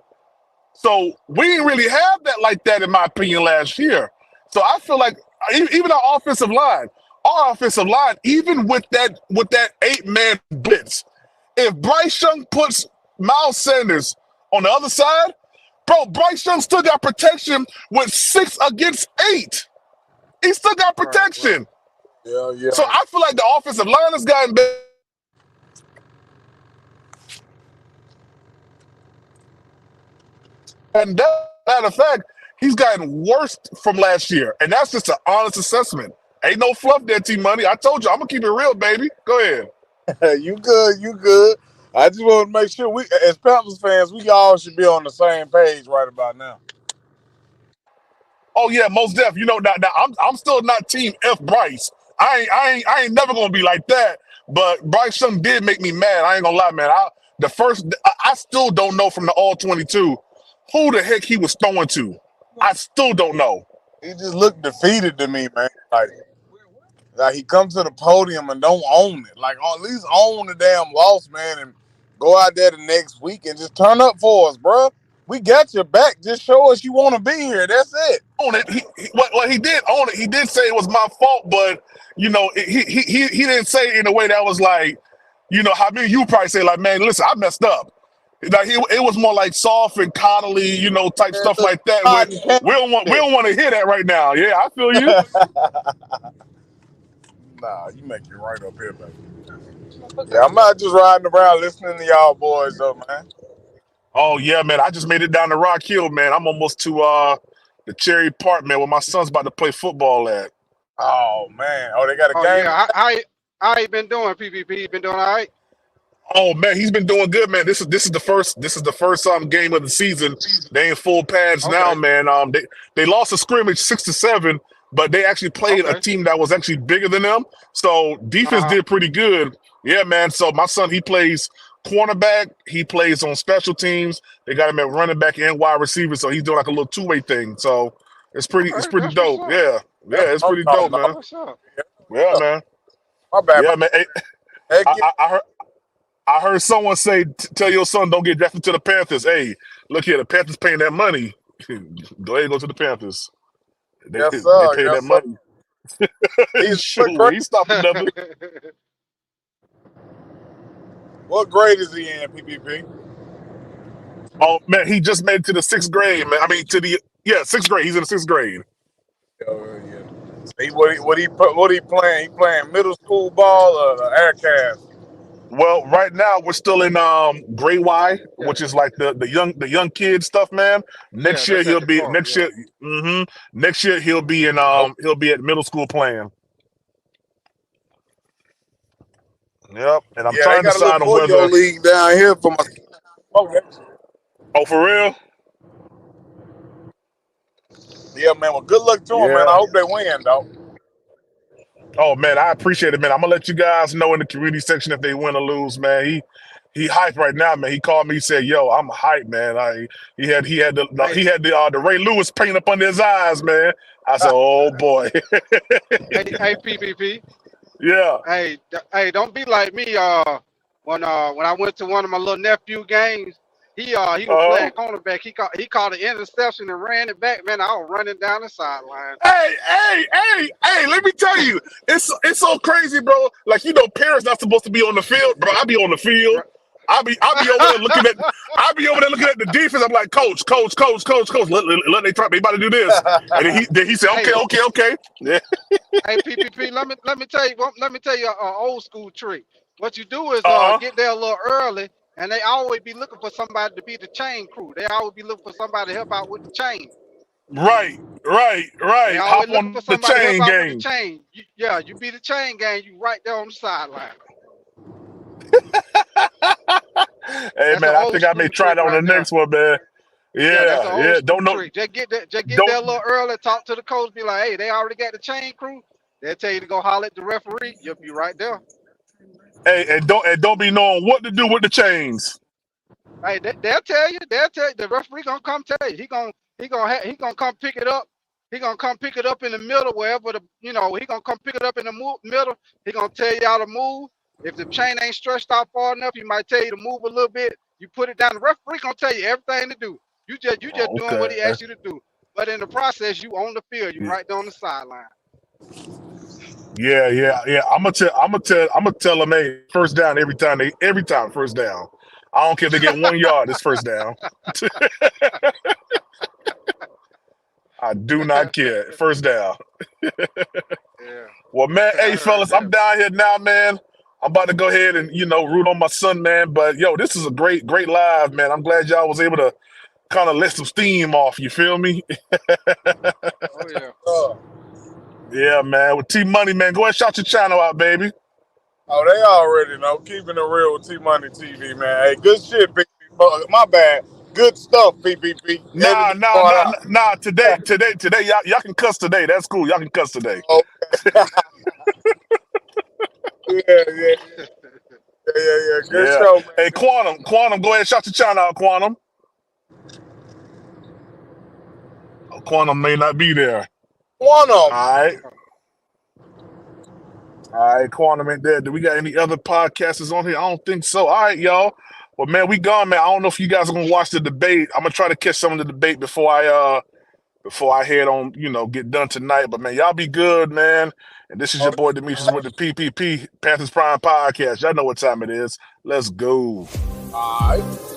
So we didn't really have that like that, in my opinion, last year. So I feel like even our offensive line, even with that 8-man blitz, if Bryce Young puts Miles Sanders on the other side, bro, Bryce Young still got protection with 6 against 8. He still got protection. Right. Yeah. So I feel like the offensive line has gotten better. And matter of fact, he's gotten worse from last year. And that's just an honest assessment. Ain't no fluff there, T-Money. I told you, I'm going to keep it real, baby. Go ahead. You good. I just want to make sure we, as Panthers fans, we all should be on the same page right about now. Oh yeah, most def. Now I'm still not team F Bryce. I ain't never gonna be like that. But Bryce Young did make me mad. I ain't gonna lie, man. I still don't know from the All-22 who the heck he was throwing to. I still don't know. He just looked defeated to me, man. Like he comes to the podium and don't own it. Like at least own the damn loss, man, and go out there the next week and just turn up for us, bro. We got your back. Just show us you want to be here. That's it. Own it. He did own it. He did say it was my fault, but he didn't say it in a way that was like, how many you probably say like, man, listen, I messed up. Like it was more like soft and coddly, type stuff like that. We don't want to hear that right now. Yeah, I feel you. Nah, you make it right up here, baby. Yeah, I'm not just riding around listening to y'all boys, though, man. Oh yeah, man. I just made it down to Rock Hill, man. I'm almost to the Cherry Park, man, where my son's about to play football at. Oh man. Oh, they got a game. Yeah, how you been doing, PPP? You been doing all right? Oh man, he's been doing good, man. This is the first game of the season. They in full pads now, man. They lost a scrimmage 6-7, but they actually played a team that was actually bigger than them. So defense did pretty good. Yeah, man. So my son, he plays cornerback. He plays on special teams. They got him at running back and wide receiver. So he's doing like a little two-way thing. So it's pretty dope. Yeah, it's pretty dope, man. Yeah, man. My bad. Yeah, man. Hey, I heard someone say, tell your son don't get drafted to the Panthers. Hey, look here, the Panthers paying that money. Go ahead and go to the Panthers. They pay that money. He stopping nothing. What grade is he in, PPP? Oh man, he just made it to the 6th grade, man. I mean, 6th grade. He's in the 6th grade. Oh yeah. What he playing? He playing middle school ball or air cast? Well, right now we're still in grade Y, which is like the young kid stuff, man. Next year he'll be next year he'll be in he'll be at middle school playing. Yep, and I'm trying to decide on whether league down here for smoke that shit. Oh, for real? Yeah, man. Well, good luck to them, man. I hope they win, though. Oh man, I appreciate it, man. I'm gonna let you guys know in the community section if they win or lose, man. He hyped right now, man. He called me. He said, "Yo, I'm hyped, man." He had the Ray Lewis paint up under his eyes, man. I said, "Oh boy." Hey, PPP. Yeah. Hey, don't be like me. When I went to one of my little nephew games, he was playing cornerback. He caught an interception and ran it back. Man, I was running down the sideline. Hey! Let me tell you, it's so crazy, bro. Like parents not supposed to be on the field, bro. I be on the field. I'll be over there looking at the defense. I'm like, coach. Let they try. They about to do this. And then he said, okay. Yeah. Hey, PPP, let me tell you an old school trick. What you do is get there a little early, and they always be looking for somebody to be the chain crew. They always be looking for somebody to help out with the chain. Right. They always Hop on for the somebody chain to help out game. with the chain. You be the chain gang. You right there on the sideline. Hey, man, I think I may try it on the next one, man. Yeah. Don't know. Trick. Just get there a little early. Talk to the coach. Be like, hey, they already got the chain crew. They'll tell you to go holler at the referee. You'll be right there. Hey, and don't be knowing what to do with the chains. Hey, they'll tell you. The referee gonna come tell you. He gonna come pick it up. He gonna come pick it up in the middle wherever he gonna come pick it up in the middle. He gonna tell you how to move. If the chain ain't stretched out far enough, he might tell you to move a little bit. You put it down. The referee gonna tell you everything to do. You just doing what he asked you to do. But in the process, you on the field. You right there on the sideline. Yeah. I'm gonna tell them, hey, first down every time first down. I don't care if they get 1 yard. It's first down. I do not care. First down. Well, man, hey fellas, I'm down here now, man. I'm about to go ahead and root on my son, man. But yo, this is a great live, man. I'm glad y'all was able to kind of let some steam off. You feel me? Yeah, man. With T Money, man, go ahead and shout your channel out, baby. Oh, they already know. Keeping it real with T Money TV, man. Hey, good shit, PPP. My bad. Good stuff, PPP. Nah. Today, y'all can cuss today. That's cool. Y'all can cuss today. Okay. Yeah. Good show, man. Hey, Quantum, go ahead and shout your channel out, Quantum. Oh, Quantum may not be there. Quantum. All right, Quantum ain't there. Do we got any other podcasters on here? I don't think so. All right, y'all. Well, man, we gone, man. I don't know if you guys are gonna watch the debate. I'm gonna try to catch some of the debate before I head on, get done tonight. But man, y'all be good, man. And this is your boy Demetrius with the PPP Panthers Prime Podcast. Y'all know what time it is. Let's go. All right.